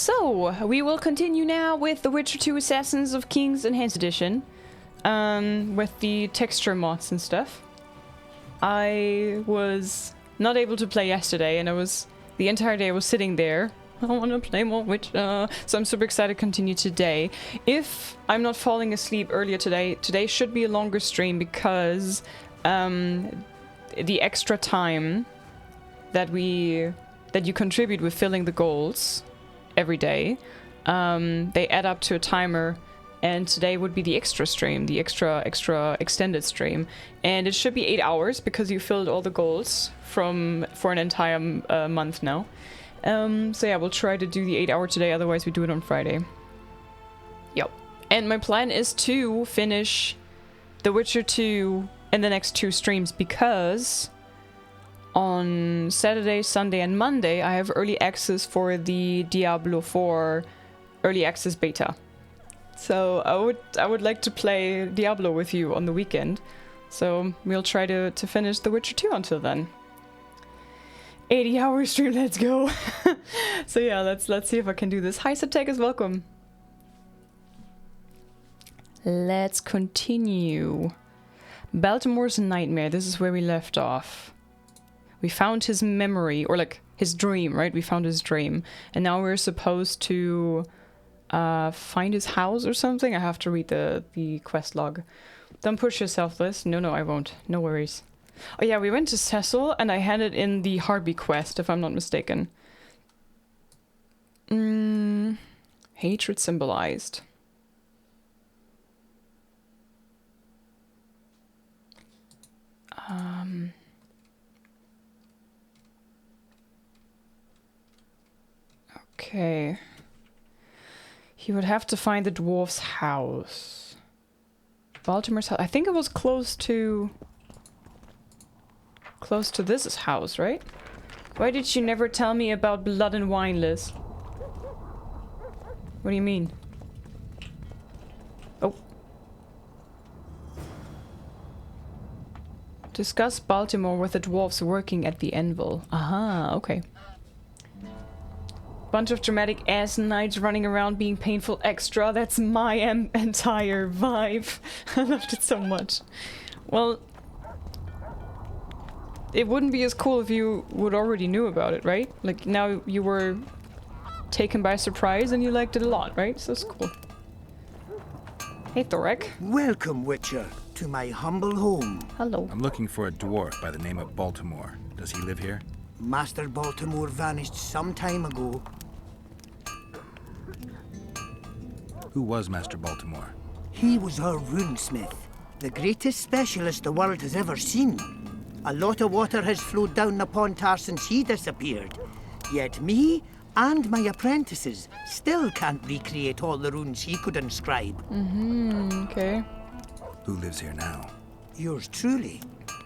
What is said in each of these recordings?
So, we will continue now with The Witcher 2 Assassins of Kings Enhanced Edition. With the texture mods and stuff. I was not able to play yesterday, and the entire day I was sitting there. I want to play more Witcher. So I'm super excited to continue today. If I'm not falling asleep earlier today should be a longer stream because the extra time that you contribute with filling the goals every day, they add up to a timer, and today would be the extra stream, the extra extended stream, and it should be 8 hours because you filled all the goals for an entire month now. So yeah, we'll try to do the 8 hour today, otherwise we do it on Friday. Yep. And my plan is to finish The Witcher 2 in the next 2 streams because on Saturday, Sunday and Monday I have early access for the Diablo 4 early access beta. So I would like to play Diablo with you on the weekend. So we'll try to finish The Witcher 2 until then. 80-hour stream, let's go. So yeah, let's see if I can do this. Hi, Subtech is welcome. Let's continue. Baltimore's Nightmare. This is where we left off. We found his memory, or like his dream, right? We found his dream. And now we're supposed to find his house or something. I have to read the quest log. Don't push yourself, Liz. No, I won't. No worries. Oh yeah, we went to Cecil and I handed in the Harby quest, if I'm not mistaken. Hatred symbolized. Okay. He would have to find the dwarf's house. Baltimore's house. I think it was close to this house, right? Why did you never tell me about blood and wine, Liz? What do you mean? Oh. Discuss Baltimore with the dwarves working at the anvil. Aha, okay. Bunch of dramatic ass knights running around being painful extra. That's my entire vibe. I loved it so much. Well, it wouldn't be as cool if you would already knew about it, right? Like, now you were taken by surprise and you liked it a lot, right? So it's cool. Hey, Thorek. Welcome, Witcher, to my humble home. Hello. I'm looking for a dwarf by the name of Baltimore. Does he live here? Master Baltimore vanished some time ago. Who was Master Baltimore? He was our runesmith, the greatest specialist the world has ever seen. A lot of water has flowed down the Pontar since he disappeared. Yet me and my apprentices still can't recreate all the runes he could inscribe. Okay. Who lives here now? Yours truly.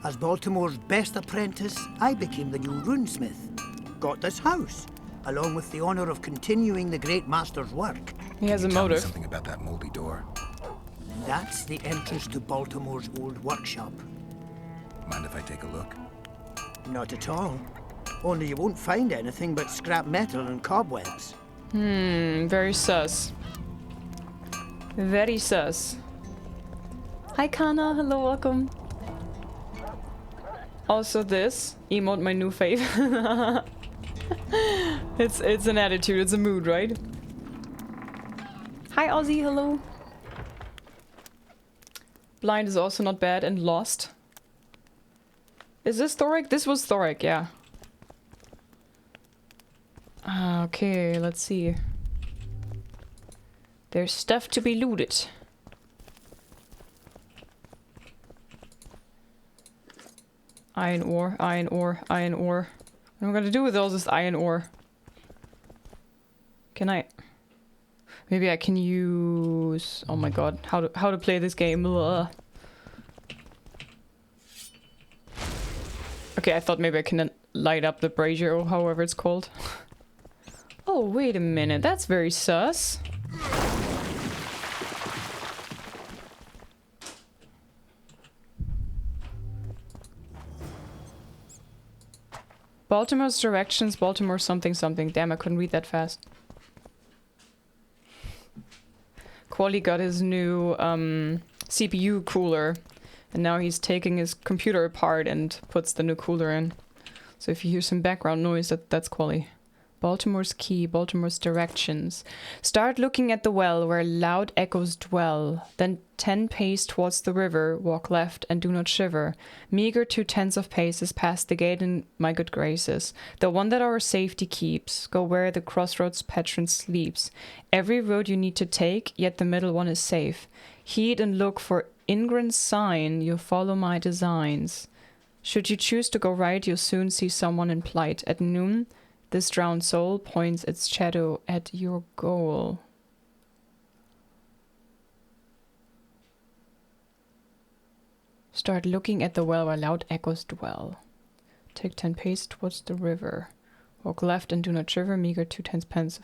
As Baltimore's best apprentice, I became the new runesmith. Got this house, along with the honor of continuing the great master's work. He has a Tell me motive. something about that moldy door. That's the entrance to Baltimore's old workshop. Mind if I take a look? Not at all. Only you won't find anything but scrap metal and cobwebs. Very sus. Very sus. Hi, Kana. Hello, welcome. Also this emote, my new fave. It's an attitude, it's a mood, right? Hi, Ozzy. Hello. Blind is also not bad, and Lost. Is this Thorek? This was Thorek, yeah. Okay, let's see. There's stuff to be looted. Iron ore, iron ore, iron ore. What am I gonna do with all this iron ore? Can I... Maybe I can use... Oh my god, how to play this game. Ugh. Okay, I thought maybe I can light up the brazier or however it's called. Oh, wait a minute, that's very sus. Baltimore's directions, Baltimore something something. Damn, I couldn't read that fast. Quali got his new CPU cooler, and now he's taking his computer apart and puts the new cooler in. So if you hear some background noise, that's Quali. Baltimore's key, Baltimore's directions. Start looking at the well where loud echoes dwell. Then 10 pace towards the river. Walk left and do not shiver. Meager 2/10 of paces past the gate in my good graces. The one that our safety keeps. Go where the crossroads patron sleeps. Every road you need to take, yet the middle one is safe. Heed and look for Ingram's sign. You'll follow my designs. Should you choose to go right, you'll soon see someone in plight. At noon, this drowned soul points its shadow at your goal. Start looking at the well where loud echoes dwell. Take 10 pace towards the river. Walk left and do not shiver, meager 2/10 pence.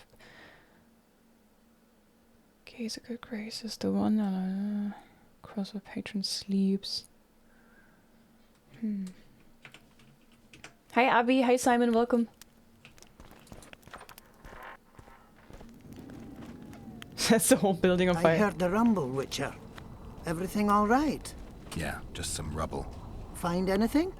Gaze a good grace is the one cross the patron sleeps. Hi Abby, hi Simon, welcome. That's the whole building on fire. I heard the rumble, Witcher. Everything all right? Yeah, just some rubble. Find anything?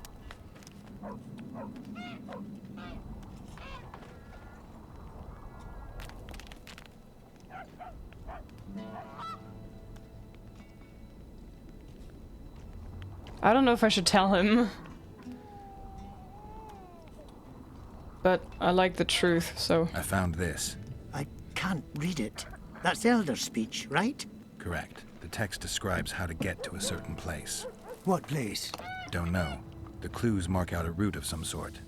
I don't know if I should tell him. But I like the truth, so... I found this. I can't read it. That's elder speech, right? Correct. The text describes how to get to a certain place. What place? Don't know. The clues mark out a route of some sort.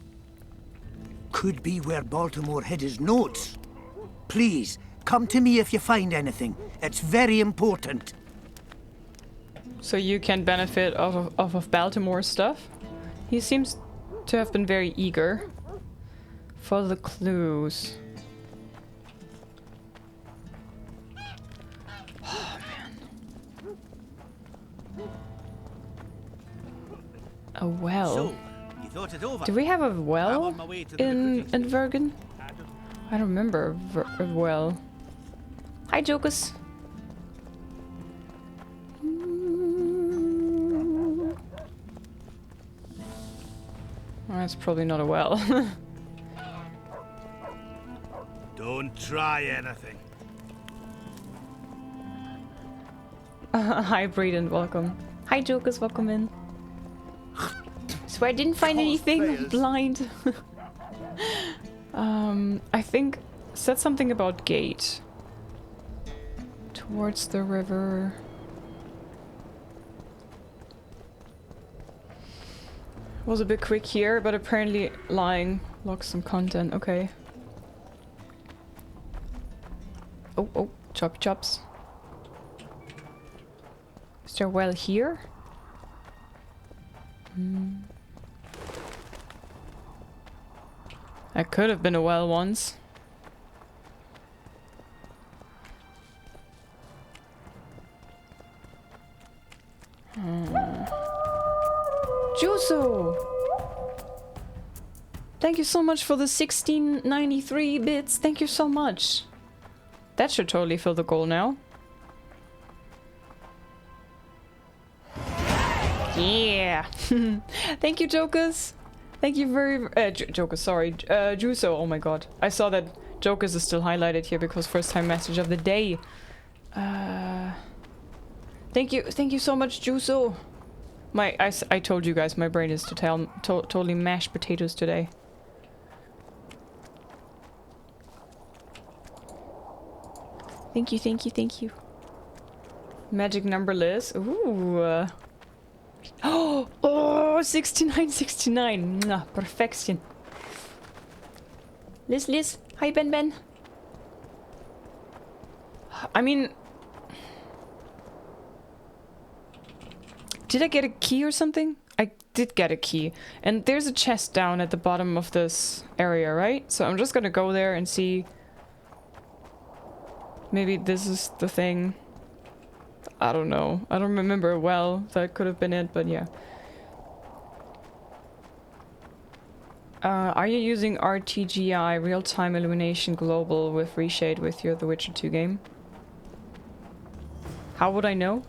Could be where Baltimore hid his notes. Please, come to me if you find anything. It's very important. So you can benefit off of Baltimore's stuff? He seems to have been very eager for the clues. Oh, man. A well. So, you thought it over? Do we have a well I'm on my way to the in recruiting Vergen? I don't remember a well. Hi, Jokers. Well, that's probably not a well. Don't try anything. Hi, Breeden, welcome. Hi, Jokers, welcome in. So I didn't find anything. Blind. I think said something about gate towards the river. Was a bit quick here, but apparently lying locks some content. Okay. Oh, chop chops. Is there a well here? That could have been a well once. Juso! Thank you so much for the 1693 bits. Thank you so much. That should totally fill the goal now. Yeah! Thank you, Jokers. Thank you very... Jokers, sorry. Juso, oh my god. I saw that Jokers is still highlighted here because first time message of the day. Thank you so much, Juso. I told you guys my brain is totally mashed potatoes today. Thank you. Magic number Liz. Ooh. Oh, 6969. Mwah, perfection. Liz. Hi, Ben. I mean... Did I get a key or something? I did get a key. And there's a chest down at the bottom of this area, right? So I'm just gonna go there and see... Maybe this is the thing. I don't know. I don't remember well. That could have been it, but yeah. Are you using RTGI, Real-Time Illumination Global with Reshade with your The Witcher 2 game? How would I know?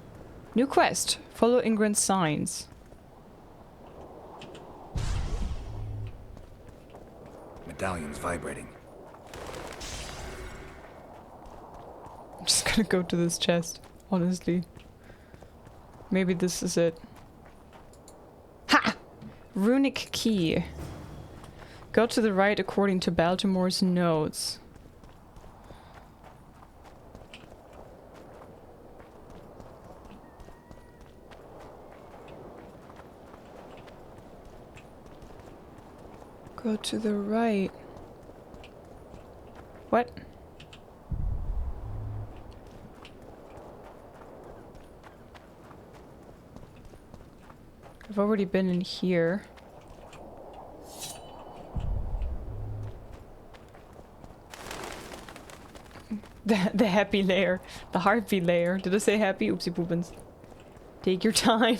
New quest. Follow Ingrid's signs. Medallion's vibrating. I'm just gonna go to this chest, honestly. Maybe this is it. Ha! Runic key. Go to the right according to Baltimore's notes. Go to the right. What? I've already been in here. The happy layer. The heartbeat layer. Did I say happy? Oopsie poopins. Take your time.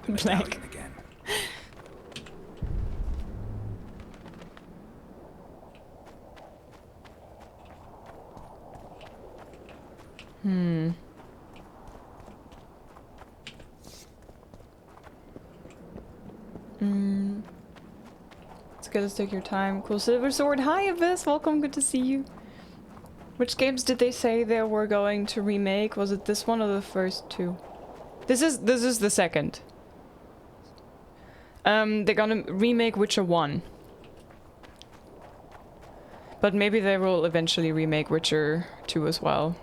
Blank. Medallion again. It's good to take your time. Cool Silver Sword. Hi Abyss, welcome, good to see you. Which games did they say they were going to remake? Was it this one or the first two? This is the second. They're gonna remake Witcher 1. But maybe they will eventually remake Witcher 2 as well.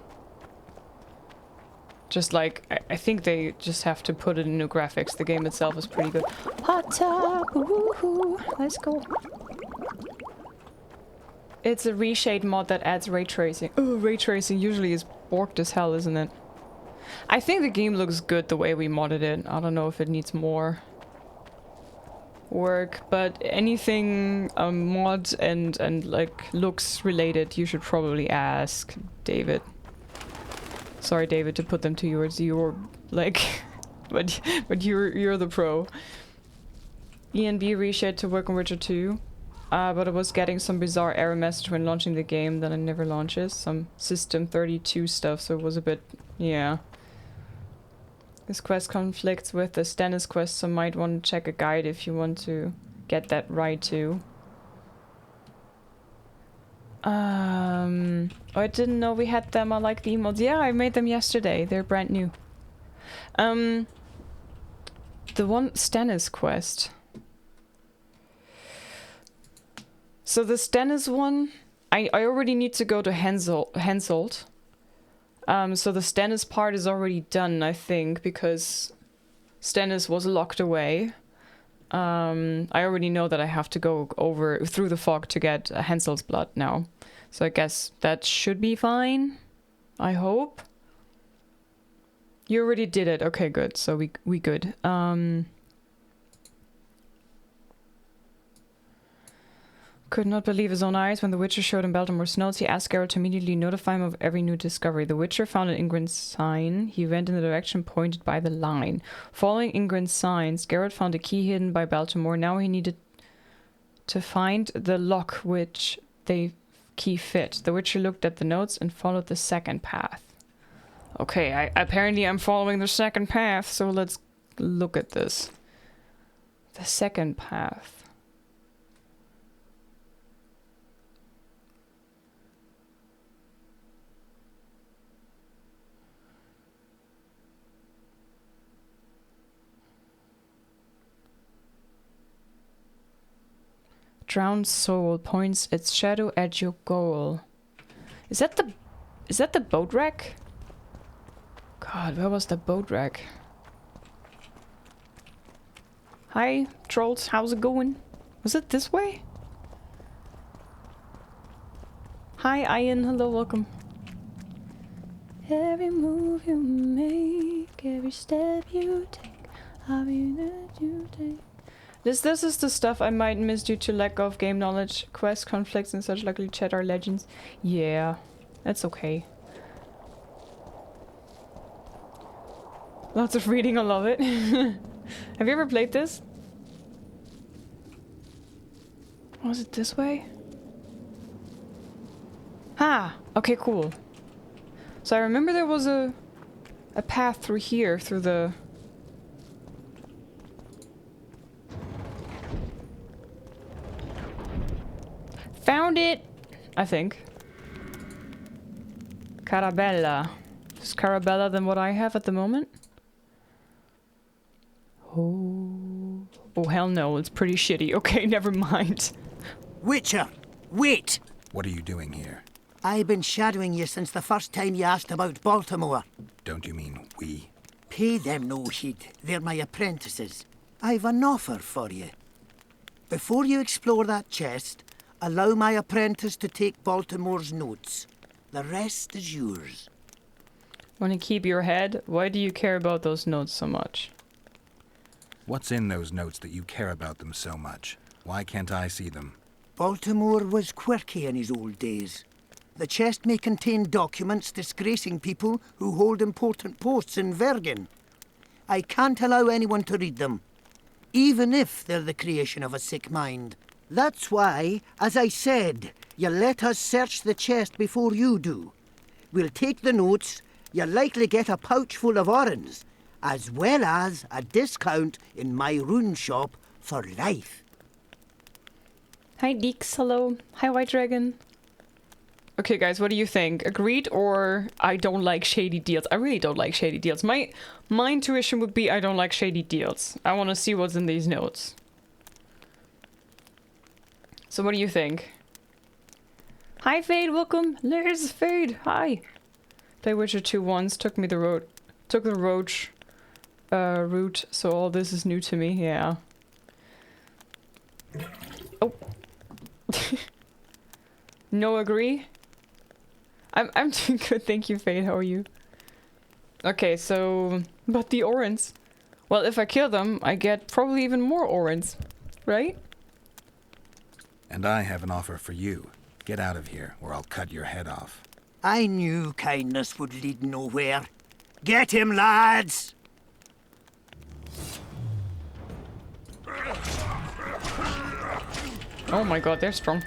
Just like, I think they just have to put it in new graphics. The game itself is pretty good. Hot tub! Woohoo! Let's go. It's a reshade mod that adds ray tracing. Oh, ray tracing usually is borked as hell, isn't it? I think the game looks good the way we modded it. I don't know if it needs more work, but anything mod and like looks related, you should probably ask David. Sorry, David, to put them to yours. You're like, but you're the pro. ENB reshade to work on Witcher 2, but I was getting some bizarre error message when launching the game that it never launches. Some System 32 stuff, so it was a bit, yeah. This quest conflicts with the Stennis quest, so might want to check a guide if you want to get that right too. Oh, I didn't know we had them. I like the emotes. Yeah, I made them yesterday. They're brand new. The one Stennis quest. So the Stennis one, I already need to go to Henselt. So the Stennis part is already done, I think, because Stennis was locked away. I already know that I have to go over through the fog to get Hensel's blood now. So I guess that should be fine. I hope. You already did it. Okay, good. So we good. Could not believe his own eyes when the Witcher showed him Baltimore's notes. He asked Geralt to immediately notify him of every new discovery. The Witcher found an Ingrid's sign. He went in the direction pointed by the line. Following Ingrid's signs, Geralt found a key hidden by Baltimore. Now he needed to find the lock which the key fit. The Witcher looked at the notes and followed the second path. Okay, apparently I'm following the second path, so let's look at this. The second path. Drowned soul points its shadow at your goal. Is that the boat wreck? God, where was the boat wreck? Hi, trolls, how's it going? Was it this way? Hi, Ian, hello, welcome. Every move you make, every step you take, I'll be there you take. This is the stuff I might miss due to lack of game knowledge, quest conflicts and such, likely chat our legends. Yeah, that's okay. Lots of reading, I love it. Have you ever played this? Was it this way? Ah, okay, cool. So I remember there was a a path through here, through the... Found it! I think. Carabella. Is Carabella than what I have at the moment? Oh... Oh, hell no, it's pretty shitty. Okay, never mind. Witcher, wait! What are you doing here? I've been shadowing you since the first time you asked about Baltimore. Don't you mean we? Pay them no heed. They're my apprentices. I've an offer for you. Before you explore that chest, allow my apprentice to take Baltimore's notes. The rest is yours. Want to keep your head? Why do you care about those notes so much? What's in those notes that you care about them so much? Why can't I see them? Baltimore was quirky in his old days. The chest may contain documents disgracing people who hold important posts in Vergen. I can't allow anyone to read them, even if they're the creation of a sick mind. That's why, as I said, you let us search the chest before you do. We'll take the notes, you'll likely get a pouch full of orange, as well as a discount in my rune shop for life. Hi Deeks, hello. Hi White Dragon. Okay guys, what do you think? Agreed or I don't like shady deals? I really don't like shady deals. My intuition would be I don't like shady deals. I want to see what's in these notes. So what do you think? Hi Fade, welcome. There's Fade. Hi. Play Witcher 2 once, took the roach route, so all this is new to me. Yeah. Oh. No agree? I'm doing good, thank you, Fade. How are you? Okay, so but the Orans. Well, if I kill them, I get probably even more Orans, right? And I have an offer for you. Get out of here, or I'll cut your head off. I knew kindness would lead nowhere. Get him, lads! Oh my god, they're strong.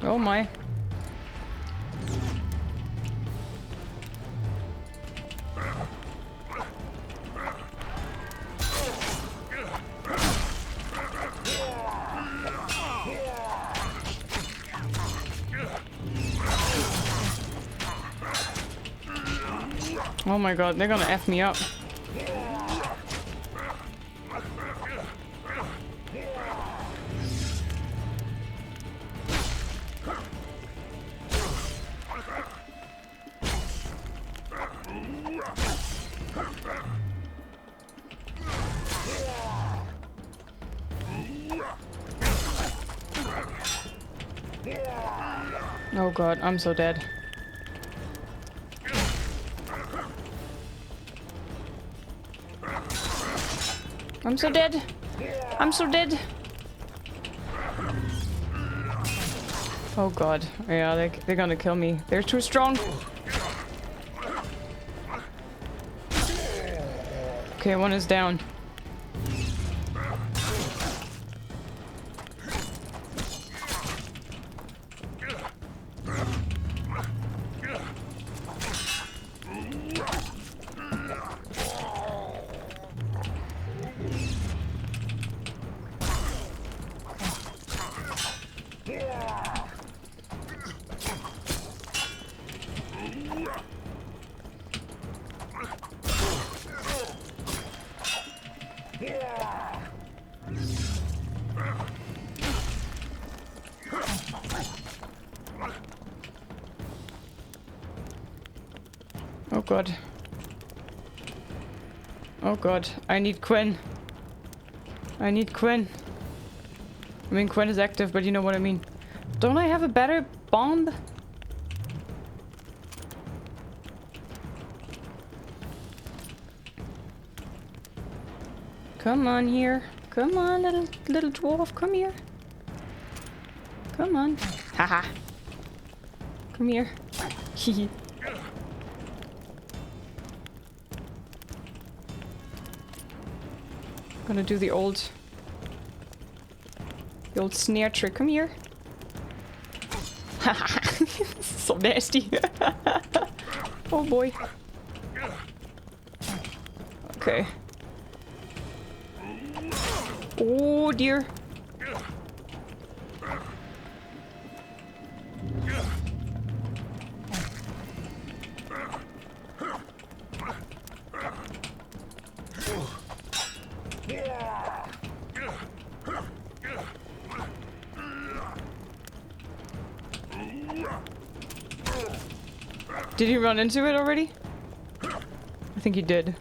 Oh my. Oh my god, they're gonna F me up. Oh god, I'm so dead. I'm so dead. I'm so dead. Oh god. Yeah, they're gonna kill me. They're too strong. Okay, one is down. Oh god. Oh god, I need Quinn. I need Quinn. I mean, Quinn is active, but you know what I mean. Don't I have a better bomb? Come on here. Come on, little dwarf, come here. Come on. Haha. Come here. Hehe. Gonna do the old snare trick. Come here. So nasty. Oh boy. Okay. Oh dear. Did he run into it already? I think he did.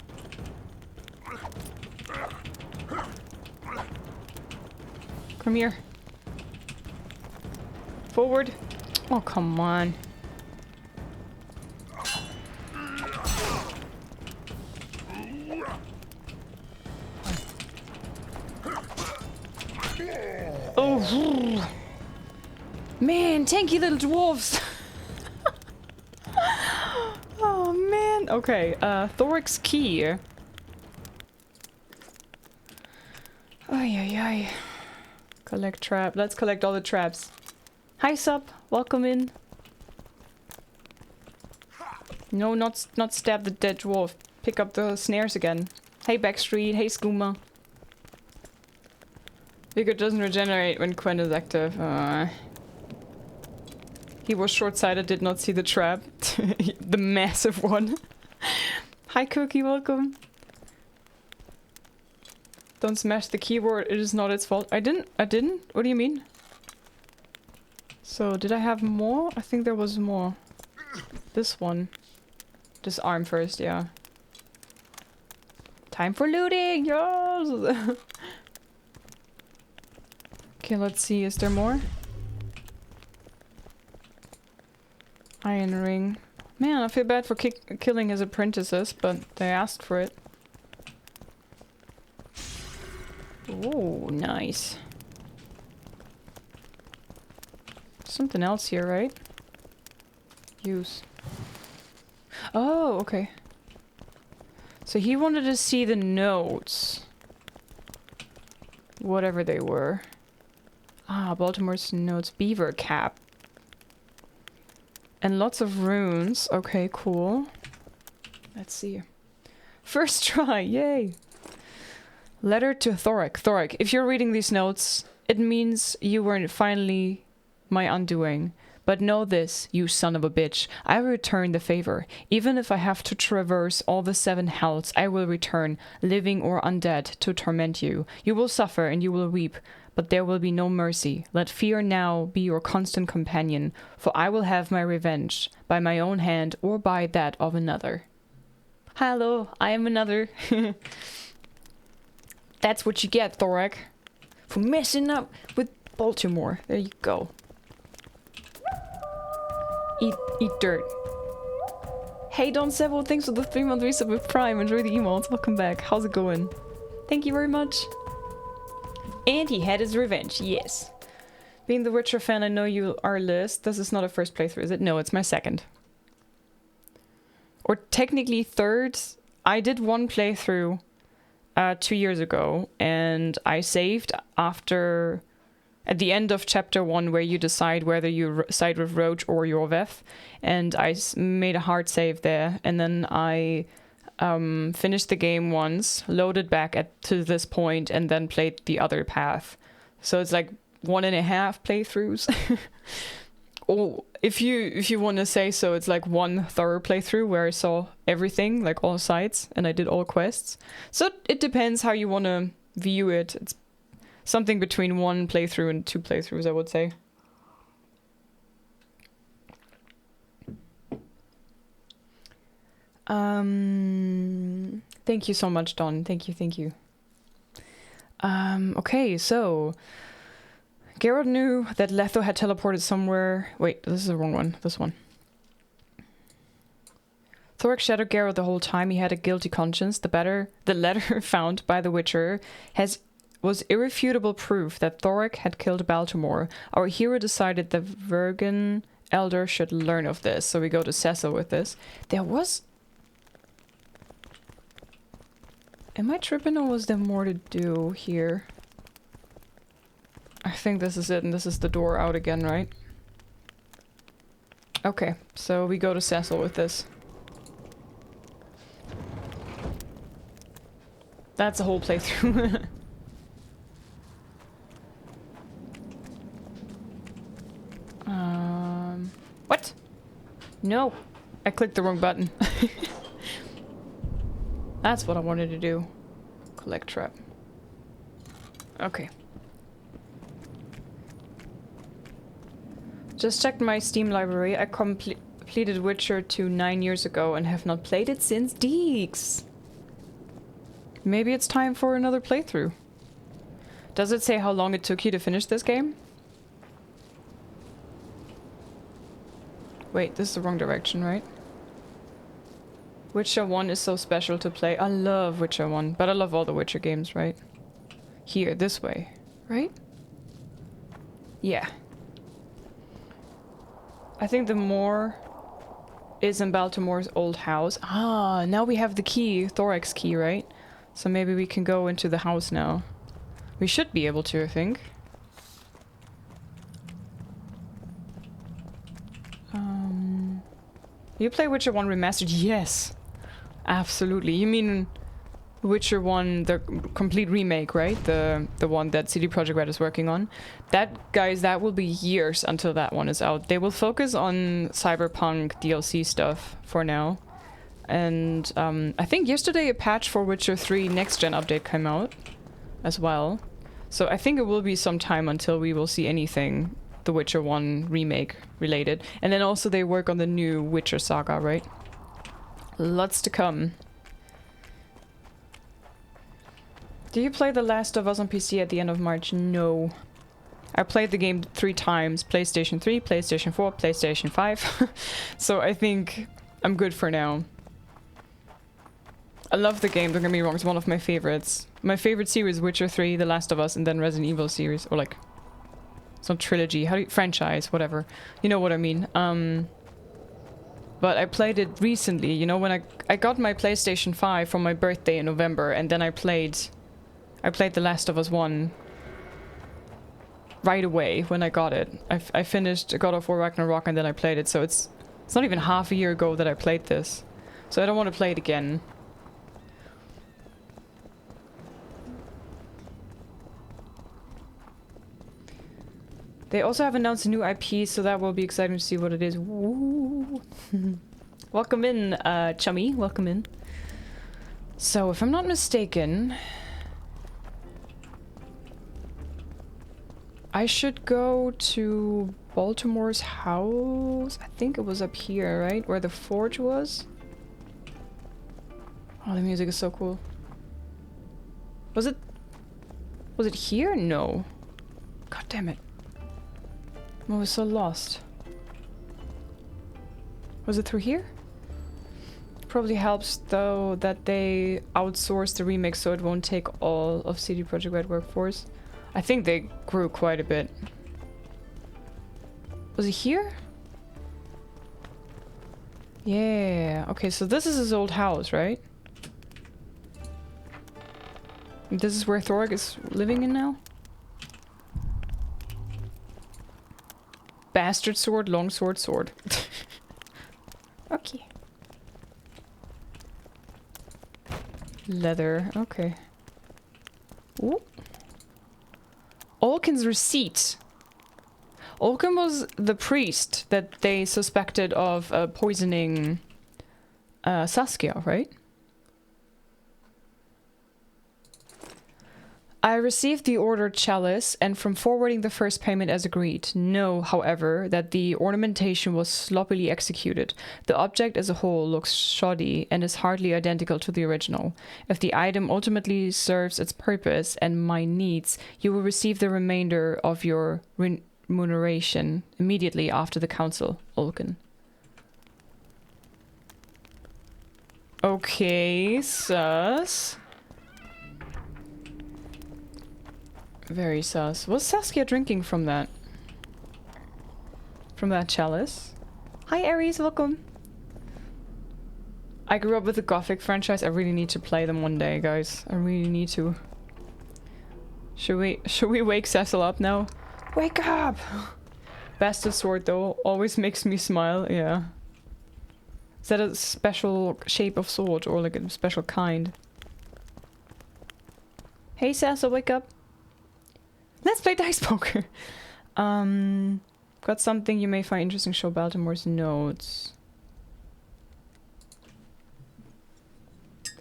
Come here. Forward. Oh, come on. Oh. Man, tanky little dwarves. Oh, man. Okay, Thoric's key. Ay, ay, ay. Collect trap. Let's collect all the traps. Hi, sup. Welcome in. No, not stab the dead dwarf. Pick up the snares again. Hey, Backstreet. Hey, Skooma. Vigor doesn't regenerate when Quen is active. He was short-sighted, did not see the trap. The massive one. Hi, Cookie. Welcome. Don't smash the keyboard, it is not its fault. I didn't? What do you mean? So, did I have more? I think there was more. This one. Disarm first, yeah. Time for looting! Yes! Okay, let's see, is there more? Iron ring. Man, I feel bad for killing his apprentices, but they asked for it. Oh, nice. Something else here, right? Use. Oh, okay. So he wanted to see the notes. Whatever they were. Ah, Baltimore's notes. Beaver cap. And lots of runes. Okay, cool. Let's see. First try, yay! Letter to Thoric. Thoric, if you're reading these notes, it means you were finally my undoing. But know this, you son of a bitch. I will return the favor. Even if I have to traverse all the 7 hells, I will return, living or undead, to torment you. You will suffer and you will weep, but there will be no mercy. Let fear now be your constant companion, for I will have my revenge, by my own hand or by that of another. Hello, I am another. That's what you get, Thoric. For messing up with Baltimore. There you go. Eat dirt. Hey, Don Sebo, thanks for the 3-month resub with Prime. Enjoy the emotes. Welcome back. How's it going? Thank you very much. And he had his revenge, yes. Being the Witcher fan, I know you are LIZZ. This is not a first playthrough, is it? No, it's my second. Or technically third. I did one playthrough 2 years ago, and I saved after... at the end of chapter 1, where you decide whether you side with Roach or Yorveth, and I made a hard save there, and then I finished the game once, loaded back to this point, and then played the other path. So it's like 1.5 playthroughs. Or if you want to say so, it's like 1 thorough playthrough where I saw everything, like all sides, and I did all quests. So it depends how you want to view it. It's something between 1 playthrough and 2 playthroughs, I would say. Thank you so much, Don. Thank you. Okay, so... Geralt knew that Letho had teleported somewhere... Wait, this is the wrong one. This one. Thoric shadowed Geralt the whole time. He had a guilty conscience. The letter found by the Witcher was irrefutable proof that Thoric had killed Baltimore. Our hero decided the Vergen elder should learn of this. So we go to Cecil with this. There was... Am I tripping or was there more to do here? I think this is it, and this is the door out again, right? Okay, so we go to Cecil with this. That's a whole playthrough. What? No! I clicked the wrong button. That's what I wanted to do. Collect trap. Okay. Just checked my Steam library. I completed Witcher 2 9 years ago and have not played it since Deeks. Maybe it's time for another playthrough. Does it say how long it took you to finish this game? Wait, this is the wrong direction, right? Witcher 1 is so special to play. I love Witcher 1, but I love all the Witcher games, right? Here, this way, right? Yeah. I think the moor is in Baltimore's old house. Ah, now we have the key, Thorax key, right? So maybe we can go into the house now. We should be able to, I think. You play Witcher 1 Remastered? Yes! Absolutely. You mean Witcher 1, the complete remake, right? The one that CD Projekt Red is working on. That, guys, that will be years until that one is out. They will focus on Cyberpunk DLC stuff for now. And I think yesterday a patch for Witcher 3 Next Gen update came out as well. So I think it will be some time until we will see anything The Witcher 1 remake related. And then also they work on the new Witcher saga, right? Lots to come. Do you play The Last of Us on PC at the end of March? No. I played the game 3 times. PlayStation 3, PlayStation 4, PlayStation 5. So I think I'm good for now. I love the game, don't get me wrong, it's one of my favorites. My favorite series, Witcher 3, The Last of Us, and then Resident Evil series. Or like... some trilogy, franchise, whatever. You know what I mean. But I played it recently, you know, when I got my PlayStation 5 for my birthday in November, and then I played The Last of Us 1 right away when I got it. I finished God of War Ragnarok and then I played it, so it's not even half a year ago that I played this. So I don't want to play it again. They also have announced a new IP, so that will be exciting to see what it is. Woo. Welcome in, chummy. Welcome in. So, if I'm not mistaken... I should go to Baltimore's house. I think it was up here, right? Where the forge was? Oh, the music is so cool. Was it here? No. God damn it. I was so lost. Was it through here? Probably helps though that they outsourced the remake so it won't take all of CD Projekt Red workforce. I think they grew quite a bit. Was it here? Yeah. Okay, so this is his old house, right? This is where Thorg is living in now? Bastard sword, long sword, sword. Okay. Leather, okay. Ooh. Olkin's receipt. Olkin was the priest that they suspected of poisoning Saskia, right? I received the ordered chalice and from forwarding the first payment as agreed. Know, however, that the ornamentation was sloppily executed. The object as a whole looks shoddy and is hardly identical to the original. If the item ultimately serves its purpose and my needs, you will receive the remainder of your remuneration immediately after the council, Olkin. Okay, sus. Very sus. Was Saskia drinking from that? from that chalice. Hi Aries, welcome. I grew up with the Gothic franchise. I really need to play them one day, guys. I really need to. Should we wake Cecil up now? Wake up! Bastard sword though, always makes me smile, yeah. Is that a special shape of sword or like a special kind? Hey Cecil, wake up. Let's play dice poker. Got something you may find interesting. Show Baltimore's notes.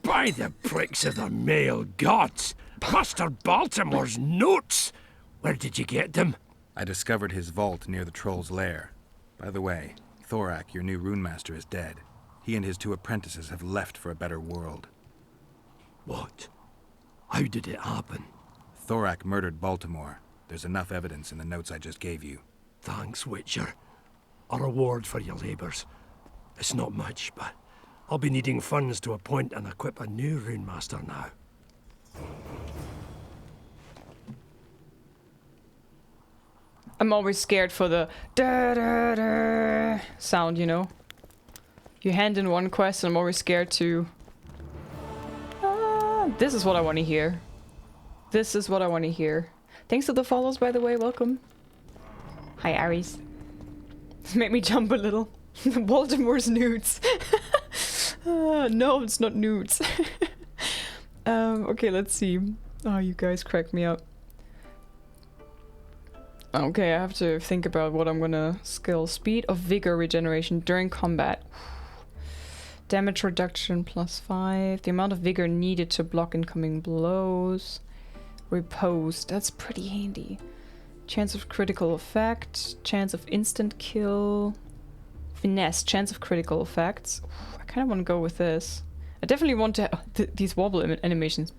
By the pricks of the male gods! Master Baltimore's notes! Where did you get them? I discovered his vault near the troll's lair. By the way, Thorak, your new runemaster, is dead. He and his 2 apprentices have left for a better world. What? How did it happen? Thorak murdered Baltimore. There's enough evidence in the notes I just gave you. Thanks, Witcher. A reward for your labours. It's not much, but I'll be needing funds to appoint and equip a new runemaster now. I'm always scared for the da da da sound, you know? You hand in one quest and I'm always scared to... this is what I want to hear. This is what I want to hear. Thanks for the follows, by the way, welcome. Hi, Aries. This made me jump a little. Baltimore's nudes. No, it's not nudes. Okay, let's see. Oh, you guys crack me up. Okay, I have to think about what I'm gonna skill. Speed of vigor regeneration during combat. Damage reduction +5. The amount of vigor needed to block incoming blows. Repose. That's pretty handy. Chance of critical effect. Chance of instant kill. Finesse. Chance of critical effects. I kind of want to go with this. I definitely want to... these wobble animations.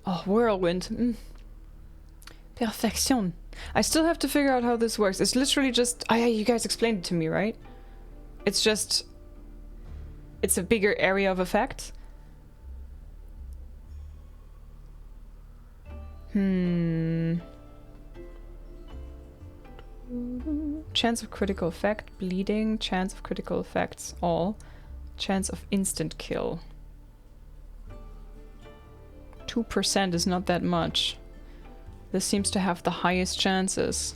Oh, whirlwind. Perfection. I still have to figure out how this works. It's literally just... oh yeah, you guys explained it to me, right? It's just... it's a bigger area of effect. Chance of critical effect, bleeding, chance of critical effects, all. Chance of instant kill. 2% is not that much. This seems to have the highest chances.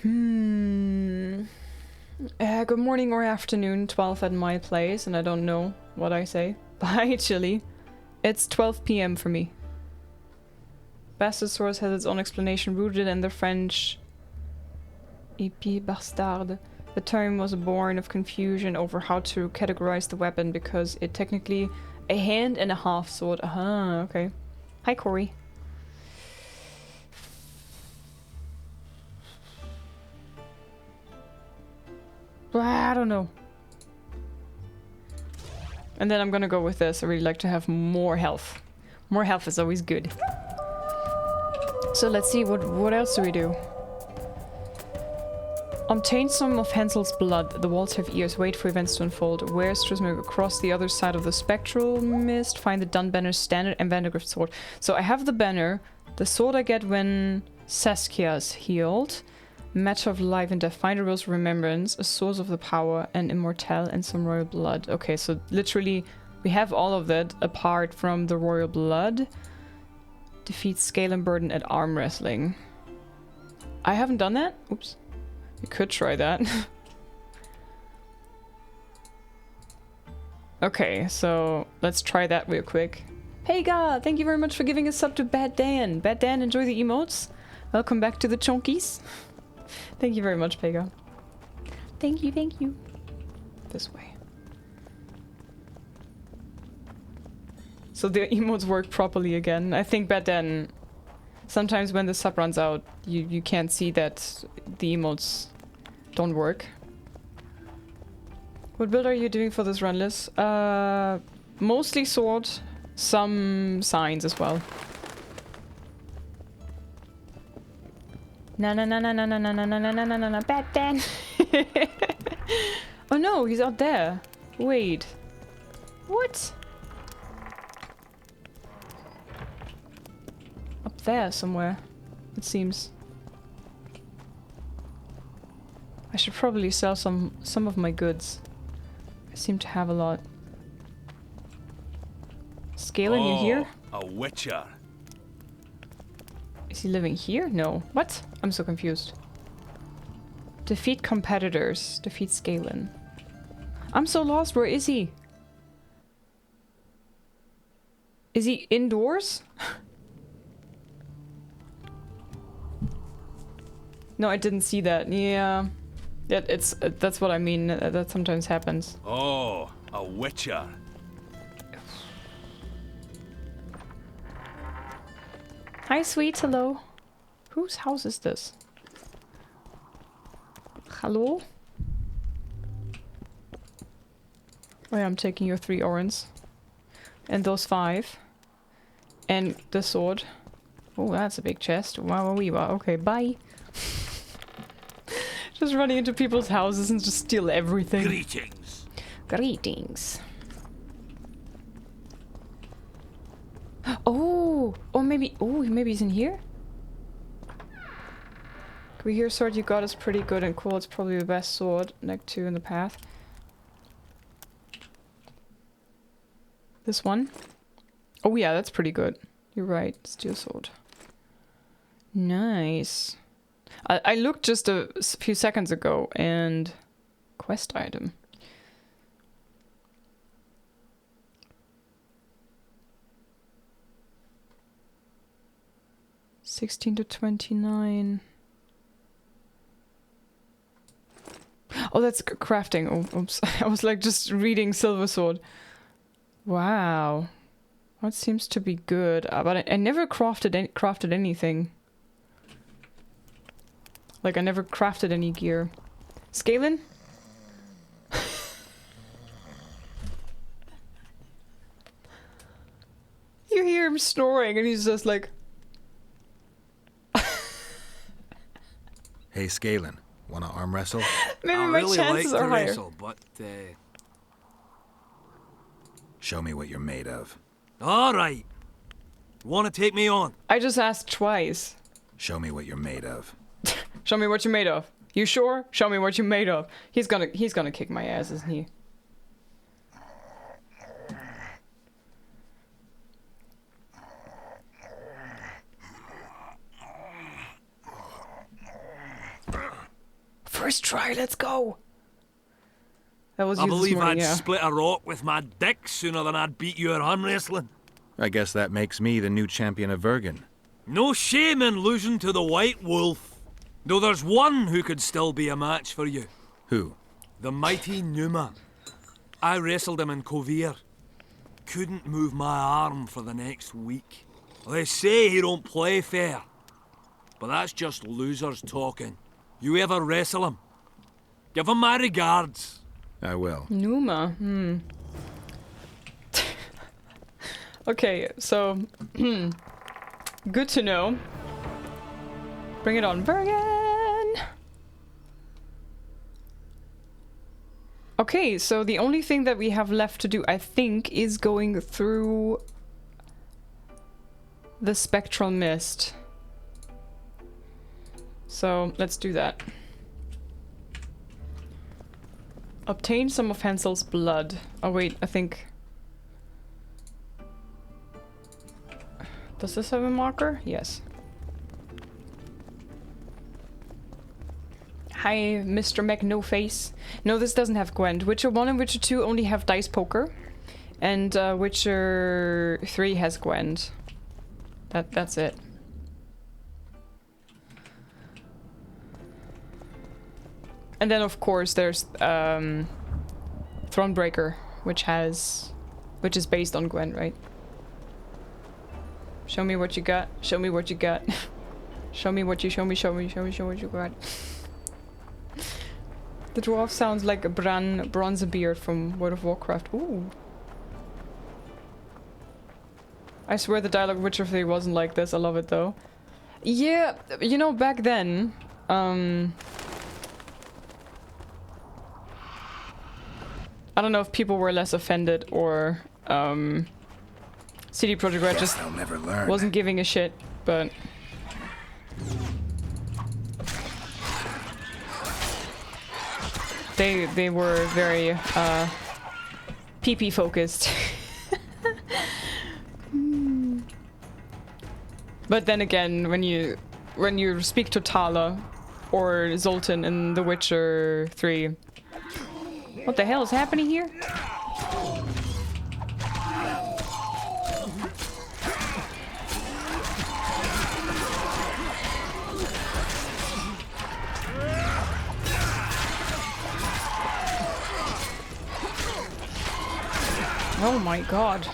Good morning or afternoon, 12 at my place, and I don't know what I say. Bye, Chili. It's 12 PM for me. Bastard source has its own explanation rooted in the French épée bastard. The term was born of confusion over how to categorize the weapon because it technically a hand and a half sword. Aha, okay. Hi, Corey. I don't know. And then I'm gonna go with this. I really like to have more health. More health is always good. So let's see, what else do we do? Obtain some of Hansel's blood. The walls have ears. Wait for events to unfold. Wear Thrustmaster across the other side of the spectral mist. Find the Dun Banner's standard and Vandergrift sword. So I have the banner. The sword I get when Saskia's healed. Matter of life and death. Find a rose of remembrance. A source of the power. An immortal and some royal blood. Okay, so literally we have all of that apart from the royal blood. Defeat Scale and Burden at arm wrestling. I haven't done that? Oops. We could try that. Okay, so let's try that real quick. Hey God, thank you very much for giving a sub to Bad Dan. Bad Dan, enjoy the emotes. Welcome back to the Chonkies. Thank you very much, Pega. Thank you, thank you. This way. So the emotes work properly again. I think Bad Dan, sometimes when the sub runs out, you can't see that the emotes don't work. What build are you doing for this run, Liz? Mostly sword, some signs as well. Na na na na na na na na na na na na na Bad Dan. Oh no, he's out there. Wait. What? Up there somewhere, it seems. I should probably sell some of my goods. I seem to have a lot. Scalen, you here? A witcher. Is he living here? No. What? I'm so confused. Defeat competitors. Defeat Scalen. I'm so lost. Where is he? Is he indoors? No, I didn't see that. Yeah. That's what I mean. That sometimes happens. Oh, a witcher. Hi, sweet. Hello. Whose house is this? Hello? Oh yeah, I'm taking your 3 orange. And those 5. And the sword. Oh, that's a big chest. Wow, okay, bye. Just running into people's houses and just steal everything. Greetings. Greetings. Oh! Or maybe... Oh, maybe he's in here? Can we hear sword you got is pretty good and cool. It's probably the best sword. Neck 2 in the path. This one? Oh yeah, that's pretty good. You're right. Steel sword. Nice. I looked just a few seconds ago and... Quest item. $16 to $29. Oh, that's crafting. Oh, oops. I was like just reading silver sword. Wow. That seems to be good. But I never crafted anything. Like, I never crafted any gear. Scalen? You hear him snoring and he's just like... Hey, Scalen, wanna arm wrestle? Maybe I my really chances like are to higher. wrestle, but Show me what you're made of. all right. Want to take me on? I just asked twice. Show me what you're made of. Show me what you're made of. You sure? Show me what you're made of. He's gonna kick my ass, isn't he? First try, let's go. That was I you this believe morning, I'd yeah. split a rock with my dick sooner than I'd beat you at arm wrestling. I guess that makes me the new champion of Vergen. No shame in losing to the White Wolf. Though there's one who could still be a match for you. Who? The mighty Numa. I wrestled him in Kovir. Couldn't move my arm for the next week. They say he don't play fair. But that's just losers talking. You ever wrestle him? Give him my regards. I will. Numa, Okay, so... good to know. Bring it on, Vergen! Okay, so the only thing that we have left to do, I think, is going through... the spectral mist. So, let's do that. Obtain some of Hansel's blood. Oh wait, I think... Does this have a marker? Yes. Hi, Mr. McNoface. No, this doesn't have Gwent. Witcher 1 and Witcher 2 only have dice poker. And Witcher 3 has Gwent. That's it. And then of course there's Thronebreaker, which is based on Gwent, right? Show me what you got. Show me what you got. Show me what you show me what you got. The dwarf sounds like a Bronzebeard from World of Warcraft. Ooh. I swear the dialogue of Witcher 3 wasn't like this. I love it though. Yeah, you know, back then, I don't know if people were less offended or CD Projekt Red just I'll never learn. wasn't giving a shit, but... they were very PP focused. But then again, when you speak to Tala or Zoltan in The Witcher 3, what the hell is happening here? Oh my god.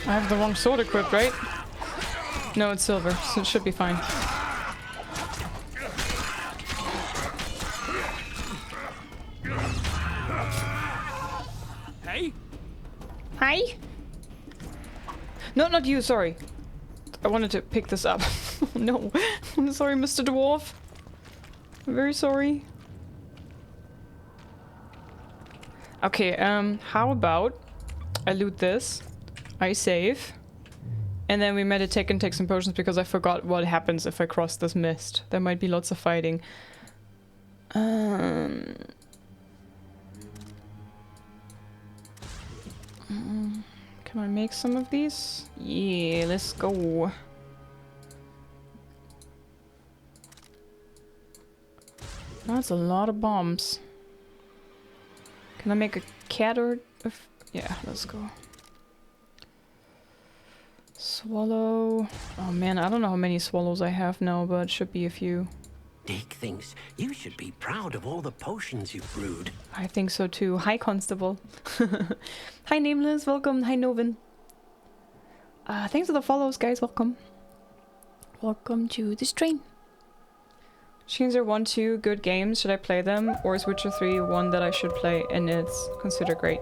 I have the wrong sword equipped, right? No, it's silver, so it should be fine. Hey? Hi? No, not you, sorry. I wanted to pick this up. No. I'm sorry, Mr. Dwarf. I'm very sorry. Okay, how about I loot this, I save, and then we meditate and take some potions because I forgot what happens if I cross this mist. There might be lots of fighting. Can I make some of these? Yeah, let's go. That's a lot of bombs. Can I make a cat or... yeah, let's go. Swallow. Oh man, I don't know how many swallows I have now, but it should be a few. Dick thinks you should be proud of all the potions you've brewed. I think so too. Hi, Constable. Hi, Nameless. Welcome. Hi, Novin. Thanks for the follows, guys. Welcome. Welcome to the stream. Machines are 1, 2 good games. Should I play them? Or is Witcher 3 one that I should play and it's considered great?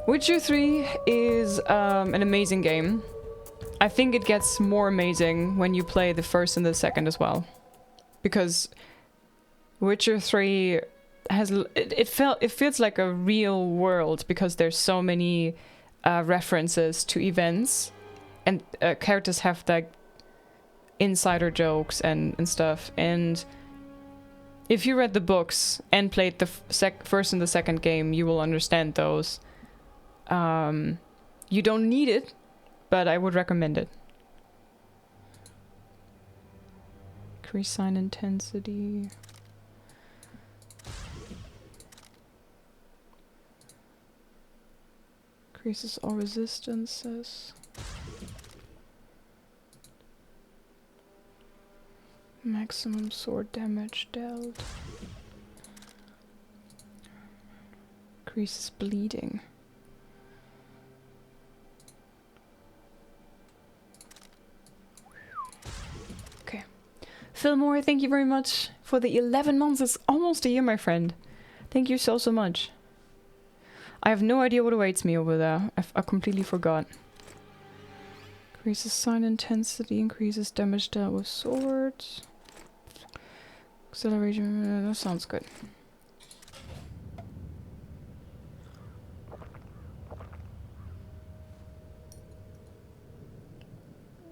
Witcher 3 is an amazing game. I think it gets more amazing when you play the first and the second as well. Because Witcher 3 has... It feels like a real world because there's so many references to events. And characters have like insider jokes and stuff. And if you read the books and played the first and the second game, you will understand those. You don't need it, but I would recommend it. Increase sign intensity. Increases all resistances. Maximum sword damage dealt. Increases bleeding. Okay. Fillmore, thank you very much for the 11 months. It's almost a year, my friend. Thank you so much. I have no idea what awaits me over there. I completely forgot. Increases sign intensity, increases damage dealt with swords. Acceleration, that sounds good.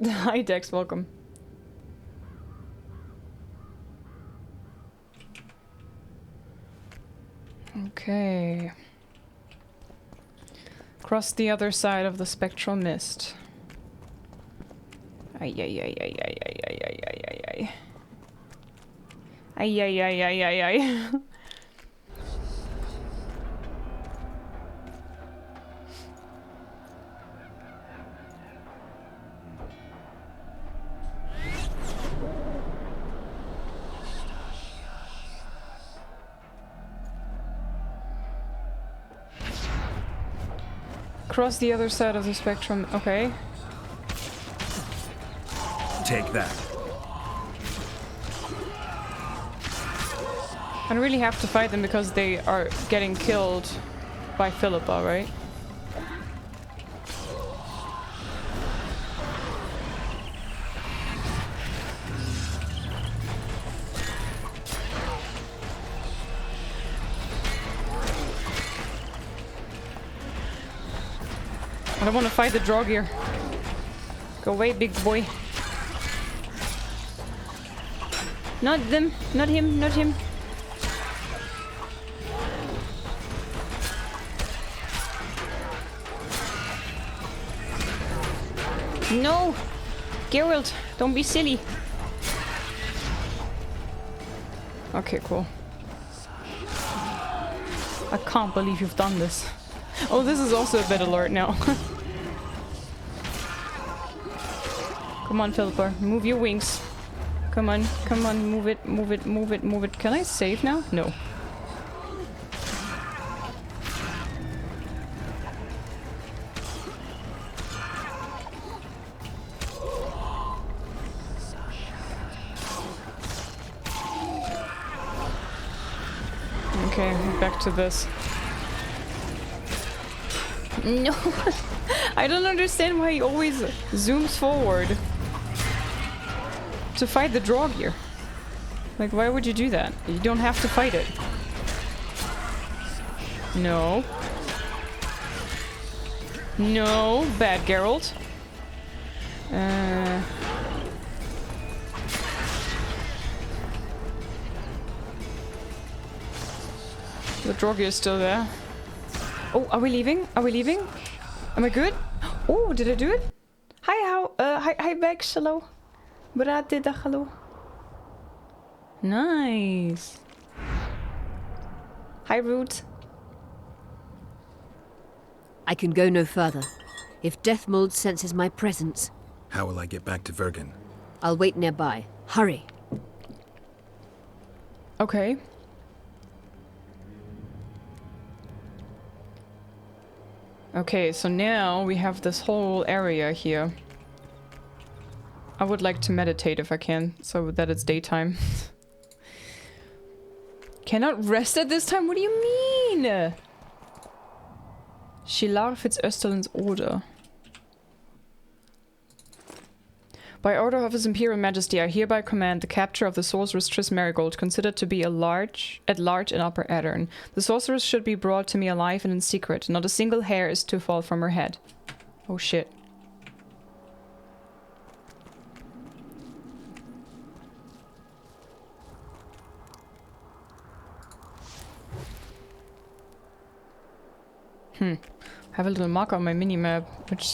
Hi Dex, welcome. Okay. Cross the other side of the spectral mist. Ay ay ay ay ay ay ay ay ay ay ay. Ay ay ay ay ay ay. Cross the other side of the spectrum. Okay. Take that. I don't really have to fight them because they are getting killed by Philippa, right? I don't want to fight the Draugr. Go away, big boy. Not them. Not him. Not him. No! Geralt, don't be silly. Okay, cool. I can't believe you've done this. Oh, this is also a bit alert now. Come on, Philippa, move your wings. Come on, move it, move it, move it, move it. Can I save now? No. Okay, back to this. No! I don't understand why he always zooms forward to fight the Draugr. Like, why would you do that? You don't have to fight it. No. No, bad Geralt. The Draugr is still there. Oh, are we leaving? Are we leaving? Am I good? Oh, did I do it? Hi, Bex, hello. Bradiddag, hallo. Nice. Hi, Root. I can go no further. If Deathmold senses my presence, How will I get back to Vergen? I'll wait nearby. Hurry. Okay. Okay, so now we have this whole area here. I would like to meditate if I can, so that it's daytime. Cannot rest at this time? What do you mean? Shilar Fitzösterlin's order. By order of His Imperial Majesty, I hereby command the capture of the sorceress Triss Merigold, considered to be at large in Upper Aedirn. The sorceress should be brought to me alive and in secret. Not a single hair is to fall from her head. Oh shit. I have a little mark on my minimap, which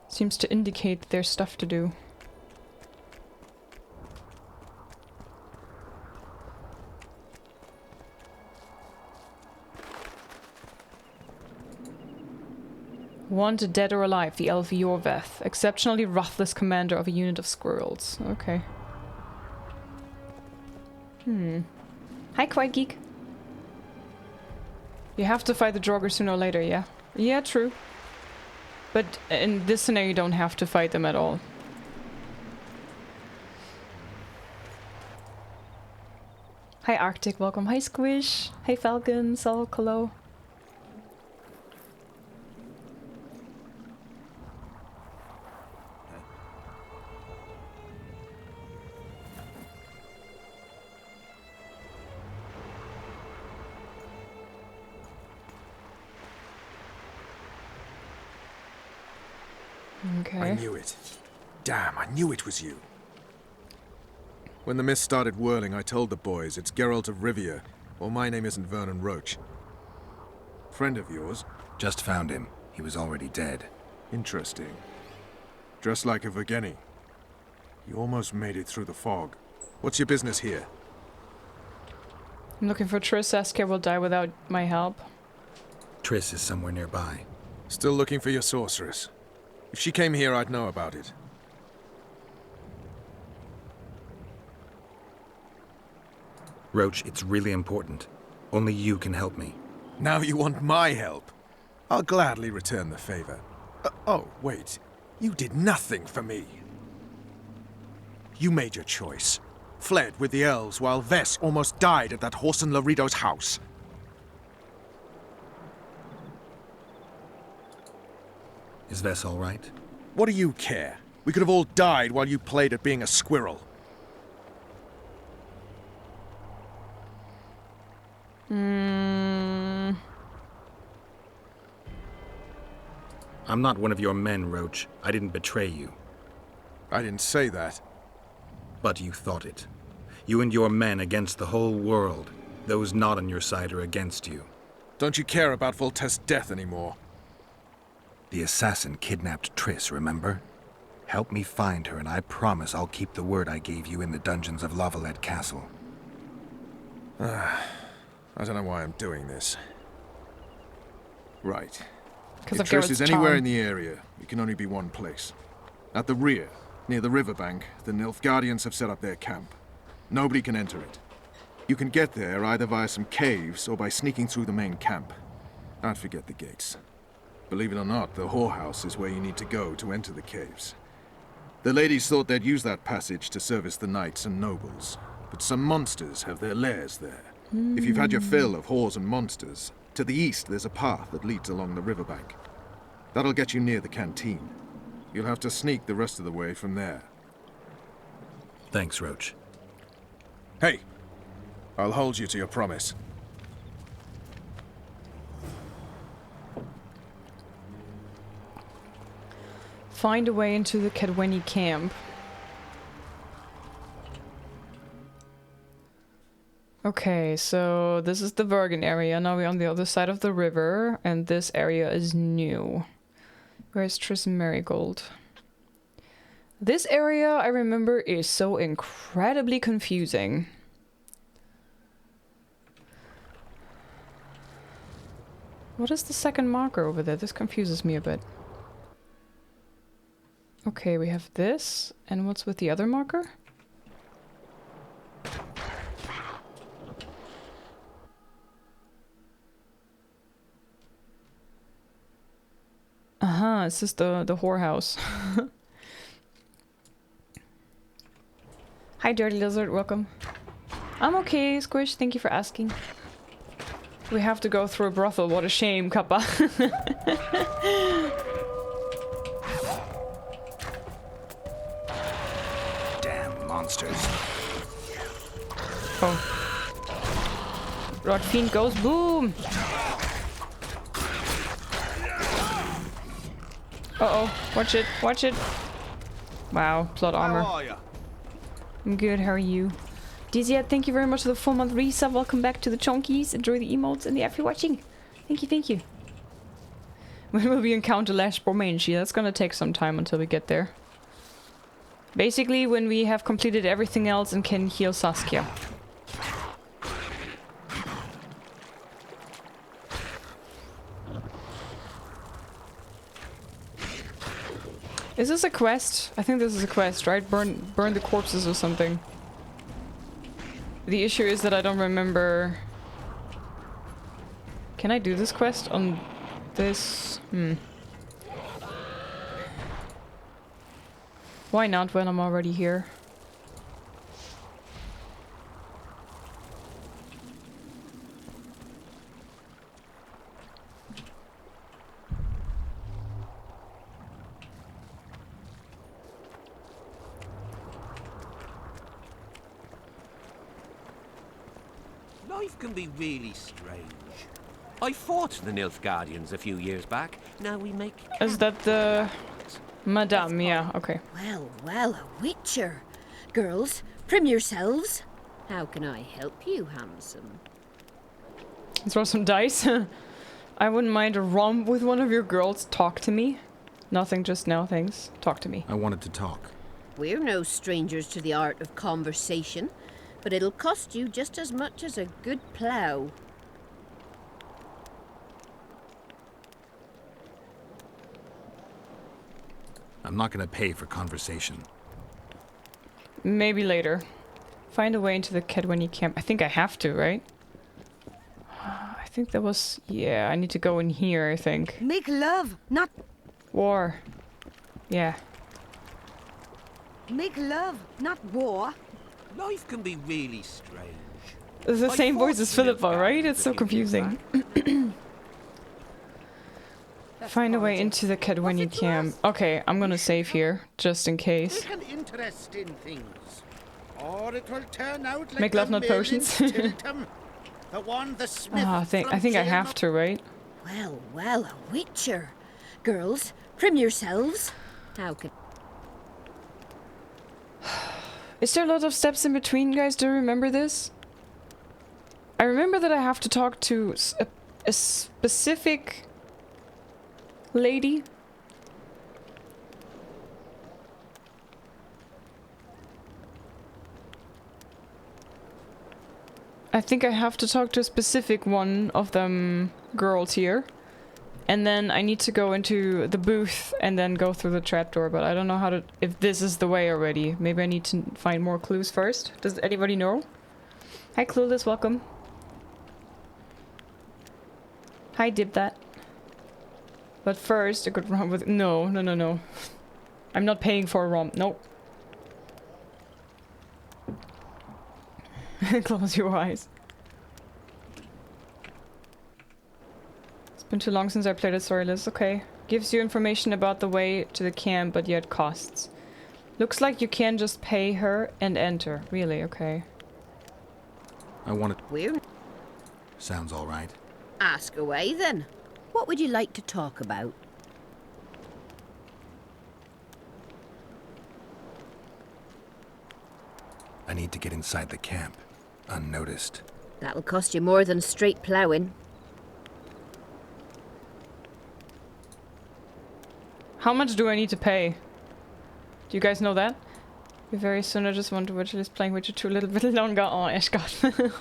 seems to indicate there's stuff to do. Wanted dead or alive, the elf Yorveth, exceptionally ruthless commander of a unit of squirrels. Okay. Hi, Quiet Geek. You have to fight the Draugr sooner or later, yeah? Yeah, true. But in this scenario, you don't have to fight them at all. Hi, Arctic, welcome. Hi, Squish. Hey, Falcon, Sol, hello. Okay. I knew it. Damn, I knew it was you. When the mist started whirling, I told the boys it's Geralt of Rivia, or my name isn't Vernon Roach. Friend of yours? Just found him. He was already dead. Interesting. Dressed like a Vergenni. You almost made it through the fog. What's your business here? I'm looking for Triss. Saskia will die without my help. Triss is somewhere nearby. Still looking for your sorceress. If she came here, I'd know about it. Roach, it's really important. Only you can help me. Now you want my help? I'll gladly return the favor. Oh, wait. You did nothing for me. You made your choice. Fled with the elves while Vess almost died at that Horson Larido's house. Is Vess all right? What do you care? We could have all died while you played at being a squirrel. I'm not one of your men, Roach. I didn't betray you. I didn't say that. But you thought it. You and your men against the whole world. Those not on your side are against you. Don't you care about Voltaire's death anymore? The assassin kidnapped Triss, remember? Help me find her, and I promise I'll keep the word I gave you in the dungeons of Lavalette Castle. I don't know why I'm doing this. Right. Because If Triss is anywhere in the area, it can only be one place. At the rear, near the riverbank, the Nilfgaardians have set up their camp. Nobody can enter it. You can get there either via some caves or by sneaking through the main camp. Don't forget the gates. Believe it or not, the whorehouse is where you need to go to enter the caves. The ladies thought they'd use that passage to service the knights and nobles, but some monsters have their lairs there. If you've had your fill of whores and monsters, to the east there's a path that leads along the riverbank. That'll get you near the canteen. You'll have to sneak the rest of the way from there. Thanks, Roach. Hey! I'll hold you to your promise. Find a way into the Cadwenny camp. Okay, so this is the Vergen area. Now we're on the other side of the river, and this area is new. Where's Triss Marigold? This area, I remember, is so incredibly confusing. What is the second marker over there? This confuses me a bit. Okay, we have this. And what's with the other marker? It's just the whorehouse. Hi, Dirty Lizard, welcome. I'm okay, Squish, thank you for asking. We have to go through a brothel, what a shame, Kappa. Damn monsters. Oh. Rod Fiend goes boom! Uh-oh, watch it, watch it. Wow, plot armor. How are ya? I'm good, how are you? Dizzy, thank you very much for the 4-month resub. Welcome back to the Chonkies. Enjoy the emotes and the app you're watching. Thank you, thank you. When will we encounter Lash Bormanchi? That's gonna take some time until we get there. Basically, when we have completed everything else and can heal Saskia. Is this a quest? I think this is a quest, right? Burn the corpses or something. The issue is that I don't remember... Can I do this quest on this? Why not when I'm already here? Life can be really strange. I fought the Nilfgaardians a few years back. Now we make... Is that the... Madame, yeah, okay. Well, well, a witcher. Girls, prim yourselves. How can I help you, handsome? Throw some dice. I wouldn't mind a romp with one of your girls. Talk to me. Nothing just now, thanks. Talk to me. I wanted to talk. We're no strangers to the art of conversation, but it'll cost you just as much as a good plough. I'm not gonna pay for conversation. Maybe later. Find a way into the Cadwenny camp. I think I have to, right? I think that was... Yeah, I need to go in here, I think. Make love, not... War. Yeah. Make love, not war. Life can be really strange. It's the I same voice fought as the Philippa, right? Nilfgaardians It's a so few years confusing. back. Find a way into the Cadwenny camp. Okay, I'm gonna save here, just in case. Take an interest in things, or it will turn out like Make love, the not mill in potions. Stilton, the one the smith I think I from have to, right? Well, well, a witcher. Girls, prim yourselves. How can... Is there a lot of steps in between, guys? Do you remember this? I remember that I have to talk to a specific lady. I think I have to talk to a specific one of them girls here. And then I need to go into the booth and then go through the trapdoor, but I don't know how to... if this is the way already. Maybe I need to find more clues first. Does anybody know? Hi Clueless, welcome. Hi Dip that. But first, a good romp with... No. I'm not paying for a romp, nope. Close your eyes. It's been too long since I played a story list. Okay. Gives you information about the way to the camp, but yet costs. Looks like you can just pay her and enter. Really? Okay. I want it. Weird. Sounds all right. Ask away then. What would you like to talk about? I need to get inside the camp, unnoticed. That'll cost you more than straight ploughing. How much do I need to pay? Do you guys know that? Very soon I just want to watch this playing Witcher 2 a little bit longer. Oh, Ashgard.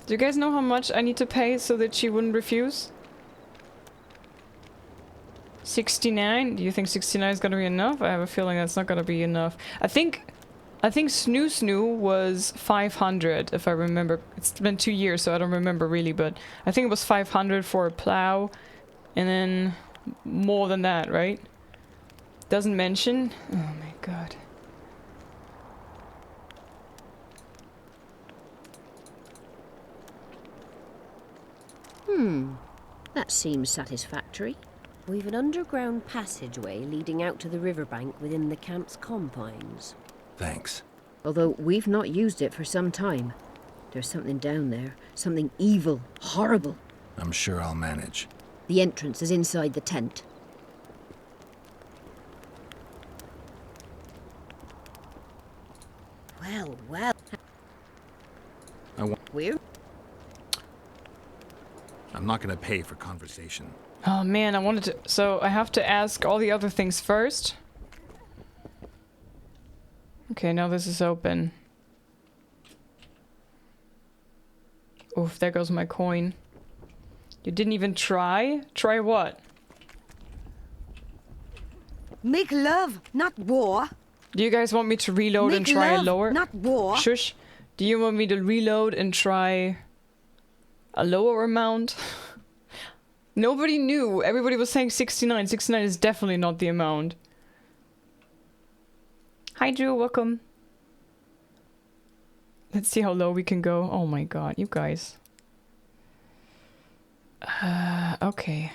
Do you guys know how much I need to pay so that she wouldn't refuse? 69? Do you think 69 is gonna be enough? I have a feeling that's not gonna be enough. I think Snoo was 500, if I remember. It's been 2 years, so I don't remember really, but I think it was 500 for a plow, and then more than that, right? Doesn't mention. Oh my god. That seems satisfactory. We've an underground passageway leading out to the riverbank within the camp's confines. Thanks. Although we've not used it for some time. There's something down there. Something evil, horrible. I'm sure I'll manage. The entrance is inside the tent. Well. I'm not gonna pay for conversation. Oh man, I wanted to... So I have to ask all the other things first. Okay, now this is open. Oof, there goes my coin. You didn't even try? Try what? Make love, not war. Do you guys want me to reload and try a lower? Not war. Shush. Do you want me to reload and try a lower amount? Nobody knew. Everybody was saying 69. 69 is definitely not the amount. Hi Drew, welcome. Let's see how low we can go. Oh my god, you guys. Okay.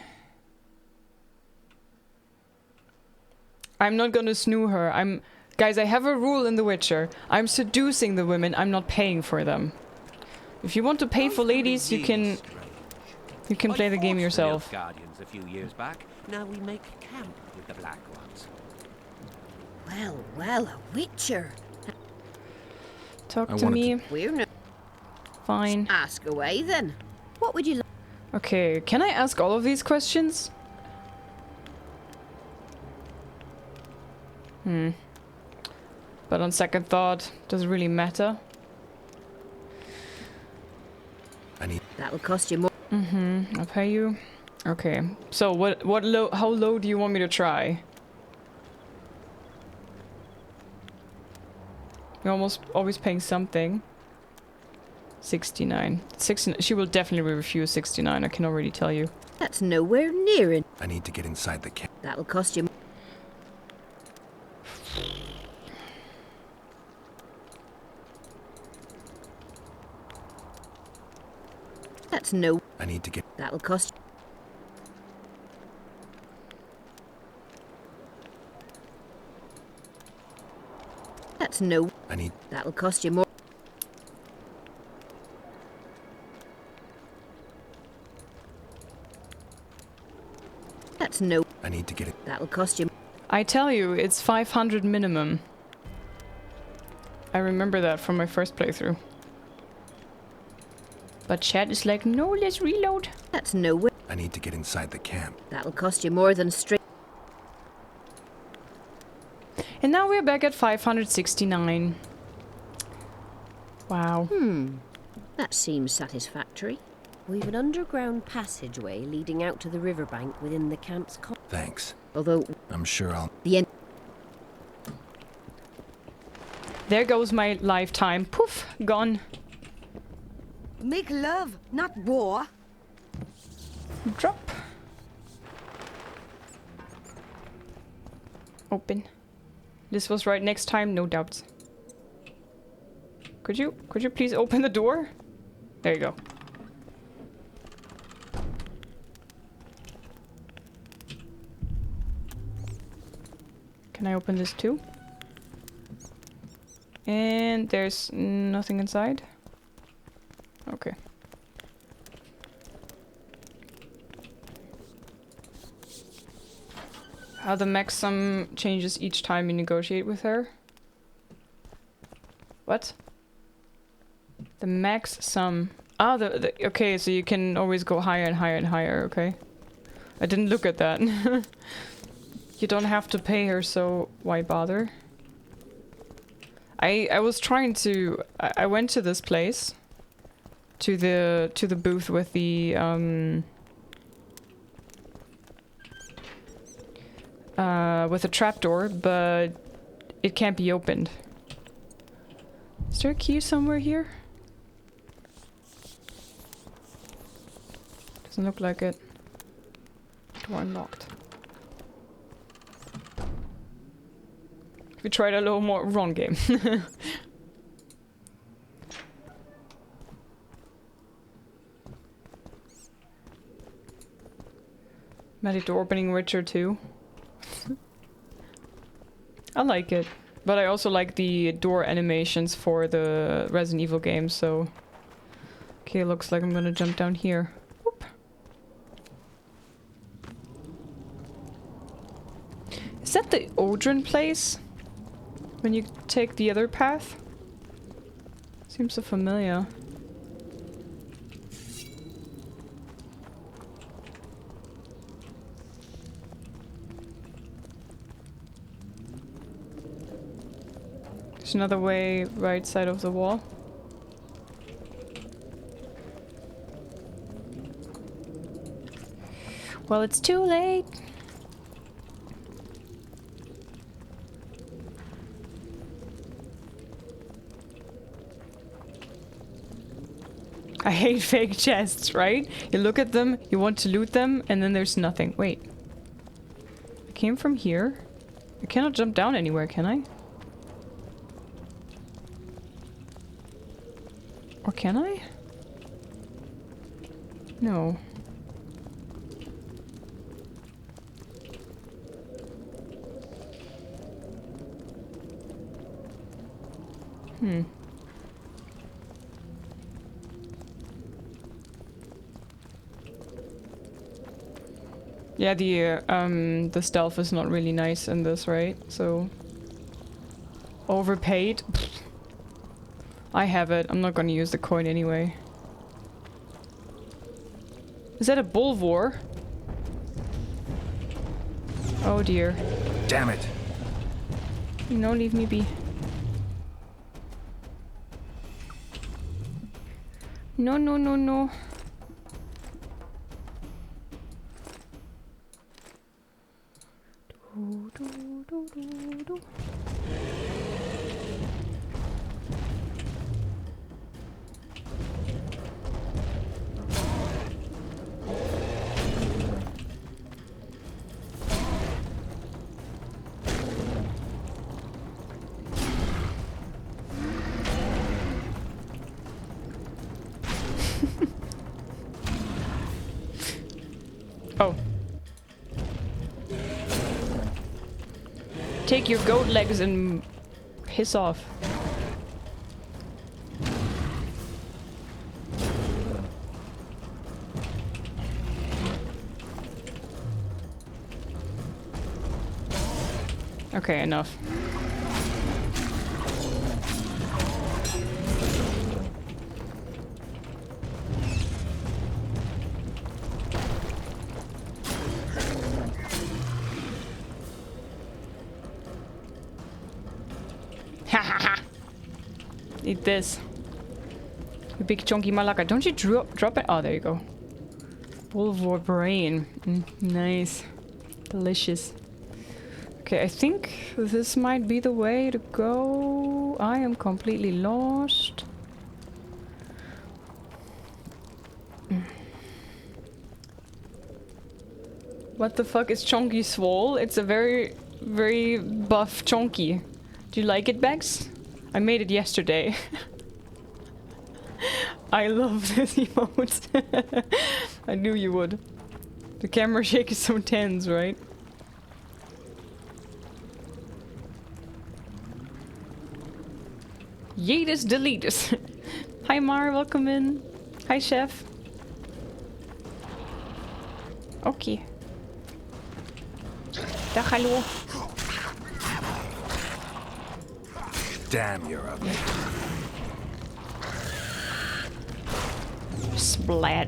I'm not gonna snoo her. Guys, I have a rule in The Witcher. I'm seducing the women, I'm not paying for them. If you want to pay for ladies, you can play the game yourself. Guardians a few years back. Now we make camp with the black ones. Well, a Witcher. Talk to me. Fine. Ask away then. What would you like? Okay, can I ask all of these questions? But on second thought, does it really matter? That'll cost you more. I'll pay you. Okay. So how low do you want me to try? You're almost always paying something. 69. 69. She will definitely refuse 69, I can already tell you. That's nowhere near it. I need to get inside the camp. That'll cost you. That's no. I need to get. That'll cost. That's no. I need. That'll cost you more. That's no. I need to get it. That'll cost you. I tell you, it's 500 minimum. I remember that from my first playthrough. But chat is like, no, let's reload. That's nowhere. I need to get inside the camp. That'll cost you more than straight. And now we're back at 569. Wow. That seems satisfactory. We've an underground passageway leading out to the riverbank within the camp's Thanks. Although I'm sure I'll... the end. There goes my lifetime. Poof, gone. Make love, not war. Drop. Open. This was right next time, no doubts. Could you please open the door? There you go. Can I open this too? And there's nothing inside. Okay. How the max sum changes each time you negotiate with her? What? The max sum. Ah, okay, so you can always go higher and higher and higher, okay. I didn't look at that. You don't have to pay her, so why bother? I was trying to... I went to this place. To the booth with the with a trapdoor, but it can't be opened. Is there a key somewhere here? Doesn't look like it. Door unlocked. We tried a little more. Wrong game. Magic door opening Witcher 2. I like it. But I also like the door animations for the Resident Evil games, so... Okay, looks like I'm gonna jump down here. Whoop. Is that the Odrin place? When you take the other path? Seems so familiar. There's another way right side of the wall. Well, it's too late. I hate fake chests, right? You look at them, you want to loot them, and then there's nothing. Wait. I came from here? I cannot jump down anywhere, can I? Or can I? No. Yeah, the stealth is not really nice in this, right? So overpaid. I have it. I'm not gonna use the coin anyway. Is that a bulvor? Oh dear. Damn it. No, leave me be. No, no, no, no. Oh. Take your goat legs and piss off. Okay, enough. Ha ha ha! Eat this. You big chunky malaka. Don't you drop it? Oh, there you go. Bulvor brain. Nice. Delicious. Okay, I think this might be the way to go. I am completely lost. What the fuck is Chonky Swole? It's a very, very buff Chonky. Do you like it, Bex? I made it yesterday. I love this emote. I knew you would. The camera shake is so tense, right? Yeetus deletus. Hi Mar, welcome in. Hi Chef. Okay. Dag hallo. Damn, you're ugly. Splat.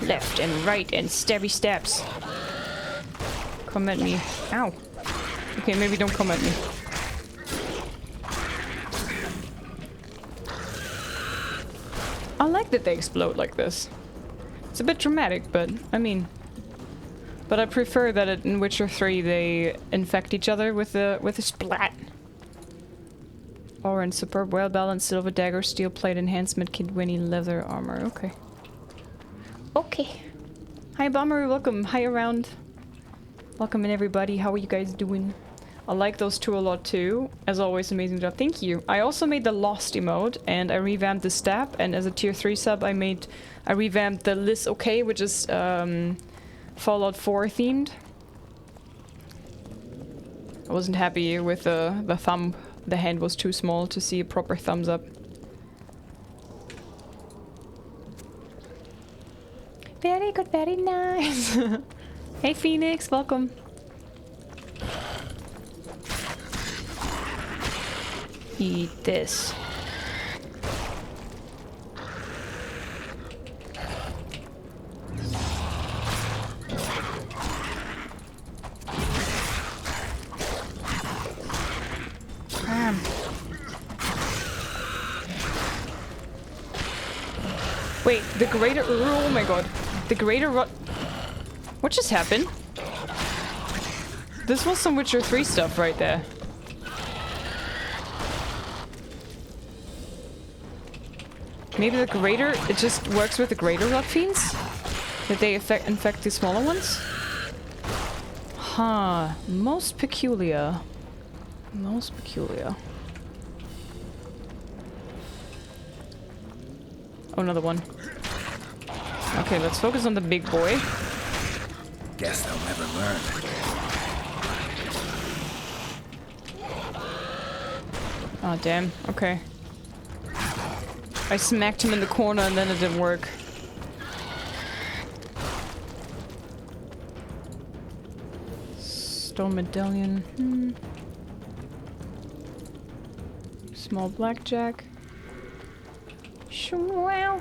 Left and right and stabby stabs. Come at me. Ow. Okay, maybe don't come at me. I like that they explode like this. It's a bit dramatic, but I mean... But I prefer that in Witcher 3 they infect each other with a splat. Orange, superb, well-balanced silver dagger, steel plate enhancement, kid Winnie leather armor. Okay. Okay. Hi Bomber, welcome. Hi around. Welcome in everybody. How are you guys doing? I like those two a lot too. As always, amazing job. Thank you. I also made the Lost emote and I revamped the stab, and as a tier 3 sub I revamped the LIZZ OK, which is Fallout 4 themed. I wasn't happy with the thumb. The hand was too small to see a proper thumbs up. Very good, very nice. Hey Phoenix, welcome. Eat this. Wait, the greater... Oh my god. The greater... What just happened? This was some Witcher 3 stuff right there. Maybe the greater... It just works with the greater rot fiends? That they infect the smaller ones? Huh. Most peculiar. Most peculiar. Oh, another one. Okay, let's focus on the big boy. Guess they'll never learn. Oh, damn. Okay. I smacked him in the corner and then it didn't work. Stone medallion. Small blackjack. Wow.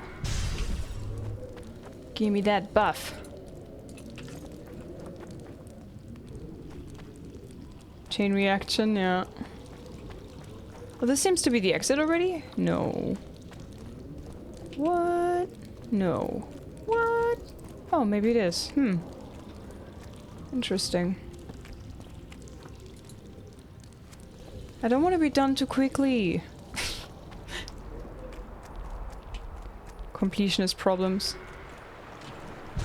Give me that buff. Chain reaction, yeah. Well, this seems to be the exit already? No. What? No. What? Oh, maybe it is. Interesting. I don't want to be done too quickly. Completionist problems.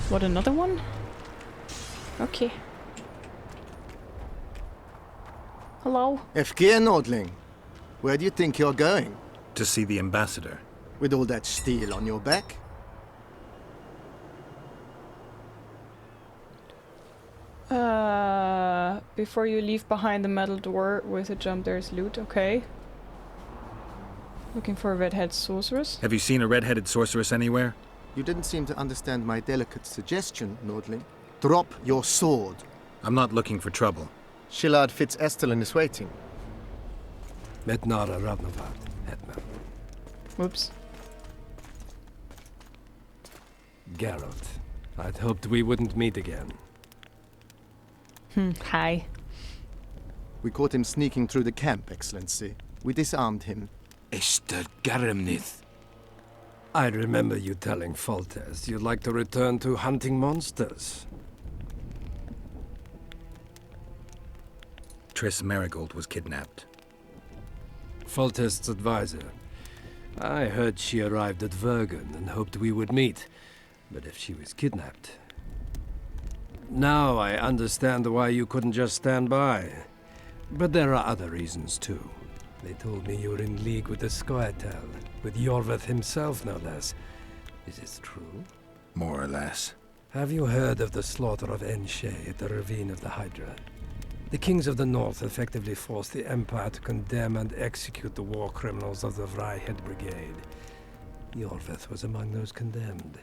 What, another one? Okay. Hello? Efkir Nordling, where do you think you're going? To see the ambassador. With all that steel on your back? Before you leave behind the metal door with a jump, there's loot. Okay. Looking for a red-headed sorceress. Have you seen a red-headed sorceress anywhere? You didn't seem to understand my delicate suggestion, Nordling. Drop your sword. I'm not looking for trouble. Shillard Fitz-Estelin is waiting. Metnara Ravnavad, Hetman. Whoops. Geralt, I'd hoped we wouldn't meet again. Hi. We caught him sneaking through the camp, Excellency. We disarmed him. Esther Garamnith. I remember you telling Foltest you'd like to return to hunting monsters. Triss Marigold was kidnapped. Foltest's advisor. I heard she arrived at Vergen and hoped we would meet. But if she was kidnapped... Now I understand why you couldn't just stand by. But there are other reasons too. They told me you were in league with the Scoia'tael, with Iorveth himself no less. Is this true? More or less. Have you heard of the slaughter of Enshe at the Ravine of the Hydra? The kings of the north effectively forced the Empire to condemn and execute the war criminals of the Vryhed Brigade. Iorveth was among those condemned.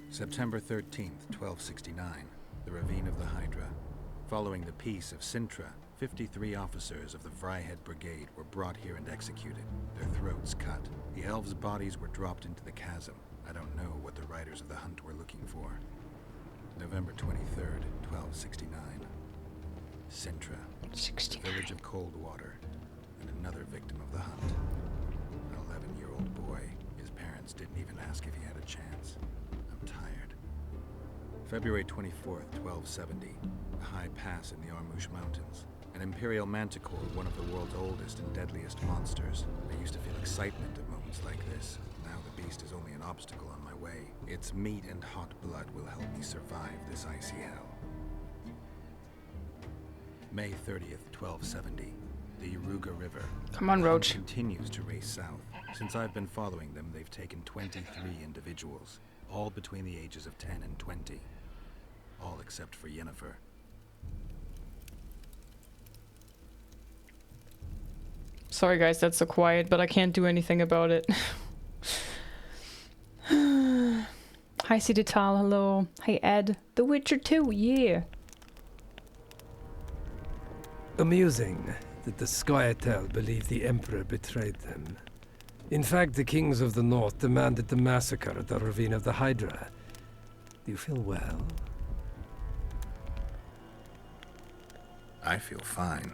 September 13th, 1269, the Ravine of the Hydra. Following the Peace of Sintra, 53 officers of the Vryhed Brigade were brought here and executed, their throats cut. The elves' bodies were dropped into the chasm. I don't know what the riders of the hunt were looking for. November 23rd, 1269. Sintra, the village of Coldwater, and another victim of the hunt. An 11-year-old boy. His parents didn't even ask if he had a chance. I'm tired. February 24th, 1270. A high pass in the Armush Mountains. An imperial manticore, one of the world's oldest and deadliest monsters. I used to feel excitement at moments like this. Now the beast is only an obstacle on my way. Its meat and hot blood will help me survive this icy hell. May 30th, 1270. The Yaruga River. Come on, Roach. Continues to race south. Since I've been following them, they've taken 23 individuals, all between the ages of 10 and 20. All except for Yennefer. Sorry guys, that's so quiet, but I can't do anything about it. Hi Sidital, hello. Hey Ed. The Witcher 2, yeah. Amusing that the Scoia'tael believe the Emperor betrayed them. In fact, the kings of the north demanded the massacre at the Ravine of the Hydra. Do you feel well? I feel fine.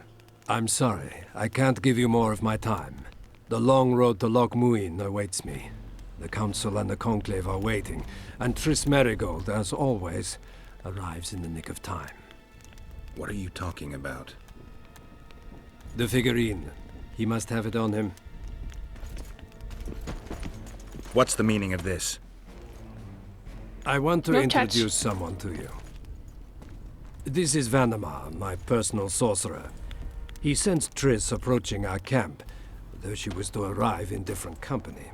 I'm sorry, I can't give you more of my time. The long road to Loch Muin awaits me. The Council and the Conclave are waiting, and Triss Marigold, as always, arrives in the nick of time. What are you talking about? The figurine. He must have it on him. What's the meaning of this? I want to No introduce someone to you. This is Vanamar, my personal sorcerer. He sensed Triss approaching our camp, though she was to arrive in different company.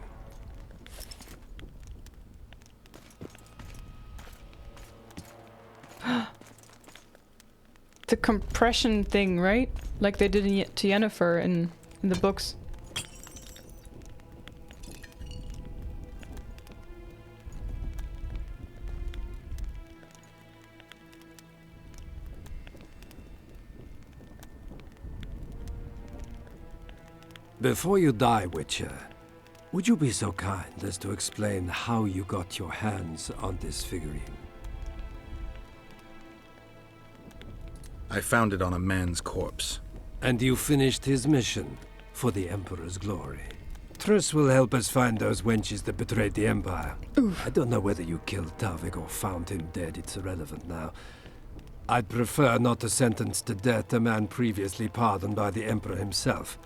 The compression thing, right? Like they did to Yennefer in the books. Before you die, Witcher, would you be so kind as to explain how you got your hands on this figurine? I found it on a man's corpse. And you finished his mission for the Emperor's glory. Triss will help us find those wenches that betrayed the Empire. I don't know whether you killed Tavik or found him dead, it's irrelevant now. I'd prefer not to sentence to death a man previously pardoned by the Emperor himself.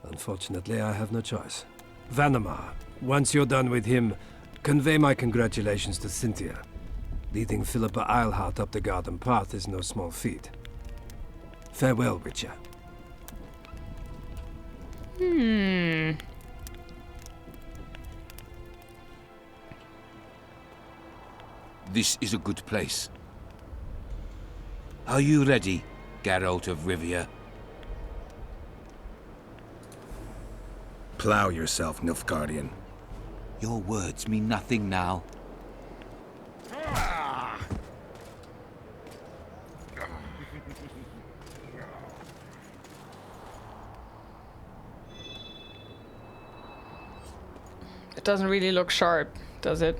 Unfortunately, I have no choice. Vanamar, once you're done with him, convey my congratulations to Cynthia. Leading Philippa Eilhart up the garden path is no small feat. Farewell, Witcher. This is a good place. Are you ready, Geralt of Rivia? Plow yourself, Nilfgaardian. Your words mean nothing now. Doesn't really look sharp, does it?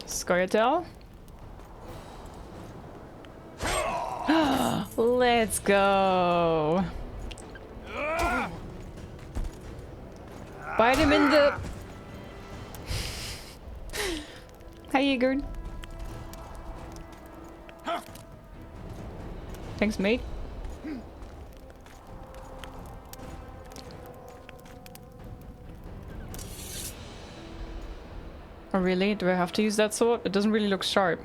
Scoia'tael? Let's go. Bite him in the... Hi, Igor. Thanks, mate. Oh, really? Do I have to use that sword? It doesn't really look sharp.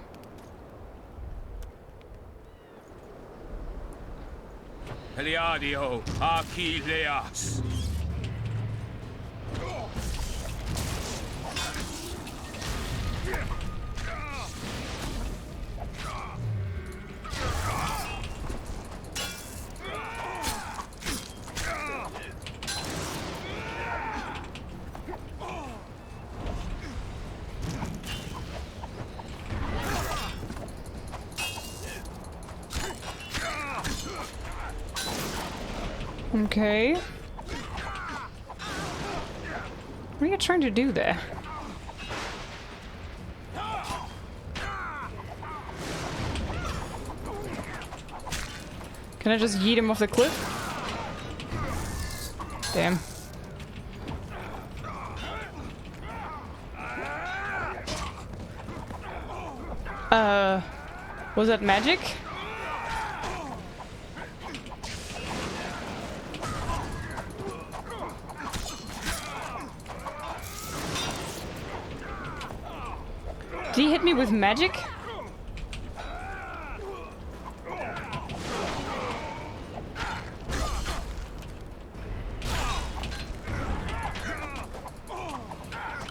Heliadio Archileas. Okay. What are you trying to do there? Can I just yeet him off the cliff? Damn. Was that magic? Did he hit me with magic?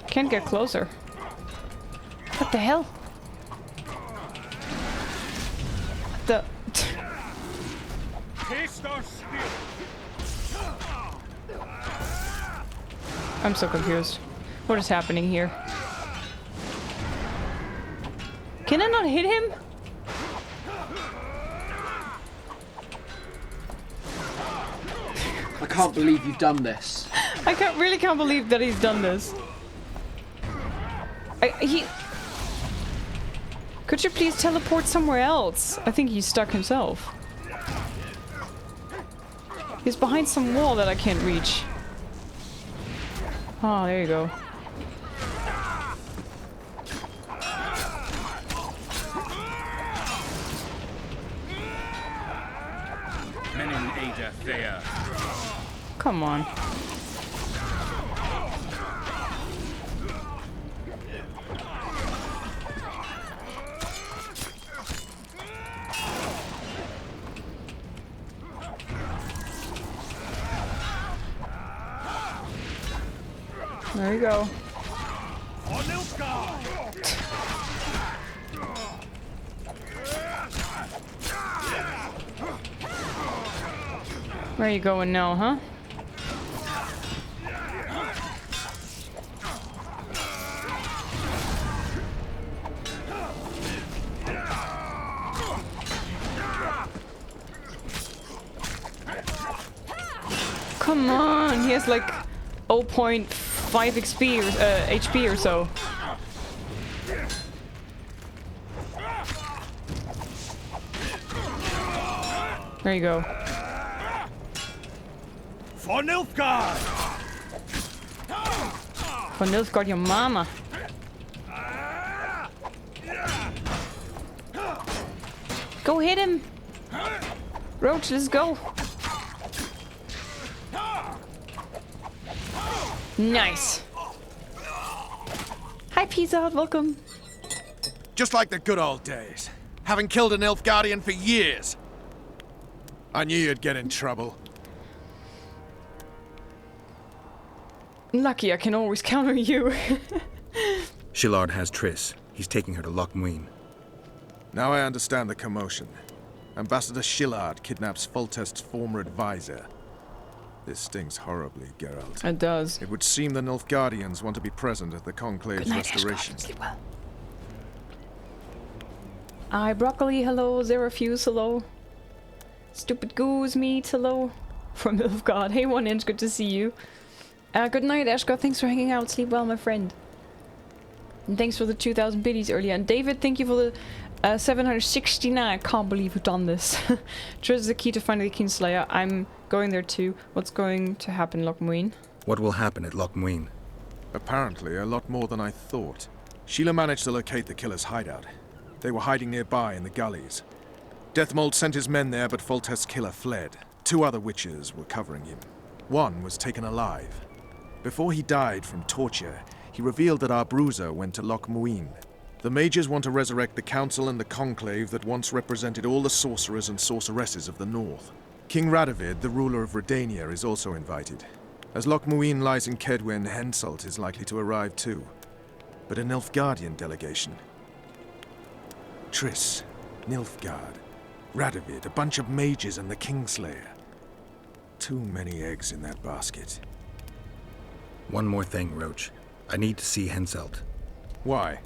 Can't get closer. What the hell? The... I'm so confused. What is happening here? Can I not hit him? I can't believe you've done this. I really can't believe that he's done this. Could you please teleport somewhere else? I think he's stuck himself. He's behind some wall that I can't reach. Oh, there you go. Come on. There you go. Where are you going now, huh? Come on, he has like 0.5 XP or HP or so. There you go. For Nilfgaard! For Nilfgaard, your mama. Go hit him! Roach, let's go! Nice! Hi, Pizza Hut, welcome! Just like the good old days. Having killed an Nilfgaardian for years. I knew you'd get in trouble. Lucky I can always counter you. Shillard has Triss. He's taking her to Loch Muin. Now I understand the commotion. Ambassador Shillard kidnaps Foltest's former advisor. This stings horribly, Geralt. It does. It would seem the Nilfgaardians want to be present at the Conclave's restoration. Well. Hi, Broccoli, hello. Zerafuse, hello. Stupid Goose Meat, hello. From Nilfgaard. Hey, 1 inch, good to see you. Good night, Ashko. Thanks for hanging out. Sleep well, my friend. And thanks for the 2,000 biddies earlier. And David, thank you for the 769. I can't believe we've done this. Triss is the key to finding the Kingslayer. I'm going there too. What's going to happen, Loch Muin? What will happen at Loch Muin? Apparently, a lot more than I thought. Sheila managed to locate the killer's hideout. They were hiding nearby in the gullies. Deathmold sent his men there, but Foltest's killer fled. 2 other witches were covering him. One was taken alive. Before he died from torture, he revealed that our bruiser went to Loch Muin. The mages want to resurrect the council and the conclave that once represented all the sorcerers and sorceresses of the north. King Radovid, the ruler of Redania, is also invited. As Loch Muin lies in Kedwen, Henselt is likely to arrive too. But a Nilfgaardian delegation. Triss, Nilfgaard, Radovid, a bunch of mages and the Kingslayer. Too many eggs in that basket. One more thing, Roach. I need to see Henselt. Why?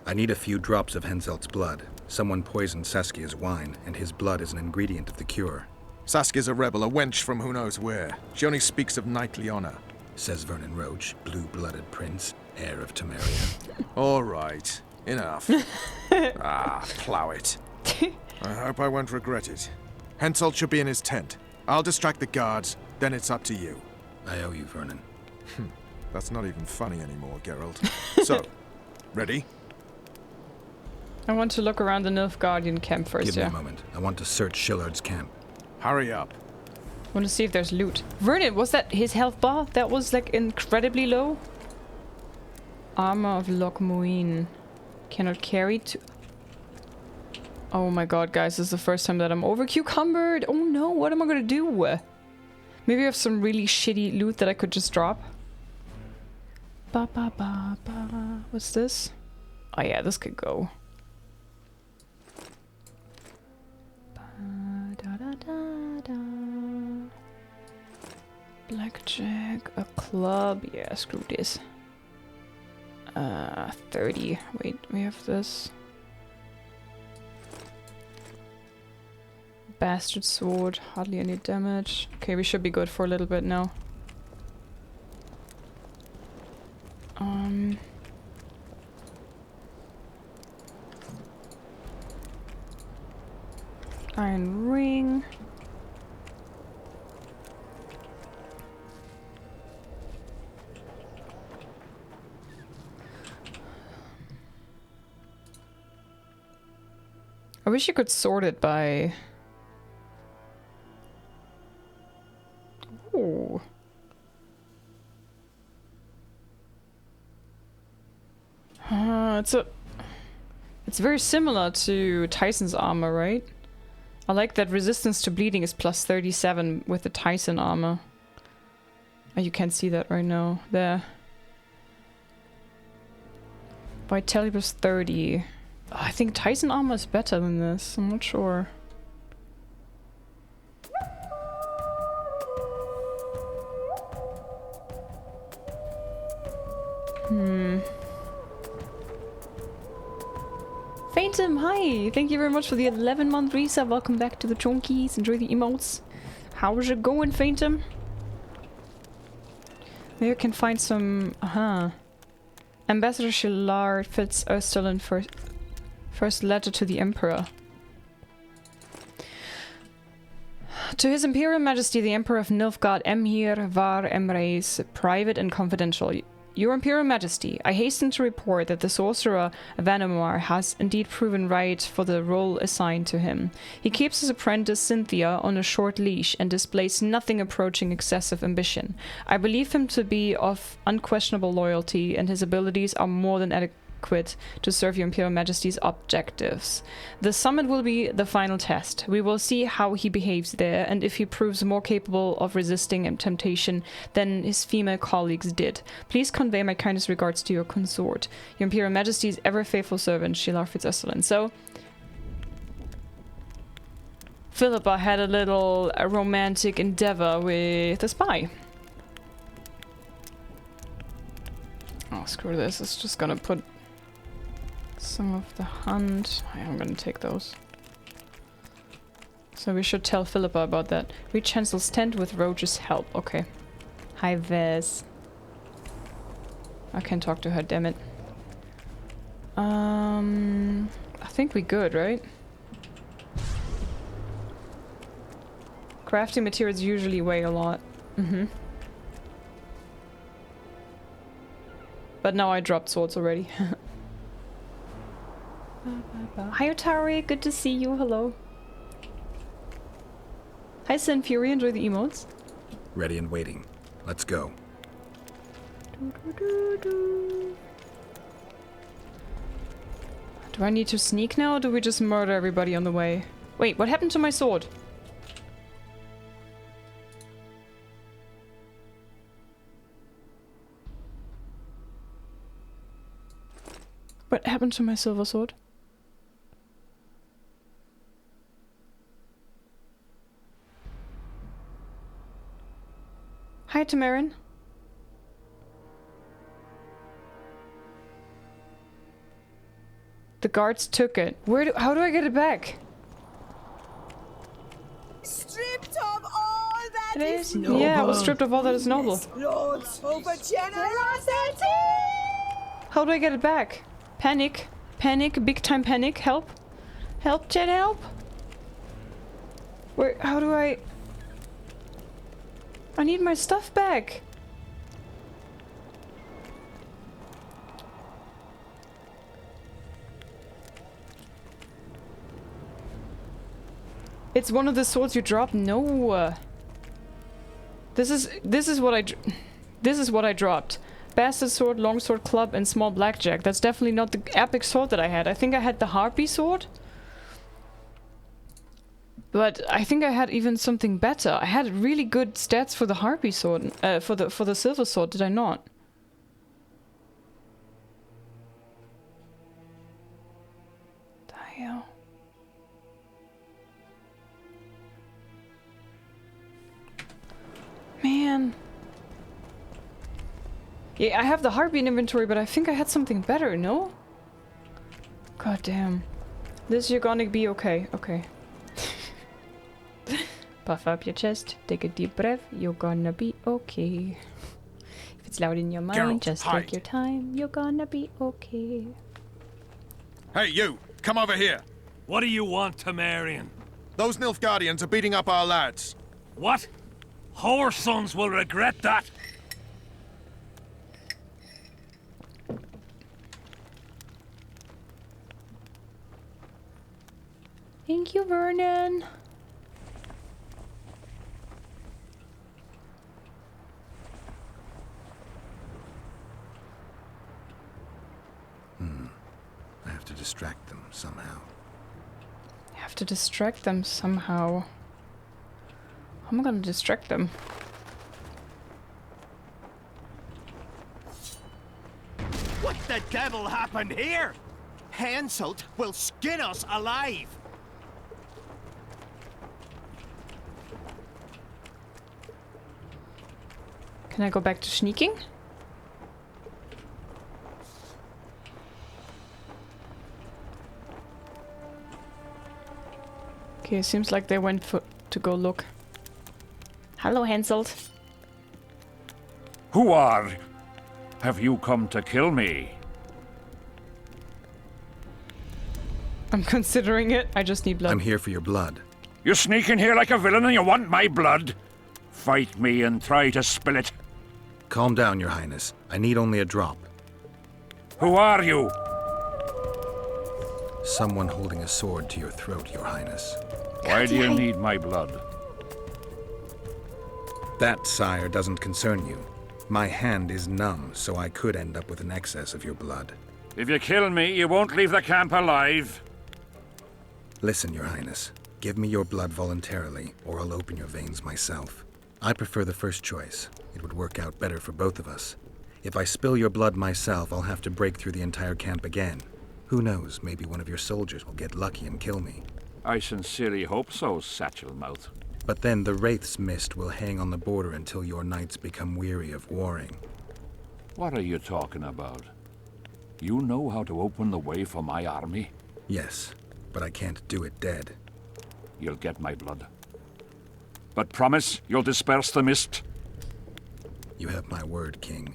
I need a few drops of Henselt's blood. Someone poisoned Saskia's wine, and his blood is an ingredient of the cure. Saskia's a rebel, a wench from who knows where. She only speaks of knightly honor. Says Vernon Roach, blue-blooded prince, heir of Temeria. All right, enough. Plow it. I hope I won't regret it. Henselt should be in his tent. I'll distract the guards, then it's up to you. I owe you, Vernon. That's not even funny anymore, Geralt. So, ready? I want to look around the Nilfgaardian camp first, Give me a moment. I want to search Shillard's camp. Hurry up. I want to see if there's loot. Vernon, was that his health bar? That was like incredibly low? Armor of Loch Muin. Cannot carry to... Oh my god, guys, this is the first time that I'm over cucumbered. Oh no, what am I gonna do? Maybe I have some really shitty loot that I could just drop. Ba ba ba ba. What's this? Oh yeah, this could go. Ba, da, da, da, da. Blackjack, a club. Yeah, screw this. 30. Wait, we have this. Bastard sword, hardly any damage. Okay, we should be good for a little bit now. Iron ring. I wish you could sort it by... Ooh. It's very similar to Tyson's armor, right? I like that resistance to bleeding is plus 37 with the Tyson armor. Oh, you can't see that right now. There. Vitality plus 30. Oh, I think Tyson armor is better than this. I'm not sure. Phantom, hi! Thank you very much for the 11-month resub. Welcome back to the Chonkies. Enjoy the emotes. How's it going, Phantom? Maybe I can find some... Ambassador Shillard fits Österlund first letter to the Emperor. To His Imperial Majesty, the Emperor of Nilfgaard, Emhyr var Emreis, private and confidential. Your Imperial Majesty, I hasten to report that the sorcerer Vanamar has indeed proven right for the role assigned to him. He keeps his apprentice Cynthia on a short leash and displays nothing approaching excessive ambition. I believe him to be of unquestionable loyalty, and his abilities are more than adequate to serve your Imperial Majesty's objectives. The summit will be the final test. We will see how he behaves there, and if he proves more capable of resisting temptation than his female colleagues did. Please convey my kindest regards to your consort, your Imperial Majesty's ever faithful servant, Sheila Fitzursuline. So, Philippa had a little romantic endeavor with a spy. Oh, screw this. It's just gonna put some of the hunt. I'm gonna take those. So we should tell Philippa about that. Reach Hansel's tent with Roach's help. Okay. Hi, Vez. I can talk to her, damn it. I think we good, right? Crafting materials usually weigh a lot. But now I dropped swords already. Hi, Otari. Good to see you. Hello. Hi, Sin Fury. Enjoy the emotes. Ready and waiting. Let's go. Do I need to sneak now, or do we just murder everybody on the way? Wait, what happened to my sword? What happened to my silver sword? Hi, Tamarin. The guards took it. How do I get it back? Stripped of all that is noble. Yeah, I was stripped of all that is noble. Lord's over generosity. How do I get it back? Panic. Panic. Big time panic. Help. Help, Jen, help. How do I need my stuff back. It's one of the swords you dropped? No. This is what I dropped. Bastard sword, longsword, club, and small blackjack. That's definitely not the epic sword that I had. I think I had the harpy sword. But I think I had even something better. I had really good stats for the harpy sword, for the silver sword, did I not? The hell? Man. Yeah, I have the harpy in inventory, but I think I had something better, no? God damn. This, you're gonna be okay. Okay. Puff up your chest, take a deep breath, you're gonna be okay. If it's loud in your mind, Geralt, just hide. take your time, you're gonna be okay. Hey, you! Come over here! What do you want, Temerian? Those Nilfgaardians are beating up our lads. What? Our sons will regret that. Thank you, Vernon. I have to distract them somehow. I have to distract them somehow. How am I gonna distract them? What the devil happened here? Henselt will skin us alive. Can I go back to sneaking? Okay, it seems like they went to go look. Hello, Henselt. Who are? Have you come to kill me? I'm considering it. I just need blood. I'm here for your blood. You sneak in here like a villain and you want my blood? Fight me and try to spill it. Calm down, Your Highness. I need only a drop. Who are you? Someone holding a sword to your throat, Your Highness. Why do you need my blood? That, sire, doesn't concern you. My hand is numb, so I could end up with an excess of your blood. If you kill me, you won't leave the camp alive. Listen, Your Highness. Give me your blood voluntarily, or I'll open your veins myself. I prefer the first choice. It would work out better for both of us. If I spill your blood myself, I'll have to break through the entire camp again. Who knows, maybe one of your soldiers will get lucky and kill me. I sincerely hope so, Satchel Mouth. But then the Wraith's mist will hang on the border until your knights become weary of warring. What are you talking about? You know how to open the way for my army? Yes, but I can't do it dead. you'll get my blood. But promise you'll disperse the mist. You have my word, King.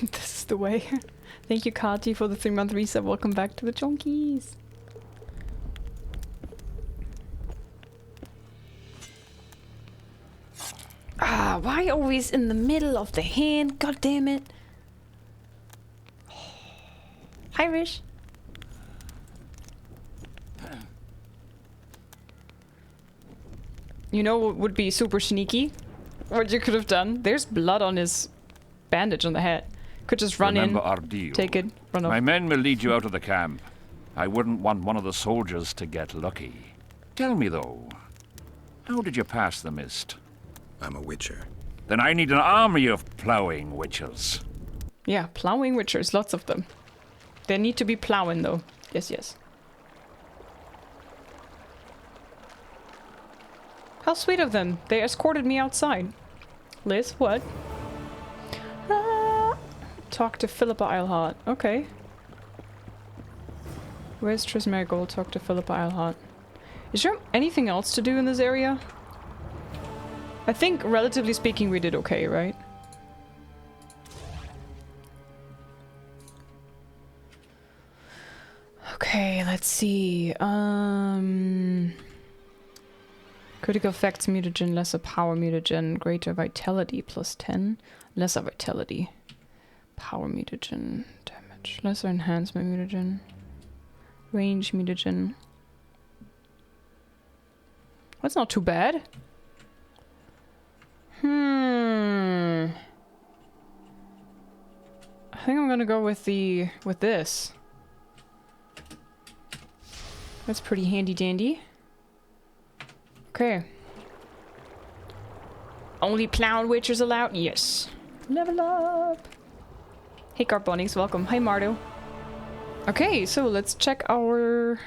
This is the way. Thank you, Kati, for the 3-month reset. Welcome back to the Chonkies. Ah, why always in the middle of the hand? God damn it. Hi, Rish. You know what would be super sneaky? What you could have done? There's blood on his bandage on the head. Could just run Remember in, our deal. take it, run off. My men will lead you out of the camp. I wouldn't want one of the soldiers to get lucky. Tell me, though, how did you pass the mist? I'm a witcher. Then I need an army of plowing witchers. Yeah, plowing witchers, lots of them. They need to be plowing, though. Yes, yes. How sweet of them. They escorted me outside. Liz, what? Talk to Philippa Eilhart. Okay. Where's Triss Marigold? Talk to Philippa Eilhart. Is there anything else to do in this area? I think, relatively speaking, we did okay, right? Okay, let's see. Critical effects mutagen, lesser power mutagen, greater vitality plus 10, lesser vitality. Power mutagen, damage, lesser enhancement mutagen, range mutagen. That's not too bad. I think I'm gonna go with this. That's pretty handy dandy. Okay. Only plowed witchers allowed? Yes. Level up! Hey Carbonics, welcome. Hi Mardo. Okay, so let's check our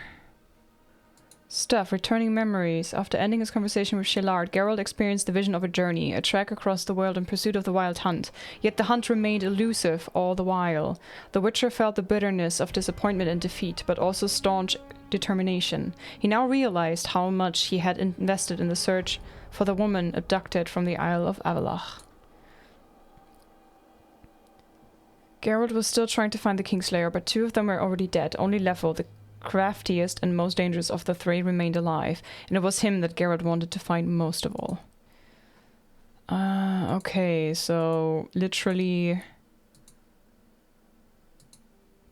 stuff. Returning memories. After ending his conversation with Shellard, Geralt experienced the vision of a journey, a trek across the world in pursuit of the wild hunt. Yet the hunt remained elusive all the while. The Witcher felt the bitterness of disappointment and defeat, but also staunch determination. He now realized how much he had invested in the search for the woman abducted from the Isle of Avalach. Geralt was still trying to find the Kingslayer, but 2 of them were already dead. Only Leffel, the craftiest and most dangerous of the 3, remained alive, and it was him that Geralt wanted to find most of all. Okay, so literally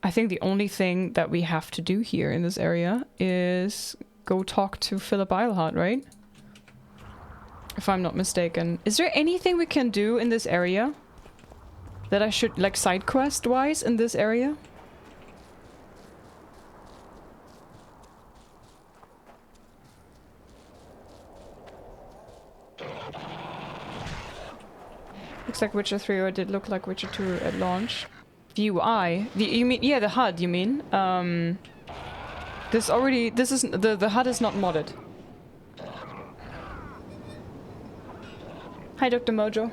I think the only thing that we have to do here in this area is go talk to Philippa Eilhart, right? If I'm not mistaken. Is there anything we can do in this area that I should, like, side quest wise in this area? Looks like Witcher 3, or it did look like Witcher 2 at launch. View I. You mean, yeah, the HUD, you mean? This is, the HUD is not modded. Hi, Dr. Mojo.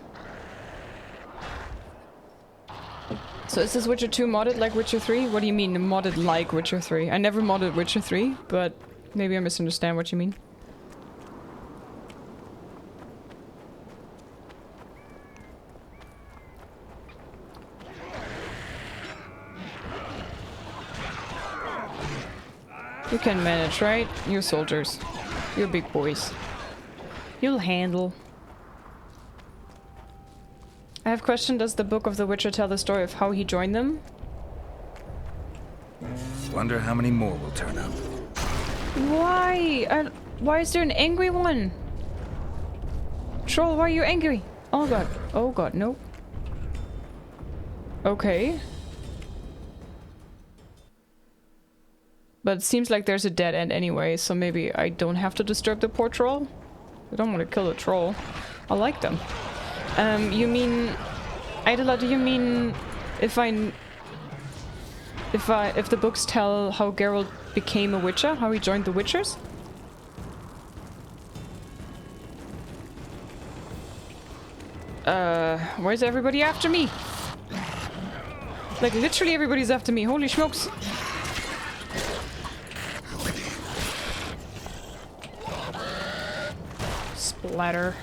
So is this Witcher 2 modded like Witcher 3? What do you mean modded like Witcher 3? I never modded Witcher 3, but maybe I misunderstand what you mean. You can manage, right? You're soldiers. You're big boys. You'll handle. I have a question. Does the Book of the Witcher tell the story of how he joined them? Wonder how many more will turn up. Why? Why is there an angry one? Troll, why are you angry? Oh god. Oh god, no. Okay. But it seems like there's a dead end anyway, so maybe I don't have to disturb the poor troll? I don't want to kill a troll. I like them. You mean... Idala, do you mean if the books tell how Geralt became a Witcher? How he joined the Witchers? Why is everybody after me? Like, literally everybody's after me. Holy smokes. ladder.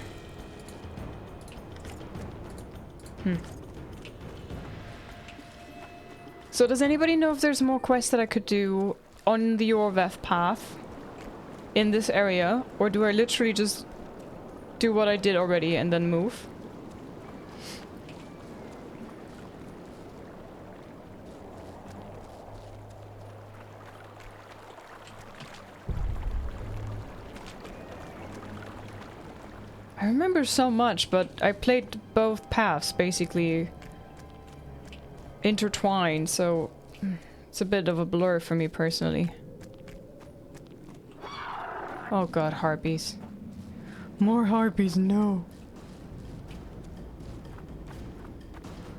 So does anybody know if there's more quests that I could do on the Orveth path in this area? Or do I literally just do what I did already and then move? I remember so much, but I played both paths basically intertwined, so it's a bit of a blur for me personally. Oh god, harpies. More harpies, no.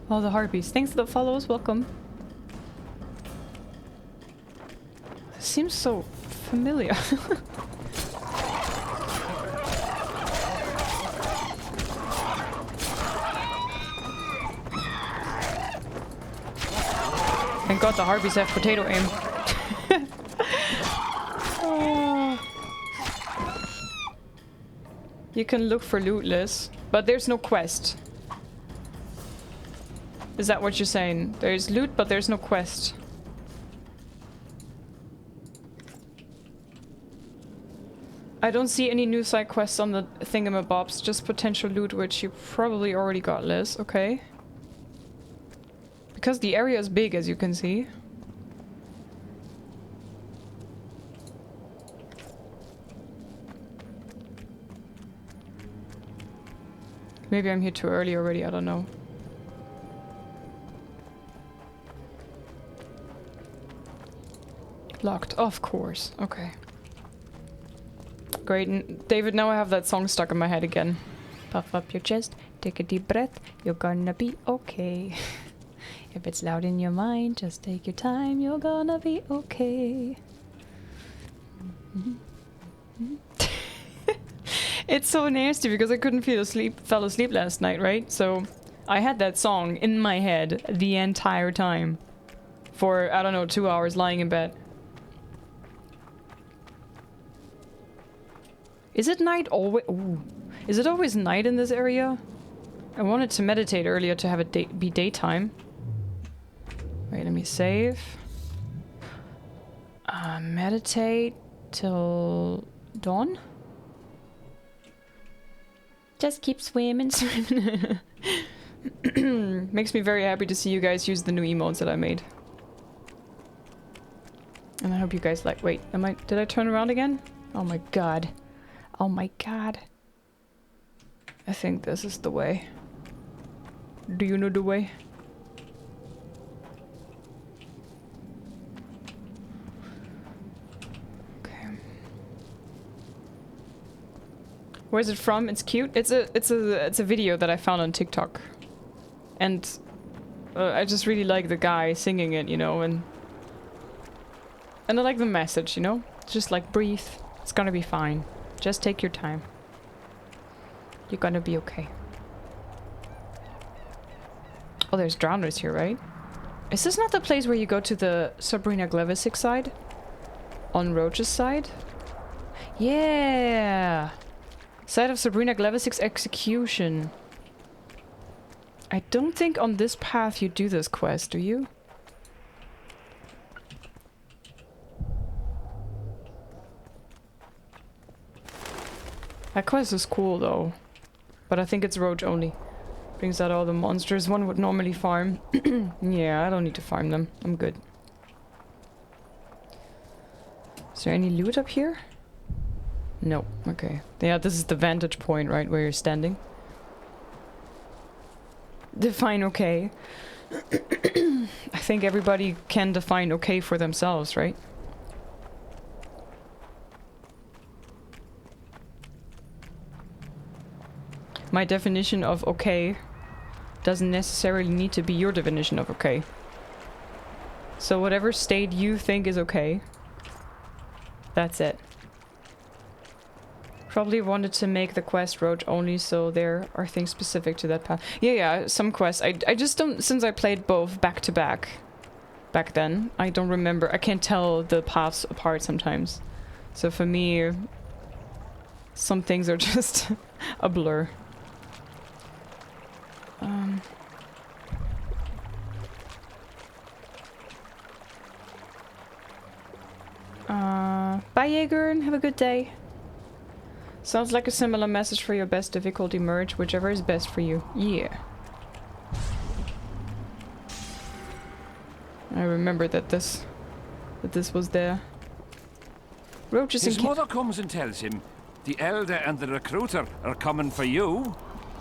All the harpies. Thanks for the follows, welcome. This seems so familiar. Thank god the harpies have potato aim. Oh. You can look for loot, Liz, but there's no quest. Is that what you're saying? There's loot, but there's no quest. I don't see any new side quests on the thingamabobs, just potential loot, which you probably already got, Liz. Okay. Because the area is big, as you can see. Maybe I'm here too early already, I don't know. Locked, of course. Okay. Great. David, now I have that song stuck in my head again. Puff up your chest, take a deep breath, you're gonna be okay. If it's loud in your mind, just take your time, you're gonna be okay. It's so nasty because I couldn't fell asleep last night, right? So I had that song in my head the entire time. For, I don't know, 2 hours lying in bed. Is it night always? Ooh. Is it always night in this area? I wanted to meditate earlier to have it be daytime. Wait, let me save. Meditate till dawn? Just keep swimming. Makes me very happy to see you guys use the new emotes that I made. And I hope you guys like- wait, did I turn around again? Oh my god. Oh my god. I think this is the way. Do you know the way? Where's it from? It's cute. It's a video that I found on TikTok, and I just really like the guy singing it, you know, and I like the message, you know. Just like breathe. It's gonna be fine. Just take your time. You're gonna be okay. Oh, there's drowners here, right? Is this not the place where you go to the Sabrina Glevisic side? On Roach's side? Yeah. Side of Sabrina Glevisic's execution. I don't think on this path you do this quest, do you? That quest is cool though. But I think it's Roach only. Brings out all the monsters one would normally farm. Yeah, I don't need to farm them. I'm good. Is there any loot up here? No. Okay. Yeah, this is the vantage point, right? Where you're standing. Define okay. I think everybody can define okay for themselves, right? My definition of okay doesn't necessarily need to be your definition of okay. So whatever state you think is okay, that's it. Probably wanted to make the quest Roach only, so there are things specific to that path. Yeah, some quests. I just don't, since I played both back to back, back then, I don't remember. I can't tell the paths apart sometimes. So for me, some things are just a blur. Bye, Jaeger, and have a good day. Sounds like a similar message for your best difficulty merge, whichever is best for you. Yeah. I remember that this was there. Roaches His and mother comes and tells him the elder and the recruiter are coming for you.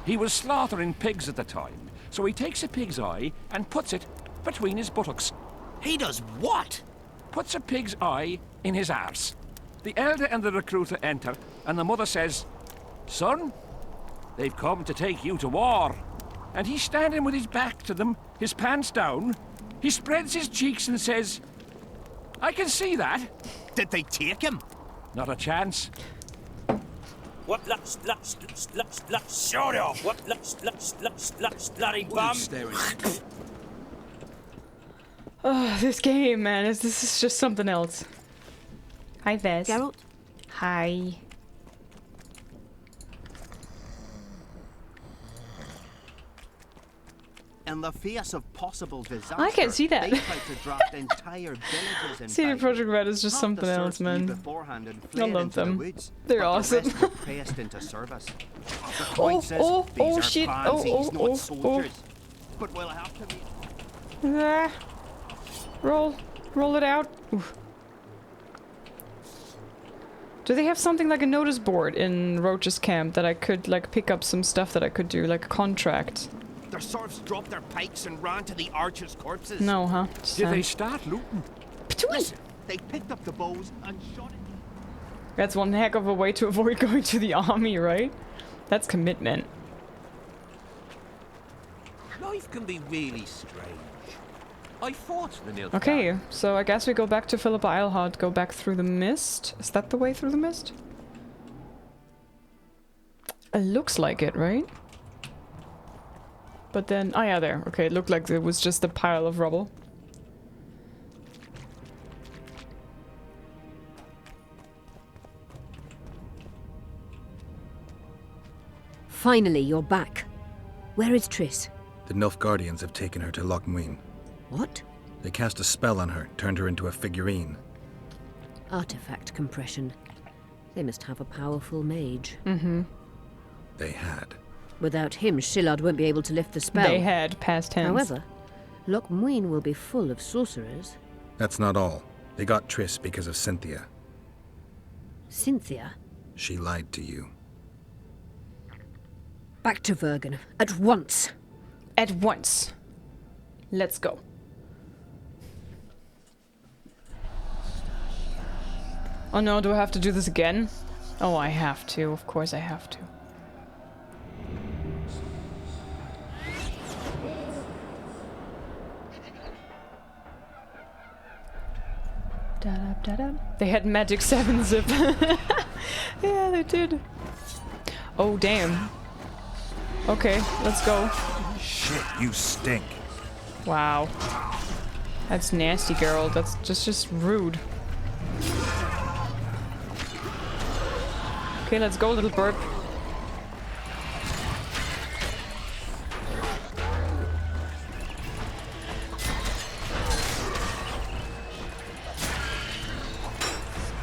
He was slaughtering pigs at the time, so he takes a pig's eye and puts it between his buttocks. He does what? Puts a pig's eye in his arse. The elder and the recruiter enter, and the mother says, "Son, they've come to take you to war." And he's standing with his back to them, his pants down. He spreads his cheeks and says, "I can see that." Did they take him? Not a chance. What shut up! What bloody bum! Oh, this game, man, this is just something else. Hi, Vez. Geralt? Hi. In the face of possible disaster, I can't see that. they tried to draft entire villages in CD Projekt Red is just Half something the else, search man. beforehand and I fled love into the them. woods, They're but awesome. The rest were pressed into service. The point is, these are shit. pansies, not soldiers. But we'll have to be... Roll it out. Oof. Do they have something like a notice board in Roach's camp that I could like pick up some stuff that I could do, like a contract? Their serfs dropped their pikes and ran to the archers' corpses. No, huh? Did they start looting? Listen, they picked up the bows and shot it. That's one heck of a way to avoid going to the army, right? That's commitment. Life can be really strange. I fought the Nilfgaard. Okay, so I guess we go back to Philippa Eilhart, go back through the mist. Is that the way through the mist? It looks like it, right? But then, oh yeah, there. Okay, it looked like it was just a pile of rubble. Finally, you're back. Where is Triss? The Nilfgaardians have taken her to Loch Muin. What? They cast a spell on her, turned her into a figurine. Artifact compression. They must have a powerful mage. Mm-hmm. They had. Without him, Shillard won't be able to lift the spell. They had, past tense. However, Loch Muin will be full of sorcerers. That's not all. They got Triss because of Cynthia. Cynthia? She lied to you. Back to Vergen. At once. At once. Let's go. Oh no, do I have to do this again? Oh, I have to. Of course I have to. Da-da-da-da. They had magic 7-zip. Yeah, they did. Oh, damn. Okay, let's go. Shit, you stink. Wow. That's nasty, girl. That's just rude. Okay, let's go, little burp.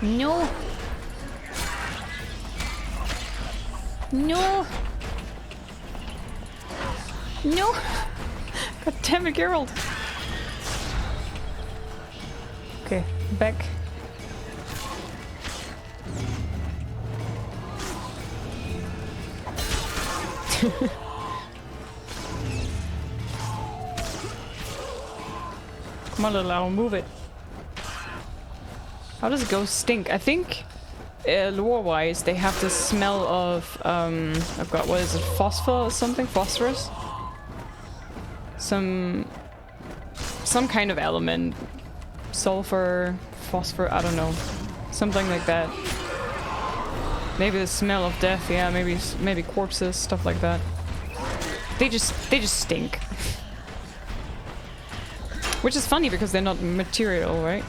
No. No. No. God damn it, Geralt. Okay, back. Come on, little owl, move it. How does ghost stink? I think, lore-wise, they have the smell of, I've got, what is it, phosphor or something? Phosphorus? Some kind of element. Sulfur, phosphor, I don't know. Something like that. Maybe the smell of death, yeah, maybe corpses, stuff like that. They just stink. Which is funny because they're not material, right?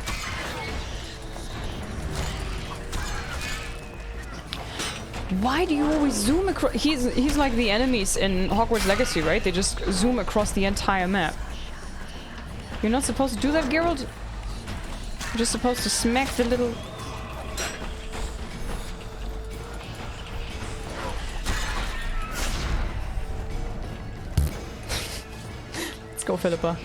Why do you always zoom across? He's like the enemies in Hogwarts Legacy, right? They just zoom across the entire map. You're not supposed to do that, Geralt. You're just supposed to smack the little... Let's go, Philippa.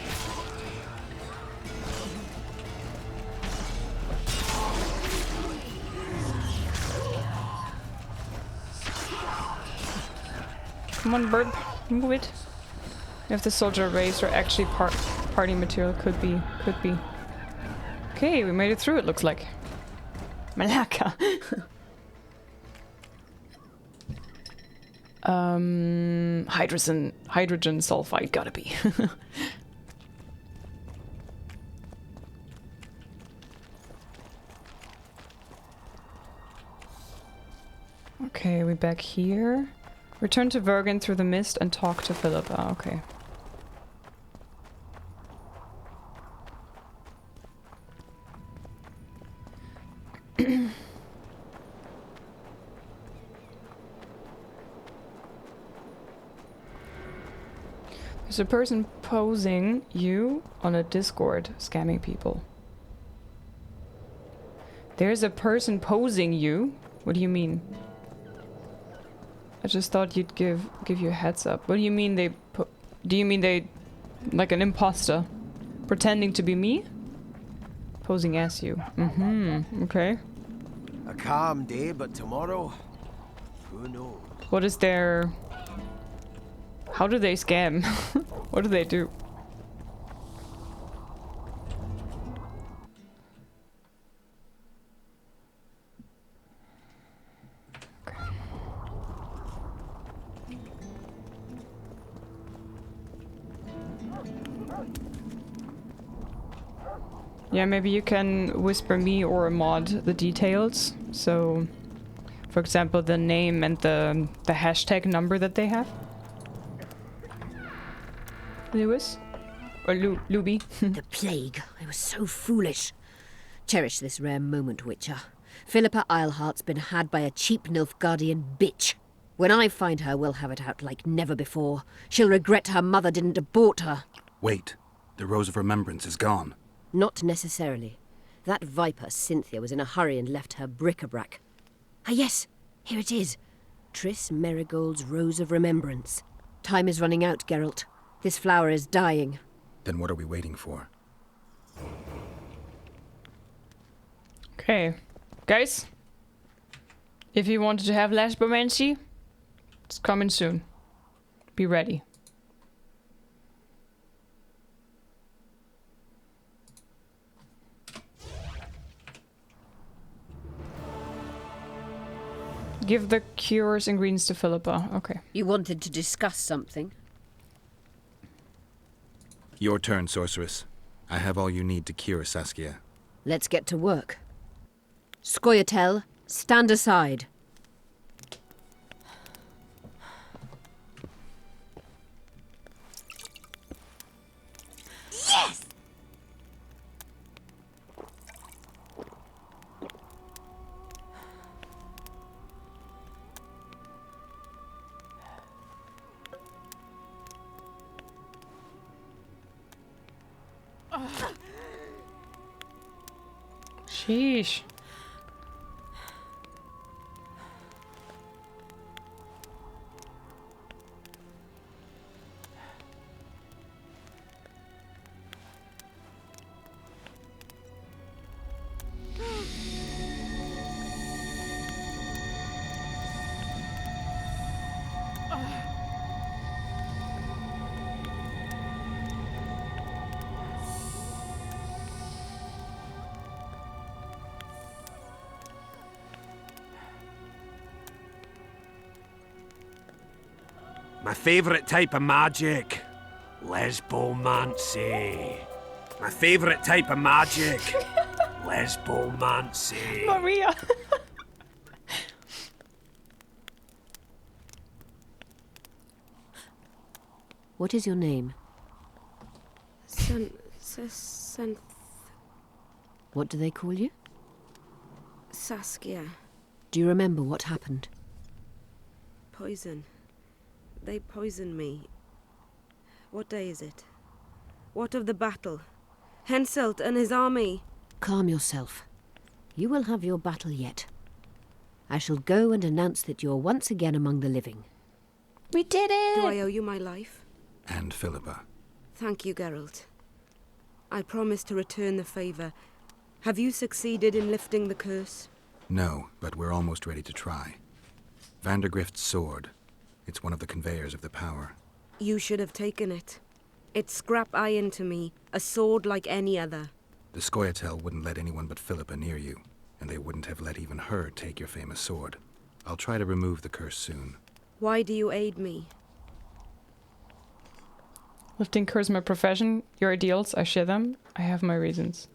Come on, bird. Move it. If the soldier race are actually party material, could be. Okay, we made it through, it looks like. Malaka. Hydrogen sulfide, gotta be. Okay, we're back here. Return to Vergen through the mist and talk to Philippa. Okay. There's a person posing you on a Discord, scamming people. There's a person posing you? What do you mean? I just thought you'd give you a heads up. What do you mean they do you mean they like an imposter pretending to be me? Posing as you. Okay. A calm day, but tomorrow, who knows? What is their... How do they scam? What do they do? Yeah, maybe you can whisper me or Mod the details. So, for example, the name and the hashtag number that they have. Lewis? Or Luby? The plague. I was so foolish. Cherish this rare moment, Witcher. Philippa Eilhart's been had by a cheap Nilfgaardian bitch. When I find her, we'll have it out like never before. She'll regret her mother didn't abort her. Wait. The Rose of Remembrance is gone. Not necessarily. That viper, Cynthia, was in a hurry and left her bric-a-brac. Ah yes, here it is. Triss Merigold's Rose of Remembrance. Time is running out, Geralt. This flower is dying. Then what are we waiting for? Okay. Guys, if you wanted to have Lesbomancy, it's coming soon. Be ready. Give the cures ingredients to Philippa. Okay. You wanted to discuss something? Your turn, sorceress. I have all you need to cure Saskia. Let's get to work. Scoia'tael, stand aside. Yes! Sheesh. My favourite type of magic. Lesbomancy. My favourite type of magic. Lesbomancy. Maria. What is your name? What do they call you? Saskia. Do you remember what happened? Poison. They poisoned me. What day is it? What of the battle? Henselt and his army. Calm yourself. You will have your battle yet. I shall go and announce that you're once again among the living. We did it! Do I owe you my life? And Philippa. Thank you, Geralt. I promise to return the favor. Have you succeeded in lifting the curse? No, but we're almost ready to try. Vandergrift's sword. It's one of the conveyors of the power. You should have taken it. It's scrap iron to me, a sword like any other. The Scoia'tael wouldn't let anyone but Philippa near you, and they wouldn't have let even her take your famous sword. I'll try to remove the curse soon. Why do you aid me? Lifting curse my profession. Your ideals, I share them. I have my reasons.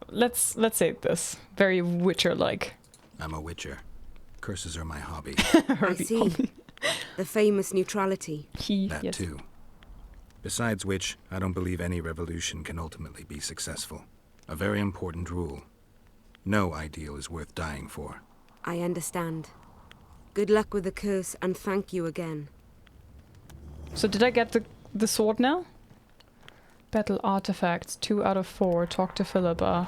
Let's say this. Very Witcher-like. I'm a witcher. Curses are my hobby. I see. The famous neutrality. That too. Besides which, I don't believe any revolution can ultimately be successful. A very important rule. No ideal is worth dying for. I understand. Good luck with the curse, and thank you again. So did I get the sword now? Battle artifacts, 2 out of 4. Talk to Philippa.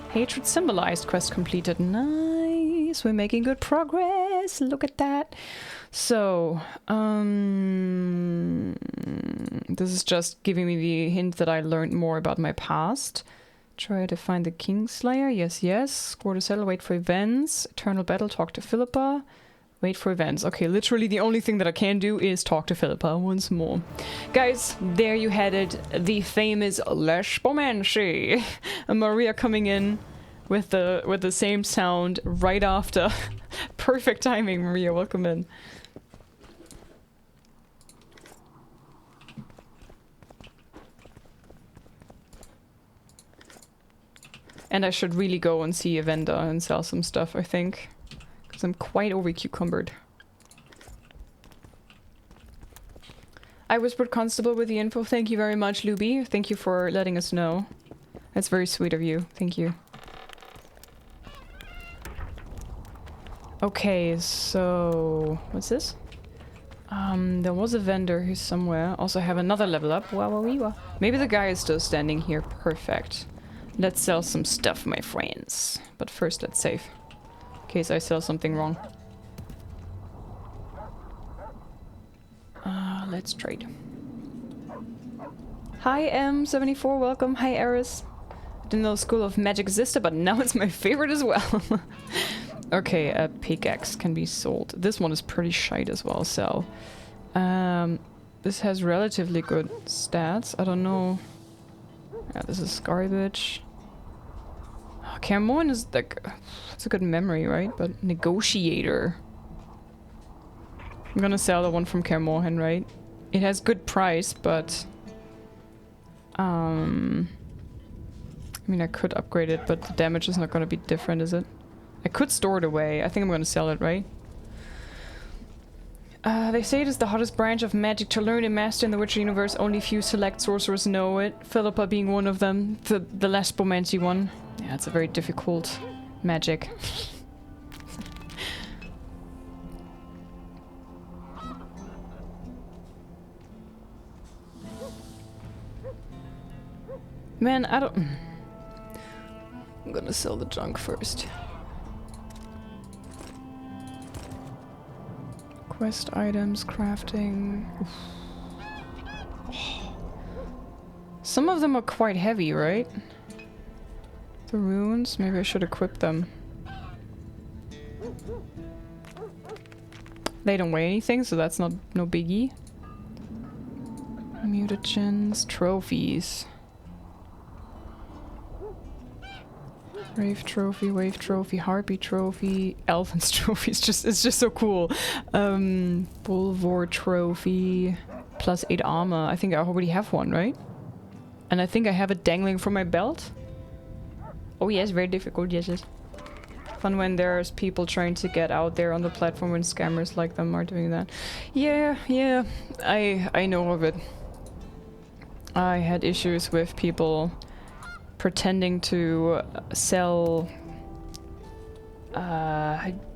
Hatred symbolized. Quest completed. Nice. We're making good progress. Look at that. So, this is just giving me the hint that I learned more about my past. Try to find the Kingslayer. Yes, yes. Score to settle. Wait for events. Eternal battle. Talk to Philippa. Wait for events. Okay, literally the only thing that I can do is talk to Philippa once more. Guys, there you had it. The famous Leshpomenshi. Maria coming in with the same sound right after. Perfect timing, Maria. Welcome in. And I should really go and see a vendor and sell some stuff, I think. Because I'm quite over-cucumbered. I whispered Constable with the info. Thank you very much, Luby. Thank you for letting us know. That's very sweet of you. Thank you. Okay, so... what's this? There was a vendor who's somewhere. Also have another level up. Maybe the guy is still standing here. Perfect. Let's sell some stuff, my friends. But first, let's save. In case I sell something wrong. Let's trade. Hi, M74, welcome. Hi, Eris. Didn't know School of Magic existed, but now it's my favorite as well. Okay, a pickaxe can be sold. This one is pretty shite as well, so... this has relatively good stats. I don't know... Yeah, this is garbage. Cameron is like... It's a good memory, right? But Negotiator. I'm gonna sell the one from Caermorhen, right? It has good price, but... I mean, I could upgrade it, but the damage is not gonna be different, is it? I could store it away. I think I'm gonna sell it, right? They say it is the hottest branch of magic to learn and master in the Witcher universe. Only few select sorcerers know it. Philippa being one of them. The Lesbomancy one. Yeah, it's a very difficult magic. Man, I don't... I'm gonna sell the junk first. Quest items, crafting... Some of them are quite heavy, right? The runes? Maybe I should equip them. They don't weigh anything, so that's no biggie. Mutagens, trophies. Wave trophy, harpy trophy, elephant's trophy. It's just so cool. Bulvor trophy, +8 armor. I think I already have one, right? And I think I have it dangling from my belt. Oh yes, very difficult. Yes, yes. Fun when there's people trying to get out there on the platform when scammers like them are doing that. Yeah, I know of it. I had issues with people pretending to sell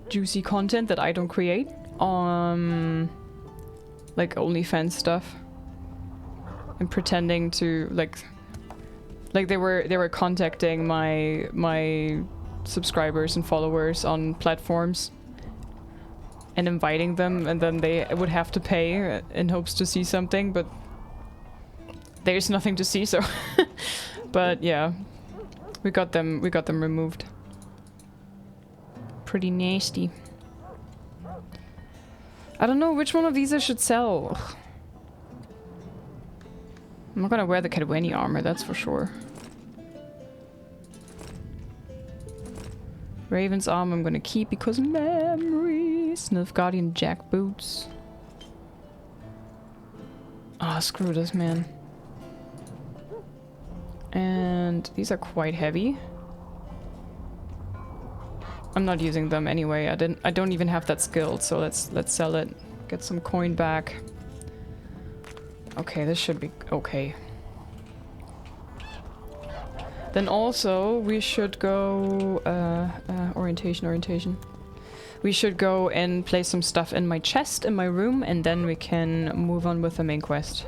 juicy content that I don't create. Like OnlyFans stuff. And pretending to like they were contacting my subscribers and followers on platforms and inviting them, and then they would have to pay in hopes to see something, but there's nothing to see, so but yeah, we got them removed. Pretty nasty. I don't know which one of these I should sell. Ugh. I'm not gonna wear the Cadweni armor, that's for sure. Raven's armor I'm gonna keep because memories. Nilfgaardian jack boots. Ah, screw this, man. And these are quite heavy. I'm not using them anyway. I don't even have that skill, so let's sell it. Get some coin back. Okay, this should be okay. Then also we should go orientation. We should go and place some stuff in my chest in my room, and then we can move on with the main quest.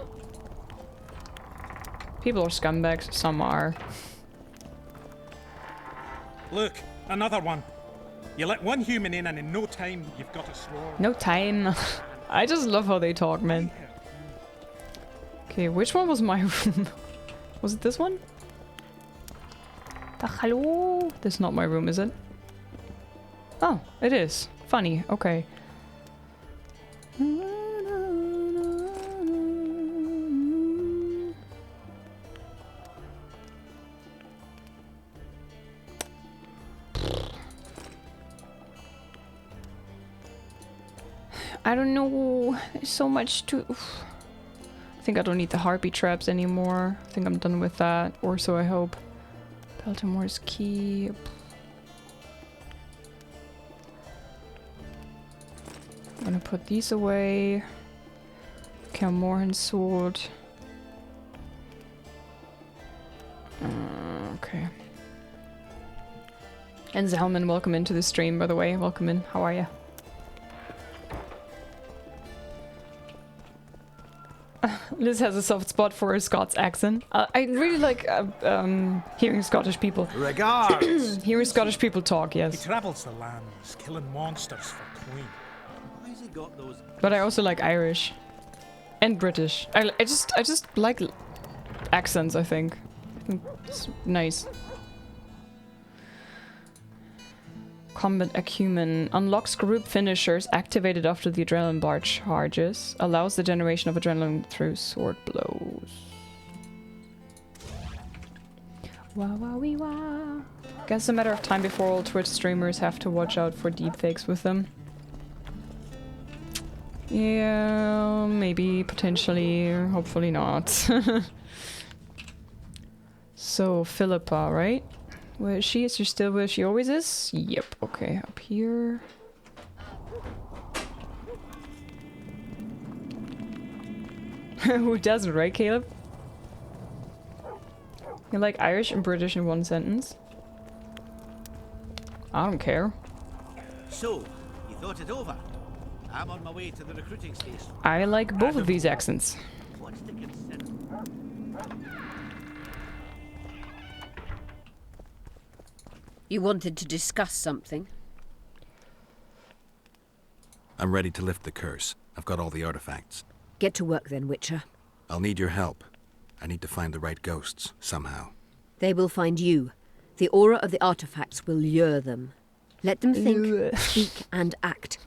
People are scumbags, some are. Look, another one. You let one human in and in no time you've got a swarm. No time. I just love how they talk, man. Okay, which one was my room? Was it this one? Hello? This is not my room, is it? Oh, it is. Funny, okay. I don't know. There's so much to... I think I don't need the harpy traps anymore. I think I'm done with that. Or so I hope. Baltimore's key. I'm gonna put these away. Kelmorhen's sword. Okay. And Zalman, welcome into the stream, by the way. Welcome in. How are you? Liz has a soft spot for a Scots accent. I really like hearing Scottish people. Regards! Hearing Scottish people talk, He yes. travels the lands, killing monsters for coin. Why's he got those? But I also like Irish. And British. I just like accents, I think. It's nice. Combat acumen. Unlocks group finishers activated after the adrenaline bar charges. Allows the generation of adrenaline through sword blows. Wah wah wee wah. Guess a matter of time before all Twitch streamers have to watch out for deepfakes with them. Yeah, maybe, potentially, hopefully not. So, Philippa, right? Where is she? Is she still where she always is? Yep, okay, up here. Who doesn't, right, Caleb? You like Irish and British in one sentence? I don't care. So, you thought it over? I'm on my way to the recruiting station. I like both of these accents. What's the consent? You wanted to discuss something? I'm ready to lift the curse. I've got all the artifacts. Get to work then, Witcher. I'll need your help. I need to find the right ghosts, somehow. They will find you. The aura of the artifacts will lure them. Let them think, speak, and act.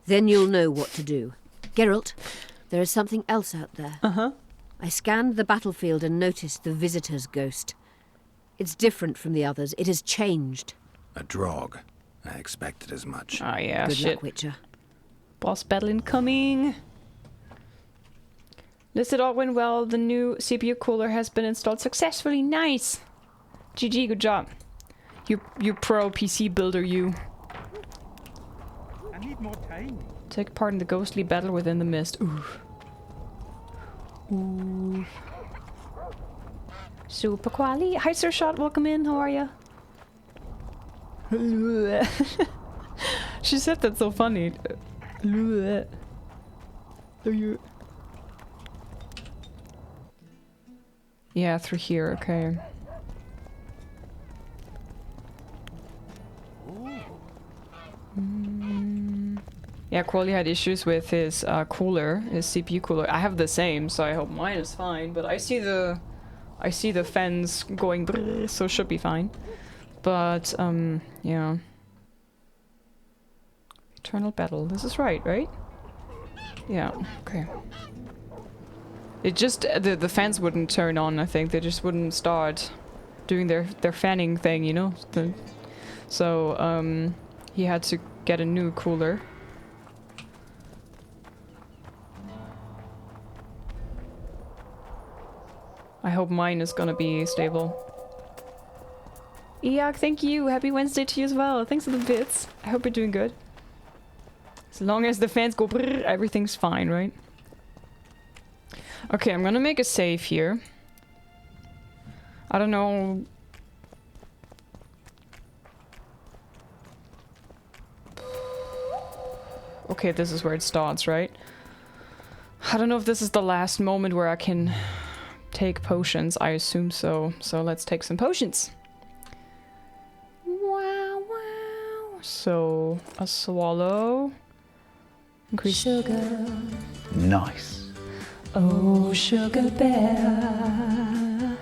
Then you'll know what to do. Geralt, there is something else out there. I scanned the battlefield and noticed the visitor's ghost. It's different from the others. It has changed. A drog. I expected as much. Ah, yeah, Good shit. luck, Witcher. Boss battle incoming. Listed all went well. The new CPU cooler has been installed successfully. Nice. GG, good job. You pro PC builder, you. I need more time. Take part in the ghostly battle within the mist. Oof. Oof. Super quali. Hi, Sir Shot. Welcome in. How are ya? She said that so funny. Yeah, through here, okay. Yeah, Quali had issues with his cooler, his CPU cooler. I have the same, so I hope mine is fine. But I see the fans going brrr, so it should be fine. But yeah. Eternal battle. This is right? Yeah. Okay. It just the fans wouldn't turn on. I think they just wouldn't start doing their fanning thing, you know. So he had to get a new cooler. I hope mine is gonna be stable. Eok, thank you. Happy Wednesday to you as well. Thanks for the bits. I hope you're doing good. As long as the fans go brrr, everything's fine, right? Okay, I'm gonna make a save here. I don't know. Okay, this is where it starts, right? I don't know if this is the last moment where I can take potions. I assume so. So let's take some potions. Wow, wow. So, a swallow. Increase sugar. Nice. Oh, sugar bear.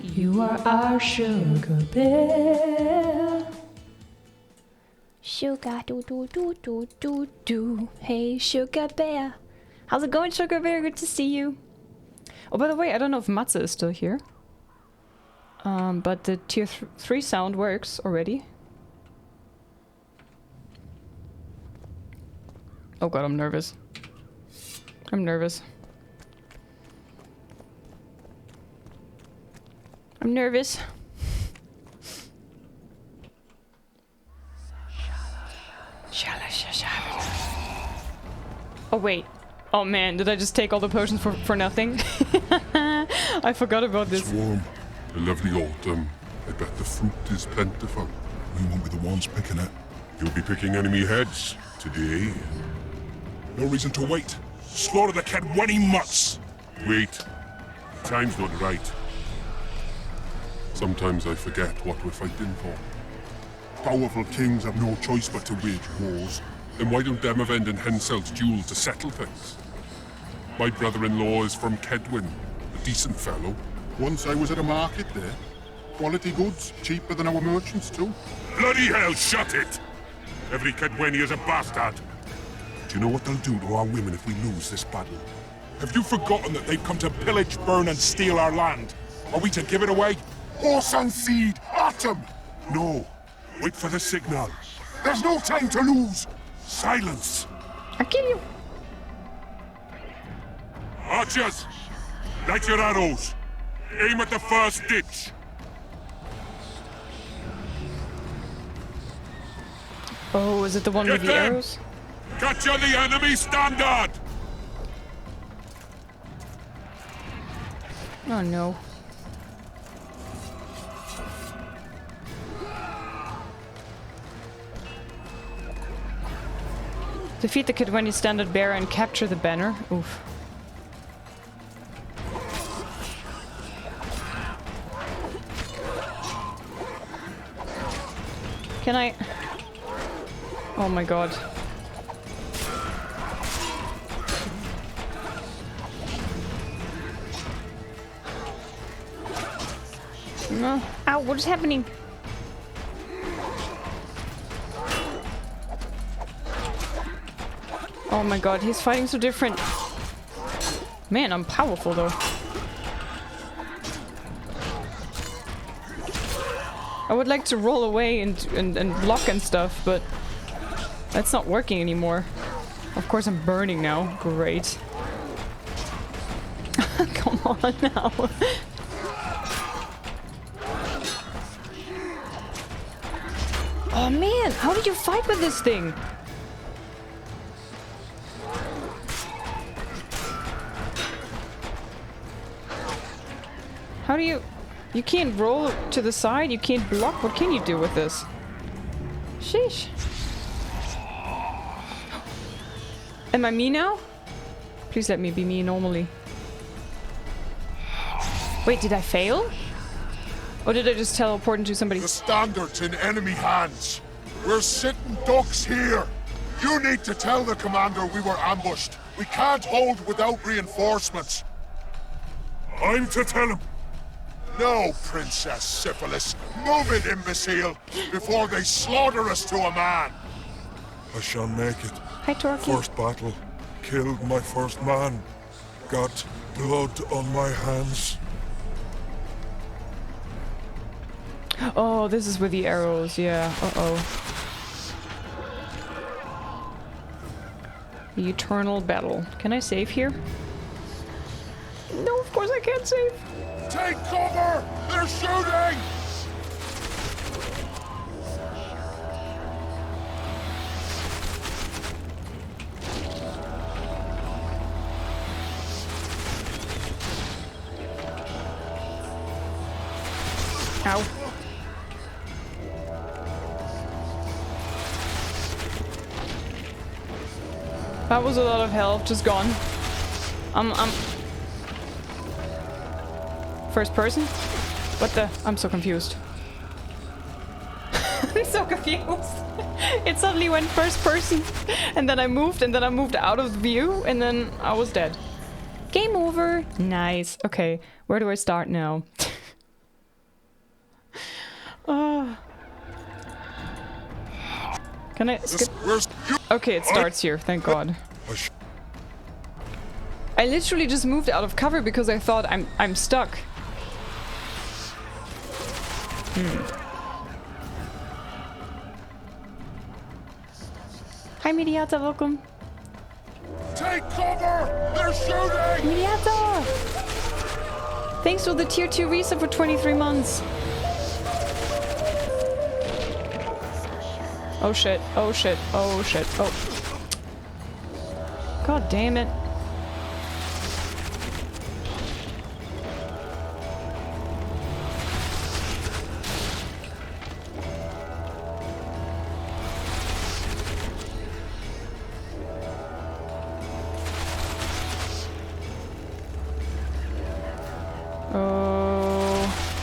You are our sugar bear. Sugar do do do do do do. Hey, sugar bear. How's it going, sugar bear? Good to see you. Oh, by the way, I don't know if Matze is still here. But the tier 3 sound works already. Oh god, I'm nervous. I'm nervous. I'm nervous. Oh wait. Oh man, did I just take all the potions for nothing? I forgot about this. Swarm, a lovely autumn. I bet the fruit is plentiful. We won't be the ones picking it. You'll be picking enemy heads today. No reason to wait. Slaughter the Kedwenny mutts! Wait. The time's not right. Sometimes I forget what we're fighting for. Powerful kings have no choice but to wage wars. Then why don't Demavend and Henselt's duel to settle things? My brother-in-law is from Kedwin, a decent fellow. Once I was at a market there. Quality goods, cheaper than our merchants too. Bloody hell, shut it! Every Kedwenny is a bastard. Do you know what they'll do to our women if we lose this battle? Have you forgotten that they've come to pillage, burn and steal our land? Are we to give it away? Horse and seed, atom! No, wait for the signal. There's no time to lose! Silence! I'll kill you! Archers! Light your arrows! Aim at the first ditch! Oh, is it the one with the arrows? Catch on the enemy standard! Oh no. Defeat the Kedwenny standard bearer and capture the banner. Oof. Can I? Oh my god. No. Ow, what is happening? Oh my god, he's fighting so different. Man, I'm powerful though. I would like to roll away and block and stuff, but that's not working anymore. Of course I'm burning now. Great. Come on now. Oh man, how did you fight with this thing? How do you... You can't roll to the side, you can't block. What can you do with this? Sheesh. Am I me now? Please let me be me normally. Wait, did I fail? Or did I just teleport into somebody's... The standard's in enemy hands. We're sitting ducks here. You need to tell the commander we were ambushed. We can't hold without reinforcements. I'm to tell him. No, Princess Syphilis. Move it, imbecile, before they slaughter us to a man. I shall make it. Hi, Torky. First battle. Killed my first man. Got blood on my hands. Oh, this is with the arrows, yeah. Uh-oh. The eternal battle. Can I save here? No, of course I can't save. Take cover! They're shooting! Ow. That was a lot of health, just gone. First person? What the? I'm so confused. I'm so confused. It suddenly went first person, and then I moved out of view, and then I was dead. Game over. Nice. Okay, where do I start now? Can I skip? Okay, it starts here, thank God. I literally just moved out of cover because I thought I'm stuck. Hi Mediata, welcome. Take cover! They're shooting! Mediata! Thanks for the tier 2 resub for 23 months. Oh shit, oh shit, oh shit, oh. God damn it.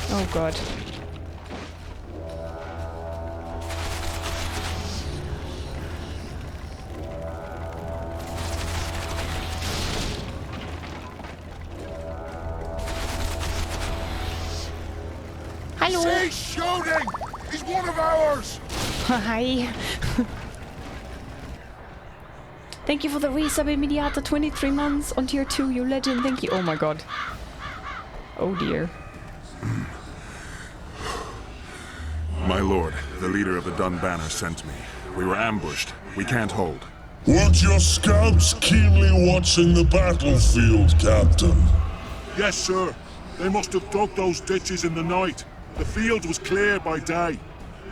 Oh God. Hello. He's shooting! He's one of ours! Hi. Thank you for the resub immediata, 23 months on tier 2, you legend, thank you. Oh my God. Oh dear. My lord, the leader of the Dun Banner sent me. We were ambushed. We can't hold. Weren't your scouts keenly watching the battlefield, Captain? Yes, sir. They must have dug those ditches in the night. The field was clear by day.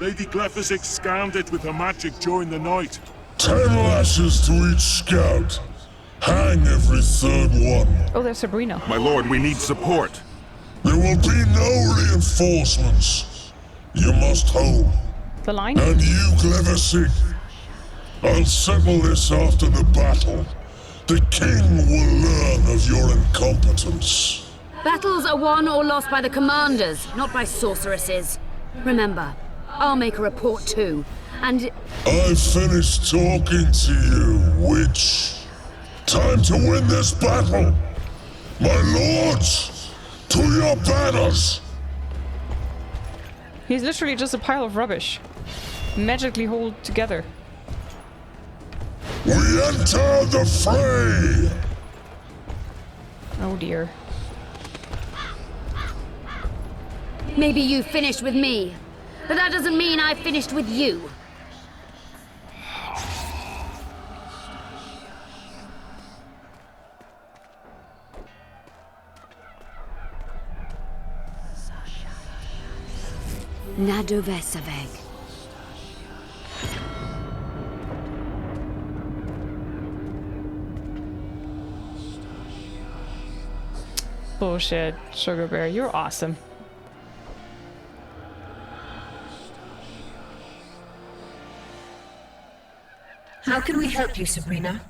Lady Glephisic scanned it with her magic during the night. 10 lashes to each scout. Hang every third one. Oh, there's Sabrina. My lord, we need support. There will be no reinforcements. You must hold. The line? And you, Glephisic, I'll settle this after the battle. The king will learn of your incompetence. Battles are won or lost by the commanders, not by sorceresses. Remember, I'll make a report too, and... I've finished talking to you, witch. Time to win this battle. My lords, to your banners! He's literally just a pile of rubbish. Magically hold together. We enter the fray! Oh dear. Maybe you finished with me, but that doesn't mean I finished with you. Nadovesaveg. Bullshit, Sugar Bear, you're awesome. How can we help you, Sabrina?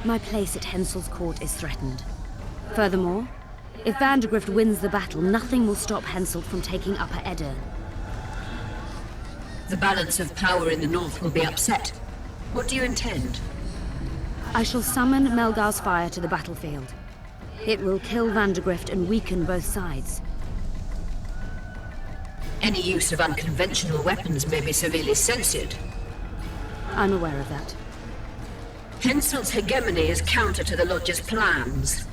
My place at Hensel's court is threatened. Furthermore, if Vandergrift wins the battle, nothing will stop Henselt from taking Upper Edirne. The balance of power in the north will be upset. What do you intend? I shall summon Melgar's fire to the battlefield. It will kill Vandergrift and weaken both sides. Any use of unconventional weapons may be severely censored. I'm aware of that. Henselt's hegemony is counter to the Lodge's plans.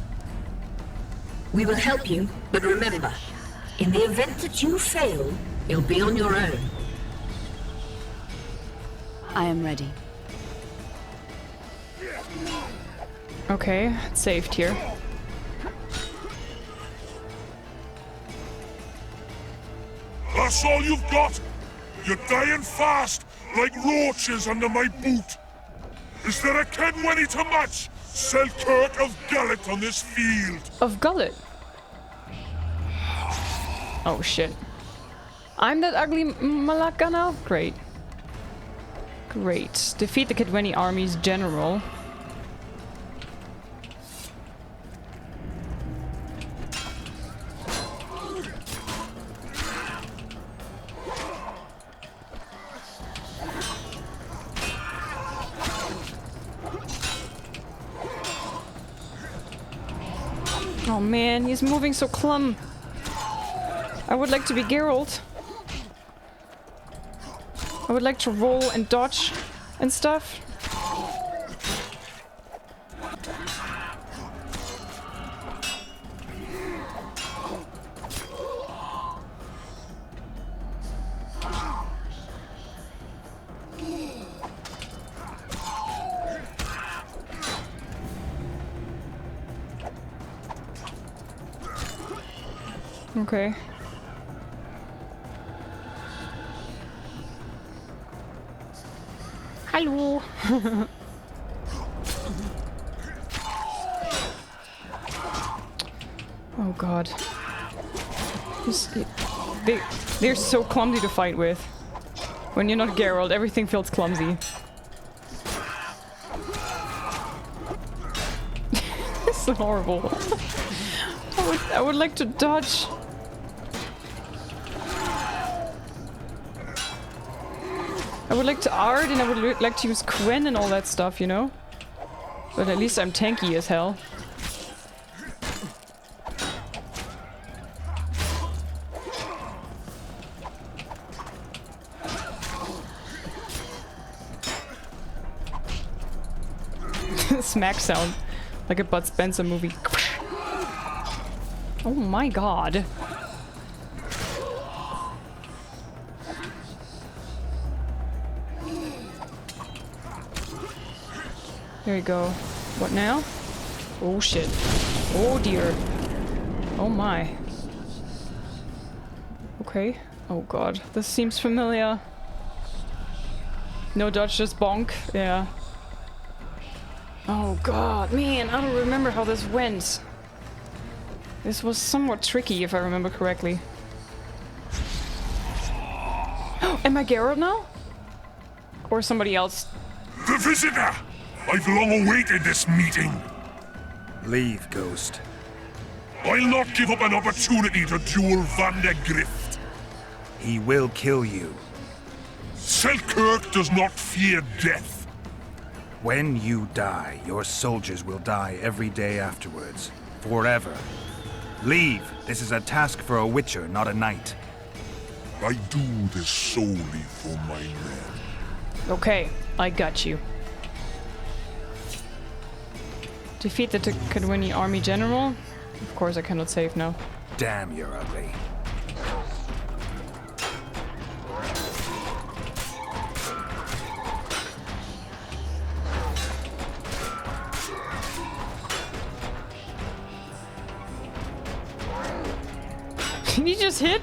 We will help you, but remember, in the event that you fail, you'll be on your own. I am ready. Okay, it's saved here. That's all you've got? You're dying fast, like roaches under my boot. Is there a Kenwenny to match Selkirk of Gullet on this field? Of Gullet? Oh shit. I'm that ugly Malaka now? Great. Great. Defeat the Kedweni army's general. Oh man, he's moving so clum. I would like to be Geralt. I would like to roll and dodge and stuff. Okay. Hello. Oh god. They're so clumsy to fight with. When you're not Geralt, everything feels clumsy. This is horrible. I would like to dodge. I would like to art and I would like to use Quen and all that stuff, you know? But at least I'm tanky as hell. Smack sound. Like a Bud Spencer movie. Oh my god. There you go. What now? Oh shit. Oh dear. Oh my. Okay. Oh god. This seems familiar. No dodge, just bonk. Yeah. Oh god, man, I don't remember how this went. This was somewhat tricky, if I remember correctly. Am I Geralt now? Or somebody else? The visitor! I've long awaited this meeting. Leave, Ghost. I'll not give up an opportunity to duel Vandergrift. He will kill you. Selkirk does not fear death. When you die, your soldiers will die every day afterwards. Forever. Leave. This is a task for a witcher, not a knight. I do this solely for my men. Okay, I got you. Defeat the Kedweni army general? Of course I cannot save now. Damn, you're ugly. Did he just hit?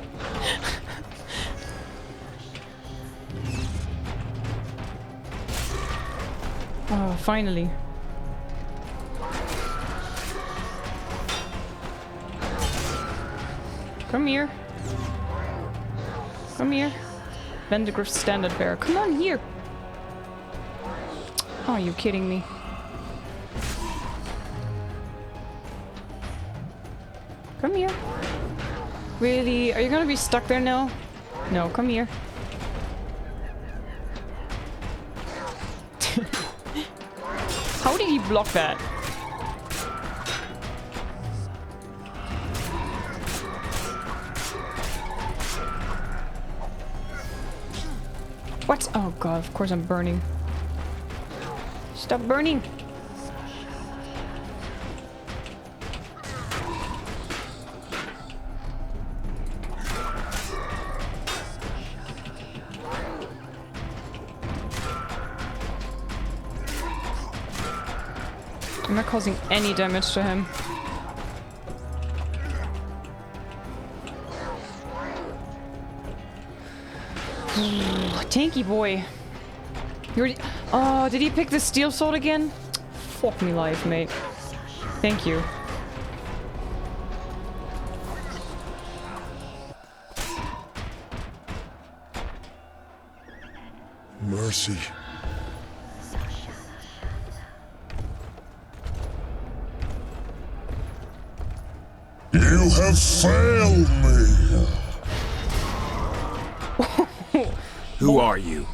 Oh, finally. Come here. Come here. Vandergrift standard bearer. Come on here. Oh, are you kidding me? Come here. Really? Are you gonna be stuck there now? No, come here. How did he block that? What? Oh god, of course I'm burning. Stop burning! I'm not causing any damage to him. Tanky boy. You already— oh, did he pick the steel sword again? Fuck me life, mate. Thank you. Mercy. You have failed me. Who are you?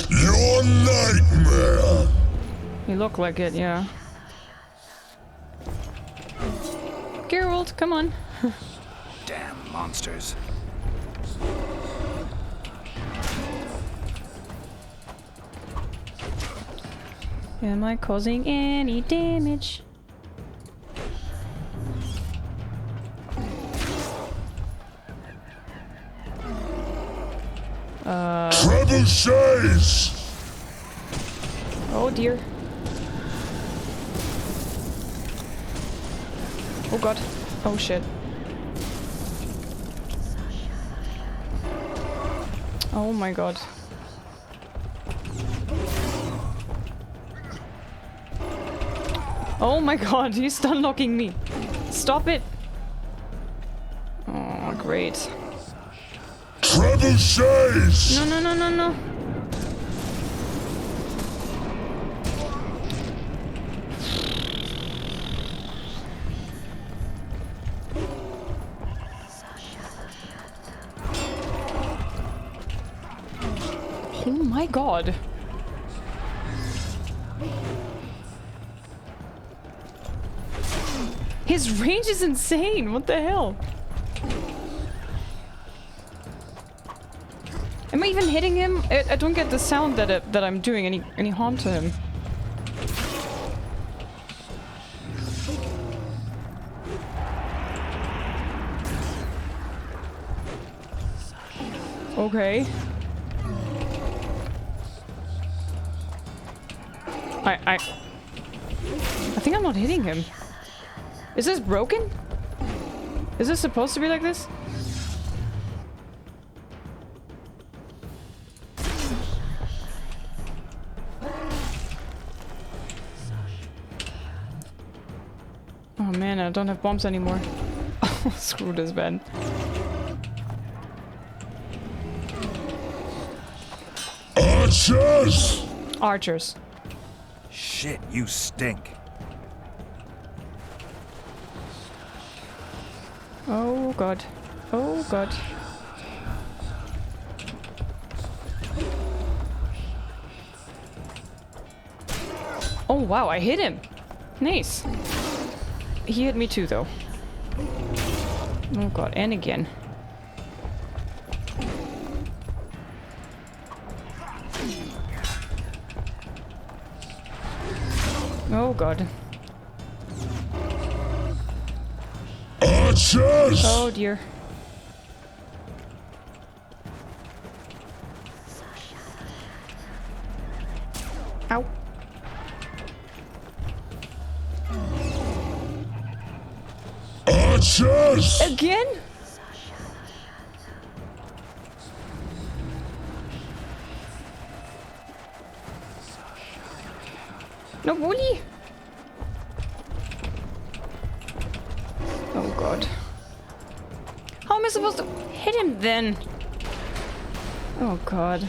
Your nightmare. You look like it, yeah. Geralt, come on. Damn monsters. Am I causing any damage? Trebuchets! Oh dear. Oh god. Oh shit. Oh my god. Oh my god, he's stun locking me. Stop it. Oh, great. Trebuchets! No, no, no, no, no. Oh my god. His range is insane. What the hell? Am I even hitting him? I don't get the sound that I'm doing any harm to him. Okay. I think I'm not hitting him. Is this broken? Is this supposed to be like this? Oh man, I don't have bombs anymore. Oh, screw this, man. Archers! Archers. Shit, you stink. Oh god. Oh god. Oh wow, I hit him. Nice. He hit me too though. Oh god, and again. Oh god. Archers! Oh dear. Ow. Archers! Again? No bully. Oh god. How am I supposed to hit him then? Oh god.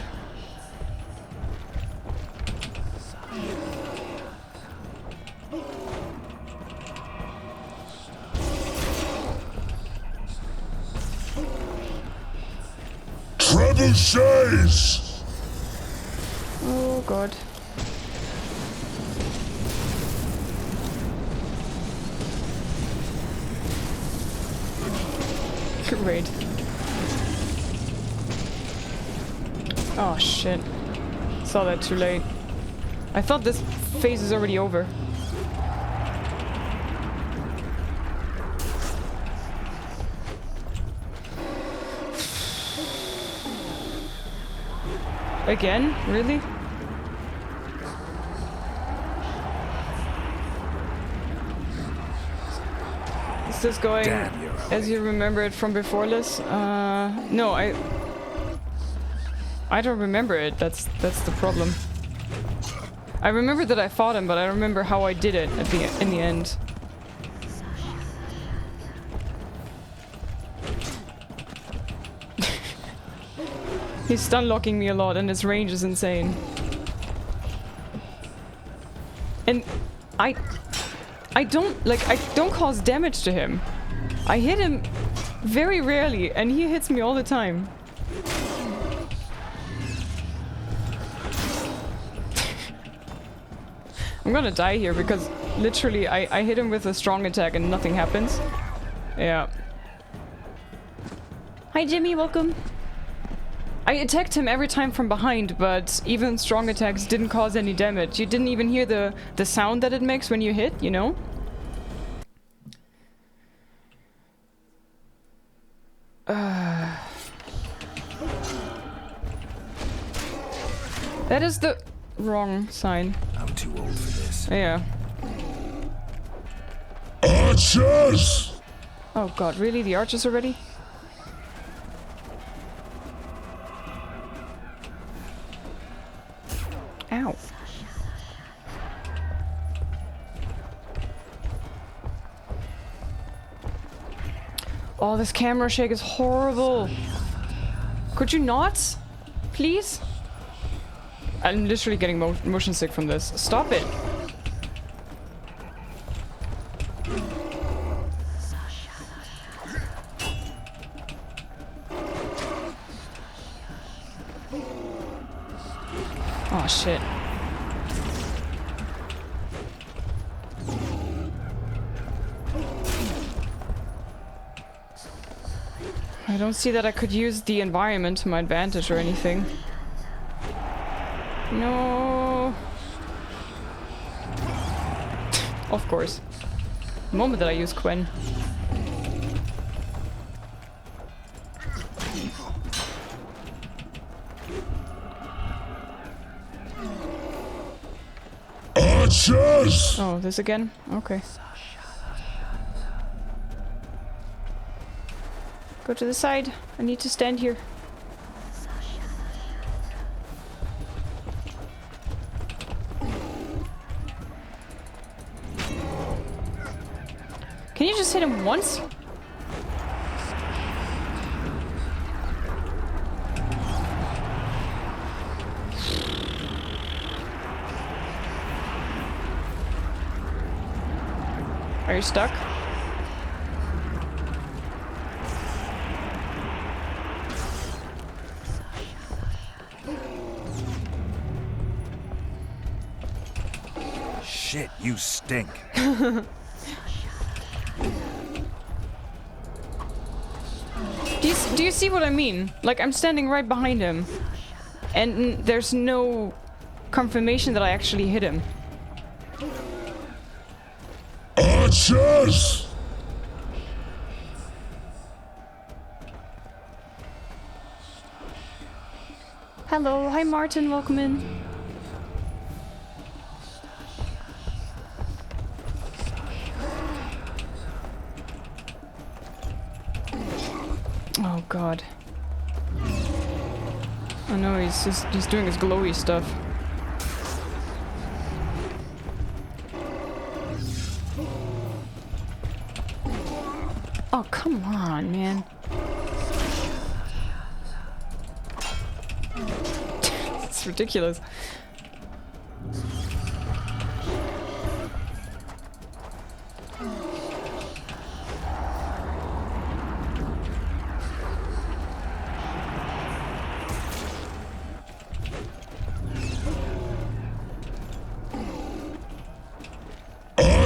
devil says! Oh god. Great. Oh shit. Saw that too late. I thought this phase is already over. Again? Really? Is this going as you remember it from before, Liz? No, I don't remember it. That's the problem. I remember that I fought him, but I don't remember how I did it in the end. He's stun locking me a lot, and his range is insane. And I don't cause damage to him. I hit him very rarely, and he hits me all the time. I'm gonna die here because literally I hit him with a strong attack and nothing happens. Yeah. Hi Jimmy, welcome. I attacked him every time from behind, but even strong attacks didn't cause any damage. You didn't even hear the sound that it makes when you hit, you know? That is the wrong sign. I'm too old for this. Yeah. Archers! Oh god, really? The archers already? Ow. Oh, this camera shake is horrible. Could you not? Please? I'm literally getting motion sick from this. Stop it. Oh shit. I don't see that I could use the environment to my advantage or anything. No. Of course. The moment that I use Quen. Archers! Oh, this again? Okay. Go to the side. I need to stand here. Can you just hit him once? Are you stuck? Shit, you stink. Do you see what I mean? Like, I'm standing right behind him. And there's no confirmation that I actually hit him. Archers! Hello, hi Martin, welcome in. Oh god. Oh no, he's doing his glowy stuff. Oh, come on, man. It's ridiculous.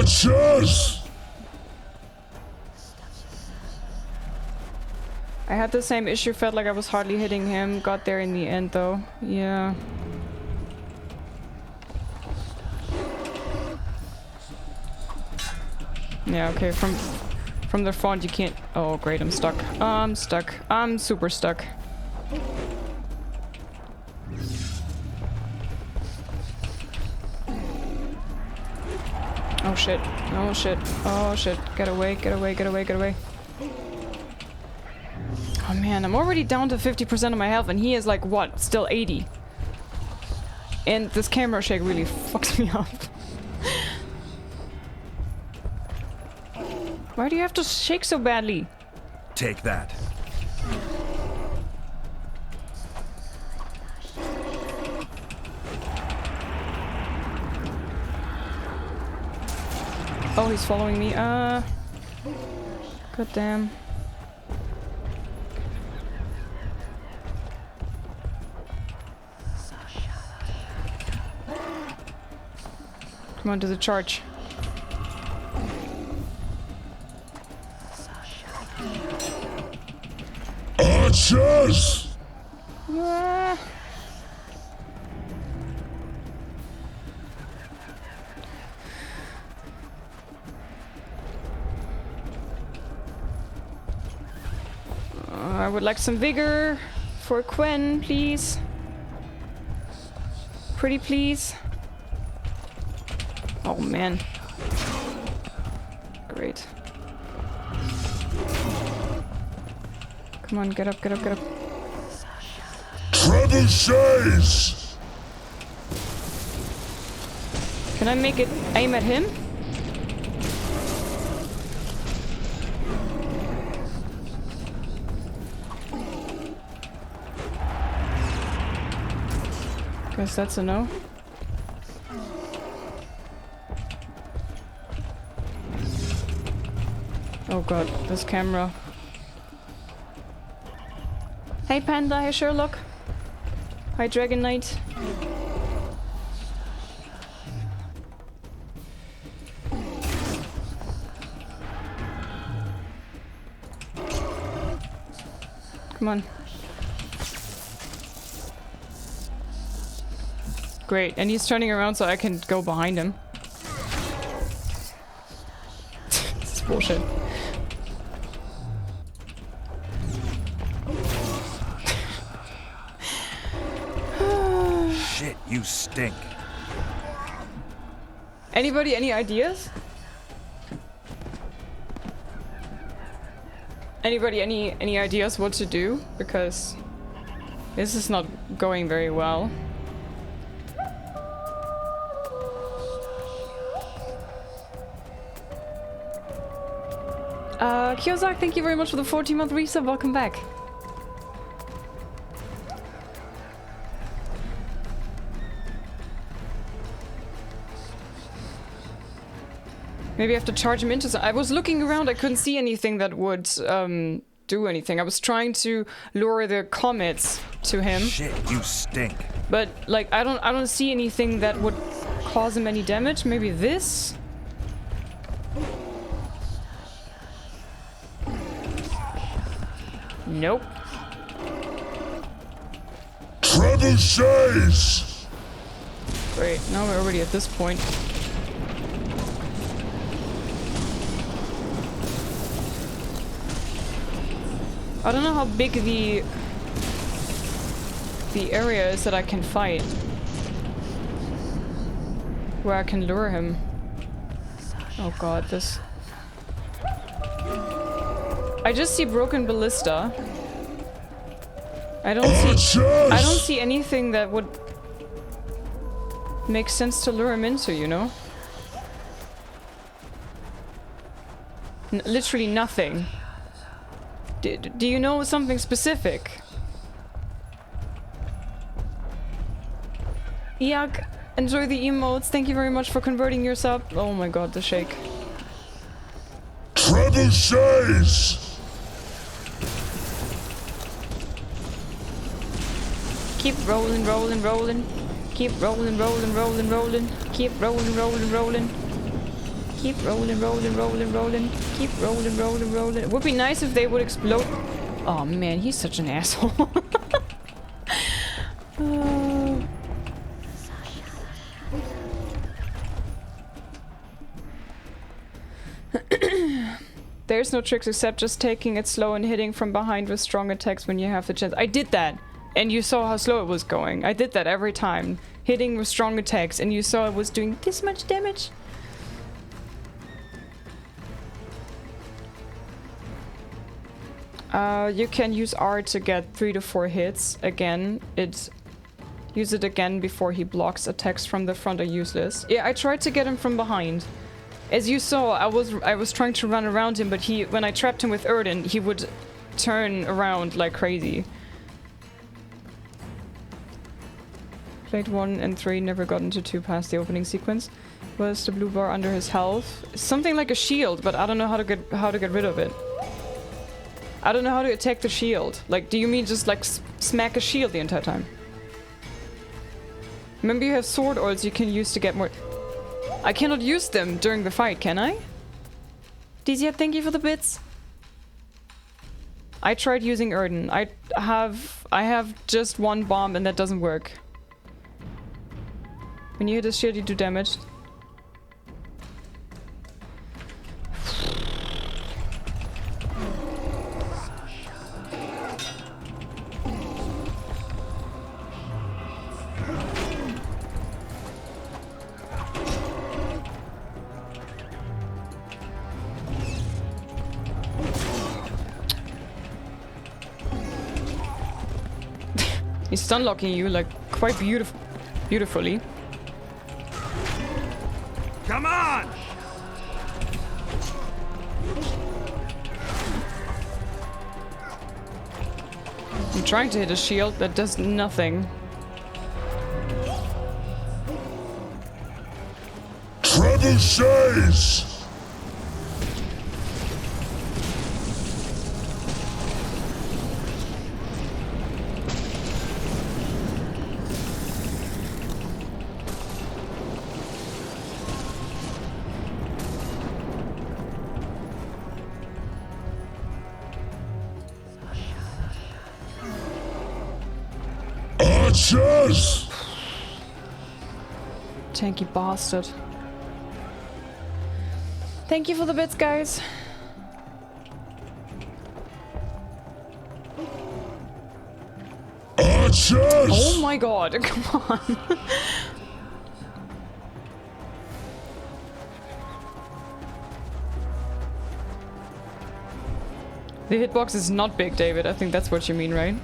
Archers! I had the same issue, felt like I was hardly hitting him. Got there in the end though. Yeah. Yeah, okay, from the front you can't... Oh great, I'm stuck. I'm stuck. I'm super stuck. Oh shit. Oh shit. Oh shit. Get away, get away, get away, get away. Oh man, I'm already down to 50% of my health and he is like, what? Still 80. And this camera shake really fucks me up. Why do you have to shake so badly? Take that. Oh, he's following me. God damn. Come on, to the charge. Archers! Ah. I would like some vigor for Quen, please. Pretty please. Oh man. Great. Come on, get up, get up, get up. Trebuchets! Can I make it aim at him? Guess that's a no. Oh god, this camera. Hey Panda, hey Sherlock. Hi Dragon Knight. Come on. Great, and he's turning around so I can go behind him. This is bullshit. Shit, you stink. Anybody, any ideas? Anybody, any ideas what to do? Because this is not going very well. Kyozak, thank you very much for the 14-month resub. Welcome back. Maybe I have to charge him into some... I was looking around, I couldn't see anything that would do anything. I was trying to lure the comets to him. Shit, you stink. But like I don't see anything that would cause him any damage. Maybe this? Nope. Trebuchets! Great, now we're already at this point. I don't know how big the area is that I can fight. Where I can lure him. Oh god, this... I just see broken ballista. I don't see anything that would make sense to lure him into, you know? Literally nothing. Do you know something specific? Yak, enjoy the emotes. Thank you very much for converting your sub. Oh my god, the shake. Trebuchets! Keep rolling, rolling, rolling. Keep rolling, rolling, rolling, rolling. Keep rolling, rolling, rolling. Keep rolling, rolling, rolling, rolling. Keep rolling, rolling, rolling. It would be nice if they would explode. Oh man, he's such an asshole. There's no tricks except just taking it slow and hitting from behind with strong attacks when you have the chance. I did that, and you saw how slow it was going. I did that every time. Hitting with strong attacks, and you saw it was doing this much damage. You can use R to get 3 to 4 hits. Again, use it again before he blocks. Attacks from the front are useless. Yeah, I tried to get him from behind. As you saw, I was trying to run around him, but when I trapped him with Erden, he would turn around like crazy. Played 1 and 3, never got into 2 past the opening sequence. Was the blue bar under his health? Something like a shield, but I don't know how to get rid of it. I don't know how to attack the shield. Like, do you mean just like smack a shield the entire time? Remember you have sword oils you can use to get more... I cannot use them during the fight, can I? Dizia, thank you for the bits. I tried using Erden. I have just 1 bomb and that doesn't work. When you hit a shield, you do damage. He's stun locking you like quite beautifully. Come on! I'm trying to hit a shield that does nothing. Trebuchets! Archers! Tanky bastard. Thank you for the bits, guys. Archers! Oh my god, come on. The hitbox is not big, David. I think that's what you mean, right?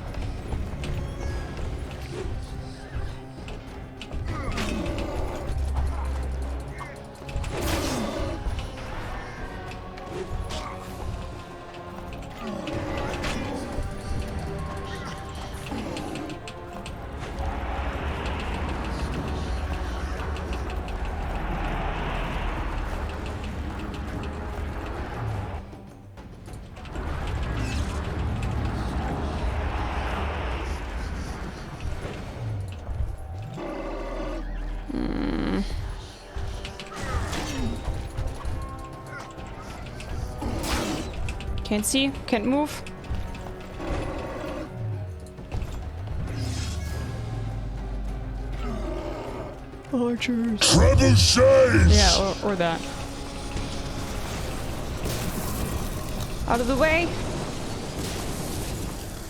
Can't see, can't move. Archers. Trebuchets! Yeah, or that. Out of the way.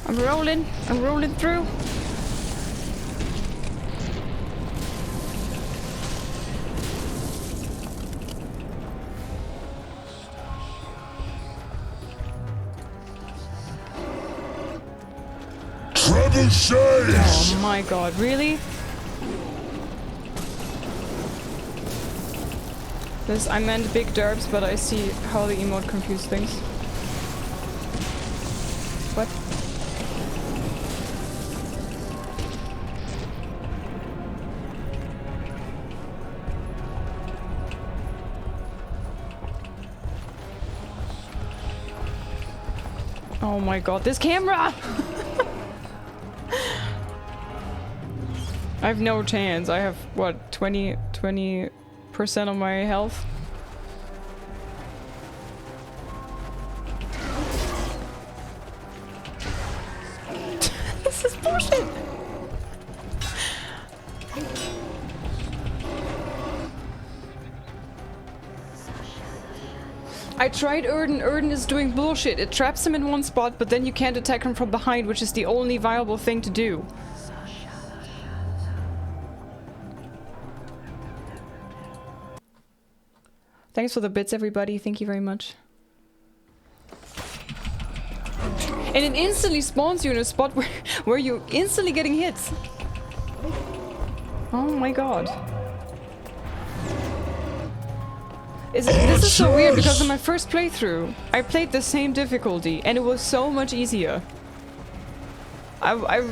I'm rolling through. Oh my god, really? I meant big derbs, but I see how the emote confused things. What? Oh my god, this camera! I have no chance. I have, what, 20% of my health? This is bullshit! I tried Erden. Erden is doing bullshit. It traps him in one spot, but then you can't attack him from behind, which is the only viable thing to do. Thanks for the bits, everybody. Thank you very much. And it instantly spawns you in a spot where you're instantly getting hits. Oh my god. This is so weird because in my first playthrough, I played the same difficulty and it was so much easier. I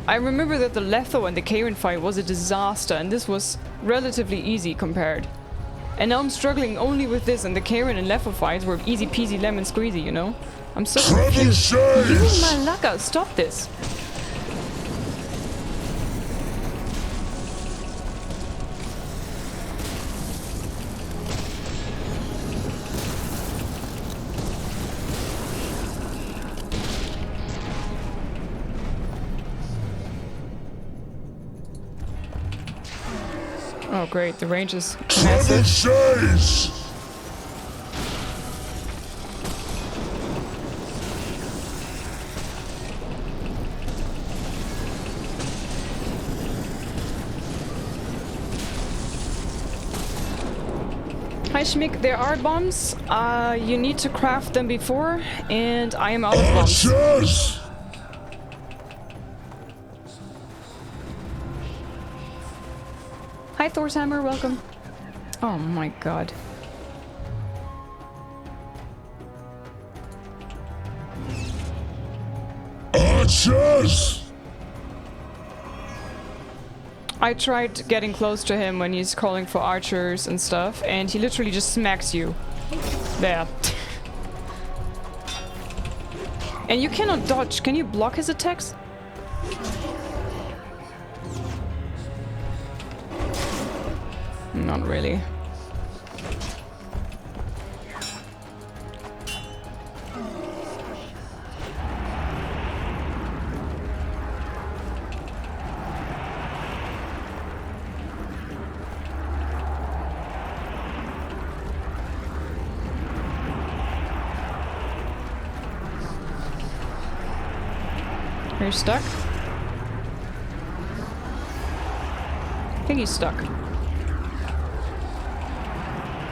remember that the Letho and the Karen fight was a disaster and this was relatively easy compared. And now I'm struggling only with this, and the Karen and Letho fights were easy peasy lemon squeezy, you know? I'm so confused. You malaka, stop this. Oh great, the range is massive. Hi Schmick, there are bombs. You need to craft them before, and I am out of bombs. Hi Thor's Hammer, welcome. Oh my god. Archers! I tried getting close to him when he's calling for archers and stuff, and he literally just smacks you. There. And you cannot dodge. Can you block his attacks? Not really. Are you stuck? I think he's stuck.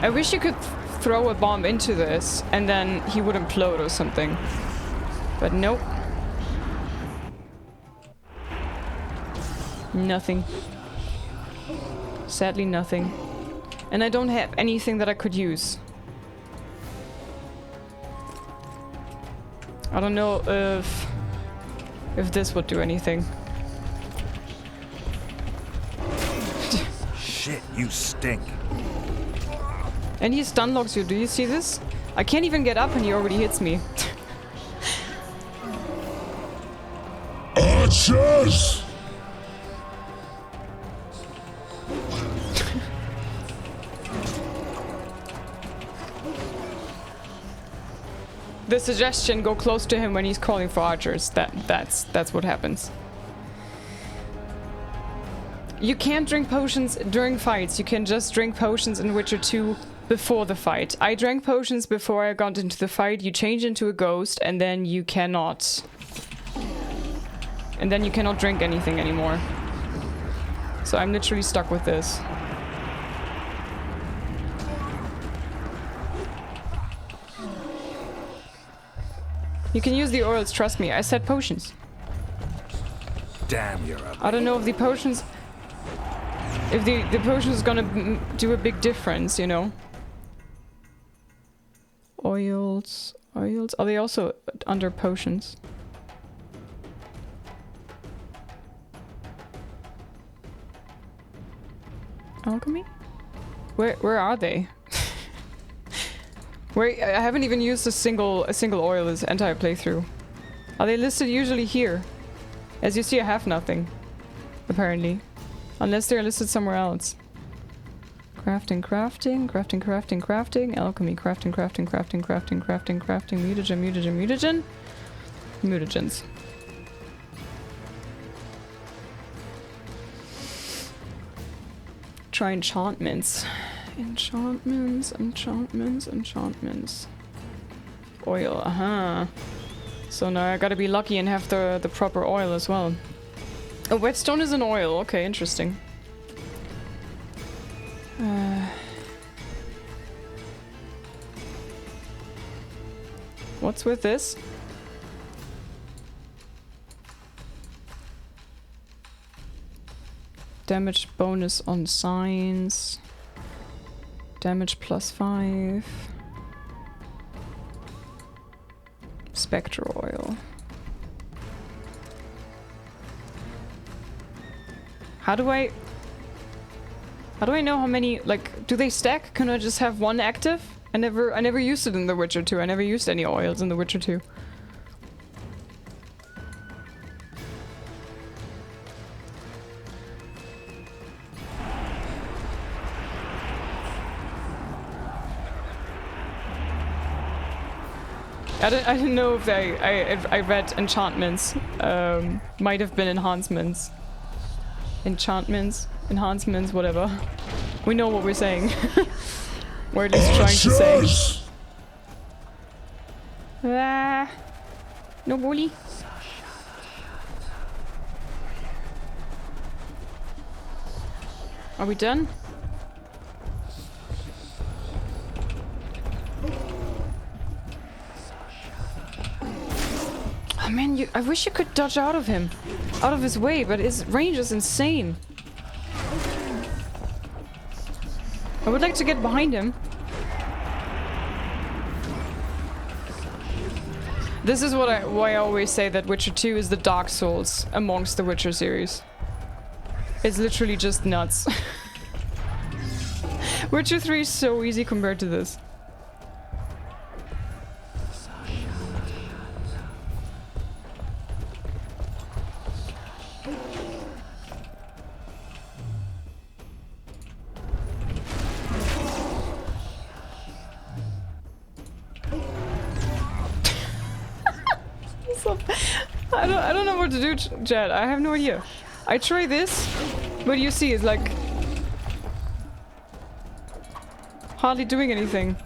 I wish you could throw a bomb into this and then he would implode or something. But nope. Nothing. Sadly nothing. And I don't have anything that I could use. I don't know if this would do anything. Shit, you stink. And he stun locks you. Do you see this? I can't even get up and he already hits me. Archers! The suggestion, go close to him when he's calling for archers. That's what happens. You can't drink potions during fights. You can just drink potions in Witcher 2 before the fight. I drank potions before I got into the fight. You change into a ghost and then you cannot... And then you cannot drink anything anymore. So I'm literally stuck with this. You can use the oils, trust me. I said potions. Damn, you're up. I don't know if the potions... If the potion is gonna do a big difference, you know. Oils... Oils... Are they also under potions? Alchemy? Where are they? Wait, I haven't even used a single oil this entire playthrough. Are they listed usually here? As you see, I have nothing. Apparently. Unless they're listed somewhere else. Crafting, crafting, crafting, crafting, crafting, alchemy, crafting, crafting, crafting, crafting, crafting, crafting, mutagen, mutagen, mutagen. Mutagens. try enchantments. Enchantments. Oil, So now I gotta be lucky and have the proper oil as well. Oh, whetstone is an oil. Okay, interesting. What's with this? Damage bonus on signs. Damage +5. Spectre oil. How do I know how many, like, do they stack? Can I just have one active? I never used it in The Witcher 2. I never used any oils in The Witcher 2. I didn't know if I read enchantments. Might have been enhancements. Enchantments, enhancements, whatever. We know what we're saying. We're at least trying to say. No bully. Are we done? Oh man, I wish you could dodge out of him. Out of his way, but his range is insane. I would like to get behind him. This is why I always say that Witcher 2 is the Dark Souls amongst the Witcher series. It's literally just nuts. Witcher 3 is so easy compared to this. I don't know what to do, Chad. I have no idea. I try this, but you see, it's like hardly doing anything.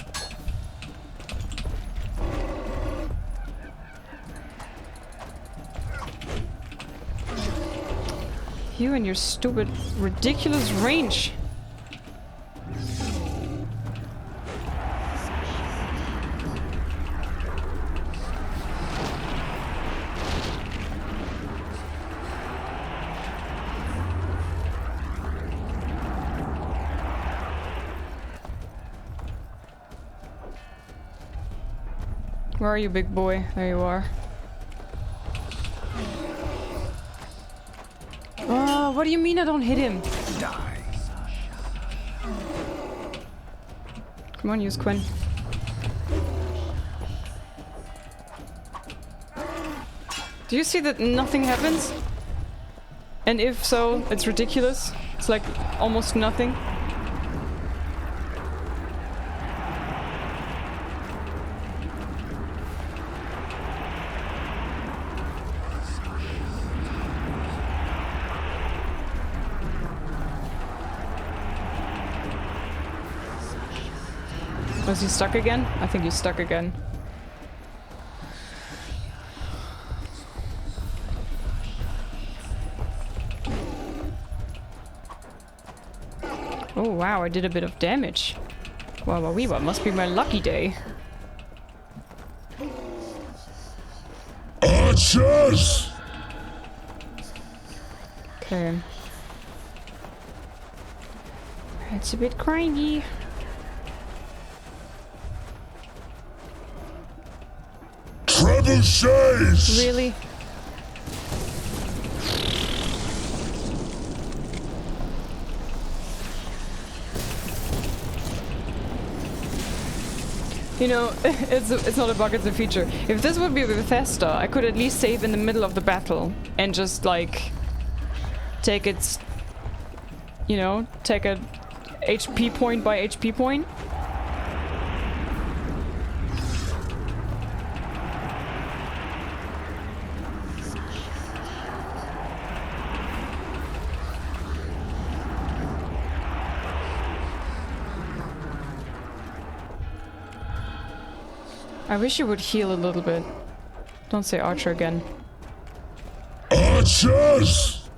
You and your stupid, ridiculous range. Where are you, big boy? There you are. Oh, what do you mean I don't hit him? Die. Come on, use Quinn. Do you see that nothing happens? And if so, it's ridiculous. It's like almost nothing. Was he stuck again? I think he's stuck again. Oh wow, I did a bit of damage. Wow, must be my lucky day. Archers! Okay. It's a bit grindy. Trebuchets! Really? You know, it's not a bug, it's a feature. If this would be Bethesda, I could at least save in the middle of the battle and just like take its, you know, take a HP point by HP point. I wish you would heal a little bit. Don't say archer again. Archers!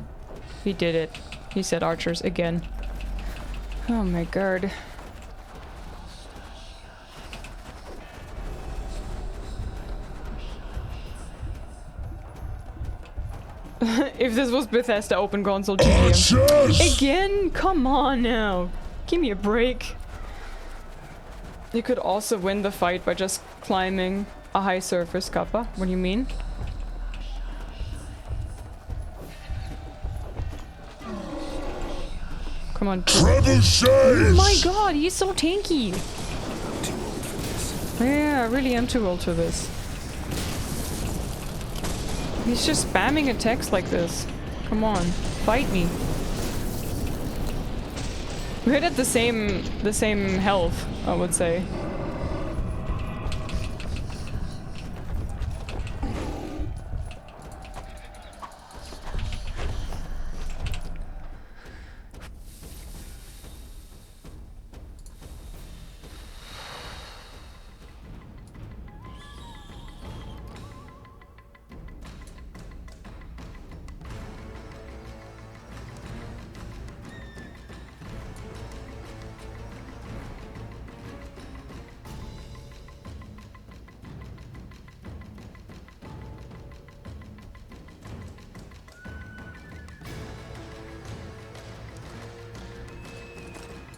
He did it. He said archers again. Oh my god. If this was Bethesda open console GM. Again? Come on now. Give me a break. You could also win the fight by just climbing a high surface kappa. What do you mean? Come on. Oh my god, he's so tanky. Yeah, I really am too old for this. He's just spamming attacks like this. Come on, fight me. We're at the same health, I would say.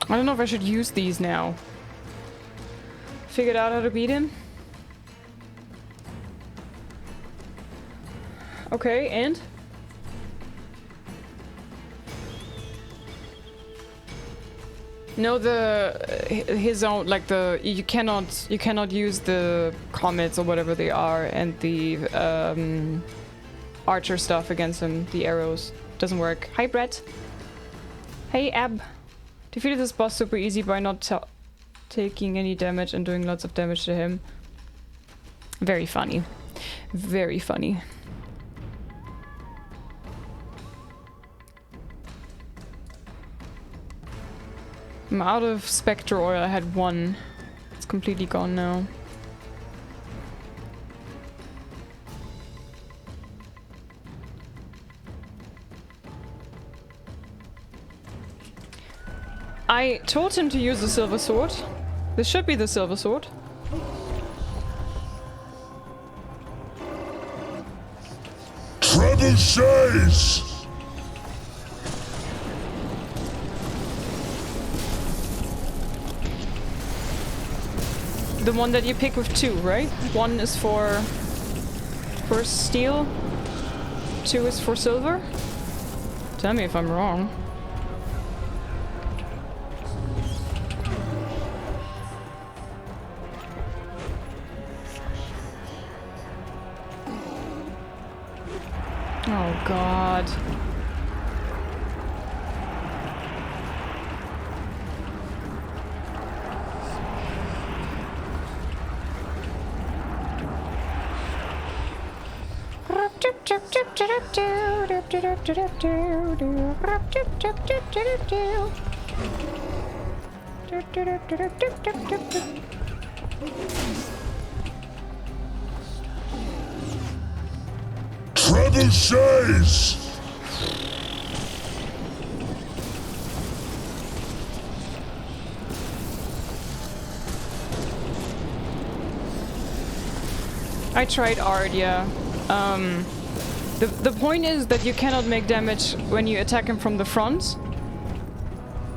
I don't know if I should use these now. Figured out how to beat him. Okay, and? No, his own, like you cannot use the comets or whatever they are and the archer stuff against him. The arrows doesn't work. Hi, Brett. Hey, Ab. Defeated this boss super easy by not taking any damage and doing lots of damage to him. Very funny. Very funny. I'm out of Spectre oil. I had one. It's completely gone now. I told him to use the silver sword. This should be the silver sword. Trebuchets! The one that you pick with two, right? One is for steel, two is for silver. Tell me if I'm wrong. Oh god. Trebuchets! I tried art, yeah. The point is that you cannot make damage when you attack him from the front.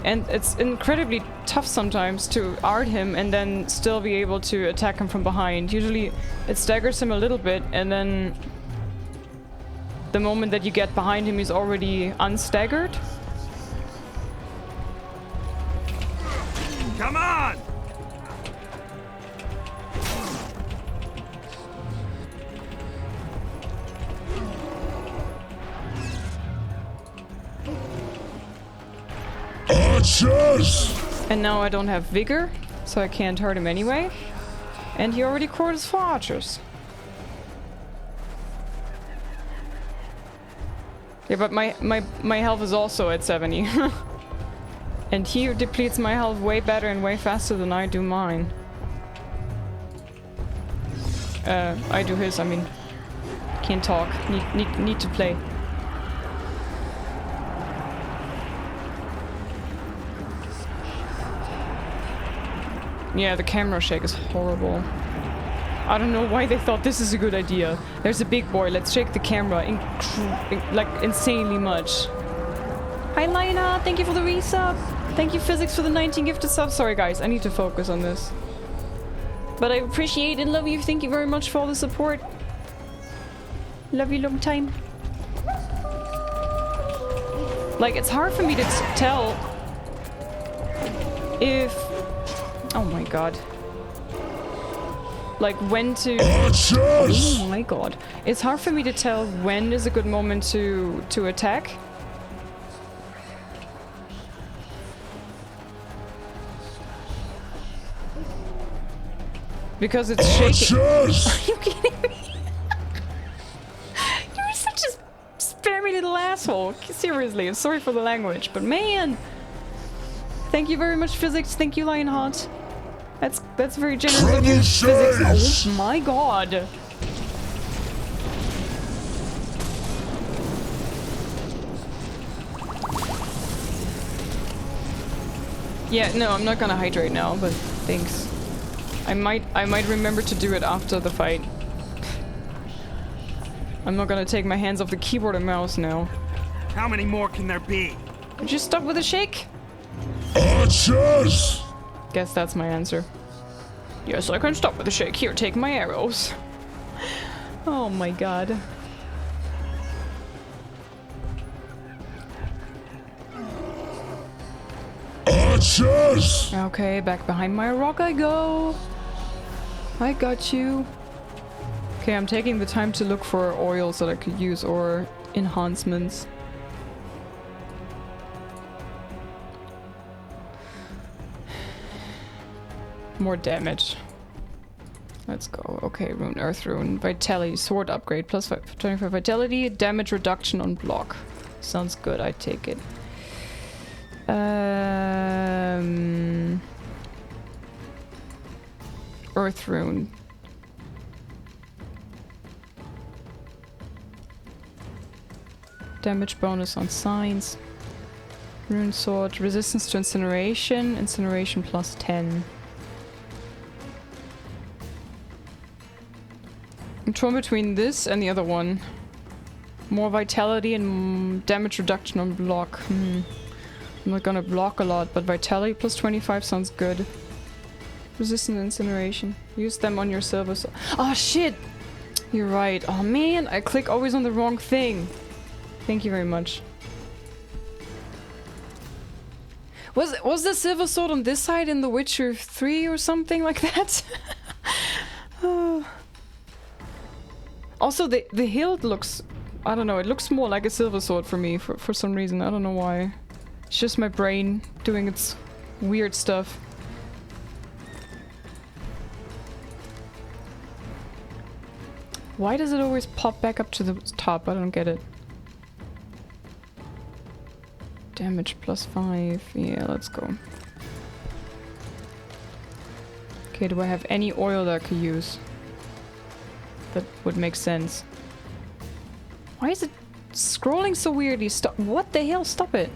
And it's incredibly tough sometimes to art him and then still be able to attack him from behind. Usually it staggers him a little bit and then the moment that you get behind him he's already unstaggered. Come on! Archers! And now I don't have vigor, so I can't hurt him anyway. And he already caught his 4 archers. Yeah, but my health is also at 70. And he depletes my health way better and way faster than I do mine. I do his, I mean. Can't talk. Need to play. Yeah, the camera shake is horrible. I don't know why they thought this is a good idea. There's a big boy, let's shake the camera like insanely much. Hi Lina, thank you for the resub. Thank you Physics for the 19 gifted subs. Sorry guys, I need to focus on this. But I appreciate and love you. Thank you very much for all the support. Love you long time. Like, it's hard for me to tell if... Oh my god. Like, when to... Oh my god. It's hard for me to tell when is a good moment to attack. Because it's shaking. Are you kidding me? You're such a spammy little asshole. Seriously, I'm sorry for the language, but man! Thank you very much, Physics. Thank you, Lionheart. That's very generous of you, Physics. Oh my god. Yeah, no, I'm not gonna hydrate now, but thanks. I might remember to do it after the fight. I'm not gonna take my hands off the keyboard and mouse now. How many more can there be? Just stop with a shake? Archers! Guess that's my answer. Yes, I can stop with a shake. Here, take my arrows. Oh my god. Archers! Okay, back behind my rock I go. I got you. Okay, I'm taking the time to look for oils that I could use or enhancements. More damage. Let's go. Okay, rune, earth rune, vitality, sword upgrade, plus 25 vitality, damage reduction on block. Sounds good, I take it. Earth rune. Damage bonus on signs. Rune sword, resistance to incineration, incineration plus 10. I'm torn between this and the other one. More vitality and damage reduction on block. I'm not gonna block a lot, but vitality plus 25 sounds good. Resistant incineration. Use them on your silver sword. Oh shit! You're right. Oh man, I click always on the wrong thing. Thank you very much. Was the silver sword on this side in The Witcher 3 or something like that? Oh. Also, the hilt looks... I don't know, it looks more like a silver sword for me for some reason. I don't know why. It's just my brain doing its weird stuff. Why does it always pop back up to the top? I don't get it. Damage plus 5. Yeah, let's go. Okay, do I have any oil that I could use? That would make sense. Why is it scrolling so weirdly? Stop! What the hell? Stop it!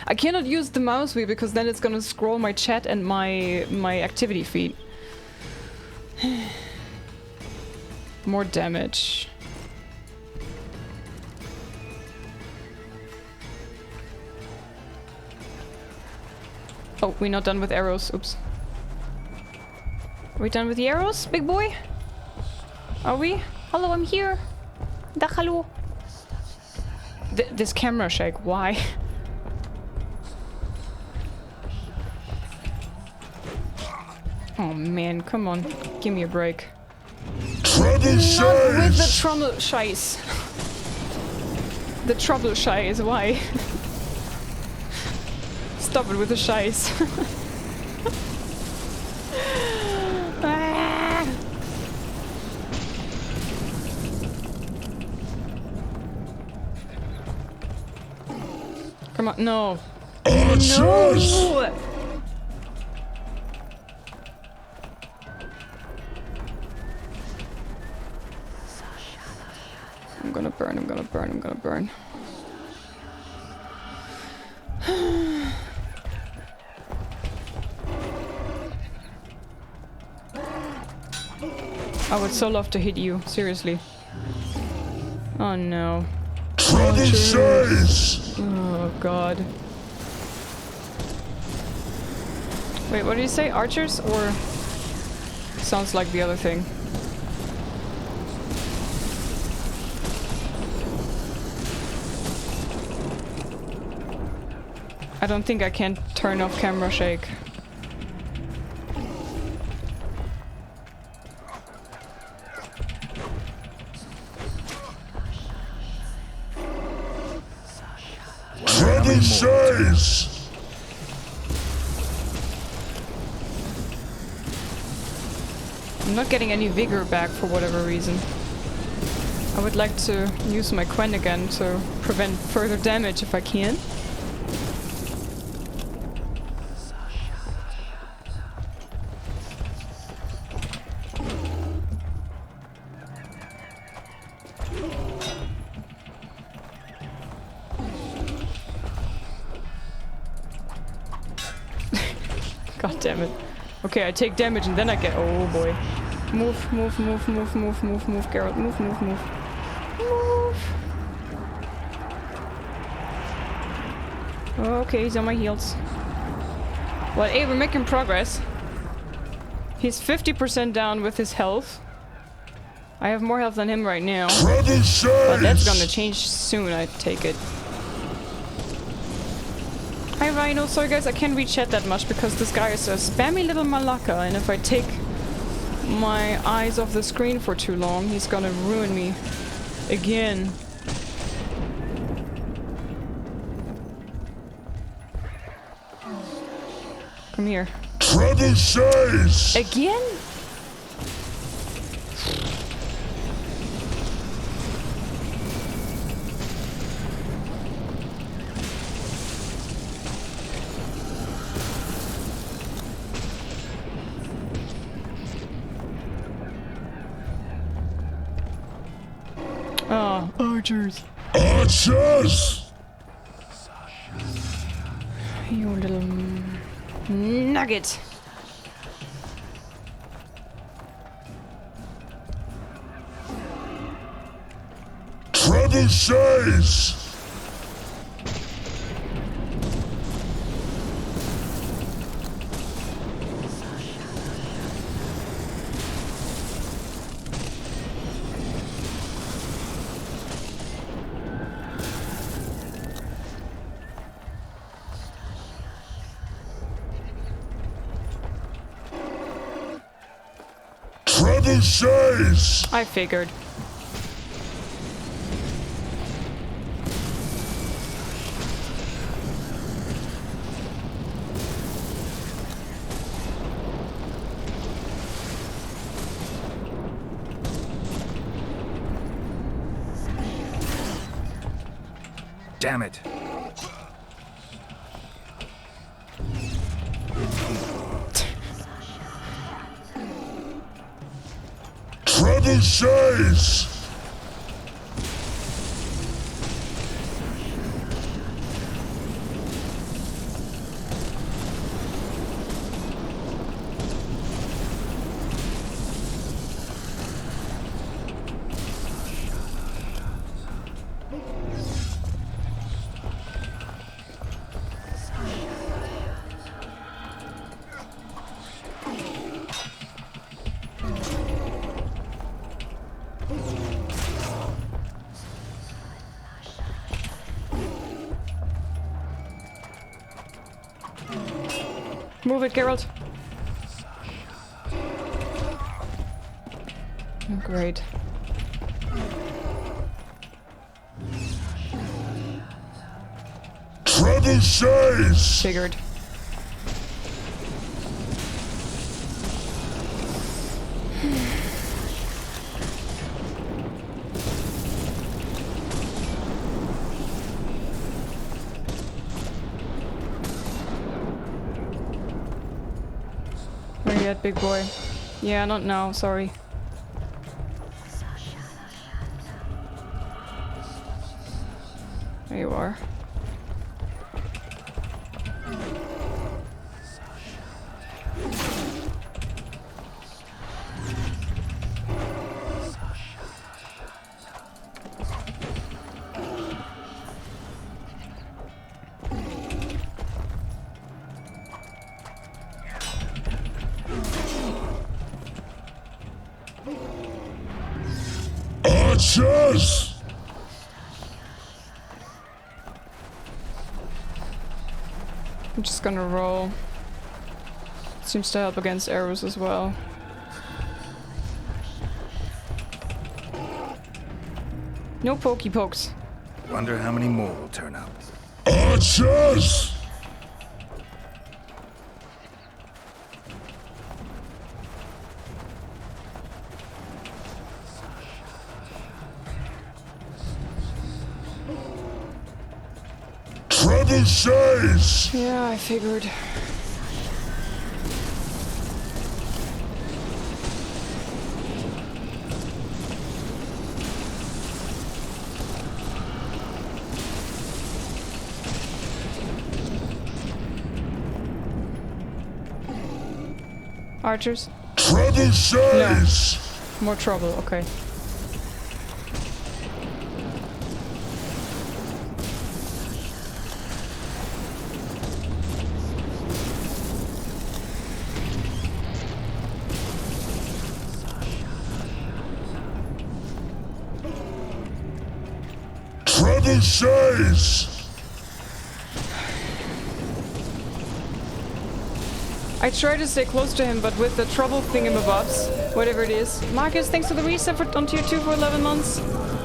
I cannot use the mouse wheel because then it's gonna scroll my chat and my activity feed. More damage. Oh, we're not done with arrows. Oops. Are we done with the arrows, big boy? Are we? Hello, I'm here. Dag hallo. This camera shake, why? Oh man, come on. Give me a break. Trouble Not with the trouble shies. The trouble shies, why? Stop it with the shies. Ah. Come on, no. No! I'm gonna burn, I'm gonna burn, I'm gonna burn. I would so love to hit you, seriously. Oh no. Oh god. Wait, what did you say? Archers? Or... Sounds like the other thing. I don't think I can turn off camera shake. I'm not getting any vigor back for whatever reason. I would like to use my Quen again to prevent further damage if I can. God damn it. Okay, I take damage and then I get... Oh boy. Move, move, move, move, move, move, move, Geralt. Move, move, move. Move. Okay, he's on my heels. Well, hey, we're making progress. He's 50% down with his health. I have more health than him right now. But that's gonna change soon, I take it. Hi Rhino, sorry guys, I can't read chat that much because this guy is a spammy little malaka, and if I take my eyes off the screen for too long, he's gonna ruin me again. Come here. Again? Oh, archers. Archers! You little nugget. Trebuchets! I figured. Damn it. Trebuchets! Move it, Geralt. Oh, great. Trebuchets! Figured. Where you at, big boy? Yeah, not now, sorry. There you are. Archers! I'm just gonna roll. Seems to help against arrows as well. No pokey pokes. Wonder how many more will turn up. Archers! Trebuchets! Yeah, I figured. Archers? Trebuchets! No. More trouble, okay. Trebuchets! I try to stay close to him, but with the trouble thingamabobs, whatever it is. Marcus, thanks for the reset on tier 2 for 11 months.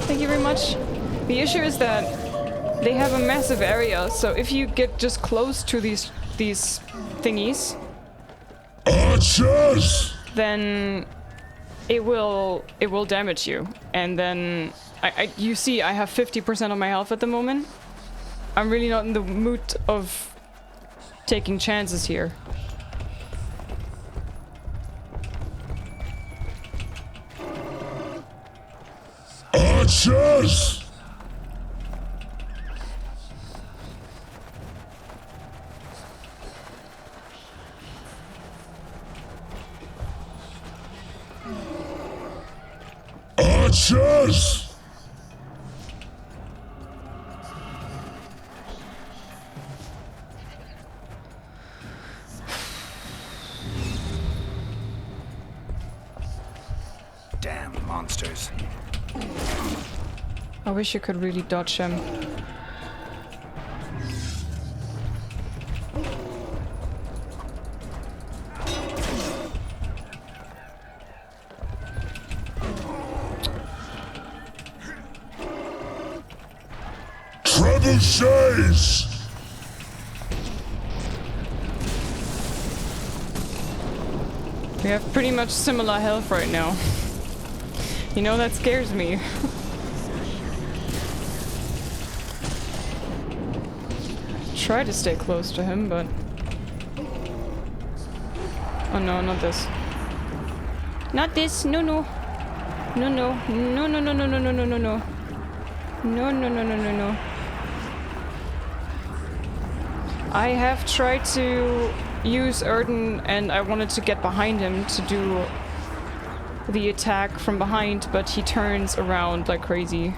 Thank you very much. The issue is that they have a massive area, so if you get just close to these thingies, Archers! then it will damage you. And then you see I have 50% of my health at the moment. I'm really not in the mood of taking chances here. Archers! Archers! Damn monsters. I wish you could really dodge him. Trebuchets! We have pretty much similar health right now. You know, that scares me. Try to stay close to him, but... Oh no, not this. Not this! No, no! No, no. No, no, no, no, no, no, no, no, no. No, no, no, no, no, no. I have tried to use Erden, and I wanted to get behind him to do the attack from behind, but he turns around like crazy.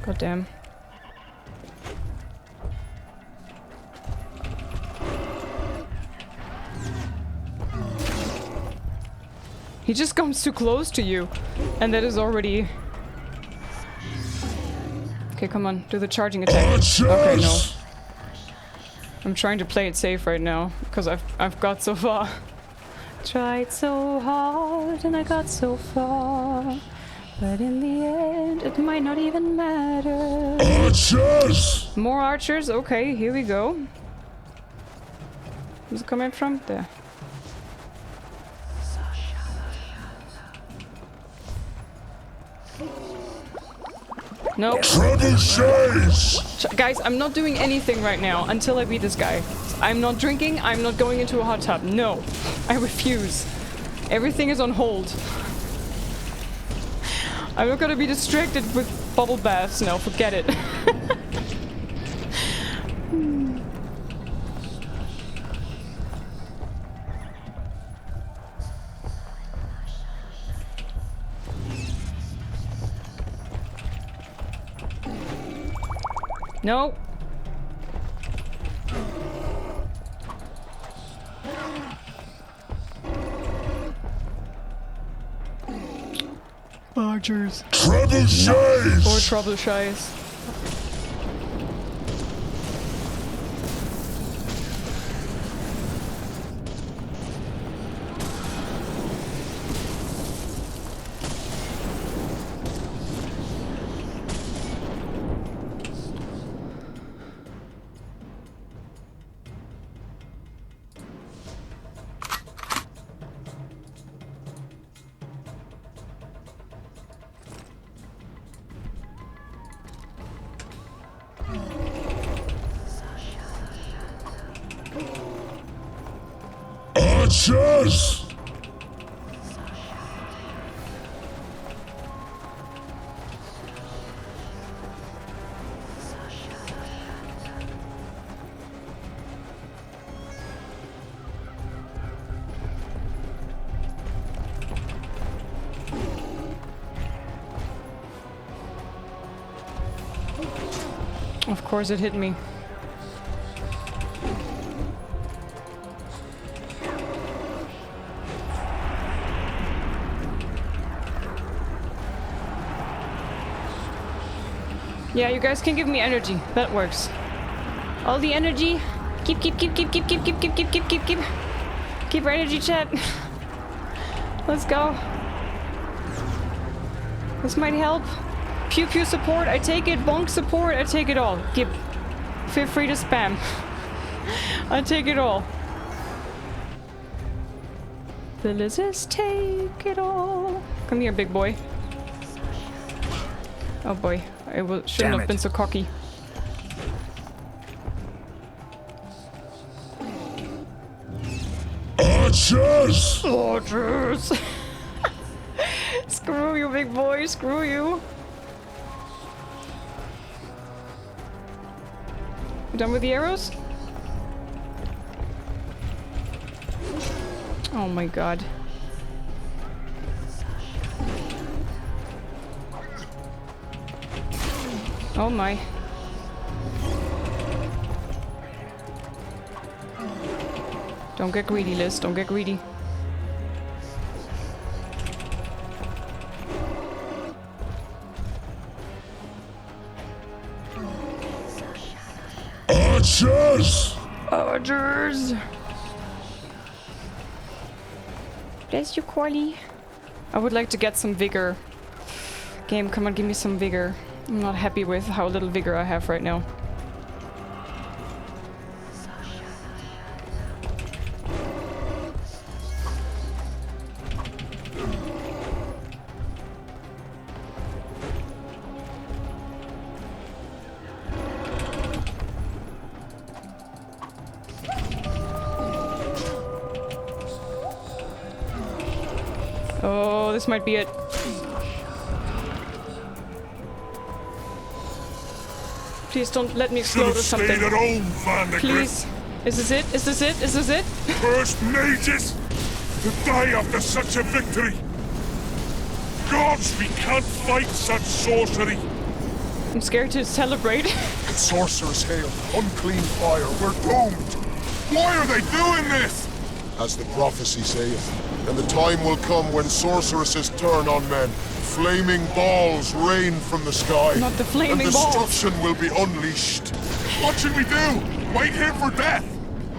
God damn. He just comes too close to you, and that is already... Okay, come on, do the charging attack. Okay, no. I'm trying to play it safe right now, because I've got so far. Tried so hard, and I got so far. But in the end, it might not even matter. Archers! More archers? Okay, here we go. Where's it coming from? There. Nope. Guys, I'm not doing anything right now until I beat this guy. I'm not drinking, I'm not going into a hot tub. No. I refuse. Everything is on hold. I'm not gonna be distracted with bubble baths. No, forget it. No. Archers. Trebuchets! Or trebuchets. Archers! Of course it hit me. Yeah, you guys can give me energy. That works. All the energy. Keep our energy, chat. Let's go. This might help. Pew pew support, I take it. Bonk support, I take it all. Feel free to spam. I take it all. The LIZZ take it all. Come here, big boy. Oh boy, I shouldn't have been so cocky. Archers! Archers! Screw you, big boy, screw you. You done with the arrows? Oh my god. Oh my. Don't get greedy, Liz. Don't get greedy. Archers! Archers! Bless you, Corley. I would like to get some vigor. Game, come on, give me some vigor. I'm not happy with how little vigor I have right now. Oh, this might be it. Please don't let me explode or something. Stayed at home, Please. Is this it? Is this it? Is this it? Cursed mages! To die after such a victory! Gods, we can't fight such sorcery! I'm scared to celebrate. Sorcerer's hail, unclean fire, we're doomed! Why are they doing this? As the prophecy saith, and the time will come when sorceresses turn on men. Flaming balls rain from the sky. Not the flaming balls. And destruction will be unleashed. What should we do? Wait here for death?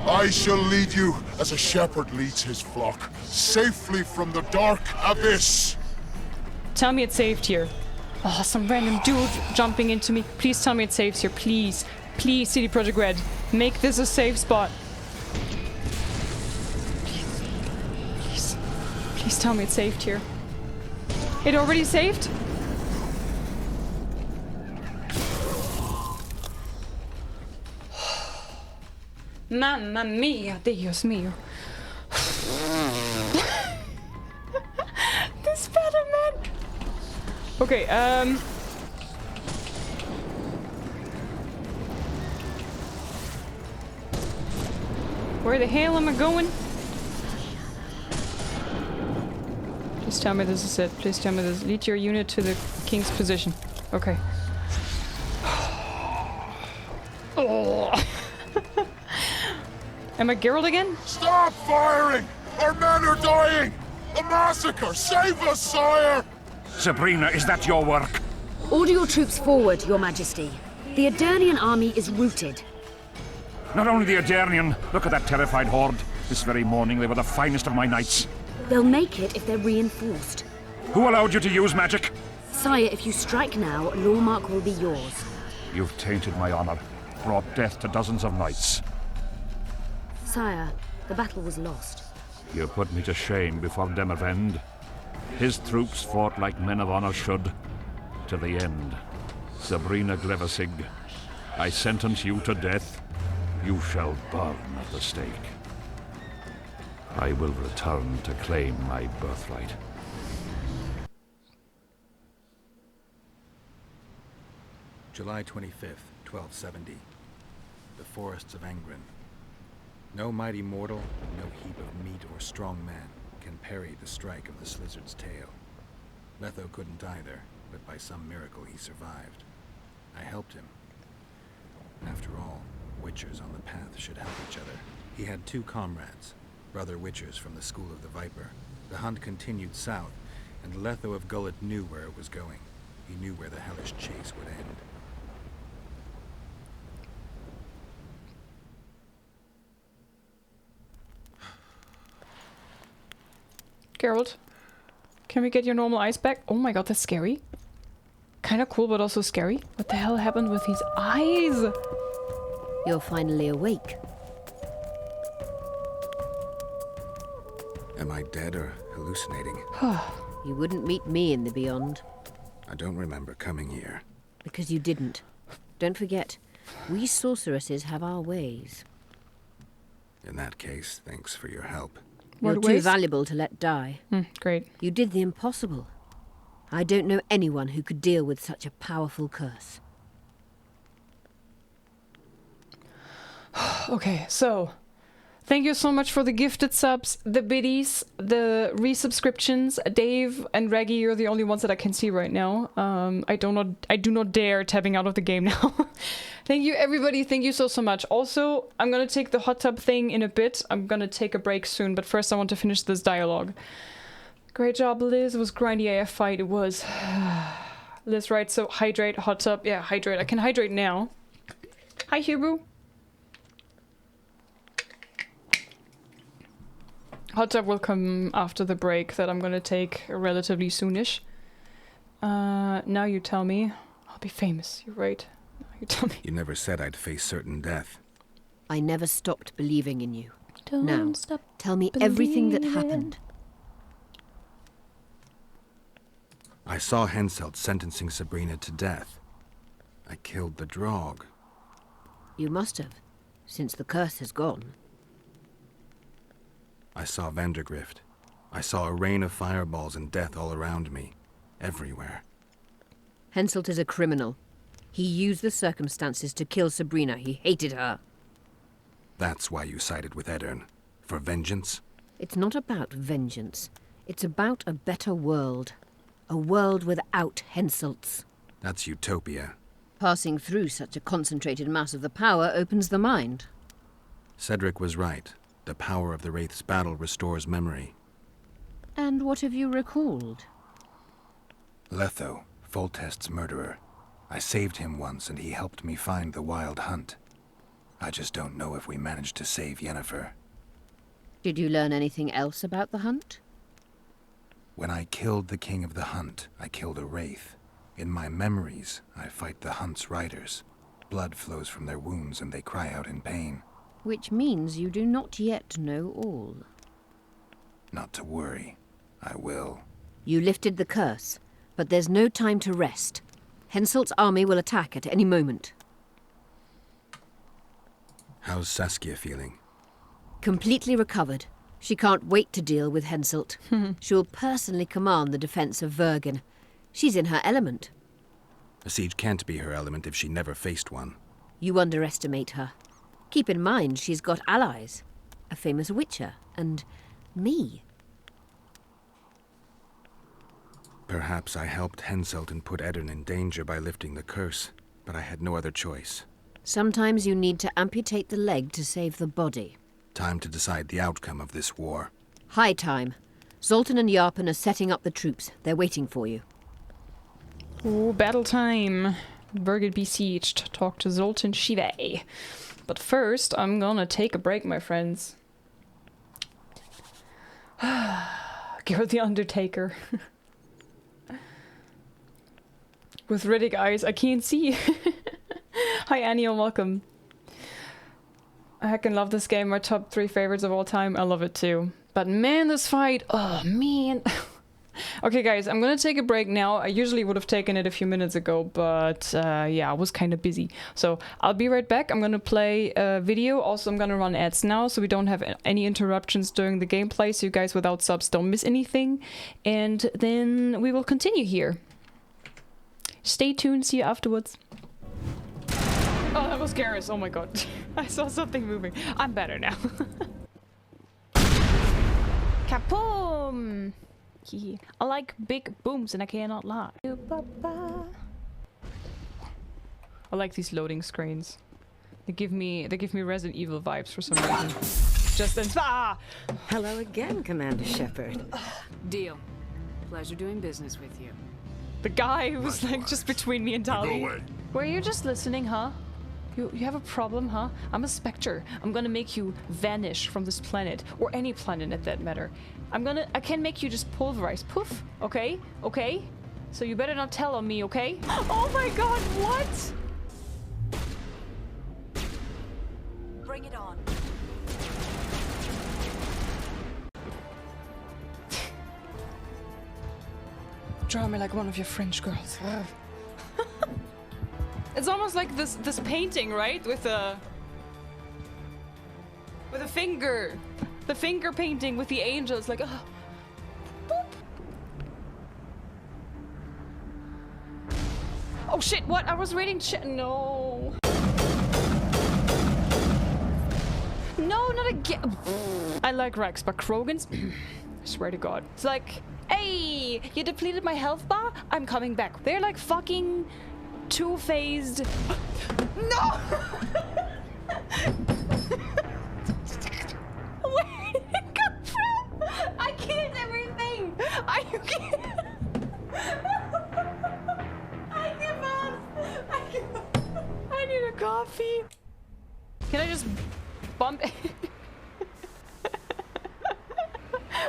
I shall lead you as a shepherd leads his flock, safely from the dark abyss. Tell me it's saved here. Oh, some random dude jumping into me. Please tell me it's saved here, please. Please, CD Projekt Red, make this a safe spot. Please. Please tell me it's saved here. It already saved? Mamma mia, Dios mío. This better, man. Okay, where the hell am I going? Please tell me this is it. Please tell me this. Lead your unit to the king's position. Okay. Oh. Am I Geralt again? Stop firing! Our men are dying! A massacre! Save us, sire! Sabrina, is that your work? Order your troops forward, Your Majesty. The Aedirnian army is routed. Not only the Aedirnian, look at that terrified horde. This very morning they were the finest of my knights. They'll make it if they're reinforced. Who allowed you to use magic? Sire, if you strike now, Lawmark will be yours. You've tainted my honor, brought death to dozens of knights. Sire, the battle was lost. You put me to shame before Demavend. His troops fought like men of honor should, to the end. Sabrina Glevasig, I sentence you to death. You shall burn at the stake. I will return to claim my birthright. July 25th, 1270. The forests of Angren. No mighty mortal, no heap of meat or strong man can parry the strike of the Slizzard's tail. Letho couldn't either, but by some miracle he survived. I helped him. After all, Witchers on the path should help each other. He had two comrades, brother Witchers from the School of the Viper. The hunt continued south, and Letho of Gullet knew where it was going. He knew where the hellish chase would end. Geralt, can we get your normal eyes back? Oh my god, that's scary. Kinda cool, but also scary. What the hell happened with his eyes? You're finally awake. Am I dead or hallucinating? You wouldn't meet me in the Beyond. I don't remember coming here. Because you didn't. Don't forget, we sorceresses have our ways. In that case, thanks for your help. You're too valuable to let die. Great. You did the impossible. I don't know anyone who could deal with such a powerful curse. Okay, so thank you so much for the gifted subs, the biddies, the resubscriptions. Dave and Reggie, you're the only ones that I can see right now. I do not dare tapping out of the game now. Thank you, everybody. Thank you so much. Also, I'm gonna take the hot tub thing in a bit. I'm gonna take a break soon, but first I want to finish this dialogue. Great job, Liz. It was grindy AF fight. It was. Liz, right? So hydrate, hot tub. Yeah, hydrate. I can hydrate now. Hi, Hubu. Hot tub will come after the break that I'm gonna take relatively soonish. Now you tell me. I'll be famous. You're right. Now you tell me. You never said I'd face certain death. I never stopped believing in you. Don't now, stop tell me everything that believing. happened. I saw Henselt sentencing Sabrina to death. I killed the Draug. You must have, since the curse has gone. I saw Vandergrift. I saw a rain of fireballs and death all around me. Everywhere. Henselt is a criminal. He used the circumstances to kill Sabrina. He hated her. That's why you sided with Aedirn. For vengeance? It's not about vengeance. It's about a better world. A world without Henselts. That's utopia. Passing through such a concentrated mass of the power opens the mind. Cedric was right. The power of the Wraith's battle restores memory. And what have you recalled? Letho, Foltest's murderer. I saved him once and he helped me find the Wild Hunt. I just don't know if we managed to save Yennefer. Did you learn anything else about the hunt? When I killed the King of the Hunt, I killed a Wraith. In my memories, I fight the Hunt's riders. Blood flows from their wounds and they cry out in pain. Which means you do not yet know all. Not to worry. I will. You lifted the curse, but there's no time to rest. Henselt's army will attack at any moment. How's Saskia feeling? Completely recovered. She can't wait to deal with Henselt. She'll personally command the defense of Vergen. She's in her element. A siege can't be her element if she never faced one. You underestimate her. Keep in mind she's got allies. A famous witcher, and me. Perhaps I helped Henselt and put Eddern in danger by lifting the curse, but I had no other choice. Sometimes you need to amputate the leg to save the body. Time to decide the outcome of this war. High time. Zoltan and Yarpen are setting up the troops. They're waiting for you. Ooh, battle time. Vergen besieged. Talk to Zoltan Shive. But first, I'm gonna take a break, my friends. You're the Undertaker. With Riddick eyes, I can't see. Hi Annie, and welcome. I heckin' love this game. My top 3 favorites of all time. I love it too. But man, this fight, oh man. Okay guys, I'm gonna take a break now. I usually would have taken it a few minutes ago, but yeah, I was kind of busy. So I'll be right back. I'm gonna play a video. Also, I'm gonna run ads now, so we don't have any interruptions during the gameplay, so you guys without subs don't miss anything. And then we will continue here. Stay tuned, see you afterwards. Oh, that was Garrus. Oh my god. I saw something moving. I'm better now. Kaboom! I like big booms and I cannot lie. I like these loading screens. They give me Resident Evil vibes for some reason. Just in Hello again, Commander Shepard. Deal. Pleasure doing business with you. The guy who was like just between me and Tali. Were you just listening, huh? You have a problem, huh? I'm a spectre. I'm gonna make you vanish from this planet, or any planet at that matter. I can make you just pulverize. Poof, okay? Okay? So you better not tell on me, okay? Oh my god, what? Bring it on. Draw me like one of your French girls. It's almost like this painting, right? With a finger. The finger painting with the angels, like boop. Oh shit, what? I was reading no. No, not again. I like Rex, but Krogan's I swear to god. It's like, hey, you depleted my health bar? I'm coming back. They're like fucking two-phased. No! Where did it come from? I killed everything! Are you kidding? I give up! I need a coffee. Can I just bump it?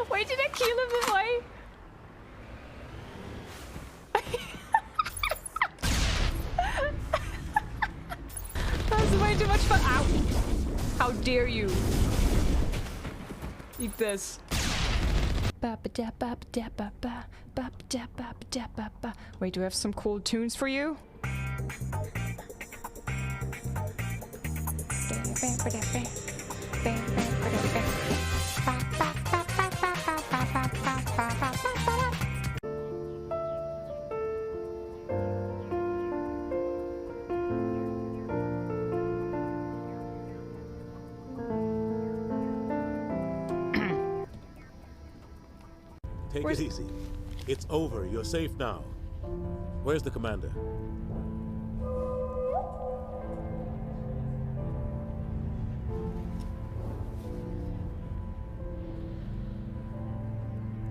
Wait, did I kill him this way? That's way too much fun. Ow! How dare you? Eat this. Wait, do I have some cool tunes for you? Take it easy. It's over. You're safe now. Where's the commander?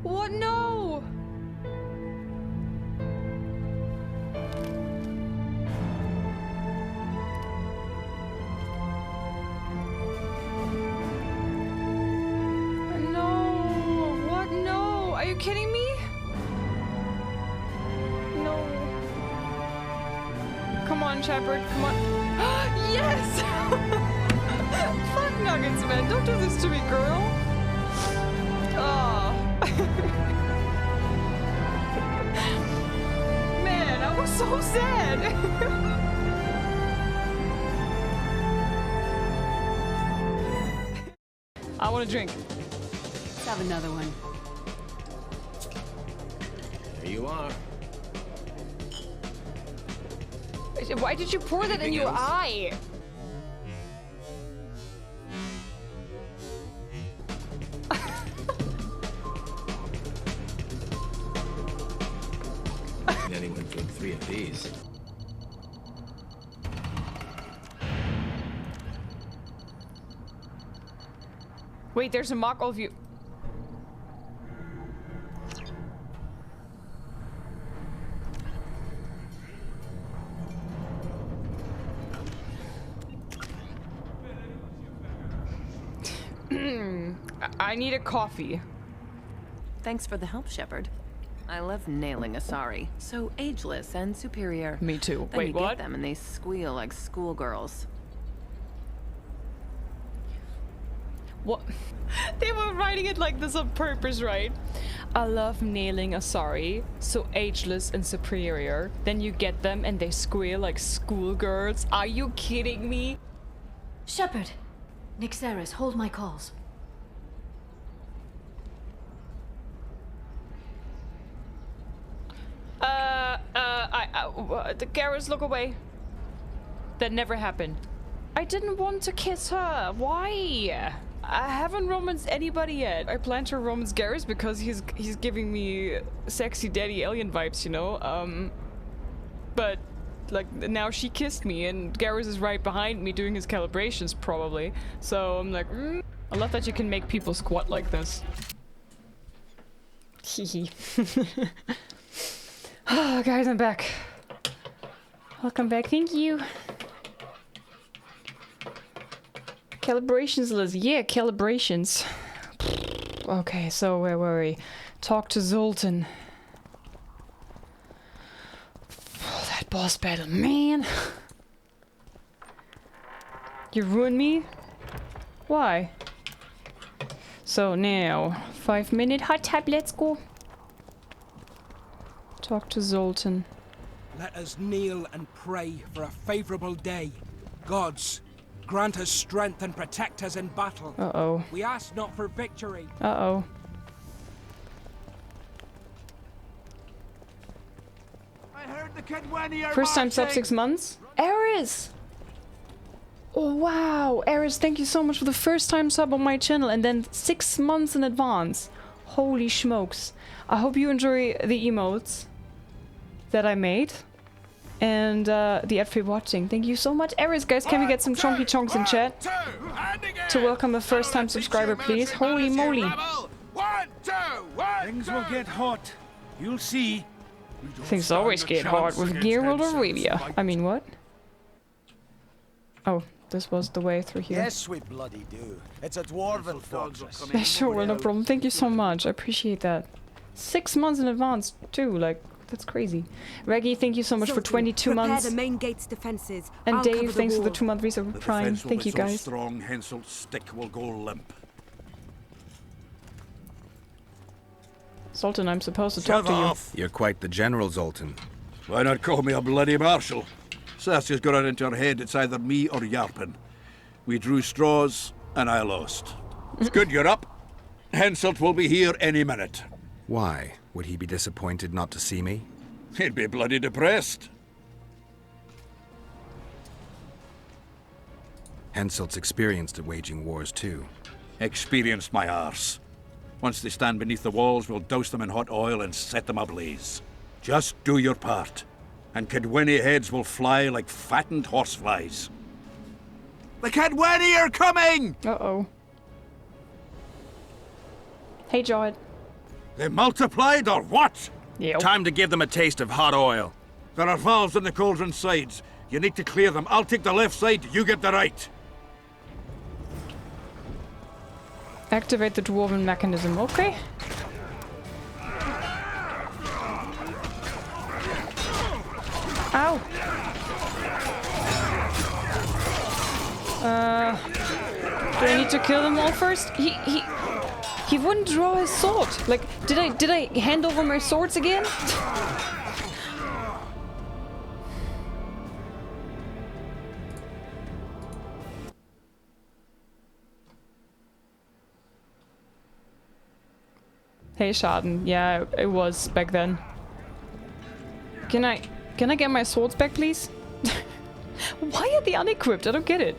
What? No! Are you kidding me? No. Come on, Shepard. Come on. Yes! Fuck nuggets, man. Don't do this to me, girl. Oh. Man, I was so sad. I want a drink. Let's have another one. There you are. Why did you pour that in your eye? Anyone drink 3 of these? Wait, there's a mock of you. I need a coffee. Thanks for the help, Shepard. I love nailing Asari. So ageless and superior. Me too. Then Wait, you what? get them and they squeal like schoolgirls. What? They were writing it like this on purpose, right? I love nailing Asari, so ageless and superior. Then you get them and they squeal like schoolgirls. Are you kidding me? Shepard! Nixeris, hold my calls. The Garrus, look away. That never happened. I didn't want to kiss her. Why? I haven't romanced anybody yet. I plan to romance Garrus because he's giving me sexy daddy alien vibes, you know? But like now she kissed me and Garrus is right behind me doing his calibrations probably. So I'm like, I love that you can make people squat like this. Hehe. Oh, guys, I'm back. Welcome back. Thank you. Calibrations, Liz. Yeah, calibrations. Okay, so where were we? Talk to Zoltan. Oh, that boss battle, man. You ruined me? Why? So now, 5-minute hot tap, let's go. Talk to Zoltan. Let us kneel and pray for a favorable day. Gods, grant us strength and protect us in battle. Uh-oh. We ask not for victory. Uh-oh. I heard the Kedweni are First time sub marching. 6 months? Ares! Oh, wow! Ares, thank you so much for the first time sub on my channel and then 6 months in advance. Holy smokes. I hope you enjoy the emotes that I made. And the ad for watching. Thank you so much. Ares, guys, can we get some chonky chonks in chat? To welcome a first time subscriber, please. Holy moly. 1, 2, 1, Things will get hot. You'll see. Things always get hard with Geralt of Rivia. I mean, what? Oh, this was the way through here. Yes, we bloody do. It's a dwarven fortress. Yeah, sure, well, no problem. Thank you so much. I appreciate that. 6 months in advance, too. Like, that's crazy. Reggie, thank you so much for 22 months. Prepare the main gate's defenses. And I'll Dave, cover thanks the for the wall. 2-month resub of Prime. Thank you, guys. Strong, Henselt's stick will go limp. Zoltan, I'm supposed to talk to you. You're quite the general, Zoltan. Why not call me a bloody marshal? Sassy's got it into her head it's either me or Yarpin. We drew straws, and I lost. It's good you're up. Henselt will be here any minute. Why? Would he be disappointed not to see me? He'd be bloody depressed. Henselt's experienced at waging wars too. Experienced my arse. Once they stand beneath the walls, we'll douse them in hot oil and set them ablaze. Just do your part, and Kedweni heads will fly like fattened horseflies. The Kedweni are coming! Uh-oh. Hey, Jod. They multiplied or what? Yeah. Time to give them a taste of hot oil. There are valves in the cauldron sides. You need to clear them. I'll take the left side, you get the right. Activate the dwarven mechanism. Okay. Ow. Do I need to kill them all first? He wouldn't draw his sword. Like, did I hand over my swords again? Hey, Schaden. Yeah, it was back then. Can I get my swords back, please? Why are they unequipped? I don't get it.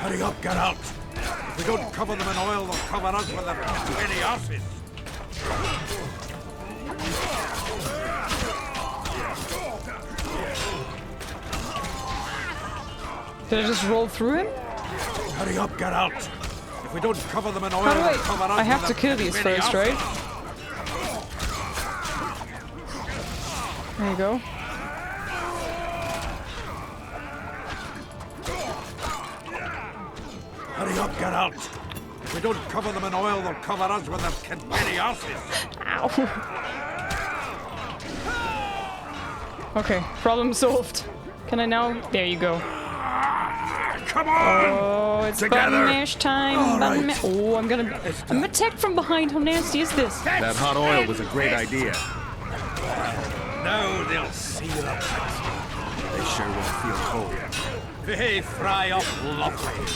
Hurry up, get out! If we don't cover them in oil, they'll cover us with their penny asses! Did I just roll through him? Hurry up, get out! If we don't cover them in oil, How do they'll cover us I have with to their kill these penny first, asses. right? There you go. Hurry up, get out! If we don't cover them in oil, they'll cover us with their penny asses! Ow. Okay, problem solved. Can I now? There you go. Come on! Oh, it's button mash time. Button mash. Oh, I'm attacked from behind. How nasty is this? That hot oil was a great idea. Now they'll see the They sure won't feel cold. They fry up lovely.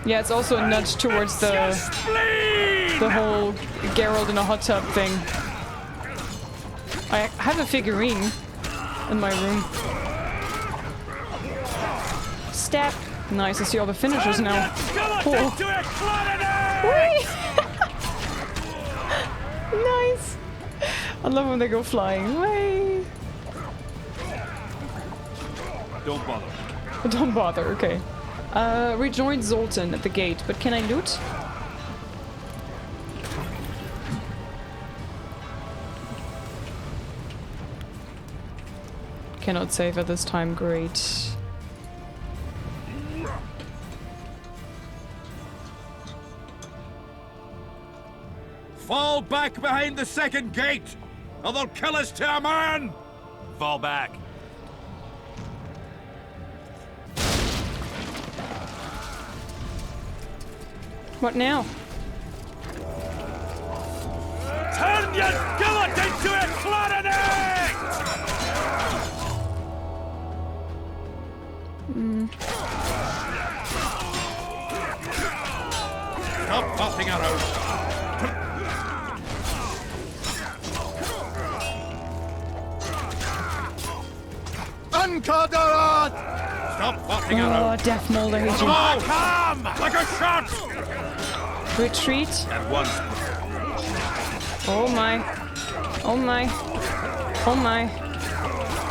Yeah, it's also a nudge towards the whole Geralt in a hot tub thing. I have a figurine in my room. Stab. Nice, I see all the finishers now. Cool. Whee! Nice. I love when they go flying. Whee! Don't bother. Don't bother, okay. Rejoin Zoltan at the gate, but can I loot? Cannot save at this time, great. Fall back behind the second gate, or they'll kill us to a man! Fall back. What now? Turn your skillet into a clarinet! Stop fussing around. Uncovered! Stop fussing Oh, around. Death Mold, I hate you. Come! Like a shot! Retreat. At once. Oh my. Oh my. Oh my.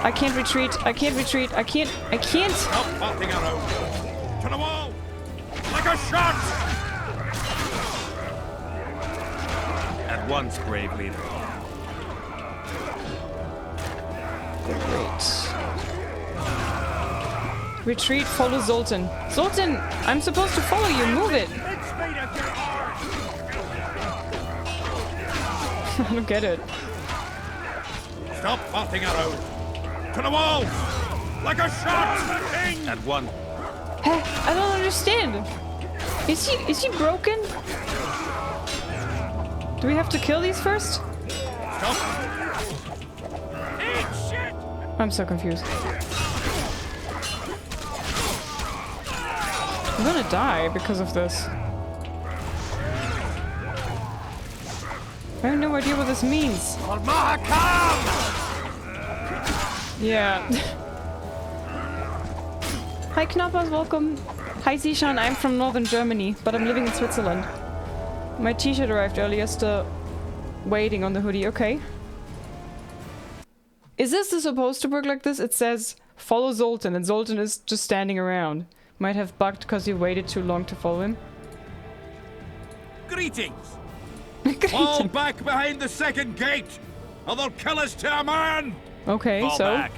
I can't retreat. I can't retreat. I can't. Stop fussing around. To the wall! Like a shot! At once, brave leader. Great. Retreat, follow Zoltan. Zoltan, I'm supposed to follow you. Move it. I don't get it. Stop fussing around. To the wall! Like a shot! At one. I don't understand. Is he broken? Do we have to kill these first? Stop! Eat shit! I'm so confused. I'm gonna die because of this. I have no idea what this means. Yeah. Hi Knoppers, welcome. Hi Zishan, I'm from northern Germany, but I'm living in Switzerland. My t-shirt arrived earlier, still waiting on the hoodie, okay. Is this supposed to work like this? It says, follow Zoltan, and Zoltan is just standing around. Might have bugged because you waited too long to follow him. Greetings! Fall back behind the second gate, or they'll kill us to a man! Okay, Fall so... back.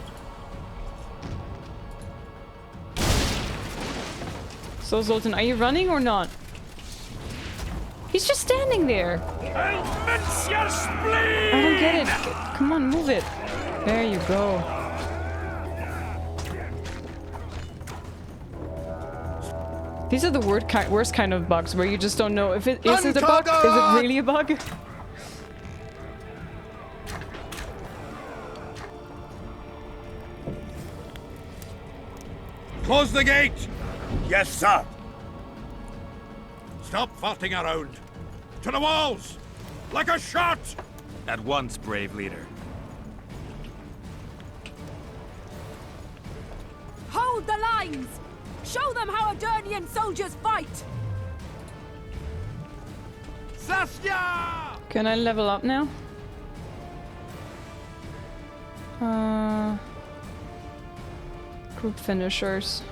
So Zoltan, are you running or not? He's just standing there. I'll mince your spleen! I don't get it. Come on, move it. There you go. These are the worst kind of bugs where you just don't know if it is it a bug. Is it really a bug? Close the gate! Yes, sir. Stop farting around! To the walls! Like a shot! At once, brave leader. Hold the lines! Show them how Adernian soldiers fight! Saskia! Can I level up now? Group finishers.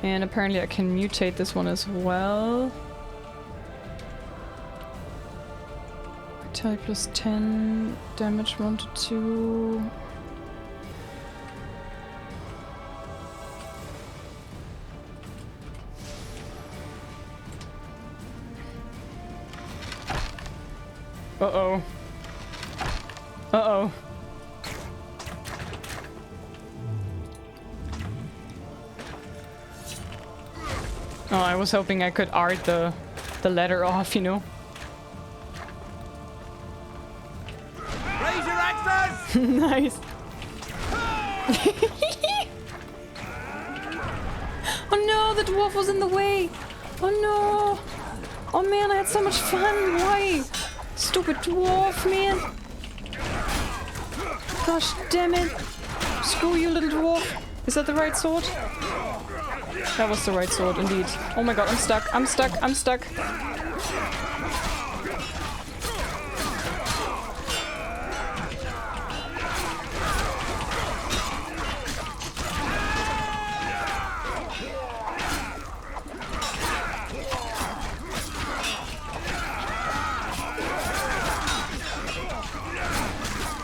And apparently I can mutate this one as well. Vitality plus 10, damage 1 to 2. Uh-oh. Uh-oh. Oh, I was hoping I could art the letter off, you know? Raise your axes! Nice. Oh no, the dwarf was in the way! Oh no! Oh man, I had so much fun! Why? Stupid dwarf, man! Gosh damn it! Screw you, little dwarf! Is that the right sword? That was the right sword, indeed. Oh my god, I'm stuck, I'm stuck, I'm stuck!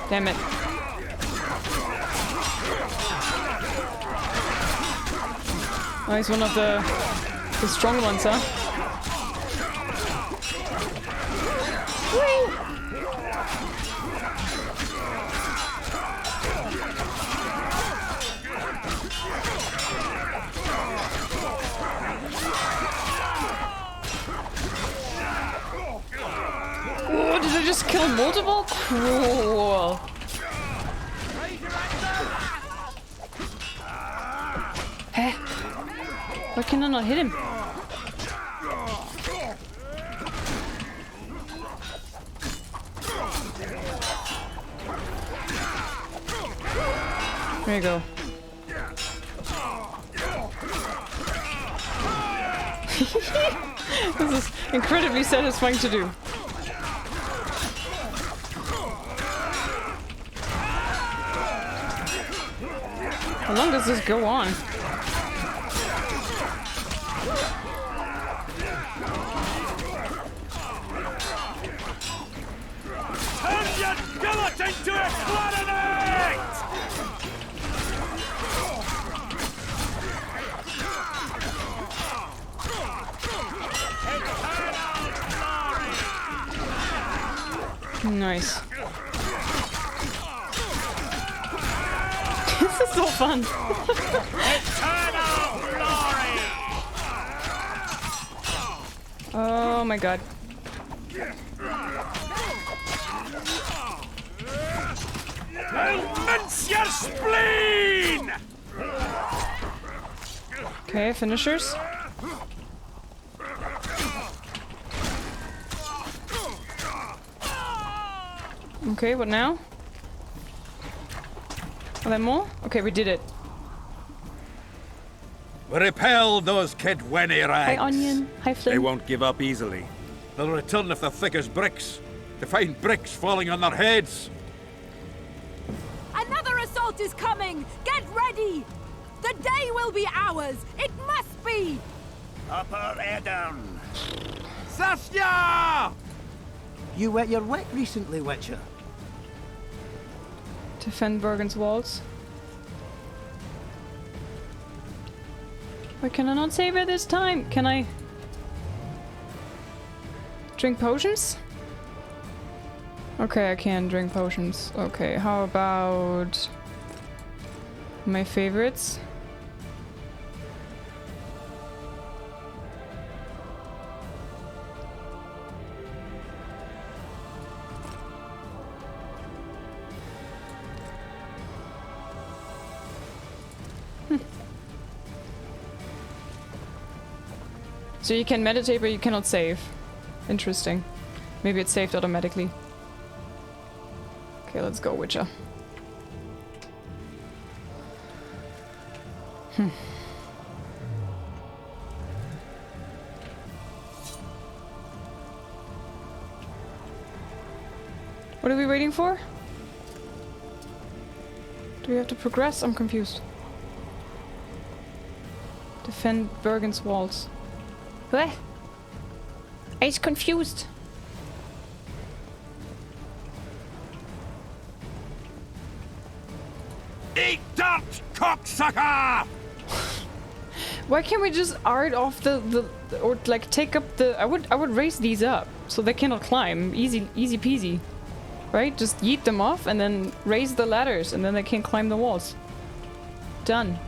Damn it. Oh, he's one of the strong ones, huh? Whee! Oh, did I just kill multiple? Cool. Hey, why can I not hit him? There you go. This is incredibly satisfying to do. How long does this go on? Turn your skeleton to a clarinet! Nice. This is so fun. Eternal glory! Oh my god. I'll mince your spleen! Okay, finishers. Okay, what now? Are there more? Okay, we did it. Repel those Kidwenny rags. Hi, Onion. Hi, Flynn. They won't give up easily. They'll return if they're thick as bricks, to find bricks falling on their heads. Another assault is coming! Get ready! The day will be ours! It must be! Upper Edern! Saskia! You wet your wet recently, Witcher. Defend Bergen's walls. Why can I not save it this time? Can I drink potions? Okay, I can drink potions. Okay, how about my favorites? So you can meditate, but you cannot save. Interesting. Maybe it's saved automatically. Okay, let's go, Witcher. What are we waiting for? Do we have to progress? I'm confused. Defend Bergen's walls. What? I was confused. Eat dirt, cocksucker! Why can't we just art off the or like take up the? I would raise these up so they cannot climb. Easy peasy, right? Just yeet them off and then raise the ladders and then they can climb the walls. Done.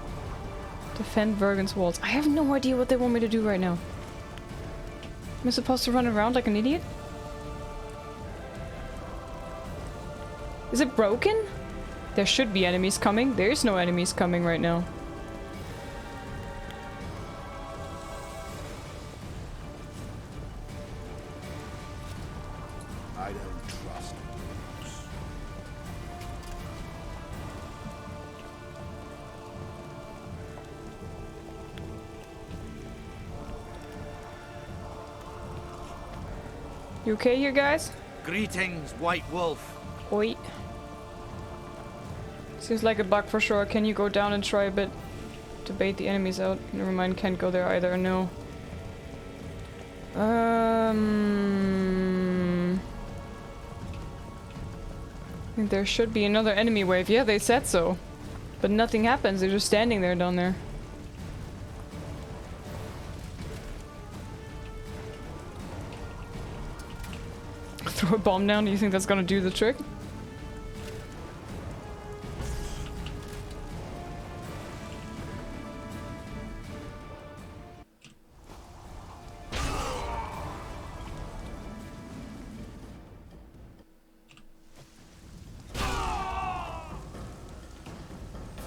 Defend Bergen's walls. I have no idea what they want me to do right now. Am I supposed to run around like an idiot? Is it broken? There should be enemies coming. There's no enemies coming right now. I don't trust You okay here, guys? Greetings, White Wolf. Oi. Seems like a bug for sure. Can you go down and try a bit to bait the enemies out? Never mind, can't go there either, no. I think there should be another enemy wave. Yeah, they said so. But nothing happens, they're just standing there down there. Throw a bomb down, do you think that's gonna do the trick?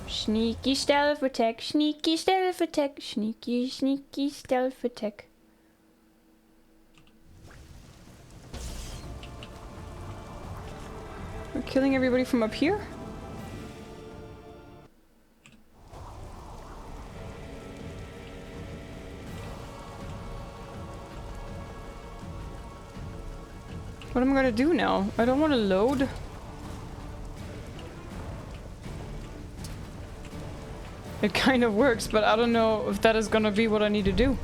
Sneaky stealth attack, sneaky stealth attack, sneaky stealth attack. We're killing everybody from up here? What am I gonna do now? I don't want to load. It kind of works, but I don't know if that is gonna be what I need to do.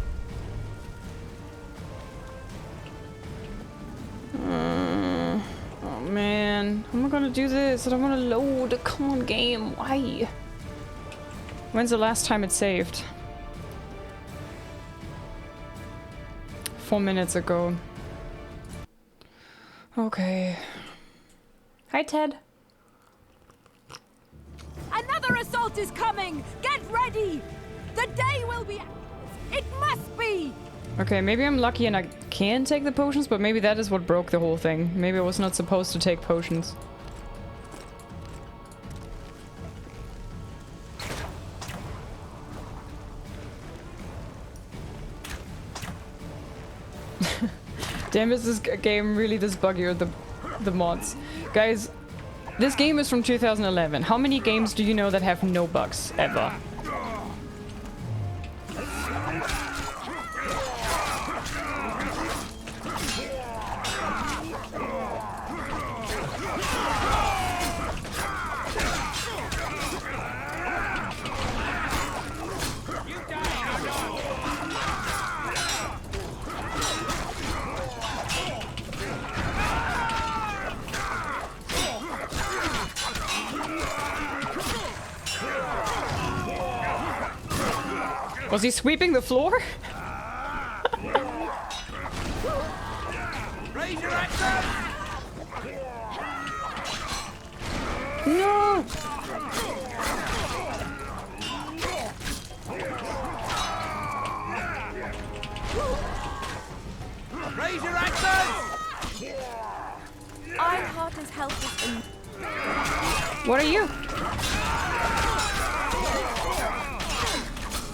Oh man, how am I gonna do this? I don't want to load. Come on, game. Why? When's the last time it saved? 4 minutes ago. Okay. Hi, Ted. Another assault is coming! Get ready! The day will be... It must be! Okay, maybe I'm lucky and I can take the potions, but maybe that is what broke the whole thing. Maybe I was not supposed to take potions. Damn, is this game really this buggy, or the mods? Guys, this game is from 2011. How many games do you know that have no bugs, ever? Was he sweeping the floor? Raise your axes! No! Raise your axes! Ironheart help us in. What are you?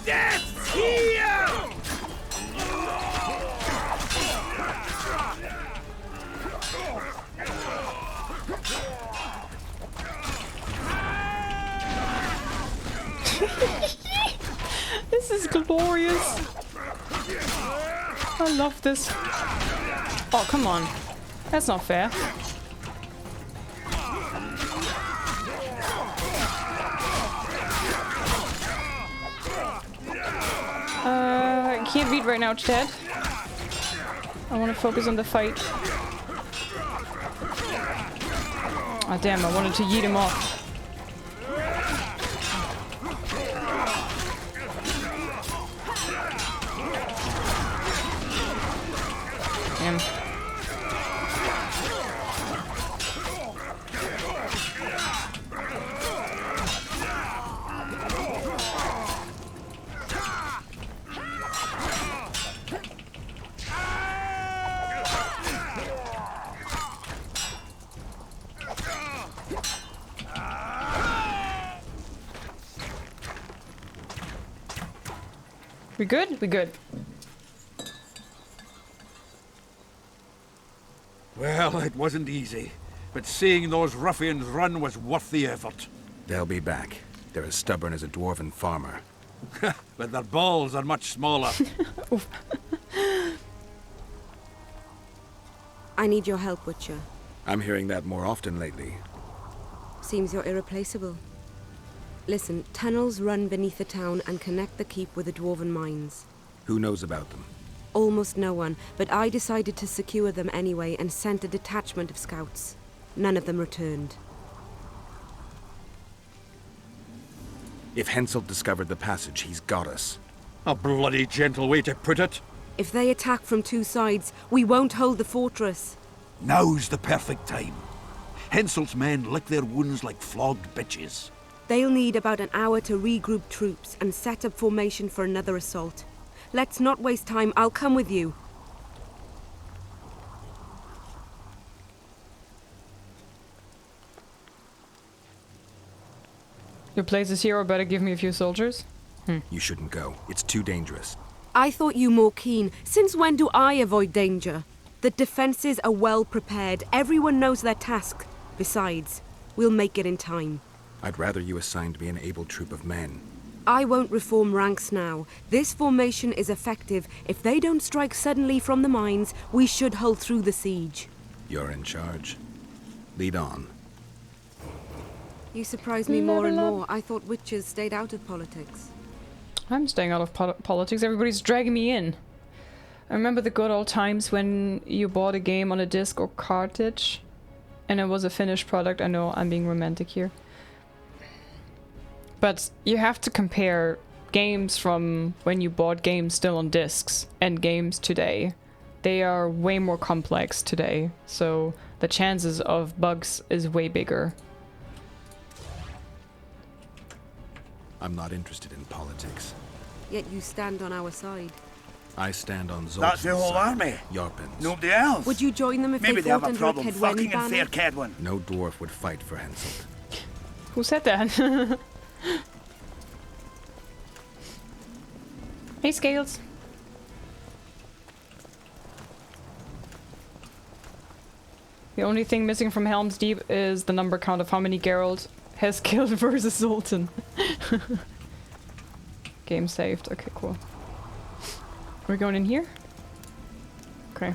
Death's here! This is glorious. I love this. Oh, come on. That's not fair. I can't read right now, chat. I want to focus on the fight. Oh damn, I wanted to yeet him off. Damn. We good? We good. Well, it wasn't easy, but seeing those ruffians run was worth the effort. They'll be back. They're as stubborn as a dwarven farmer. But their balls are much smaller. I need your help, Witcher. I'm hearing that more often lately. Seems you're irreplaceable. Listen, tunnels run beneath the town and connect the keep with the dwarven mines. Who knows about them? Almost no one, but I decided to secure them anyway and sent a detachment of scouts. None of them returned. If Henselt discovered the passage, he's got us. A bloody gentle way to put it. If they attack from two sides, we won't hold the fortress. Now's the perfect time. Henselt's men lick their wounds like flogged bitches. They'll need about an hour to regroup troops and set up formation for another assault. Let's not waste time. I'll come with you. Your place is here, or better give me a few soldiers? You shouldn't go. It's too dangerous. I thought you more keen. Since when do I avoid danger? The defenses are well prepared. Everyone knows their task. Besides, we'll make it in time. I'd rather you assigned me an able troop of men. I won't reform ranks now. This formation is effective. If they don't strike suddenly from the mines, we should hold through the siege. You're in charge. Lead on. You surprise me more and more. I thought witches stayed out of politics. I'm staying out of politics. Everybody's dragging me in. I remember the good old times when you bought a game on a disc or cartridge and it was a finished product. I know I'm being romantic here. But you have to compare games from when you bought games still on discs and games today. They are way more complex today, so the chances of bugs is way bigger. I'm not interested in politics. Yet you stand on our side. I stand on Zoltan's That's the whole side. army. Yarpin's. Nobody else. Would you join them if Maybe they they have fought a under problem a Kedweni fucking in banner? Fair Kedwen. No dwarf would fight for Henselt. Who said that? Hey, Scales. The only thing missing from Helm's Deep is the number count of how many Geralt has killed versus Zoltan. Game saved. Okay, cool. We're going in here? Okay.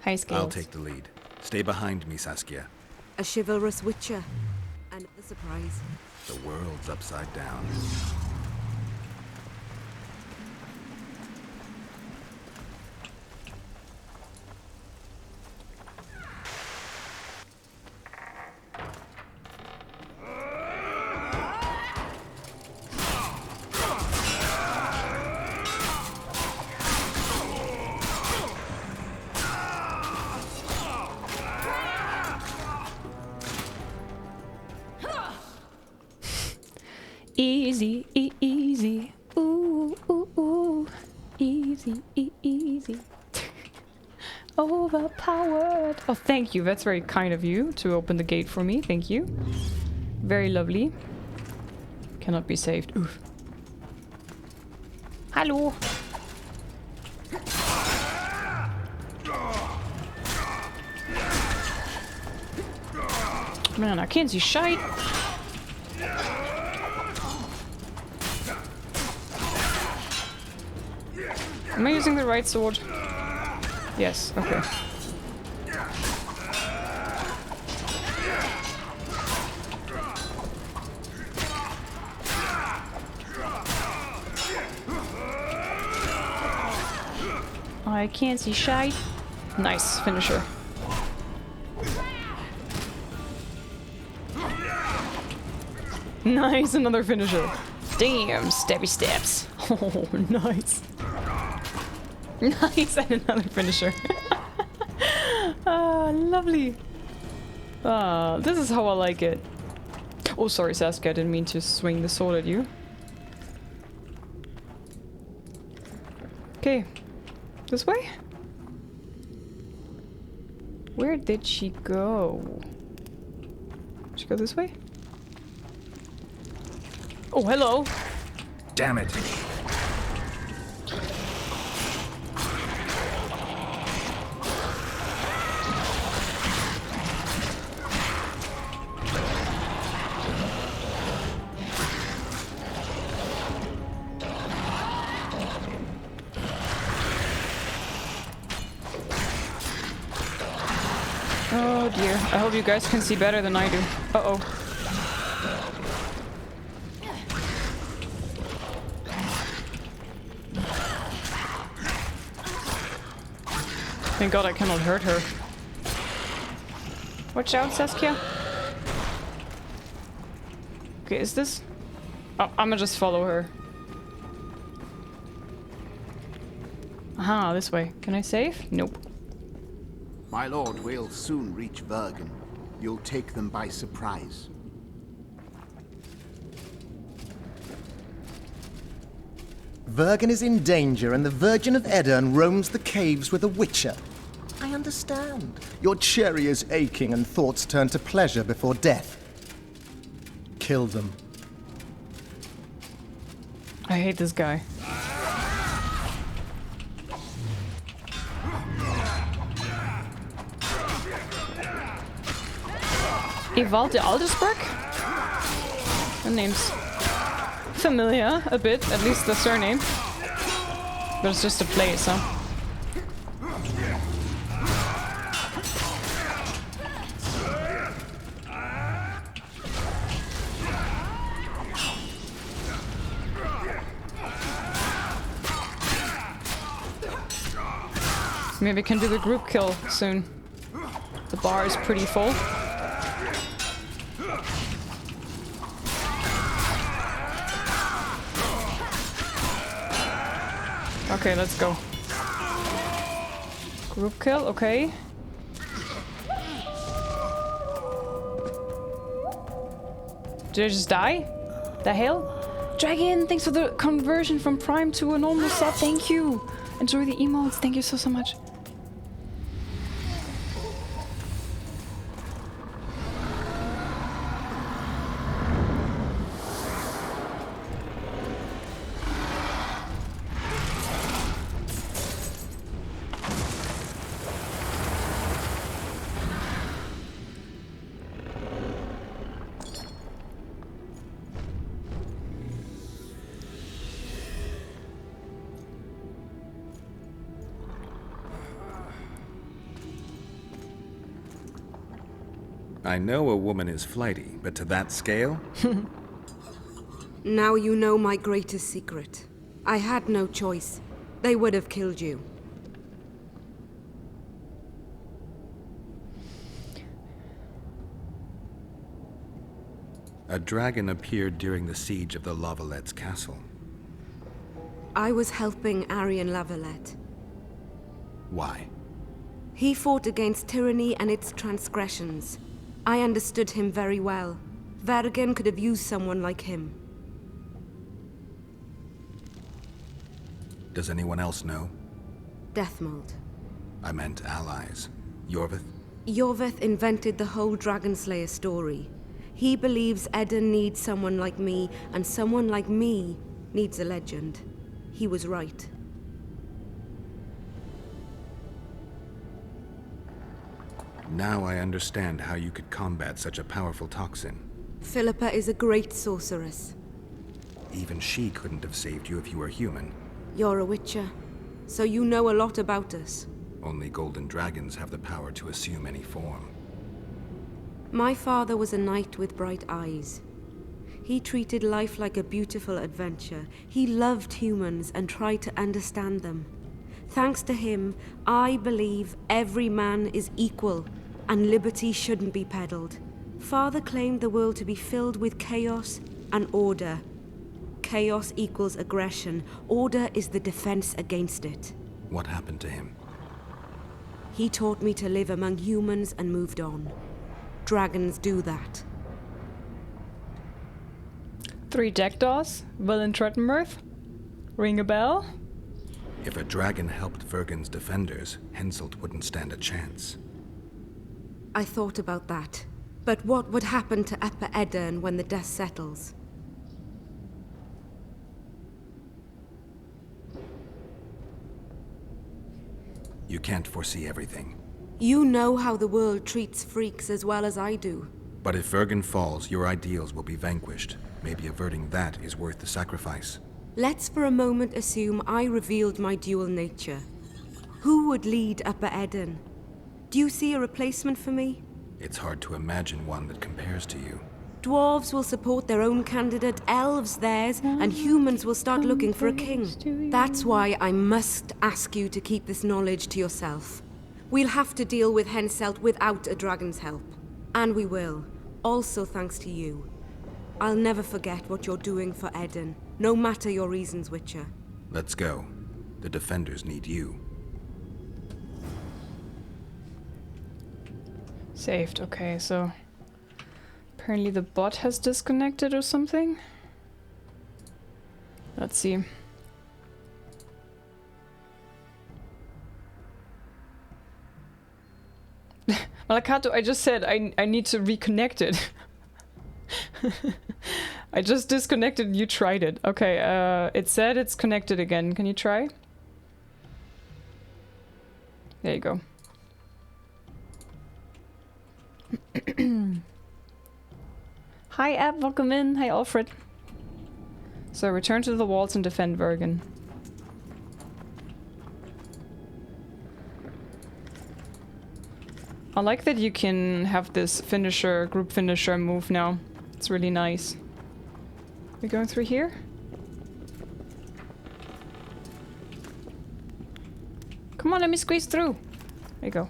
Hi, Scales. I'll take the lead. Stay behind me, Saskia. A chivalrous witcher. And the surprise. The world's upside down. Easy, easy. Ooh, ooh, ooh. Easy, easy. Overpowered. Oh, thank you. That's very kind of you to open the gate for me. Thank you. Very lovely. Cannot be saved. Oof. Hello. Man, I can't see shite. Am I using the right sword? Yes, okay. I can't see shite. Nice finisher. Nice, another finisher. Damn, stabby stabs. Oh, nice. Nice, and another finisher. Ah, lovely. Ah, this is how I like it. Oh, sorry, Sasuke, I didn't mean to swing the sword at you. Okay. This way? Where did she go? Did she go this way? Oh, hello! Damn it. Oh dear. I hope you guys can see better than I do. Uh-oh. Thank God I cannot hurt her. Watch out, Saskia. Okay, is this... Oh, I'ma just follow her. Aha, this way. Can I save? Nope. My lord, we'll soon reach Vergen. You'll take them by surprise. Vergen is in danger and the Virgin of Edirne roams the caves with a witcher. I understand. Your cherry is aching and thoughts turn to pleasure before death. Kill them. I hate this guy. Ewald de Aldersberg? The name's familiar a bit, at least the surname. But it's just a place, huh? Maybe we can do the group kill soon. The bar is pretty full. Okay, let's go. Group kill, okay. Did I just die? The hell? Dragon, thanks for the conversion from Prime to a normal sub, thank you! Enjoy the emotes, thank you so much. I know a woman is flighty, but to that scale? Now you know my greatest secret. I had no choice. They would have killed you. A dragon appeared during the siege of the Lavallette's castle. I was helping Aryan Lavalette. Why? He fought against tyranny and its transgressions. I understood him very well. Vergen could have used someone like him. Does anyone else know? Deathmold. I meant allies. Yorvith? Yorvith invented the whole Dragonslayer story. He believes Eden needs someone like me, and someone like me needs a legend. He was right. Now I understand how you could combat such a powerful toxin. Philippa is a great sorceress. Even she couldn't have saved you if you were human. You're a witcher, so you know a lot about us. Only golden dragons have the power to assume any form. My father was a knight with bright eyes. He treated life like a beautiful adventure. He loved humans and tried to understand them. Thanks to him, I believe every man is equal, and liberty shouldn't be peddled. Father claimed the world to be filled with chaos and order. Chaos equals aggression. Order is the defense against it. What happened to him? He taught me to live among humans and moved on. Dragons do that. 3 Jackdaws? Villain Truttenmirth? Ring a bell? If a dragon helped Vergen's defenders, Henselt wouldn't stand a chance. I thought about that. But what would happen to Upper Edirn when the dust settles? You can't foresee everything. You know how the world treats freaks as well as I do. But if Vergen falls, your ideals will be vanquished. Maybe averting that is worth the sacrifice. Let's for a moment assume I revealed my dual nature. Who would lead Upper Edirn? Do you see a replacement for me? It's hard to imagine one that compares to you. Dwarves will support their own candidate, elves theirs, and humans will start looking for a king. That's why I must ask you to keep this knowledge to yourself. We'll have to deal with Henselt without a dragon's help. And we will, also thanks to you. I'll never forget what you're doing for Edirn, no matter your reasons, Witcher. Let's go. The defenders need you. Saved, okay, so... Apparently the bot has disconnected or something? Let's see. Malakato, I just said I need to reconnect it. I just disconnected and you tried it. Okay, it said it's connected again. Can you try? There you go. Hi, Ab, welcome in. Hi, Alfred. So, return to the walls and defend Vergen. I like that you can have this finisher, group finisher move now. It's really nice. We going through here? Come on, let me squeeze through. There you go.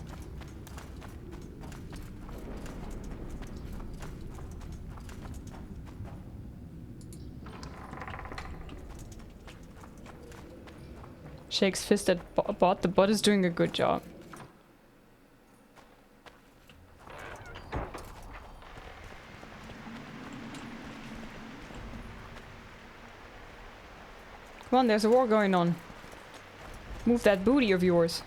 Shakes fist at bot. The bot is doing a good job. Come on, there's a war going on. Move that booty of yours.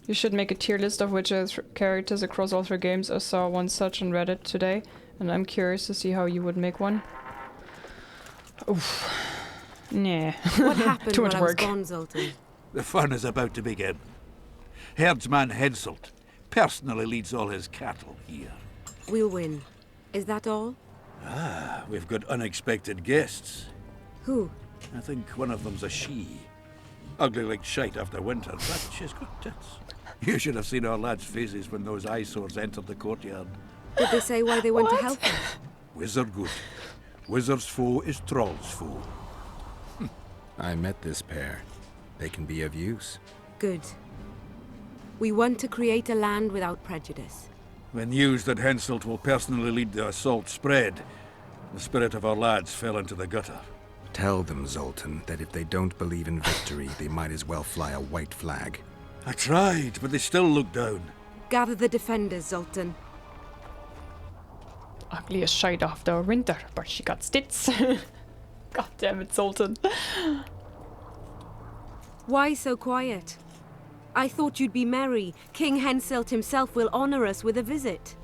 You should make a tier list of Witcher characters across all 3 games. I saw one such on Reddit today, and I'm curious to see how you would make one. Oof. Nah. What happened Too much while I was work. gone, Zoltan? The fun is about to begin. Herdsman Henselt personally leads all his cattle here. We'll win. Is that all? Ah, we've got unexpected guests. Who? I think one of them's a she. Ugly like shite after winter, but she's got tits. You should have seen our lads' faces when those eyesores entered the courtyard. Did they say why they went to help us? Wizard good. Wizard's foe is troll's foe. I met this pair. They can be of use. Good. We want to create a land without prejudice. When news that Henselt will personally lead the assault spread, the spirit of our lads fell into the gutter. Tell them, Zoltan, that if they don't believe in victory, they might as well fly a white flag. I tried, but they still looked down. Gather the defenders, Zoltan. Ugliest shite after winter, but she got stits. God damn it, Sultan. Why so quiet? I thought you'd be merry. King Henselt himself will honor us with a visit.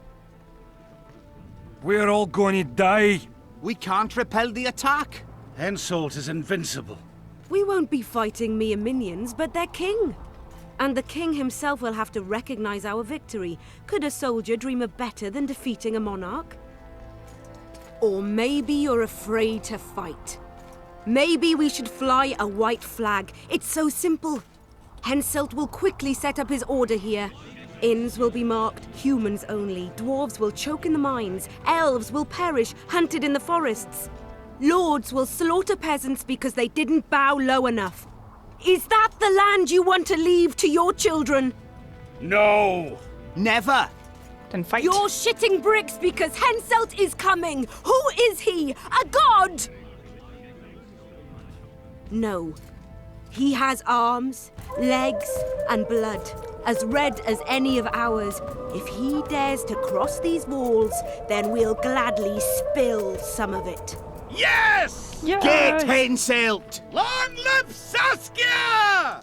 We're all going to die. We can't repel the attack. Henselt is invincible. We won't be fighting mere minions, but their king. And the king himself will have to recognize our victory. Could a soldier dream of better than defeating a monarch? Or maybe you're afraid to fight. Maybe we should fly a white flag. It's so simple. Henselt will quickly set up his order here. Inns will be marked humans only. Dwarves will choke in the mines. Elves will perish, hunted in the forests. Lords will slaughter peasants because they didn't bow low enough. Is that the land you want to leave to your children? No! Never! Then fight. You're shitting bricks because Henselt is coming! Who is he? A god? No. He has arms, legs, and blood, as red as any of ours. If he dares to cross these walls, then we'll gladly spill some of it. Yes! Yes! Get Henselt! Long live Saskia!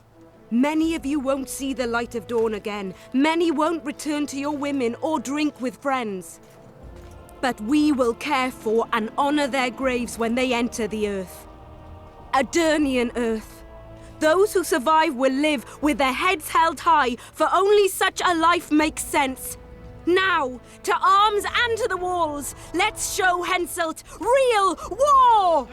Many of you won't see the light of dawn again. Many won't return to your women or drink with friends. But we will care for and honor their graves when they enter the earth. Adernian earth. Those who survive will live with their heads held high, for only such a life makes sense. Now, to arms and to the walls, let's show Henselt real war!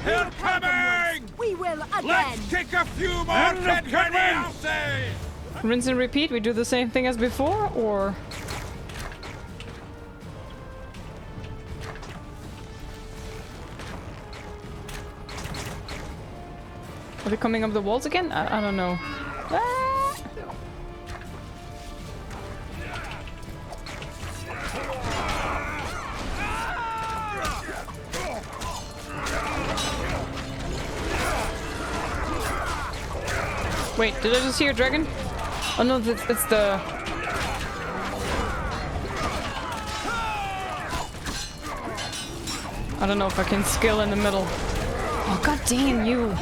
They're coming! We will again! Let's kick a few more Kilkenny houses! Rinse and repeat, we do the same thing as before, or... Are they coming up the walls again? I don't know. Ah! Wait, did I just hear a dragon? Oh no, it's the... I don't know if I can skill in the middle. Oh, god damn you!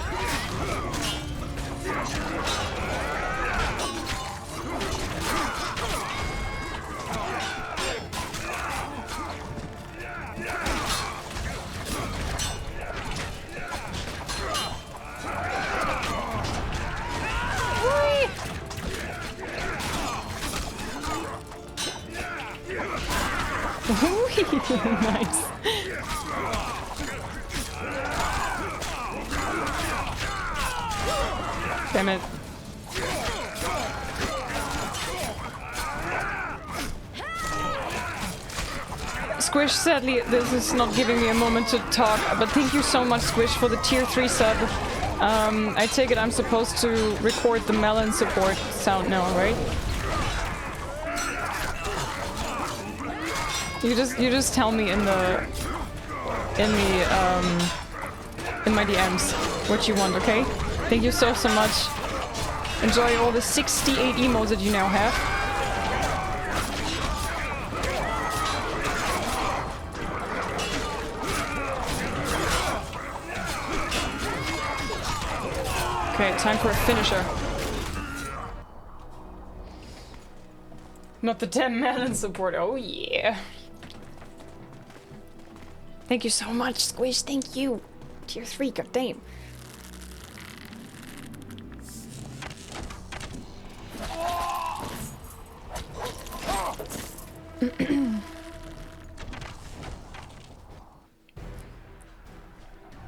Nice. Damn it. Squish, sadly, this is not giving me a moment to talk, but thank you so much, Squish, for the tier 3 sub. I take it I'm supposed to record the melon support sound now, right? You just tell me in my DMs what you want, okay? Thank you so much. Enjoy all the 68 emotes that you now have. Okay, time for a finisher. Not the 10 melon support, oh yeah. Thank you so much, Squish, thank you. Tier 3, goddamn.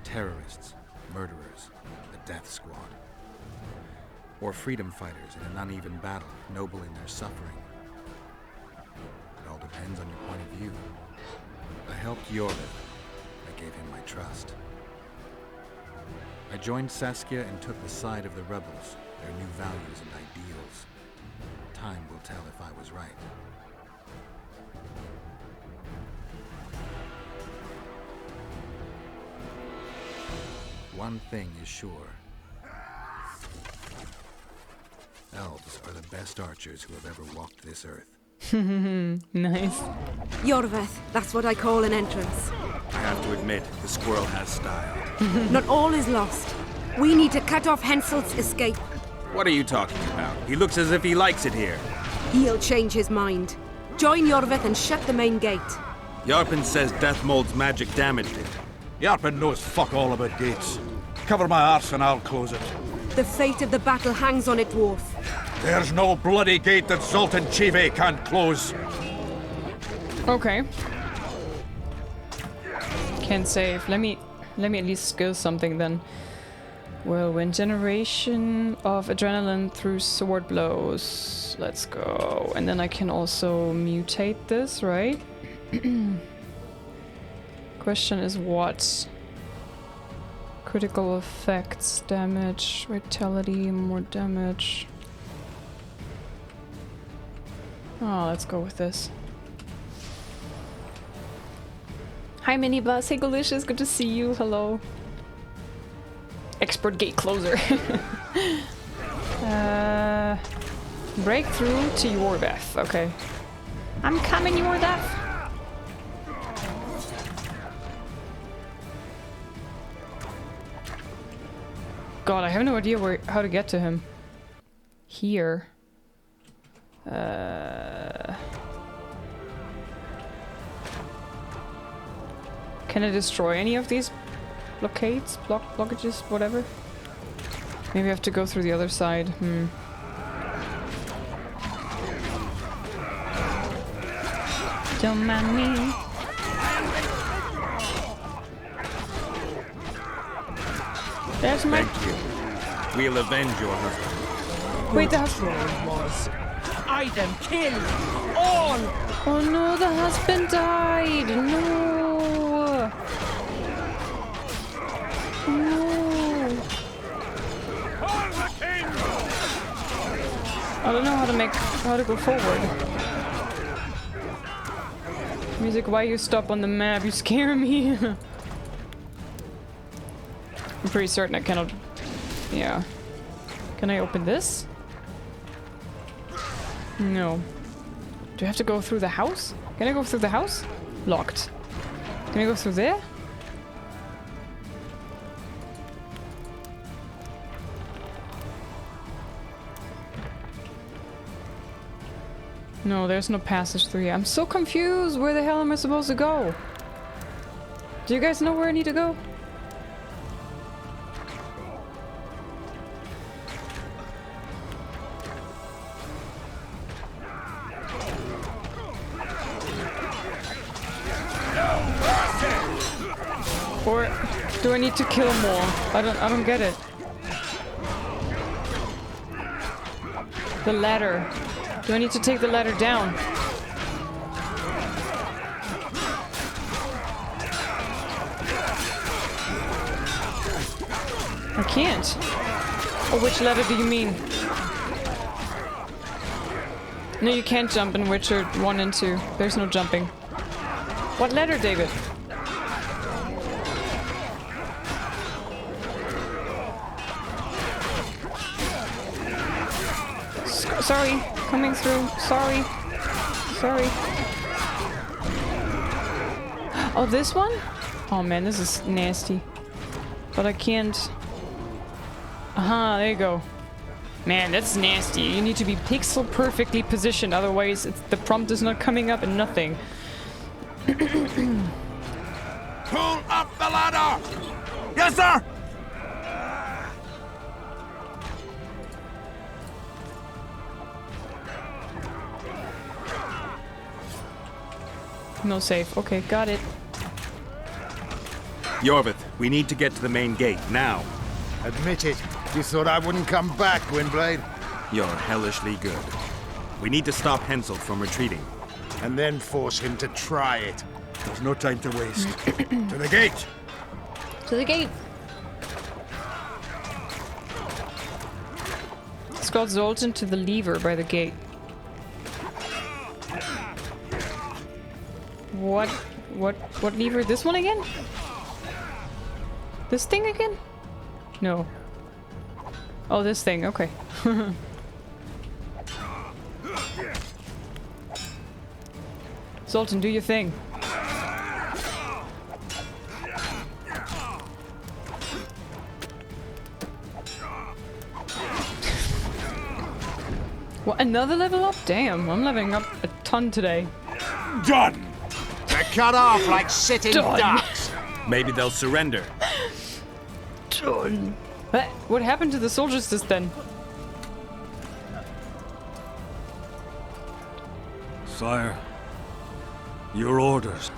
Terrorists, murderers, a death squad. Or freedom fighters in an uneven battle, noble in their suffering. It all depends on your point of view. I helped Jorvik. I gave him my trust. I joined Saskia and took the side of the rebels, their new values and ideals. Time will tell if I was right. One thing is sure. Elves are the best archers who have ever walked this earth. Nice. Yorveth, that's what I call an entrance. I have to admit, the squirrel has style. Not all is lost. We need to cut off Henselt's escape. What are you talking about? He looks as if he likes it here. He'll change his mind. Join Yorveth and shut the main gate. Yarpen says Deathmold's magic damaged it. Yarpen knows fuck all about gates. Cover my arse and I'll close it. The fate of the battle hangs on it, dwarf. There's no bloody gate that Zoltan Chive can't close. Okay. Can't save. Let me at least skill something then. Whirlwind generation of adrenaline through sword blows. Let's go. And then I can also mutate this, right? Question is what? Critical effects, damage, vitality, more damage. Oh, let's go with this. Hi Minibus, hey Galicious, good to see you, hello. Expert gate closer. Breakthrough to Yorveth, okay. I'm coming, Yorveth. God, I have no idea how to get to him. Here. Can I destroy any of these blockades, blockages, whatever? Maybe I have to go through the other side. Don't mind me. There's my... Thank you. We'll avenge your husband. Wait, the husband was... I them killed all! Oh no, the husband died! No! No! I don't know how to go forward. Music, why you stop on the map? You scare me! I'm pretty certain I cannot... Yeah. Can I open this? No. Do I have to go through the house? Can I go through the house? Locked. Can I go through there? No, there's no passage through here. I'm so confused. Where the hell am I supposed to go? Do you guys know where I need to go? Or do I need to kill more? I don't get it. The ladder. Do I need to take the ladder down? I can't. Oh, which ladder do you mean? No, you can't jump in Witcher 1 and 2. There's no jumping. What ladder, David? Sorry, coming through. Sorry. Sorry. Oh, this one? Oh man, this is nasty. But I can't... Aha, there you go. Man, that's nasty. You need to be pixel perfectly positioned, otherwise the prompt is not coming up and nothing. Pull up the ladder! Yes, sir! No safe. Okay, got it. Yorveth, we need to get to the main gate, now. Admit it. You thought I wouldn't come back, Windblade? You're hellishly good. We need to stop Henselt from retreating. And then force him to try it. There's no time to waste. To the gate! To the gate! escort Zoltan to the lever by the gate. What lever? This one again? This thing again? No. Oh, this thing, okay. Zoltan, do your thing. What, another level up? Damn, I'm leveling up a ton today. Done! They're cut off like sitting ducks. Maybe they'll surrender. Done. What happened to the soldiers just then? Sire, your orders.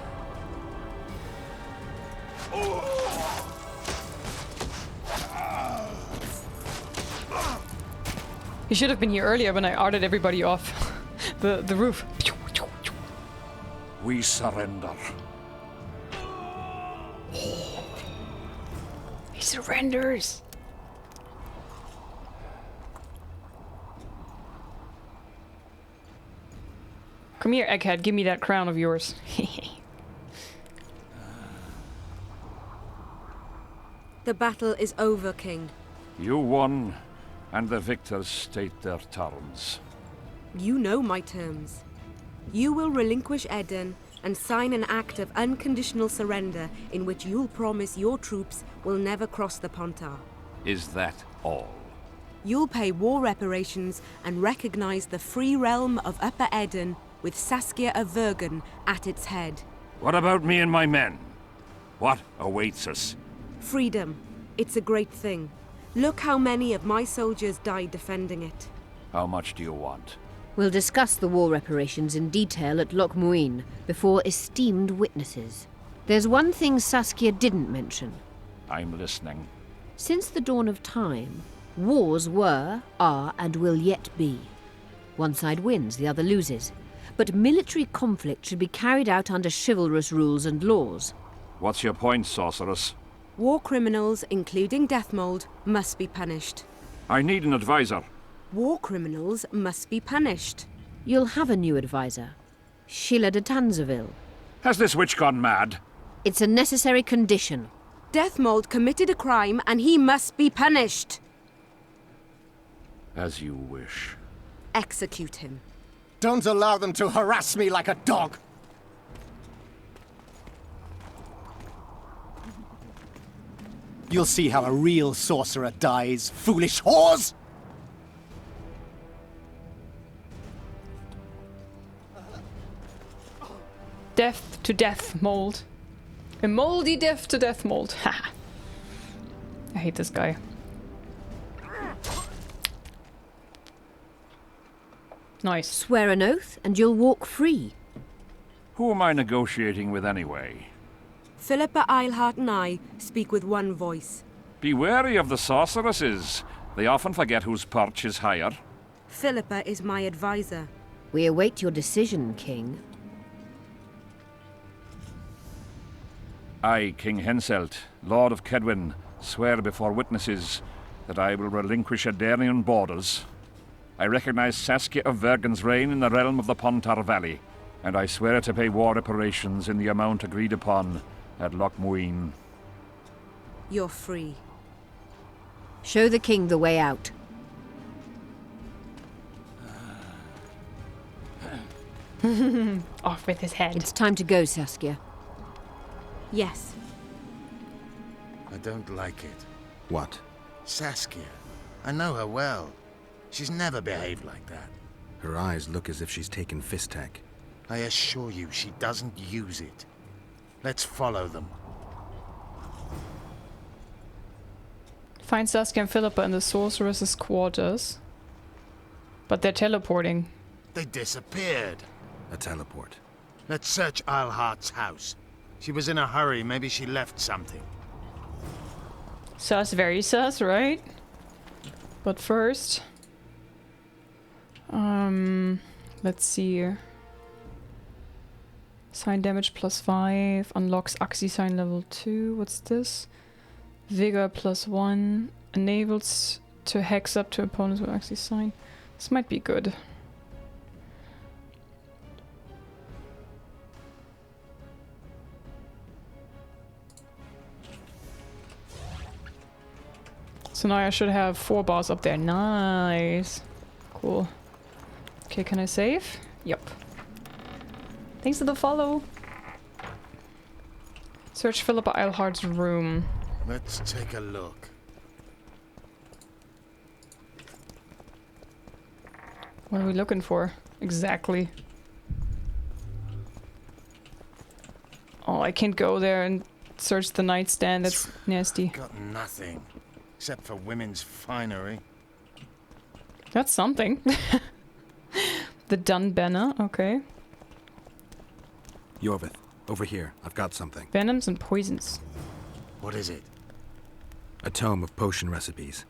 You should have been here earlier when I arted everybody off the roof. We surrender. He surrenders. Come here, egghead. Give me that crown of yours. The battle is over, King. You won, and the victors state their terms. You know my terms. You will relinquish Eden and sign an act of unconditional surrender in which you'll promise your troops will never cross the Pontar. Is that all? You'll pay war reparations and recognize the free realm of Upper Eden with Saskia of Vergen at its head. What about me and my men? What awaits us? Freedom. It's a great thing. Look how many of my soldiers died defending it. How much do you want? We'll discuss the war reparations in detail at Loch Muin before esteemed witnesses. There's one thing Saskia didn't mention. I'm listening. Since the dawn of time, wars were, are, and will yet be. One side wins, the other loses. But military conflict should be carried out under chivalrous rules and laws. What's your point, sorceress? War criminals, including Deathmold, must be punished. I need an advisor. War criminals must be punished. You'll have a new advisor. Sheila de Tanzaville. Has this witch gone mad? It's a necessary condition. Deathmold committed a crime and he must be punished. As you wish. Execute him. Don't allow them to harass me like a dog! You'll see how a real sorcerer dies, foolish whores! Death to death mold. A moldy death to death mold. Ha! I hate this guy. Nice. Swear an oath and you'll walk free. Who am I negotiating with anyway? Philippa Eilhart and I speak with one voice. Be wary of the sorceresses. They often forget whose perch is higher. Philippa is my advisor. We await your decision, King. I, King Henselt, Lord of Kedwin, swear before witnesses that I will relinquish Adarian borders. I recognize Saskia of Vergen's reign in the realm of the Pontar Valley, and I swear to pay war reparations in the amount agreed upon at Loch Muin. You're free. Show the king the way out. Off with his head. It's time to go, Saskia. Yes. I don't like it. What? Saskia. I know her well. She's never behaved like that. Her eyes look as if she's taken Fistek. I assure you, she doesn't use it. Let's follow them. Find Saskia and Philippa in the sorceress's quarters. But they're teleporting. They disappeared. A teleport. Let's search Eilhart's house. She was in a hurry. Maybe she left something. Sus, very sus, right? But first... let's see here. Sign damage +5. Unlocks Axi sign level 2. What's this? Vigor +1. Enables to hex up to opponents will actually sign. This might be good. So now I should have 4 bars up there. Nice. Cool. Okay, can I save? Yep. Thanks for the follow. Search Philippa Eilhart's room. Let's take a look. What are we looking for? Exactly. Oh, I can't go there and search the nightstand. That's nasty. Got nothing. Except for women's finery. That's something. The Dun banner, okay. Yorvith, over here. I've got something. Venoms and poisons. What is it? A tome of potion recipes.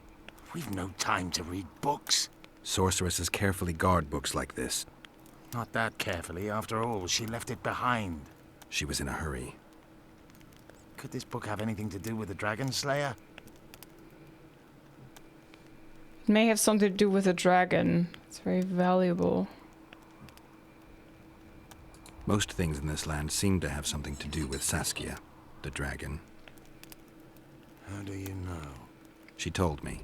We've no time to read books. Sorceresses carefully guard books like this. Not that carefully. After all, she left it behind. She was in a hurry. Could this book have anything to do with the Dragon Slayer? It may have something to do with a dragon. It's very valuable. Most things in this land seem to have something to do with Saskia, the dragon. How do you know? She told me.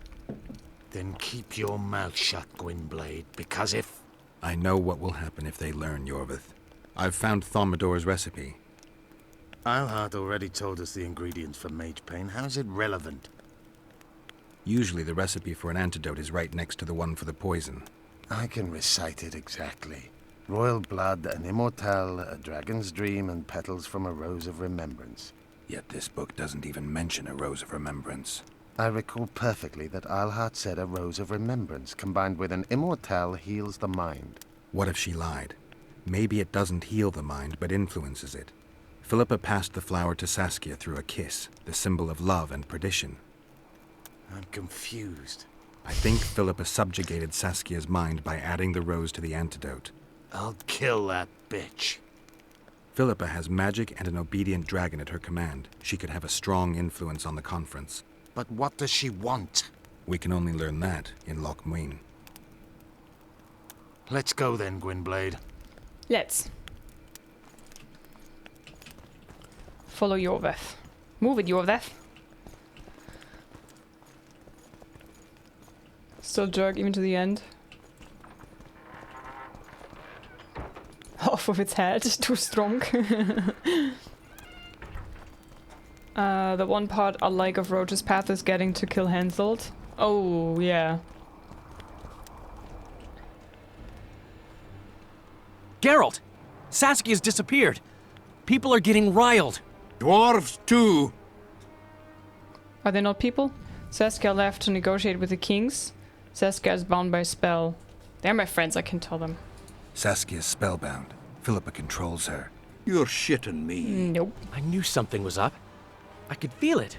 Then keep your mouth shut, Gwynblade, because if... I know what will happen if they learn, Yorvith. I've found Thaumadour's recipe. Eilhart already told us the ingredients for mage pain. How's it relevant? Usually the recipe for an antidote is right next to the one for the poison. I can recite it exactly. Royal blood, an immortelle, a dragon's dream, and petals from a rose of remembrance. Yet this book doesn't even mention a rose of remembrance. I recall perfectly that Eilhart said a rose of remembrance combined with an immortelle heals the mind. What if she lied? Maybe it doesn't heal the mind, but influences it. Philippa passed the flower to Saskia through a kiss, the symbol of love and perdition. I'm confused. I think Philippa subjugated Saskia's mind by adding the rose to the antidote. I'll kill that bitch. Philippa has magic and an obedient dragon at her command. She could have a strong influence on the conference. But what does she want? We can only learn that in Loch Muin. Let's go then, Gwynblade. Let's. Follow Yorvith. Move it, Yorvith. Still jerk even to the end. Off of its head, too strong. The one part I like of Roach's path is getting to kill Henselt. Oh, yeah. Geralt! Saskia's disappeared. People are getting riled. Dwarves, too. Are they not people? Saskia left to negotiate with the kings. Saskia is bound by spell. They're my friends, I can tell them. Saskia's spellbound. Philippa controls her. You're shitting me. Nope. I knew something was up. I could feel it.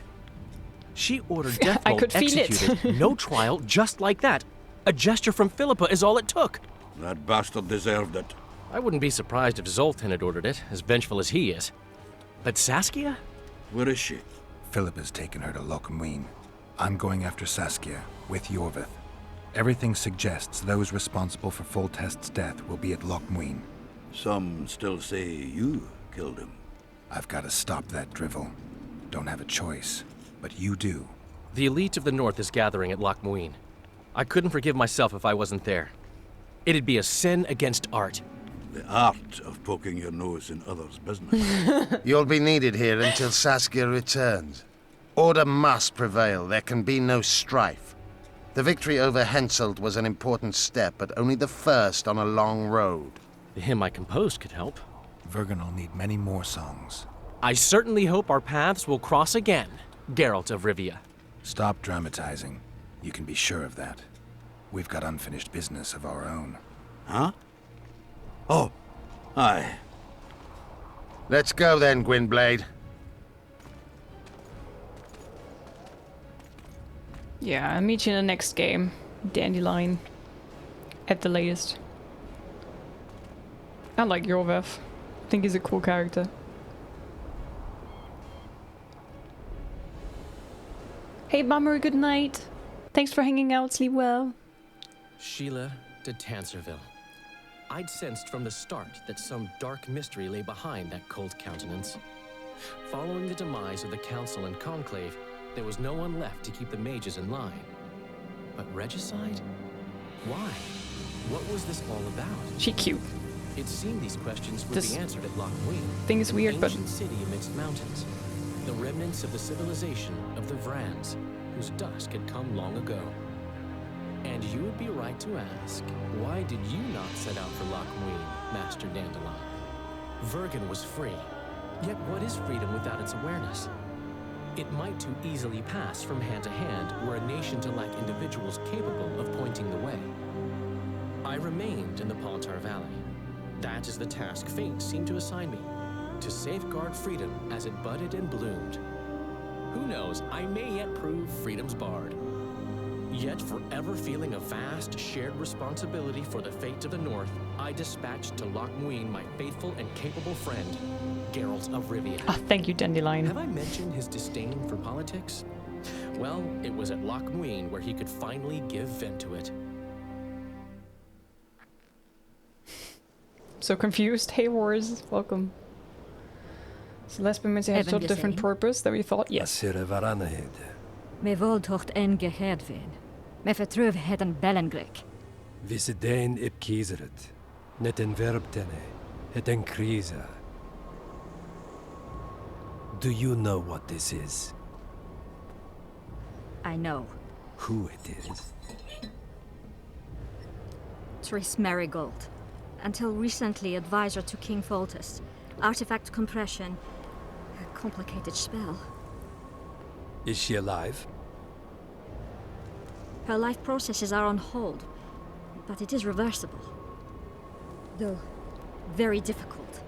She ordered death roll executed. No trial, just like that. A gesture from Philippa is all it took. That bastard deserved it. I wouldn't be surprised if Zoltan had ordered it, as vengeful as he is. But Saskia? Where is she? Philippa's taken her to Loch Muin. I'm going after Saskia, with Yorvith. Everything suggests those responsible for Foltest's death will be at Loch Muin. Some still say you killed him. I've got to stop that drivel. Don't have a choice, but you do. The elite of the North is gathering at Loch Muin. I couldn't forgive myself if I wasn't there. It'd be a sin against art. The art of poking your nose in others' business. You'll be needed here until Saskia returns. Order must prevail. There can be no strife. The victory over Henselt was an important step, but only the first on a long road. The hymn I composed could help. Vergen will need many more songs. I certainly hope our paths will cross again, Geralt of Rivia. Stop dramatizing. You can be sure of that. We've got unfinished business of our own. Huh? Oh, aye. Let's go then, Gwynblade. Yeah, I'll meet you in the next game. Dandelion. At the latest. I like Yorvith. I think he's a cool character. Hey Bummer, good night. Thanks for hanging out. Sleep well. Sheila de Tanserville. I'd sensed from the start that some dark mystery lay behind that cold countenance. Following the demise of the Council and Conclave, there was no one left to keep the mages in line. But regicide? Why? What was this all about? She cute. It seemed these questions would This be answered at Loch Muin. thing is weird, but ancient city amidst mountains. The remnants of the civilization of the Vrans, whose dusk had come long ago. And you would be right to ask, why did you not set out for Loch Muin, Master Dandelion? Vergen was free. Yet what is freedom without its awareness? It might too easily pass from hand to hand were a nation to lack individuals capable of pointing the way. I remained in the Pontar Valley. That is the task fate seemed to assign me, to safeguard freedom as it budded and bloomed. Who knows, I may yet prove freedom's bard. Yet forever feeling a vast, shared responsibility for the fate of the North, I dispatched to Loch Muin my faithful and capable friend, Geralt of Rivia. Ah, thank you, Dandelion. Have I mentioned his disdain for politics? Well, it was at Loch Muin where he could finally give vent to it. So confused. Hey, Wars, welcome. So lesbian means they have a different purpose than we thought. Yes. Me voltocht en gehedvin. Me vertruv heden Bellengrek. Visidein ip kieseret. Net en verbtene. Het en kriza. Do you know what this is? I know. Who it is? Triss Marigold. Until recently advisor to King Foltest. Artifact compression. A complicated spell. Is she alive? Her life processes are on hold, but it is reversible. Though, very difficult.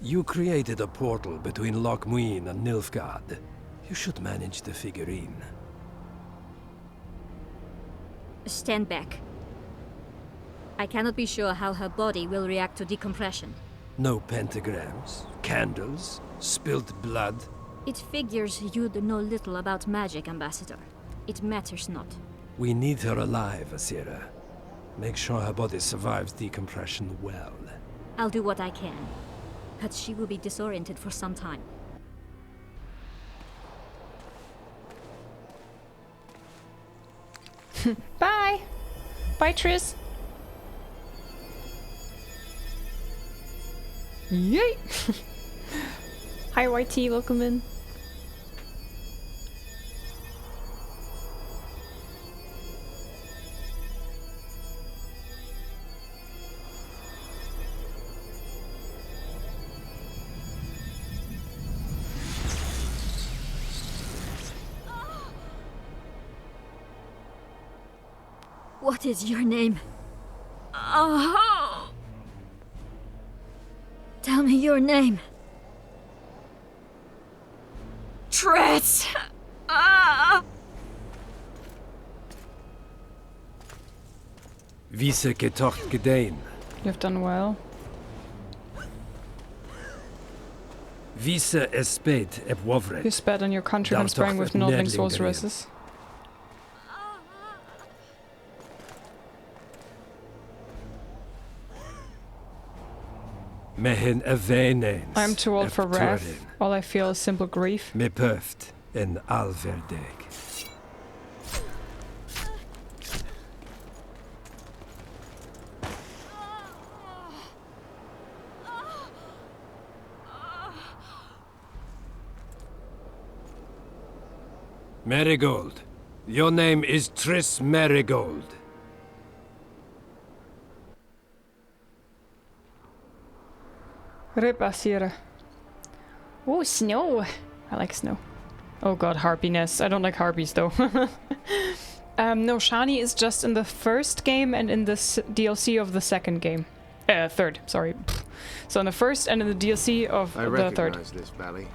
You created a portal between Loch Muin and Nilfgaard. You should manage the figurine. Stand back. I cannot be sure how her body will react to decompression. No pentagrams, candles, spilt blood. It figures you'd know little about magic, Ambassador. It matters not. We need her alive, Asira. Make sure her body survives decompression well. I'll do what I can. But she will be disoriented for some time. Bye! Bye, Triss! Yay! Hi, YT, welcome in. What is your name? Oh! Tell me your name. Triss! Wiese getocht gedein. You've done well. Wiese esped eb wovret. You sped on your countrymen sprang with Nordling sorceresses. Mehen eveneens. I'm too old for wrath. All I feel is simple grief. Me purft en alverdeg. Marigold. Your name is Triss Marigold. Rip Asira. Oh, snow! I like snow. Oh god, harpiness. I don't like harpies though. No, Shani is just in the first game and in the DLC of the second game. Third, sorry. So in the first and in the DLC of the third. I recognize this valley.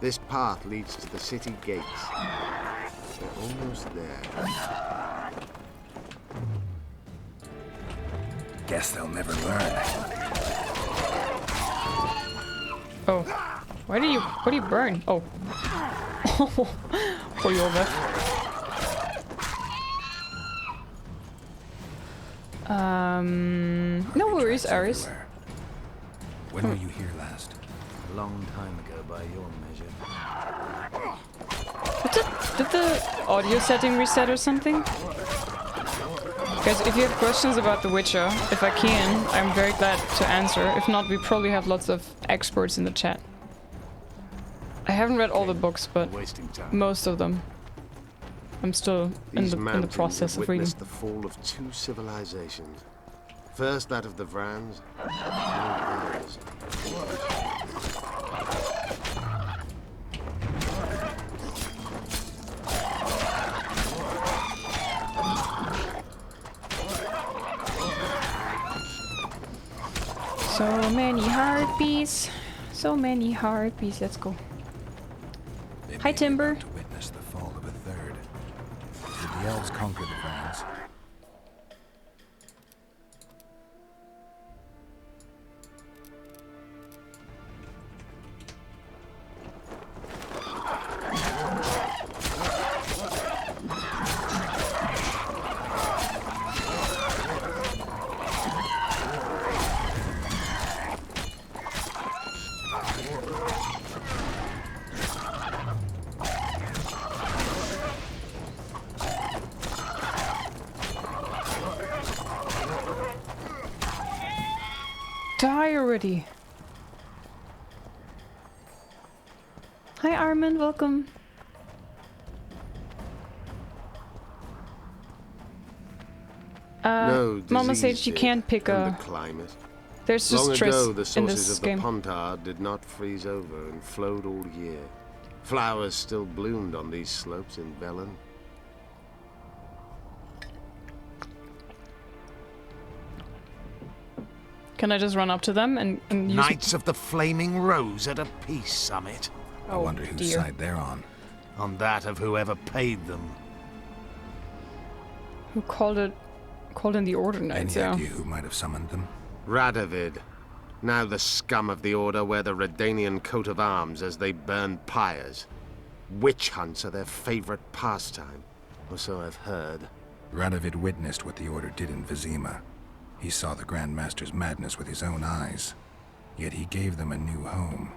This path leads to the city gates. They're almost there. Guess they'll never learn. Oh. What do you burn? Oh. for your left. No worries, Aris. When were you here last? A long time ago, by your measure. Did the audio setting reset or something? Guys, if you have questions about The Witcher, if I can, I'm very glad to answer. If not, we probably have lots of experts in the chat. I haven't read all the books, but most of them. I'm still in the process of reading. Witnessed the fall of 2 civilizations. First that of the Vrans, then ours. So many heartbeats. So many heartbeats. Let's go. Hi, Timber. To witness the fall of a third. Did the elves conquer the Vrans? Die already. Hi Armin, welcome. No Mama said disease you did, can't pick and a... the climate. There's just Long stress ago, the in sources this of game. the Pontard did not freeze over and flowed all year. Flowers still bloomed on these slopes in Velen. Can I just run up to them and use... Knights of the Flaming Rose at a peace summit. I wonder whose side they're on. On that of whoever paid them. Who called in the Order Knights, Any idea who might have summoned them? Radovid. Now the scum of the Order wear the Redanian coat of arms as they burn pyres. Witch hunts are their favorite pastime, or so I've heard. Radovid witnessed what the Order did in Vizima. He saw the Grand Master's madness with his own eyes. Yet he gave them a new home.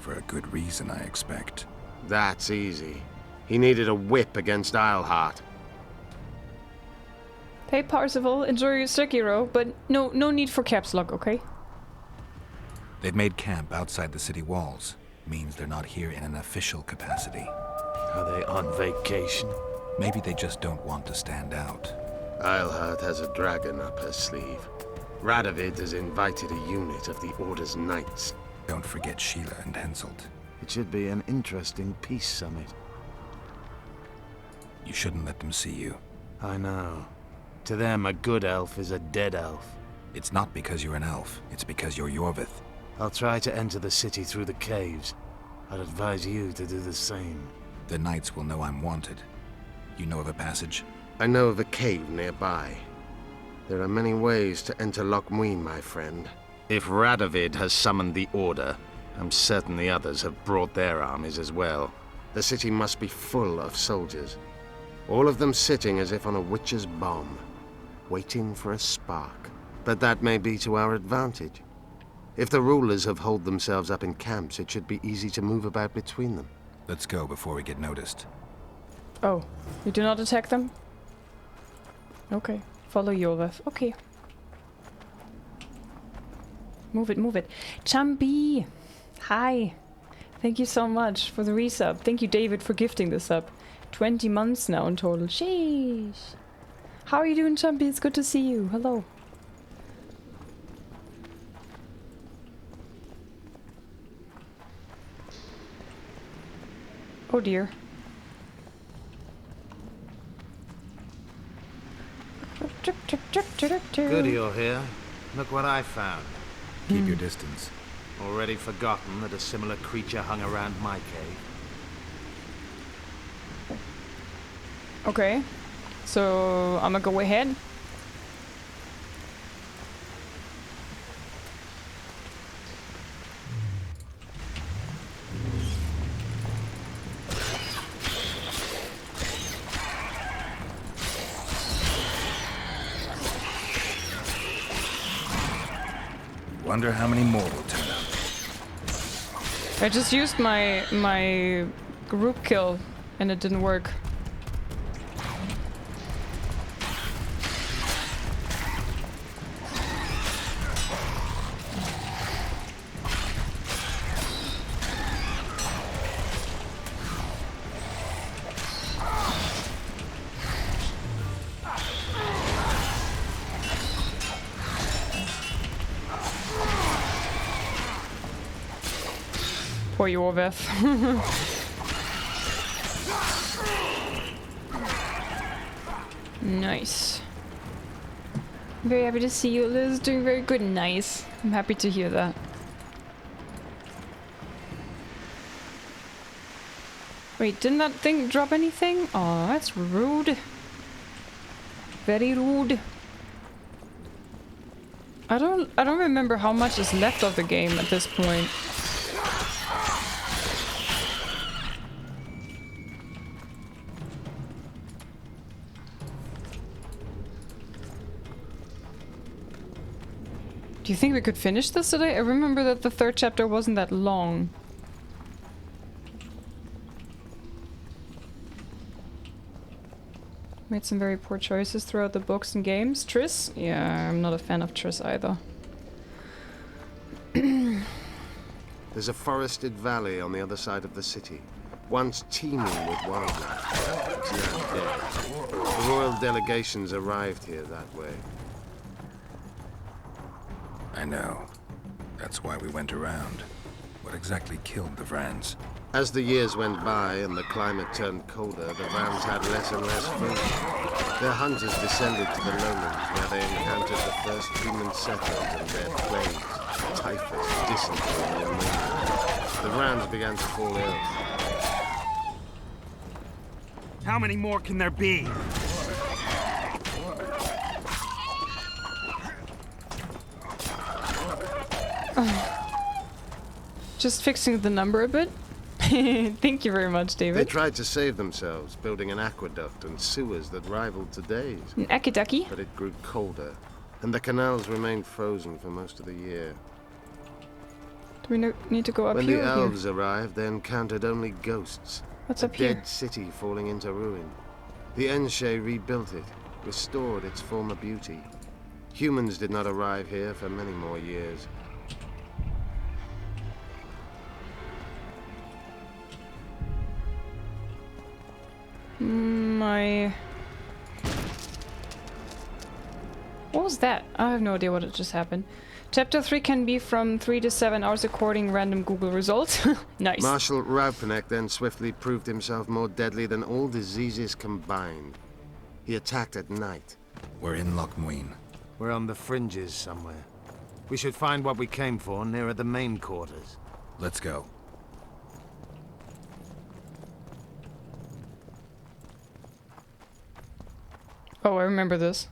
For a good reason, I expect. That's easy. He needed a whip against Isleheart. Hey Parzival, enjoy your Sekiro, but no need for caps lock, okay? They've made camp outside the city walls. Means they're not here in an official capacity. Are they on vacation? Maybe they just don't want to stand out. Isleheart has a dragon up her sleeve. Radovid has invited a unit of the Order's knights. Don't forget Sheila and Henselt. It should be an interesting peace summit. You shouldn't let them see you. I know. To them, a good elf is a dead elf. It's not because you're an elf. It's because you're Yorvith. I'll try to enter the city through the caves. I'd advise you to do the same. The knights will know I'm wanted. You know of a passage? I know of a cave nearby. There are many ways to enter Loch Muin, my friend. If Radovid has summoned the Order, I'm certain the others have brought their armies as well. The city must be full of soldiers. All of them sitting as if on a witch's bomb, waiting for a spark. But that may be to our advantage. If the rulers have holed themselves up in camps, it should be easy to move about between them. Let's go before we get noticed. Oh, you do not attack them? Okay, follow Yorvith. Okay. Move it. Chambi! Hi! Thank you so much for the resub. Thank you, David, for gifting the sub. 20 months now in total. Sheesh! How are you doing, Chambi? It's good to see you. Hello. Oh dear. Good you're here. Look what I found. Keep your distance. Already forgotten that a similar creature hung around my cave. Okay. So, I'm gonna go ahead. Wonder how many more will turn up. I just used my group kill and it didn't work. Poor Yorveth. Nice. I'm very happy to see you, Liz. Doing very good. Nice. I'm happy to hear that. Wait, didn't that thing drop anything? Oh, that's rude. Very rude. I don't remember how much is left of the game at this point. Do you think we could finish this today? I remember that the third chapter wasn't that long. Made some very poor choices throughout the books and games. Triss? Yeah, I'm not a fan of Triss either. There's a forested valley on the other side of the city, once teeming with wildlife. It's now dead. The royal delegations arrived here that way. I know. That's why we went around. What exactly killed the Vrans? As the years went by and the climate turned colder, the Vrans had less and less food. Their hunters descended to the lowlands where they encountered the first human settlers and their plagues, typhus, dysentery, and pneumonia. The Vrans began to fall ill. How many more can there be? Just fixing the number a bit. Thank you very much, David. They tried to save themselves, building an aqueduct and sewers that rivaled today's. An aqueduct? But it grew colder, and the canals remained frozen for most of the year. Do we need to go up when here? When the elves arrived, they encountered only ghosts. What's a up here? dead city falling into ruin. The Enshe rebuilt it, restored its former beauty. Humans did not arrive here for many more years. What was that? I have no idea what just happened. Chapter 3 can be from 3 to 7 hours according random Google results. Nice. Marshal Raupenek then swiftly proved himself more deadly than all diseases combined. He attacked at night. We're in Loch Muin. We're on the fringes somewhere. We should find what we came for nearer the main quarters. Let's go. Oh, I remember this.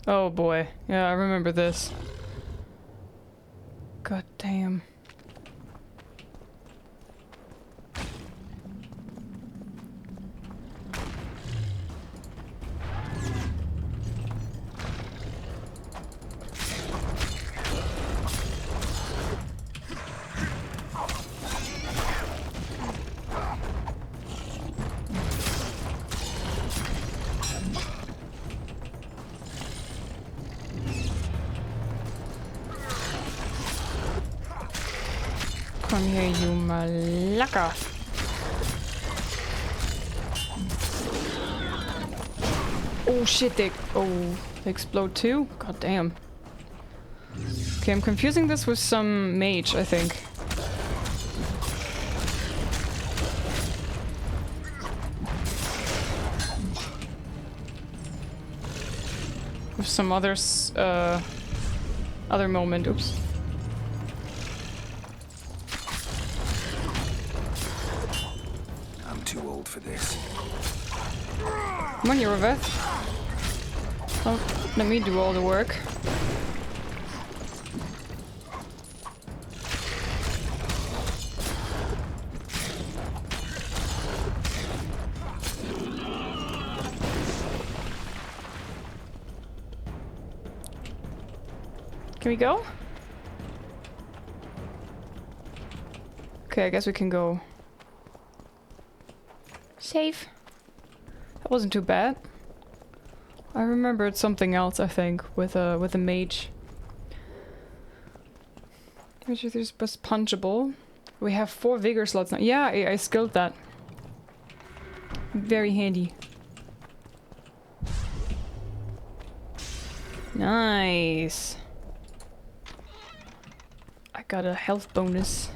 Oh boy. Yeah, I remember this. God damn. Come here, you malaka. Oh shit, they explode too? God damn. Okay, I'm confusing this with some mage, I think. With some others, other moment, oops. Too old for this. Come on, Yorveth. Oh, let me do all the work. Can we go? Okay, I guess we can go. Save. That wasn't too bad. I remembered something else, I think, with a mage. Which is just punchable. We have 4 vigor slots now. Yeah, I skilled that. Very handy. Nice. I got a health bonus.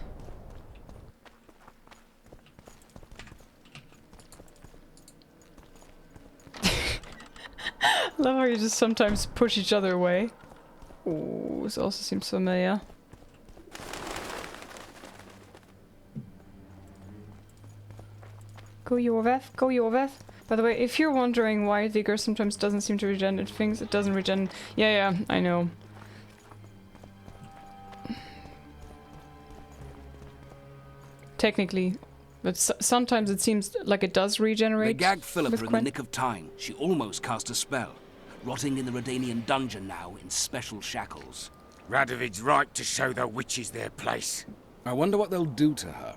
Love how you just sometimes push each other away. Oh, this also seems familiar. Go Jorveth, go Jorveth. By the way, if you're wondering why Vigor sometimes doesn't seem to regen things, it doesn't regen. Yeah, I know. Technically. But sometimes it seems like it does regenerate. They gagged Philippa in the nick of time. She almost cast a spell. Rotting in the Redanian dungeon now in special shackles. Radovid's right to show the witches their place. I wonder what they'll do to her.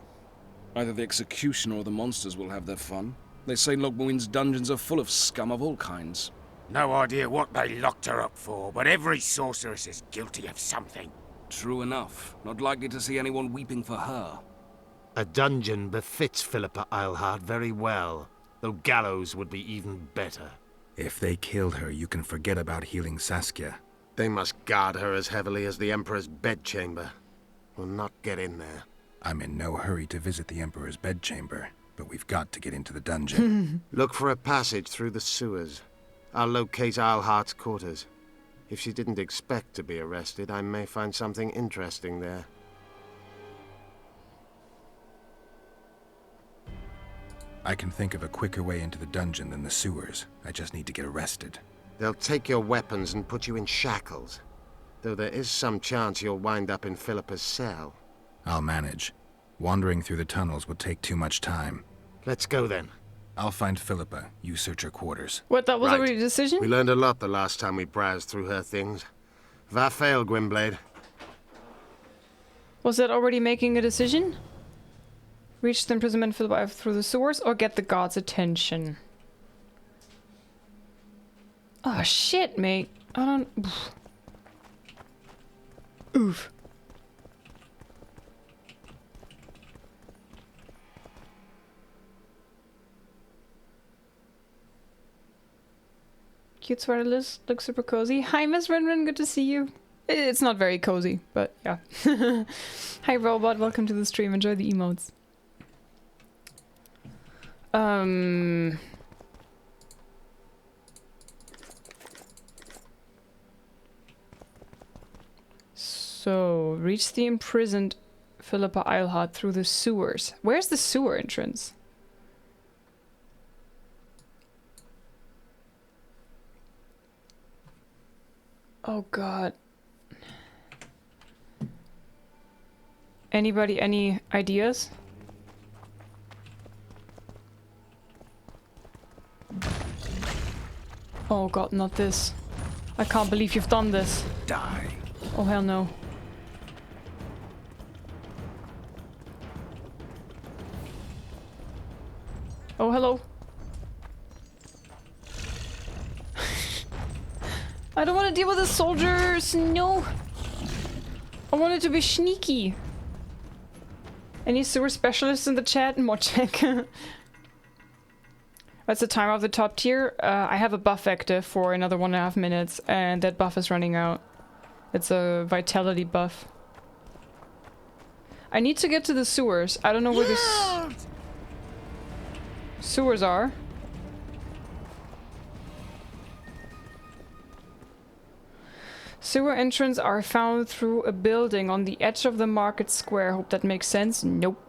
Either the executioner or the monsters will have their fun. They say Logmuin's dungeons are full of scum of all kinds. No idea what they locked her up for, but every sorceress is guilty of something. True enough. Not likely to see anyone weeping for her. A dungeon befits Philippa Eilhart very well, though gallows would be even better. If they killed her, you can forget about healing Saskia. They must guard her as heavily as the Emperor's bedchamber. We'll not get in there. I'm in no hurry to visit the Emperor's bedchamber, but we've got to get into the dungeon. Look for a passage through the sewers. I'll locate Eilhart's quarters. If she didn't expect to be arrested, I may find something interesting there. I can think of a quicker way into the dungeon than the sewers. I just need to get arrested. They'll take your weapons and put you in shackles. Though there is some chance you'll wind up in Philippa's cell. I'll manage. Wandering through the tunnels would take too much time. Let's go then. I'll find Philippa. You search her quarters. What, that was already a decision? We learned a lot the last time we browsed through her things. Va fail, Gwynblade. Was that already making a decision? Reach the imprisonment Philippa through the sewers or get the guards' attention? Oh shit, mate. I don't... Oof. Cute sweater list, looks super cozy. Hi, Miss Renren, good to see you. It's not very cozy, but yeah. Hi, Robot, welcome to the stream. Enjoy the emotes. So, reach the imprisoned Philippa Eilhart through the sewers. Where's the sewer entrance? Oh god. Anybody, any ideas? Oh god, not this. I can't believe you've done this. Die. Oh hell no. Oh hello. I don't want to deal with the soldiers, no. I want it to be sneaky. Any sewer specialists in the chat? More check. That's the timer of the top tier. I have a buff active for another 1.5 minutes, and that buff is running out. It's a vitality buff. I need to get to the sewers. I don't know where the sewers are. Sewer entrance are found through a building on the edge of the market square. Hope that makes sense. Nope.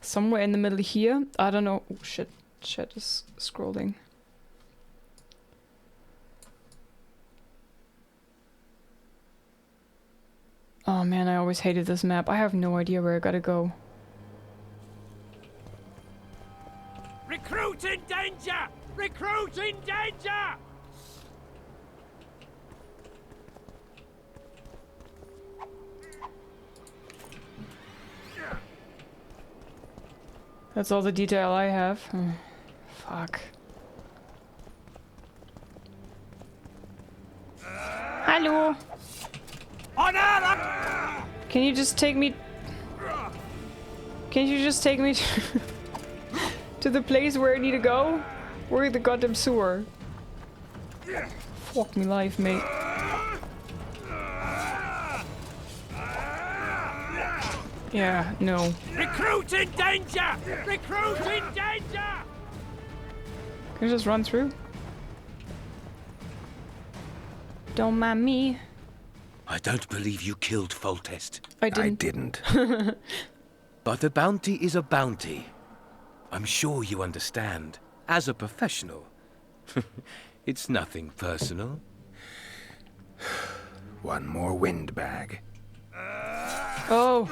Somewhere in the middle here. I don't know. Oh shit. Chat is scrolling. Oh man, I always hated this map. I have no idea where I gotta go. Recruit in danger! Recruit in danger! That's all the detail I have. Fuck. Hello. Can you just take me? Can you just take me to the place where I need to go? Where the goddamn sewer? Fuck me life, mate. Yeah, no. Recruit in danger! Recruit in danger! Can I just run through? Don't mind me. I don't believe you killed Foltest. I didn't. I didn't. But a bounty is a bounty. I'm sure you understand. As a professional. It's nothing personal. One more windbag. Oh.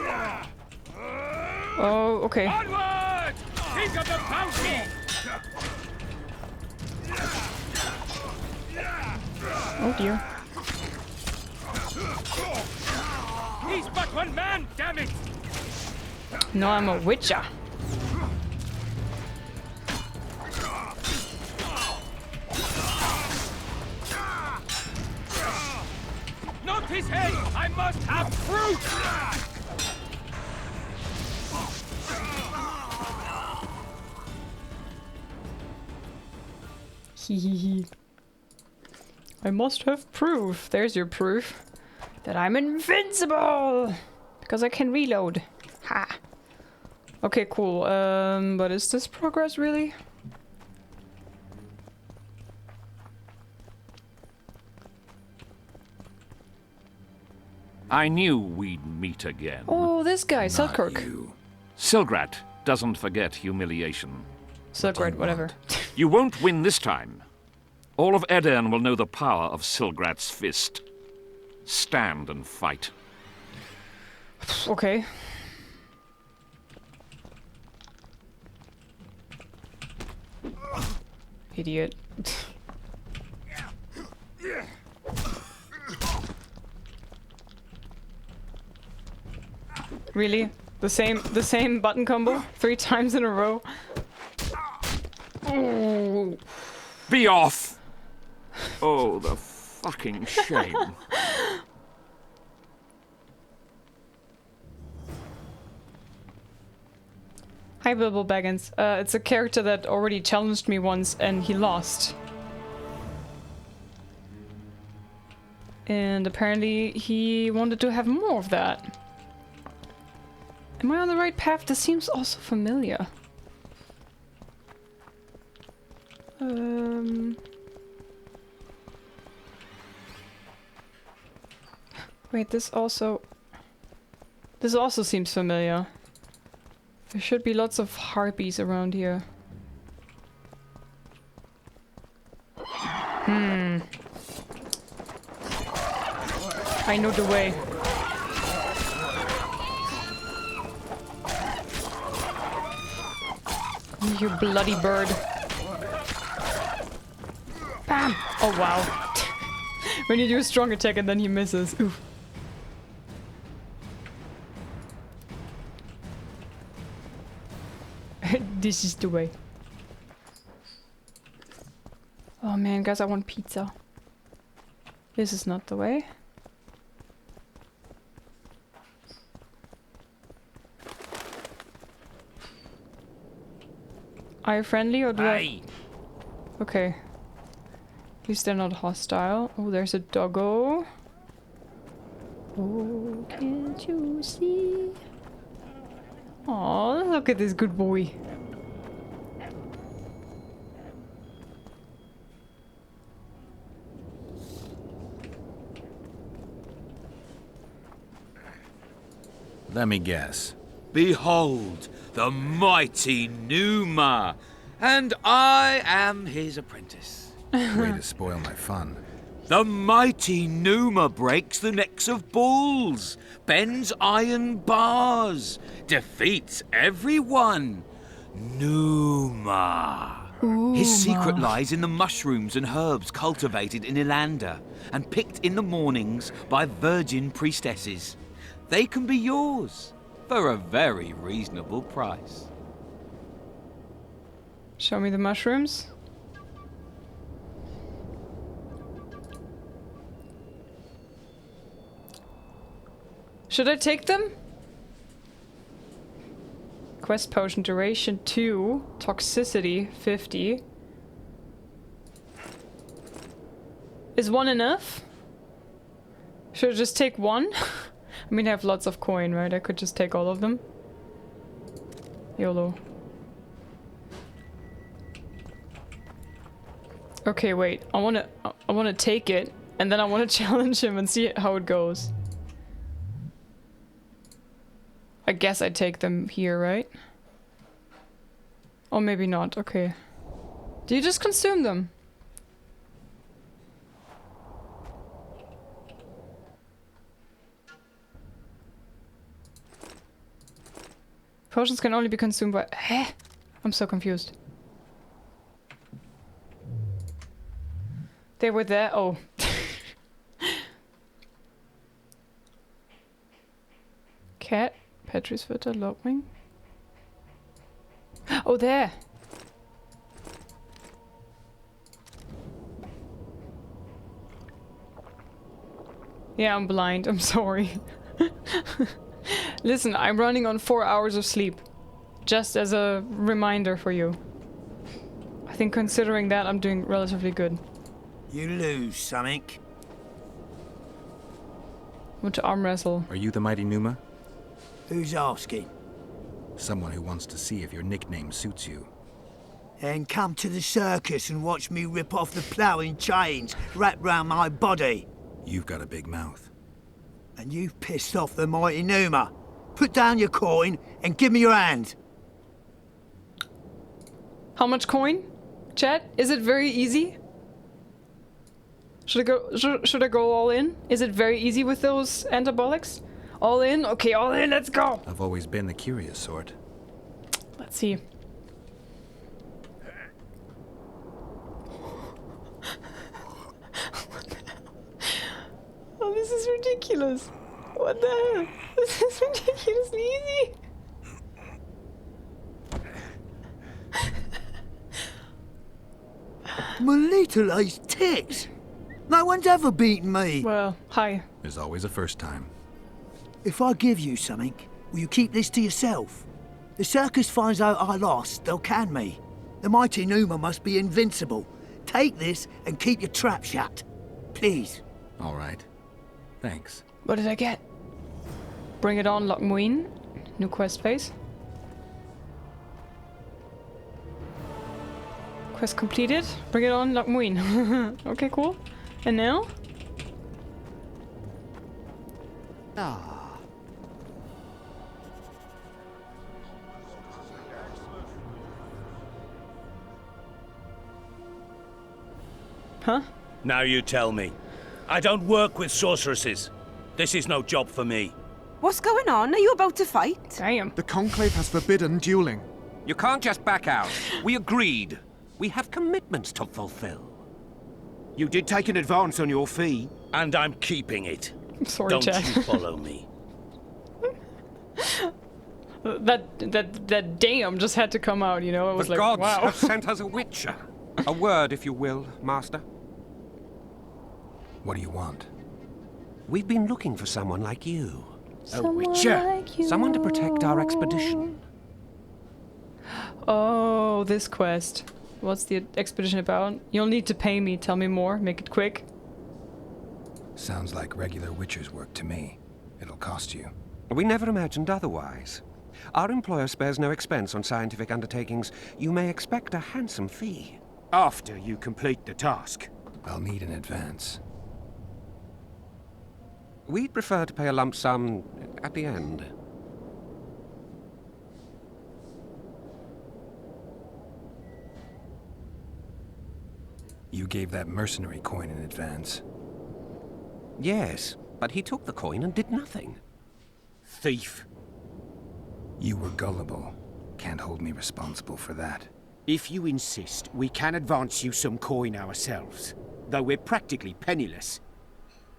Oh, okay. Onward! Think of the bounty! Oh dear. He's but one man, damn it! No, I'm a witcher. Not his head! I must have fruit! Hehehe. I must have proof. There's your proof. That I'm invincible! Because I can reload. Ha! Okay, cool. But is this progress really? I knew we'd meet again. Oh, this guy, Selkirk. Silgrat doesn't forget humiliation. Selkirk, whatever. You won't win this time. All of Edern will know the power of Silgrat's fist. Stand and fight. Okay. Idiot. Really? The same button combo 3 times in a row? Oh. Be off! Oh, the fucking shame. Hi, Bilbo Baggins. It's a character that already challenged me once and he lost. And apparently he wanted to have more of that. Am I on the right path? This seems also familiar. Wait, this also seems familiar. There should be lots of harpies around here. I know the way. You bloody bird. Bam! Oh wow. When you do a strong attack and then he misses. Oof. This is the way. Oh man, guys, I want pizza. This is not the way. Are you friendly or do I? Okay. At least they're not hostile. Oh, there's a doggo. Oh, can't you see? Oh, look at this good boy. Let me guess. Behold, the mighty Numa, and I am his apprentice. Way to spoil my fun. The mighty Numa breaks the necks of bulls, bends iron bars, defeats everyone. Numa. His secret lies in the mushrooms and herbs cultivated in Ilander and picked in the mornings by virgin priestesses. They can be yours for a very reasonable price. Show me the mushrooms. Should I take them? Quest potion duration 2, toxicity 50. Is 1 enough? Should I just take 1? I mean, I have lots of coin, right? I could just take all of them. YOLO. Okay, wait. I wanna take it, and then I wanna challenge him and see how it goes. I guess I take them here, right? Or maybe not. Okay. Do you just consume them? Potions can only be consumed by... Heh? I'm so confused. They were there? Oh. Cat. Petri's Witter, Logwing. Oh, there! Yeah, I'm blind. I'm sorry. Listen, I'm running on 4 hours of sleep. Just as a reminder for you. I think considering that, I'm doing relatively good. You lose something. Want to arm wrestle. Are you the mighty Numa? Who's asking? Someone who wants to see if your nickname suits you. Then come to the circus and watch me rip off the ploughing chains wrapped round my body. You've got a big mouth. And you've pissed off the mighty Numa. Put down your coin and give me your hand. How much coin? Chat? Is it very easy? Should I go all in? Is it very easy with those anabolics? All in? Okay, all in, let's go! I've always been the curious sort. Let's see. Oh, this is ridiculous. What the hell? This is ridiculously easy. My little ace tits! No one's ever beaten me! Well, hi. There's always a first time. If I give you something, will you keep this to yourself? The circus finds out I lost, they'll can me. The mighty Numa must be invincible. Take this and keep your trap shut. Please. All right. Thanks. What did I get? Bring it on, Loch Muin. New quest phase. Quest completed. Bring it on, Loch Muin. Okay, cool. And now? Ah. Huh? Now you tell me. I don't work with sorceresses. This is no job for me. What's going on? Are you about to fight? Damn. The Conclave has forbidden dueling. You can't just back out. We agreed. We have commitments to fulfill. You did take an advance on your fee. And I'm keeping it. Sorry, Don't Chad. you follow me. That damn just had to come out, you know? It was The like, gods wow. have sent us a witcher. A word, if you will, Master. What do you want? We've been looking for someone like you. Someone a witcher. like you. Someone to protect our expedition. Oh, this quest. What's the expedition about? You'll need to pay me. Tell me more. Make it quick. Sounds like regular witcher's work to me. It'll cost you. We never imagined otherwise. Our employer spares no expense on scientific undertakings. You may expect a handsome fee. After you complete the task. I'll need an advance. We'd prefer to pay a lump sum at the end. You gave that mercenary coin in advance. Yes, but he took the coin and did nothing. Thief. You were gullible. Can't hold me responsible for that. If you insist, we can advance you some coin ourselves. Though we're practically penniless.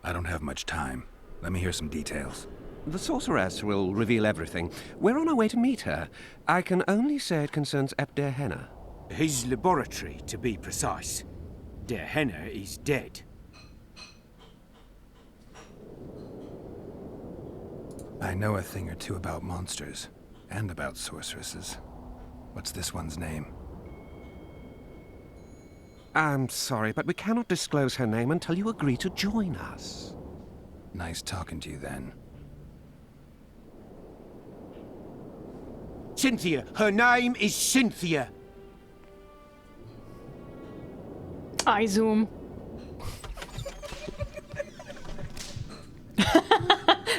I don't have much time. Let me hear some details. The sorceress will reveal everything. We're on our way to meet her. I can only say it concerns Epdir Henna. His laboratory, to be precise. Der Henner is dead. I know a thing or two about monsters, and about sorceresses. What's this one's name? I'm sorry, but we cannot disclose her name until you agree to join us. Nice talking to you then. Cynthia! Her name is Cynthia! I zoom.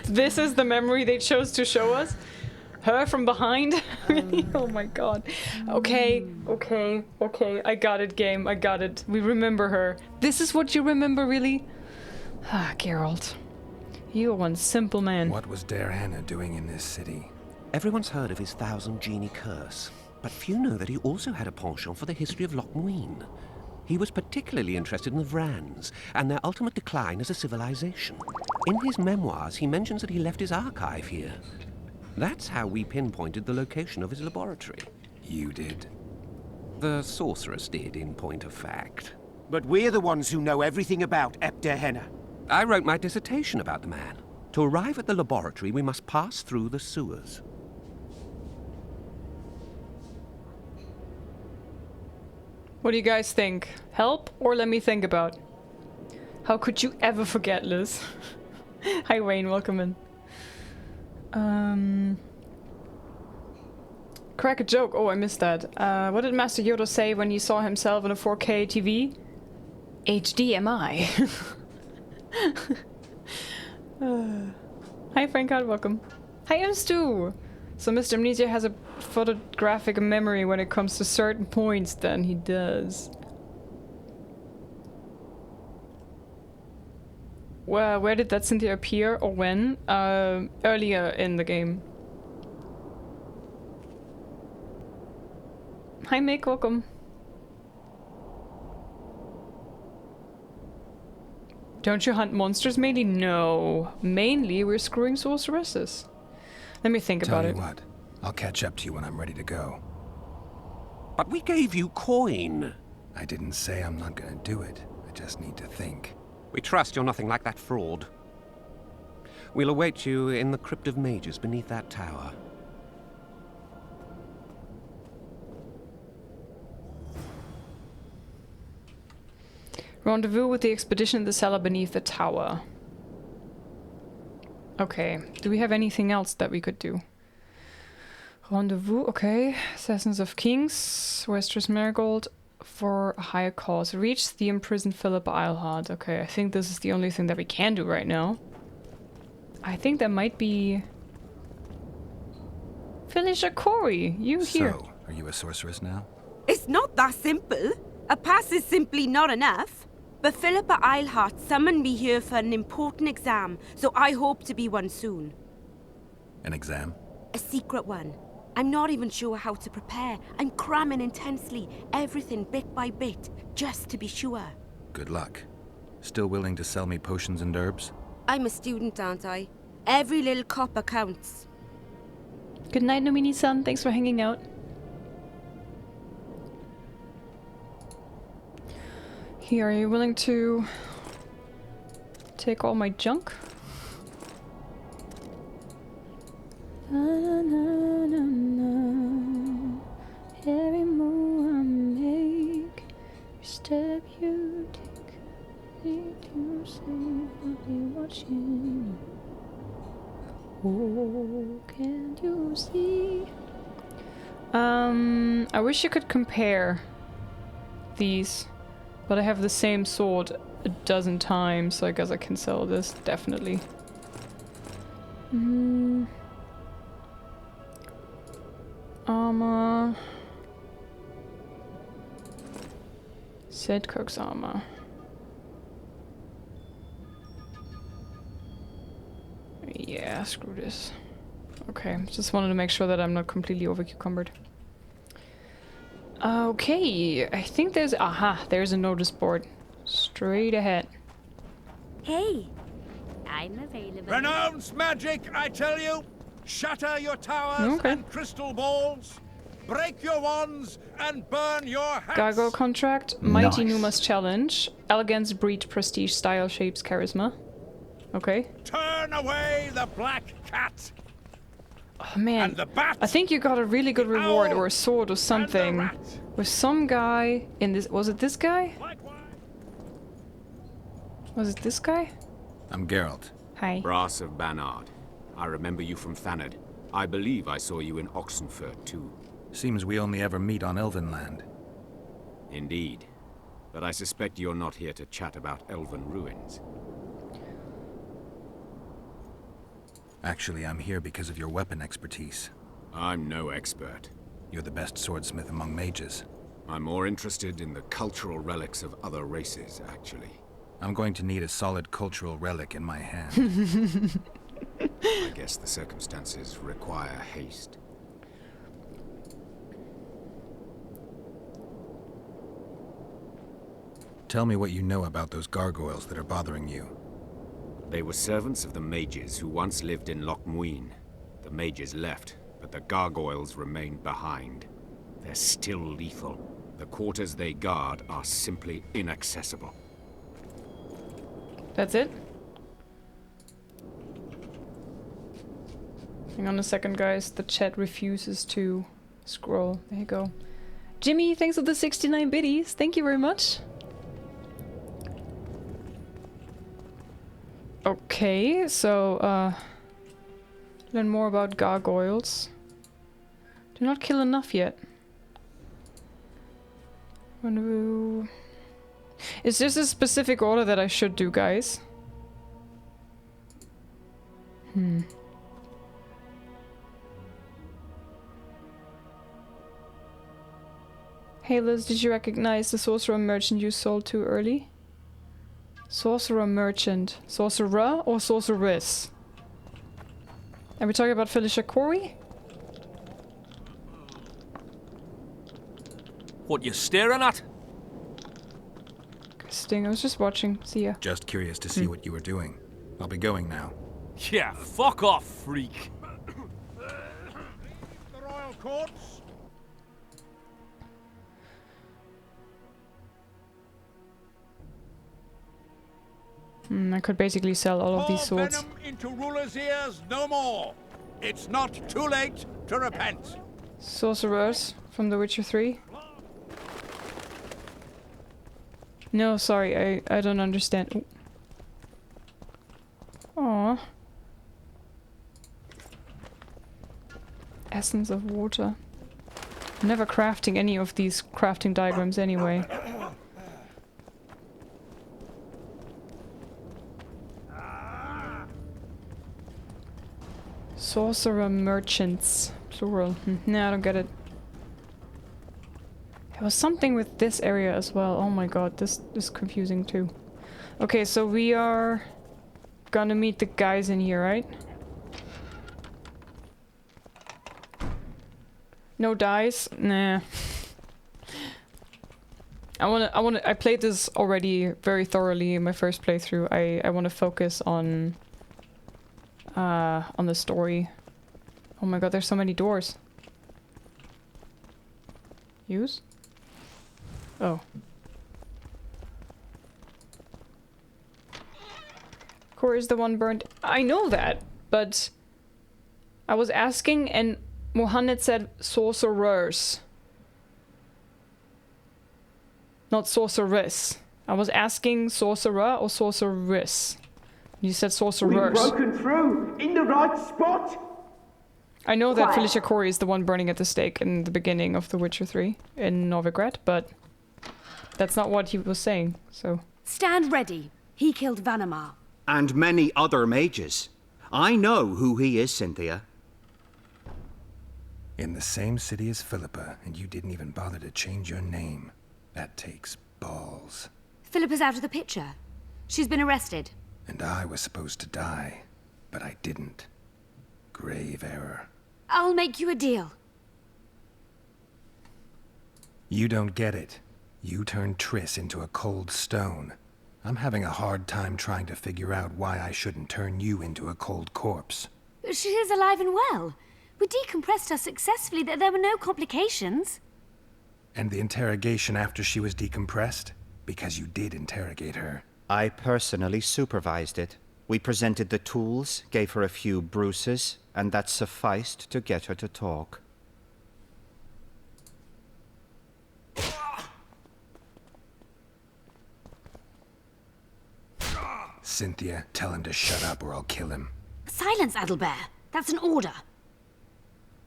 This is the memory they chose to show us? Her from behind? Oh my god. Okay. I got it, game. I got it. We remember her. This is what you remember, really? Ah, Geralt. You are one simple man. What was Der Henner doing in this city? Everyone's heard of his 1,000 genie curse, but few know that he also had a penchant for the history of Loch Muin. He was particularly interested in the Vrans and their ultimate decline as a civilization. In his memoirs, he mentions that he left his archive here. That's how we pinpointed the location of his laboratory. You did? The sorceress did, in point of fact. But we're the ones who know everything about Der Henner. I wrote my dissertation about the man. To arrive at the laboratory, we must pass through the sewers. What do you guys think? Help or let me think about? How could you ever forget, Liz? Hi Wayne, welcome in. Crack a joke. Oh, I missed that. What did Master Yoda say when he saw himself on a 4K TV? HDMI. Hi Frankard, welcome. Hi Stu. So Mr. Amnesia has a photographic memory when it comes to certain points, then he does. Well, where did that Cynthia appear or when? Earlier in the game. Hi Mick, welcome. Don't you hunt monsters mainly? No. Mainly we're screwing sorceresses. Let me think about it. Tell you what, I'll catch up to you when I'm ready to go. But we gave you coin. I didn't say I'm not gonna do it. I just need to think. We trust you're nothing like that fraud. We'll await you in the Crypt of Mages beneath that tower. Rendezvous with the expedition in the cellar beneath the tower. Okay, do we have anything else that we could do? Rendezvous, okay. Assassins of Kings, Westeros Marigold, for a higher cause. Reach the imprisoned Philippa Eilhart. Okay, I think this is the only thing that we can do right now. I think that might be... Felicia Corey, you here. So, are you a sorceress now? It's not that simple. A pass is simply not enough. But Philippa Eilhart summoned me here for an important exam, so I hope to be one soon. An exam? A secret one. I'm not even sure how to prepare. I'm cramming intensely, everything bit by bit, just to be sure. Good luck. Still willing to sell me potions and herbs? I'm a student, aren't I? Every little copper counts. Good night, Nomini-san. Thanks for hanging out. Here, are you willing to take all my junk? Na, na, na, na. Every move I make, every step you take, need you say I'll be watching. Oh, can't you see? I wish you could compare these. But I have the same sword a dozen times, so I guess I can sell this, definitely. Armor. Sedcook's armor. Yeah, screw this. Okay, just wanted to make sure that I'm not completely overcucumbered. Okay, I think there's... Aha, there's a notice board. Straight ahead. Hey, I'm available. Renounce magic, I tell you! Shatter your towers and crystal balls! break your wands, and burn your hats! Gargoyle contract, Mighty Nice. Numa's challenge, Elegance, Breed, Prestige, Style, Shapes, Charisma. Okay. Turn away the black cat! Oh man, And the bat, I think you got a really good reward owl, or a sword or something with some guy in this. Was it this guy? Was it this guy? I'm Geralt. Hi. Brass of Banard. I remember you from Thanad. I believe I saw you in Oxenfurt, too. Seems we only ever meet on Elven land. Indeed. But I suspect you're not here to chat about elven ruins. Actually, I'm here because of your weapon expertise. I'm no expert. You're the best swordsmith among mages. I'm more interested in the cultural relics of other races, actually. I'm going to need a solid cultural relic in my hand. I guess the circumstances require haste. Tell me what you know about those gargoyles that are bothering you. They were servants of the mages who once lived in Loch Muin. The mages left, but the gargoyles remained behind. They're still lethal. The quarters they guard are simply inaccessible. That's it? Hang on a second, guys. The chat refuses to scroll. There you go. Jimmy, thanks for the 69 biddies. Thank you very much. Okay, so, learn more about gargoyles. Do not kill enough yet. Is this a specific order that I should do, guys? Hey Liz, did you recognize the sorcerer merchant you sold too early? Sorcerer merchant. Sorcerer or sorceress? Are we talking about Felicia Corey? What you staring at? Sting, I was just watching. See ya. Just curious to see what you were doing. I'll be going now. Yeah, fuck off, freak. The royal courts? I could basically sell all of these Pour swords. venom into rulers' ears no more. It's not too late to repent. Sorcerers from The Witcher 3? No, sorry, I don't understand. Aww. Essence of water. I'm never crafting any of these crafting diagrams anyway. Sorcerer merchants. Plural. Nah, I don't get it. There was something with this area as well. Oh my god, this is confusing too. Okay, so we are gonna meet the guys in here, right? No dice? Nah. I played this already very thoroughly in my first playthrough. I want to focus on the story. Oh my god, there's so many doors. Use? Oh. Core is the one burned. I know that, but I was asking and Mohammed said sorcerers. Not sorceress. I was asking sorcerer or sorceress. You said sorcerers. We've broken through in the right spot. I know that Quiet. Felicia Corey is the one burning at the stake in the beginning of The Witcher 3 in Novigrad, but that's not what he was saying, so... Stand ready. He killed Vanamar. And many other mages. I know who he is, Cynthia. In the same city as Philippa, and you didn't even bother to change your name. That takes balls. Philippa's out of the picture. She's been arrested. And I was supposed to die, but I didn't. Grave error. I'll make you a deal. You don't get it. You turned Triss into a cold stone. I'm having a hard time trying to figure out why I shouldn't turn you into a cold corpse. She is alive and well. We decompressed her successfully. There were no complications. And the interrogation after she was decompressed? Because you did interrogate her. I personally supervised it. We presented the tools, gave her a few bruises, and that sufficed to get her to talk. Cynthia, tell him to shut up or I'll kill him. Silence, Adelbert. That's an order.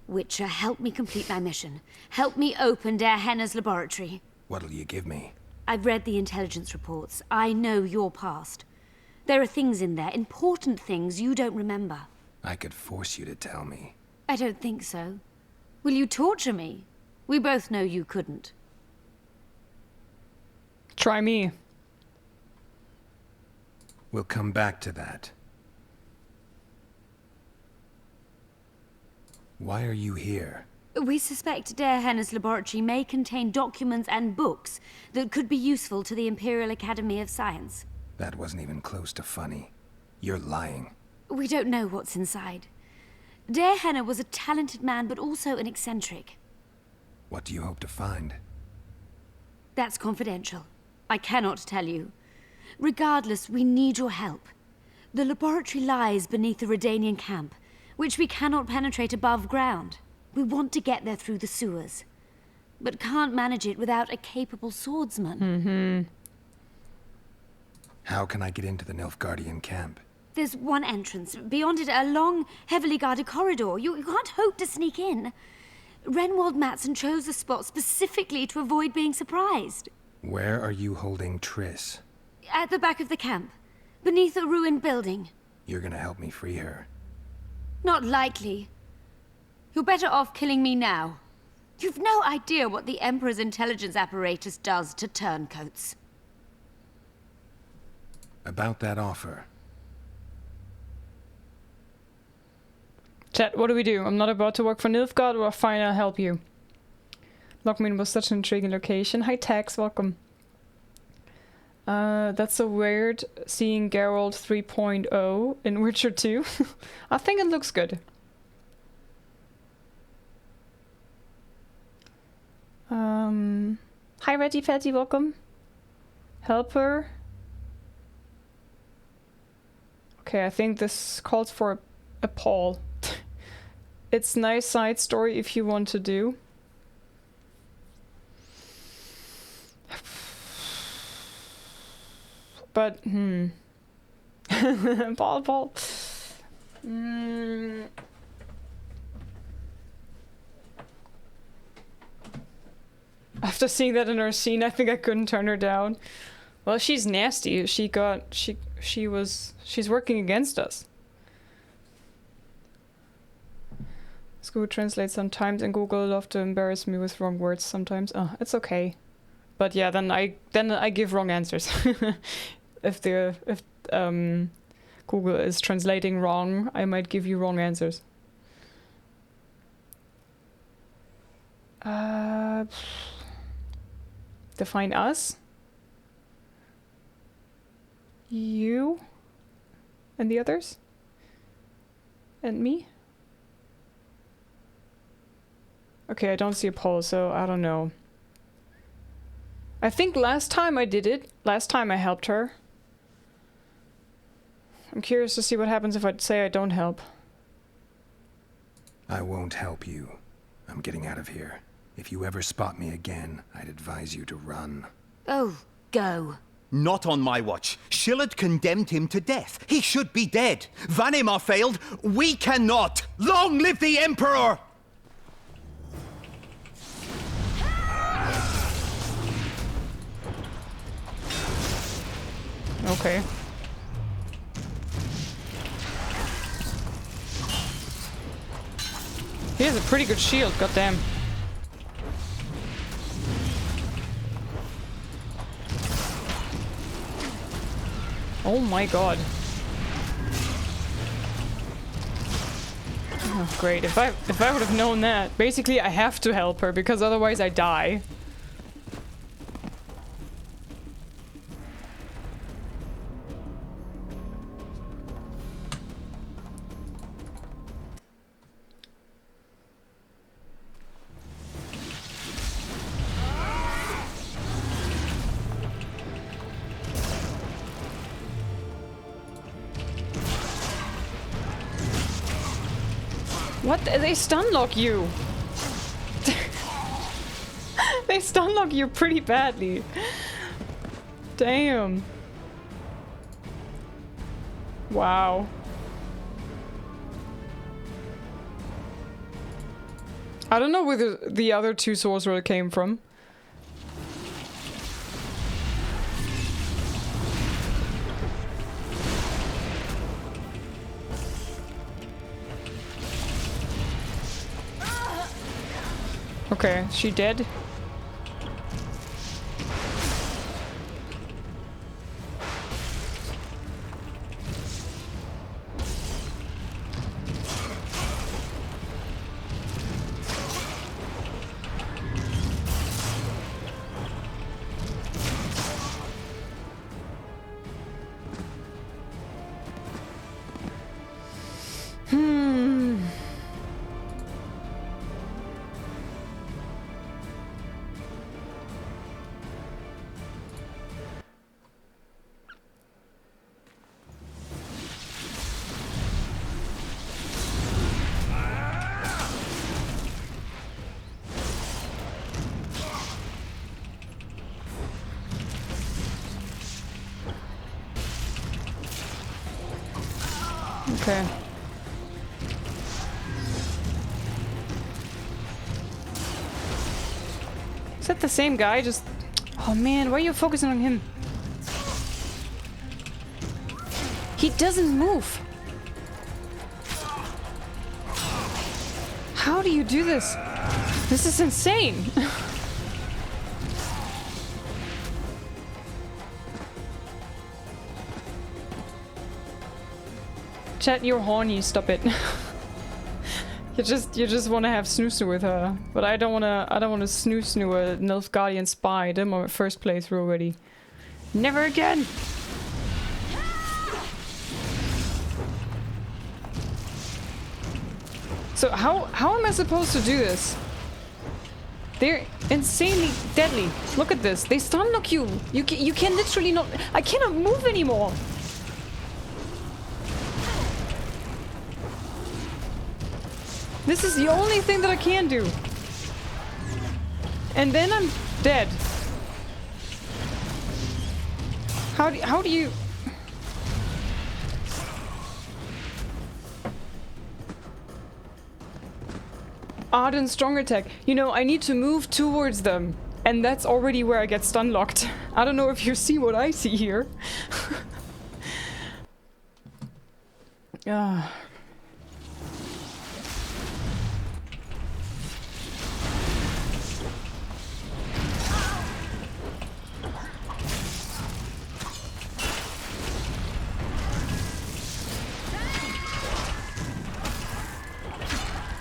Witcher, help me complete my mission. Help me open Der Henner's laboratory. What'll you give me? I've read the intelligence reports. I know your past. There are things in there, important things you don't remember. I could force you to tell me. I don't think so. Will you torture me? We both know you couldn't. Try me. We'll come back to that. Why are you here? We suspect Der Henner's laboratory may contain documents and books that could be useful to the Imperial Academy of Science. That wasn't even close to funny. You're lying. We don't know what's inside. Der Henner was a talented man, but also an eccentric. What do you hope to find? That's confidential. I cannot tell you. Regardless, we need your help. The laboratory lies beneath the Redanian camp, which we cannot penetrate above ground. We want to get there through the sewers, but can't manage it without a capable swordsman. Mm-hmm. How can I get into the Nilfgaardian camp? There's one entrance. Beyond it, a long, heavily guarded corridor. You can't hope to sneak in. Renwald Matson chose the spot specifically to avoid being surprised. Where are you holding Triss? At the back of the camp, beneath a ruined building. You're gonna help me free her. Not likely. You're better off killing me now. You've no idea what the Emperor's intelligence apparatus does to turncoats. About that offer. Chat, what do we do? I'm not about to work for Nilfgaard, or fine, I'll help you. Lockmune was such an intriguing location. Hi Tex, welcome. That's so weird seeing Geralt 3.0 in Witcher 2. I think it looks good. Hi Reggie Fatty, welcome. Helper. Okay, I think this calls for a poll. It's nice side story if you want to do. But, Paul. After seeing that in her scene, I think I couldn't turn her down. Well, she's nasty. She's working against us. Google Translate sometimes, and Google love to embarrass me with wrong words sometimes. Oh, it's okay. But yeah, then I give wrong answers. if Google is translating wrong, I might give you wrong answers. Define us. You. And the others. And me. Okay, I don't see a poll, so I don't know. I think last time I did it. Last time I helped her. I'm curious to see what happens if I say I don't help. I won't help you. I'm getting out of here. If you ever spot me again, I'd advise you to run. Oh, go. Not on my watch. Shillard condemned him to death. He should be dead. Vanimar failed. We cannot. Long live the Emperor! Okay. He has a pretty good shield, goddamn. Oh my god. Oh, great. If I would have known that. Basically, I have to help her because otherwise I die. What? They stunlock you! They stunlock you pretty badly. Damn. Wow. I don't know where the other two sorcerers came from. Okay, is she dead? Okay. Is that the same guy? Just... Oh man, why are you focusing on him? He doesn't move. How do you do this? This is insane. Chat, you're horny, stop it. you just wanna have snoo with her. But I don't wanna snoo a Nilfgaardian spy. I did my first playthrough already. Never again! So how am I supposed to do this? They're insanely deadly. Look at this. They stun lock you. You can literally not... I cannot move anymore. This is the only thing that I can do. And then I'm dead. How do you... Ardent strong attack. You know, I need to move towards them. And that's already where I get stun locked. I don't know if you see what I see here. Ah.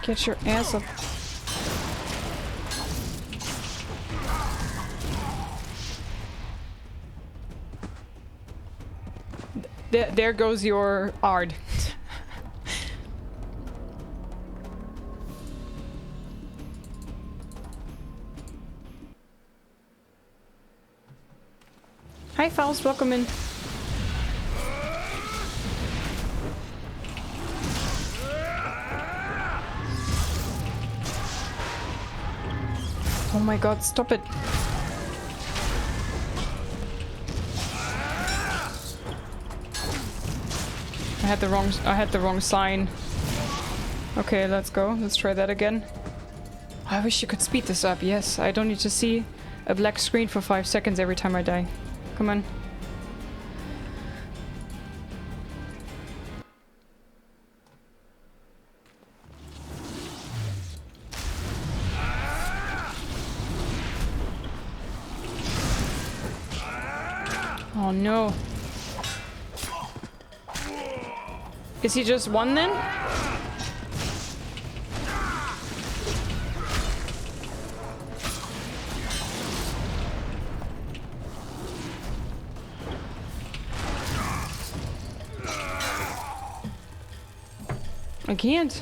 Get your ass up. There goes your Ard. Hi Faust, welcome in. Oh my god, stop it. I had the wrong sign. Okay, let's go. Let's try that again. I wish you could speed this up. Yes, I don't need to see a black screen for 5 seconds every time I die. Come on. Oh no. Is he just one then? I can't.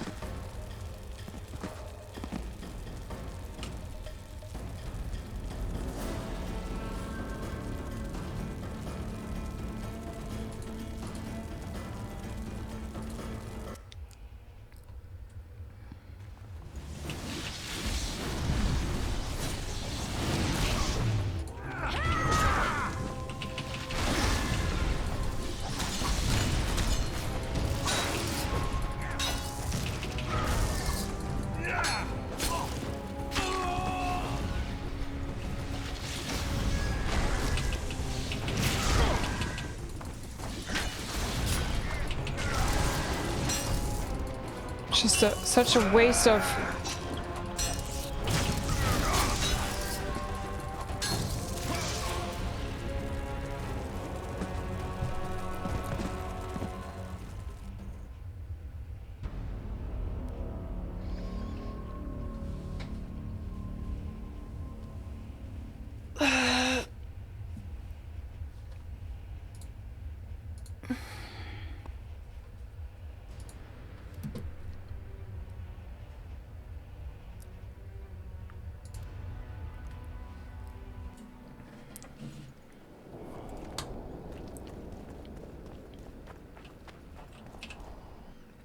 Just such a waste of...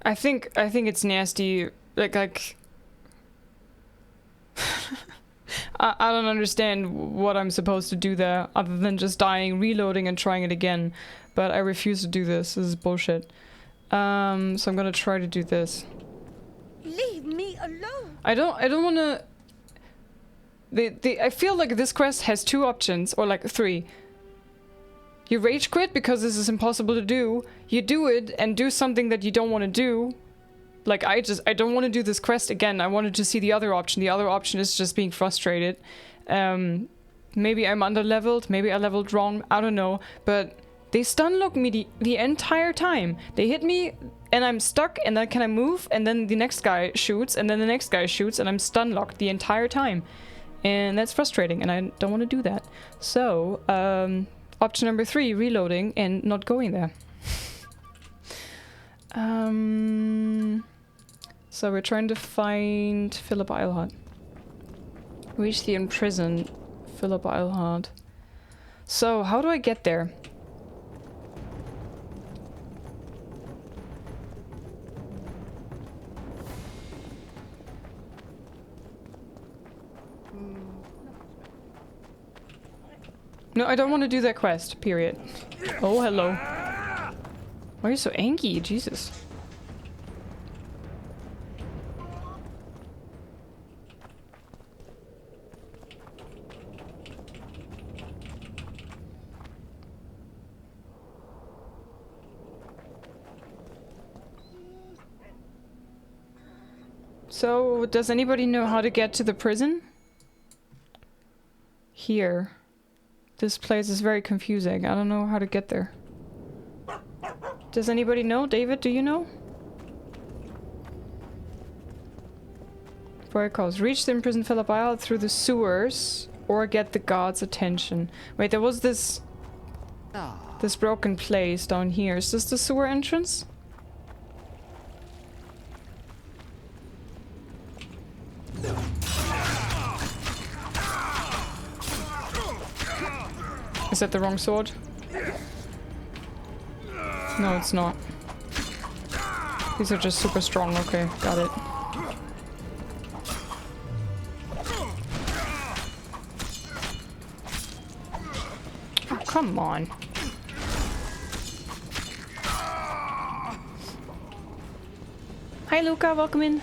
I think it's nasty. Like I don't understand what I'm supposed to do there other than just dying, reloading, and trying it again. But I refuse to do this. This is bullshit. So I'm gonna try to do this. Leave me alone. I don't wanna... I feel like this quest has 2 options, or like 3. You rage quit because this is impossible to do. You do it and do something that you don't want to do. Like I don't want to do this quest again. I wanted to see the other option. The other option is just being frustrated. Maybe I'm under-leveled. Maybe I leveled wrong. I don't know. But they stun-lock me the entire time. They hit me and I'm stuck and then can I move? And then the next guy shoots and then the next guy shoots and I'm stun-locked the entire time. And that's frustrating and I don't want to do that. So, option number 3, reloading and not going there. So we're trying to find Philip Eilhart. Reach the imprisoned Philip Eilhart. So how do I get there? No, I don't want to do that quest, period. Oh, hello. Why are you so angry? Jesus. So, does anybody know how to get to the prison? Here. This place is very confusing. I don't know how to get there. Does anybody know? David, do you know? Before it calls. Reach the imprisoned Philip Eilhart through the sewers or get the guard's attention. Wait, there was this broken place down here. Is this the sewer entrance? Is that the wrong sword? No, it's not. These are just super strong. Okay, got it. Oh, come on. Hi, Luca. Welcome in.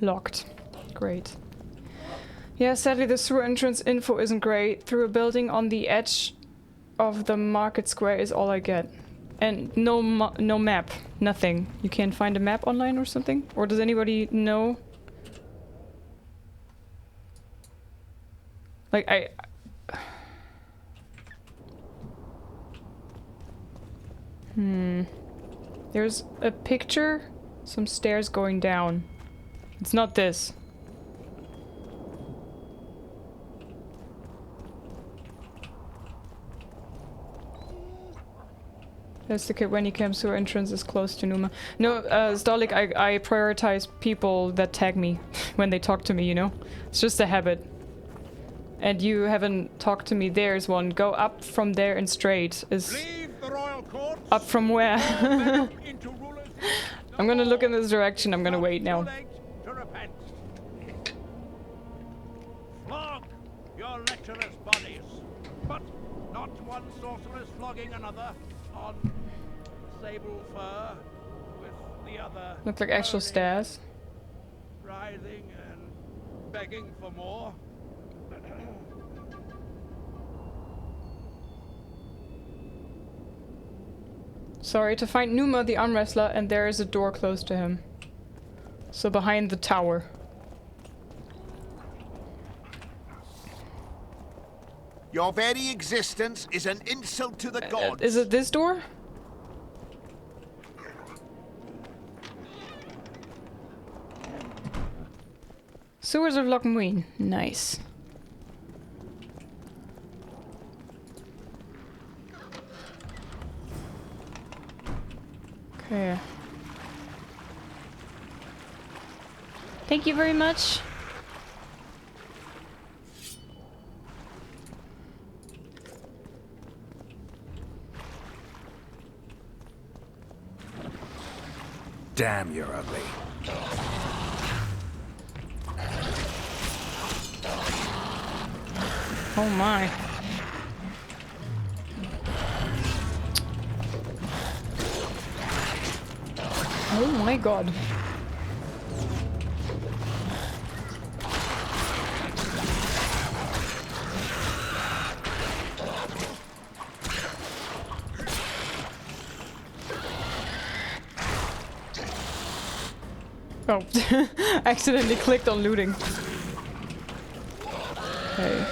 Locked. Great. Yeah, sadly the sewer entrance info isn't great. Through a building on the edge of the market square is all I get. And no map. Nothing. You can't find a map online or something? Or does anybody know? Like, There's a picture. Some stairs going down. It's not this. That's the when you camp sewer entrance is close to Numa. No, Stolik, I prioritize people that tag me when they talk to me, you know? It's just a habit. And you haven't talked to me. There's one. Go up from there and straight. Is up from where? I'm gonna look in this direction. I'm gonna wait now. Flog your lecherous bodies, but not one sorceress flogging another on sable fur with the other. Look like actual stairs. Writhing and begging for more. Sorry, to find Numa the arm wrestler, and there is a door close to him. So behind the tower. Your very existence is an insult to the gods. Is it this door? Sewers of Loch Muin. Nice. Okay. Thank you very much. Damn, you're ugly. Oh my. Oh my god. Oh, accidentally clicked on looting. Okay.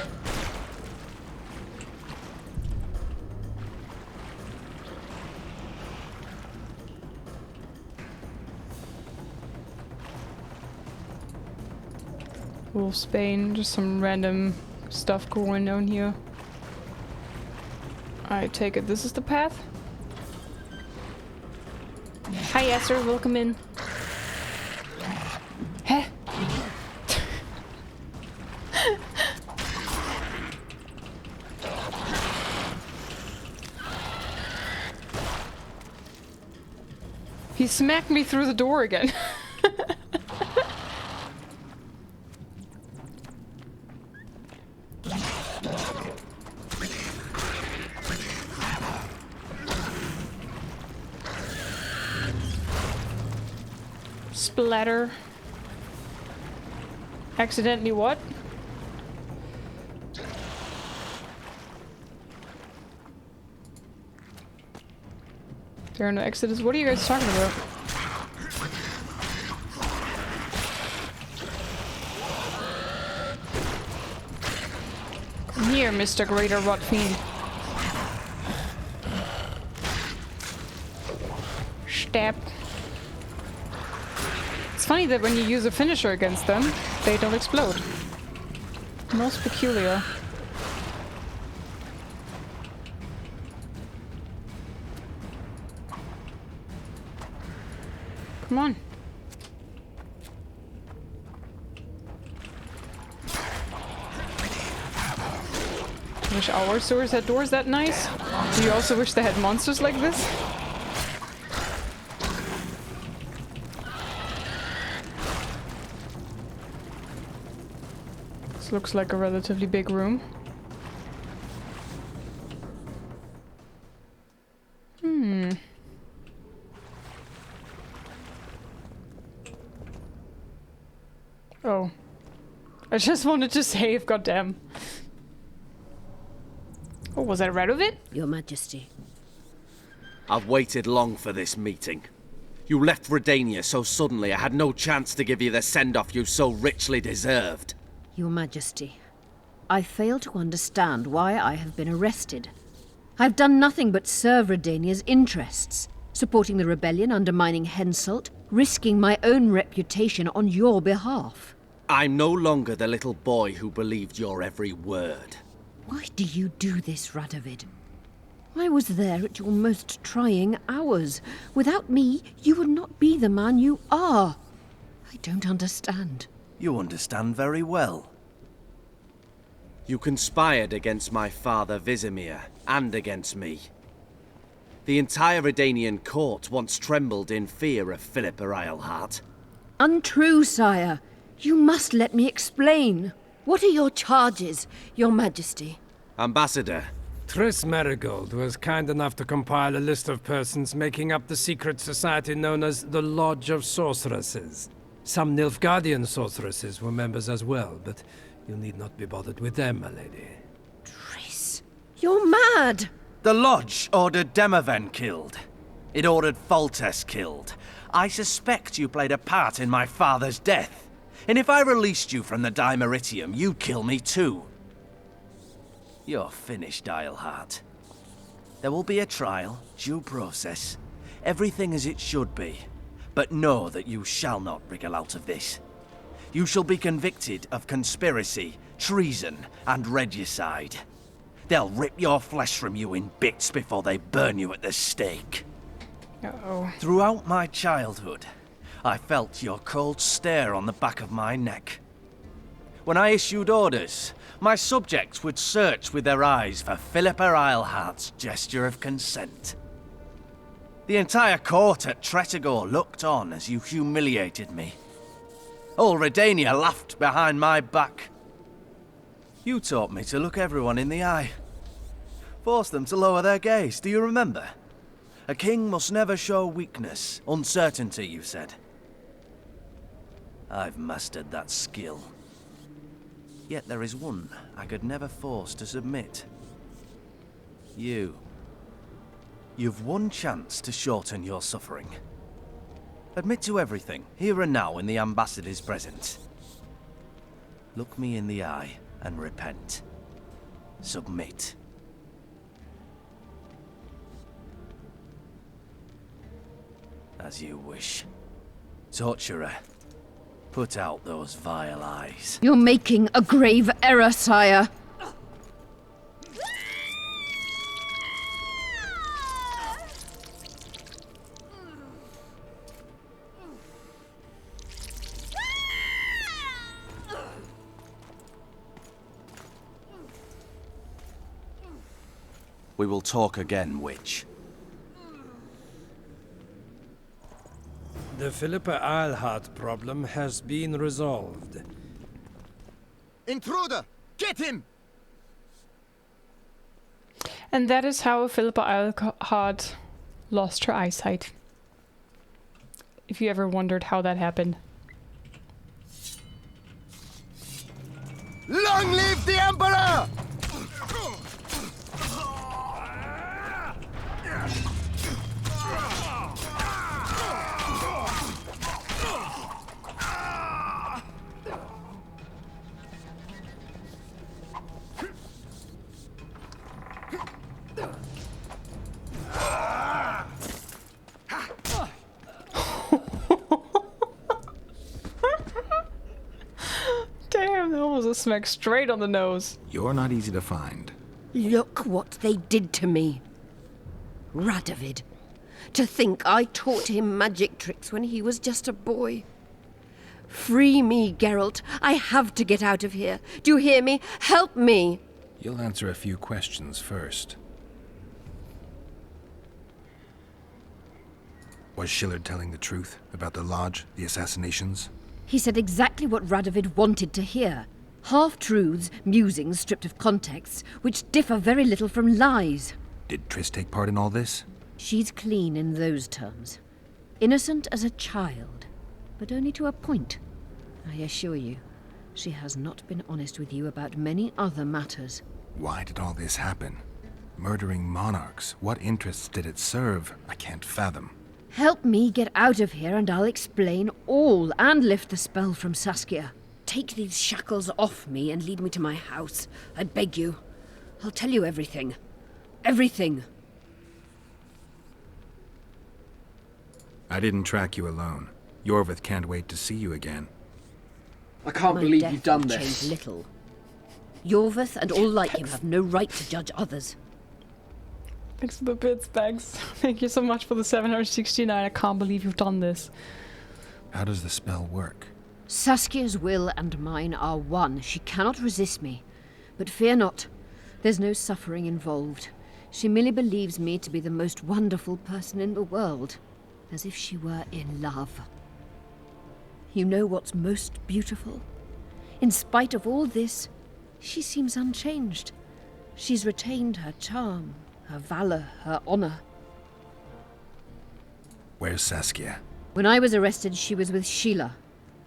Wolfsbane, just some random stuff going on here. I take it this is the path? Hi Yasser, welcome in. Heh? He smacked me through the door again. Splatter. Accidentally what? There are no exits. What are you guys talking about? Come here, Mr. Greater Rot Fiend. Stab. It's funny that when you use a finisher against them, they don't explode. Most peculiar. Come on. I wish our sewers had doors that nice. Do you also wish they had monsters like this? This looks like a relatively big room. Oh. I just wanted to save, goddamn. Oh, was that right of it? Your Majesty. I've waited long for this meeting. You left Redania so suddenly I had no chance to give you the send-off you so richly deserved. Your Majesty, I fail to understand why I have been arrested. I've done nothing but serve Redania's interests, supporting the rebellion, undermining Henselt, risking my own reputation on your behalf. I'm no longer the little boy who believed your every word. Why do you do this, Radovid? I was there at your most trying hours. Without me, you would not be the man you are. I don't understand. You understand very well. You conspired against my father Vizimir, and against me. The entire Redanian court once trembled in fear of Philippa Eilhart. Untrue, sire. You must let me explain. What are your charges, your Majesty? Ambassador. Triss Marigold was kind enough to compile a list of persons making up the secret society known as the Lodge of Sorceresses. Some Nilfgaardian sorceresses were members as well, but you need not be bothered with them, my lady. Triss, you're mad! The Lodge ordered Demavan killed. It ordered Foltest killed. I suspect you played a part in my father's death. And if I released you from the Dimeritium, you'd kill me too. You're finished, Eilhart. There will be a trial, due process, everything as it should be. But know that you shall not wriggle out of this. You shall be convicted of conspiracy, treason, and regicide. They'll rip your flesh from you in bits before they burn you at the stake. Uh-oh. Throughout my childhood, I felt your cold stare on the back of my neck. When I issued orders, my subjects would search with their eyes for Philippa Eilhart's gesture of consent. The entire court at Tretogor looked on as you humiliated me. All Redania laughed behind my back. You taught me to look everyone in the eye. Forced them to lower their gaze, do you remember? A king must never show weakness, uncertainty, you said. I've mastered that skill. Yet there is one I could never force to submit. You. You've one chance to shorten your suffering. Admit to everything, here and now in the ambassador's presence. Look me in the eye and repent. Submit. As you wish. Torturer, put out those vile eyes. You're making a grave error, sire. We will talk again, witch. The Philippa Eilhart problem has been resolved. Intruder! Get him! And that is how Philippa Eilhart lost her eyesight. If you ever wondered how that happened. Long live the Emperor! Damn, that was a smack straight on the nose. You're not easy to find. Look what they did to me. Radovid. To think I taught him magic tricks when he was just a boy. Free me, Geralt. I have to get out of here. Do you hear me? Help me! You'll answer a few questions first. Was Shillard telling the truth about the Lodge, the assassinations? He said exactly what Radovid wanted to hear. Half-truths, musings stripped of context, which differ very little from lies. Did Triss take part in all this? She's clean in those terms. Innocent as a child, but only to a point. I assure you, she has not been honest with you about many other matters. Why did all this happen? Murdering monarchs, what interests did it serve? I can't fathom. Help me get out of here and I'll explain all and lift the spell from Saskia. Take these shackles off me and lead me to my house. I beg you. I'll tell you everything. Everything. I didn't track you alone. Yorvith can't wait to see you again. I can't My believe death you've done will this. change little. Yorvith and all like him have no right to judge others. Thanks for the bits, thanks. Thank you so much for the 769. I can't believe you've done this. How does the spell work? Saskia's will and mine are one. She cannot resist me. But fear not. There's no suffering involved. She merely believes me to be the most wonderful person in the world. As if she were in love. You know what's most beautiful? In spite of all this, she seems unchanged. She's retained her charm, her valor, her honor. Where's Saskia? When I was arrested, she was with Sheila.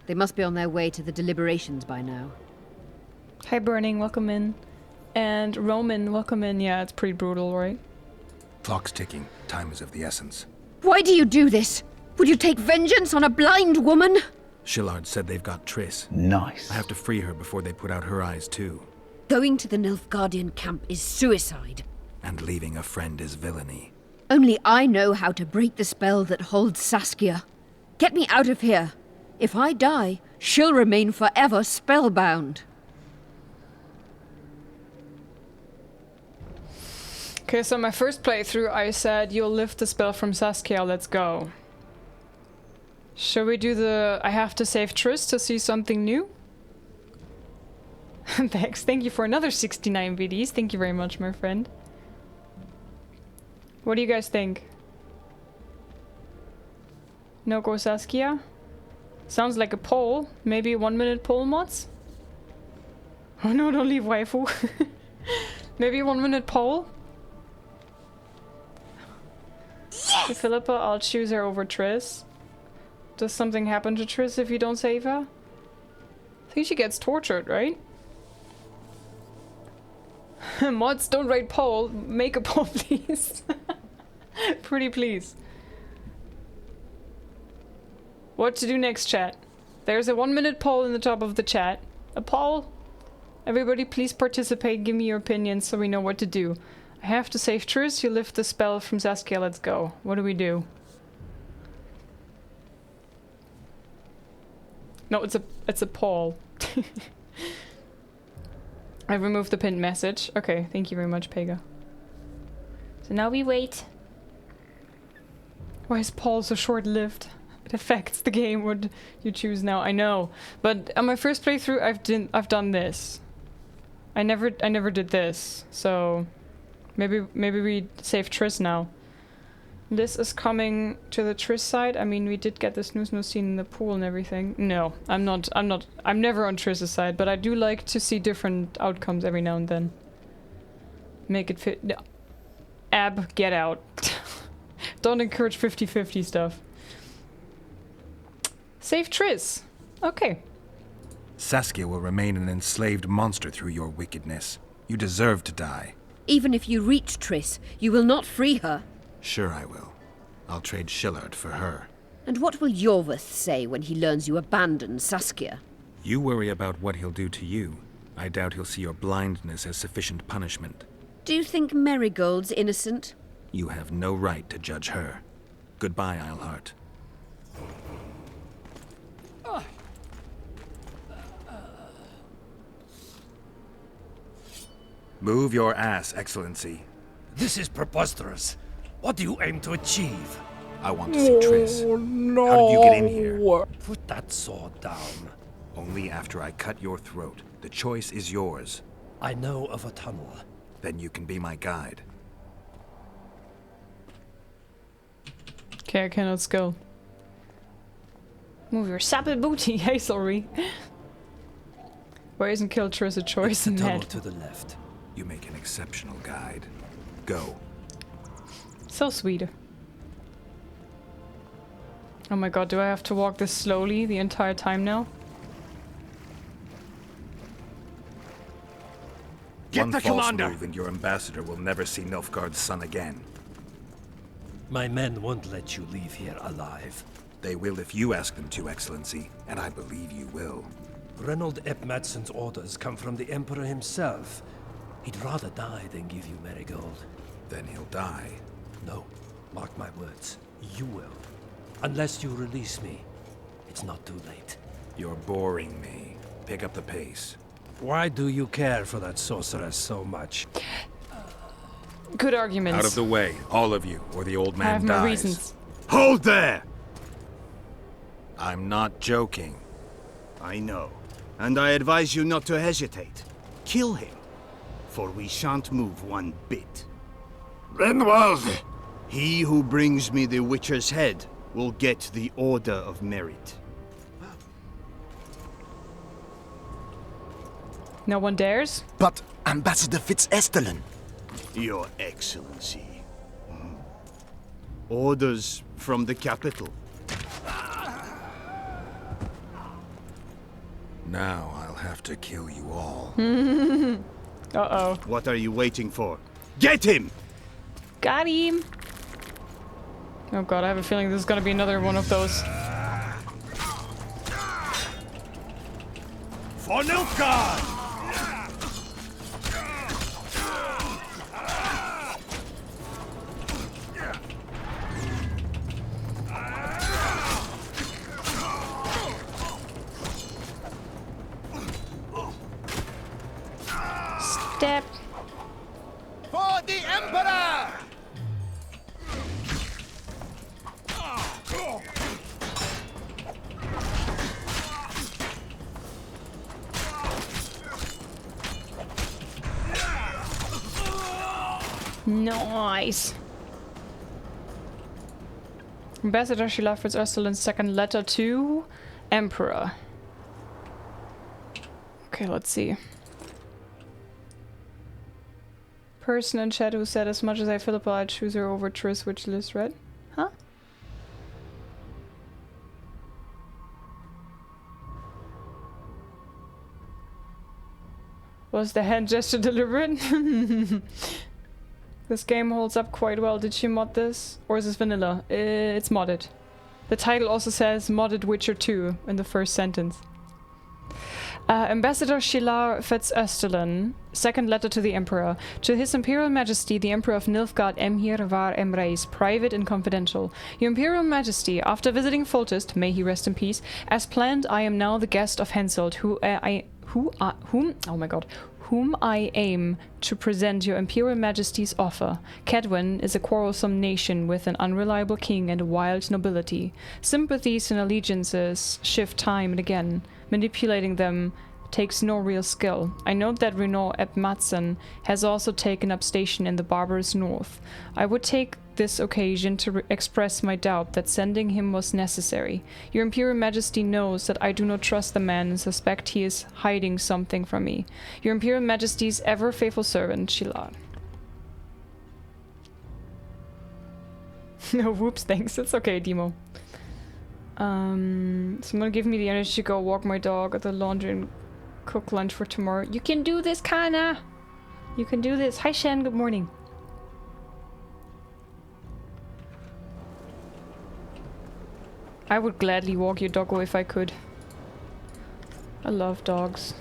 They must be on their way to the deliberations by now. Hi, Burning, welcome in. And Roman, welcome in. Yeah, it's pretty brutal, right? Clock's ticking. Time is of the essence. Why do you do this? Would you take vengeance on a blind woman? Shillard said they've got Triss. Nice. I have to free her before they put out her eyes too. Going to the Nilfgaardian camp is suicide. And leaving a friend is villainy. Only I know how to break the spell that holds Saskia. Get me out of here. If I die, she'll remain forever spellbound. Okay, so my first playthrough I said you'll lift the spell from Saskia, let's go. Shall we do the I have to save Triss to see something new? Thanks, thank you for another 69 BDs. Thank you very much, my friend. What do you guys think? No go Saskia? Sounds like a poll. Maybe 1 minute poll mods? Oh no, don't leave waifu. Maybe 1 minute poll? Hey, Philippa, I'll choose her over Triss. Does something happen to Triss if you don't save her? I think she gets tortured, right? Mods, don't write poll. Make a poll, please. Pretty please. What to do next, chat? There's a 1 minute poll in the top of the chat. A poll. Everybody please participate. Give me your opinions so we know what to do. I have to save Triss. You lift the spell from Saskia. Let's go. What do we do? No, it's a poll. I removed the pinned message. Okay, thank you very much, Pega. So now we wait. Why is Paul so short-lived? It affects the game. What you choose now? I know, but on my first playthrough, I've done this. I never did this. So maybe we save Triss now. This is coming to the Triss side. I mean, we did get the snooze scene in the pool and everything. No, I'm never on Triss's side, but I do like to see different outcomes every now and then. Make it fit. No. Ab, get out. Don't encourage 50-50 stuff. Save Triss. Okay. Saskia will remain an enslaved monster through your wickedness. You deserve to die. Even if you reach Triss, you will not free her. Sure I will. I'll trade Shillard for her. And what will Yorvith say when he learns you abandoned Saskia? You worry about what he'll do to you. I doubt he'll see your blindness as sufficient punishment. Do you think Marigold's innocent? You have no right to judge her. Goodbye, Eilhart. Move your ass, Excellency. This is preposterous. What do you aim to achieve? I want to see Triss. No. How did you get in here? Put that sword down. Only after I cut your throat. The choice is yours. I know of a tunnel. Then you can be my guide. Okay, I cannot go. Move your sapid booty, hey, sorry. Why isn't kill Triss a choice in that? To the left. You make an exceptional guide. Go. So sweet. Oh my god, do I have to walk this slowly the entire time now? Get the commander! Move and your ambassador will never see Nilfgaard's son again. My men won't let you leave here alive. They will if you ask them to, Excellency, and I believe you will. Reynold Ep Madsen's orders come from the Emperor himself. He'd rather die than give you Marigold. Then he'll die. No, mark my words. You will. Unless you release me. It's not too late. You're boring me. Pick up the pace. Why do you care for that sorceress so much? Good arguments. Out of the way, all of you, or the old man I have dies. my reasons. Hold there! I'm not joking. I know. And I advise you not to hesitate. Kill him. For we shan't move one bit. Renwald! He who brings me the Witcher's head will get the Order of Merit. No one dares? But Ambassador Fitz-Estelin. Your Excellency. Orders from the capital. Now I'll have to kill you all. Uh-oh. What are you waiting for? Get him! Got him! Oh god, I have a feeling this is gonna be another one of those. For Nilfgaard! Step. For the Emperor! Nice. Ambassador Sheila Fritz Österland's second letter to Emperor. Okay, let's see. Person in chat who said, as much as I Philippa, I'd choose her over Triss, which Liz read. Huh? Was the hand gesture deliberate? This game holds up quite well. Did she mod this? Or is this vanilla? It's modded. The title also says modded Witcher 2 in the first sentence. Ambassador Shilar Fetz Österlen, second letter to the Emperor. To His Imperial Majesty, the Emperor of Nilfgaard Emhir Var Emreis, private and confidential. Your Imperial Majesty, after visiting Foltest, may he rest in peace, as planned, I am now the guest of Henselt, whom I aim to present your Imperial Majesty's offer. Cadwyn is a quarrelsome nation with an unreliable king and a wild nobility. Sympathies and allegiances shift time and again. Manipulating them takes no real skill. I note that Renaud Eb Matson has also taken up station in the barbarous north. I would take this occasion to express my doubt that sending him was necessary. Your Imperial Majesty knows that I do not trust the man and suspect he is hiding something from me. Your Imperial Majesty's ever faithful servant, Shilar. No, whoops, thanks. It's okay, Demo. Someone give me the energy to go walk my dog at the laundry and cook lunch for tomorrow. You can do this, Kana! You can do this. Hi, Shen. Good morning. I would gladly walk your doggo if I could. I love dogs.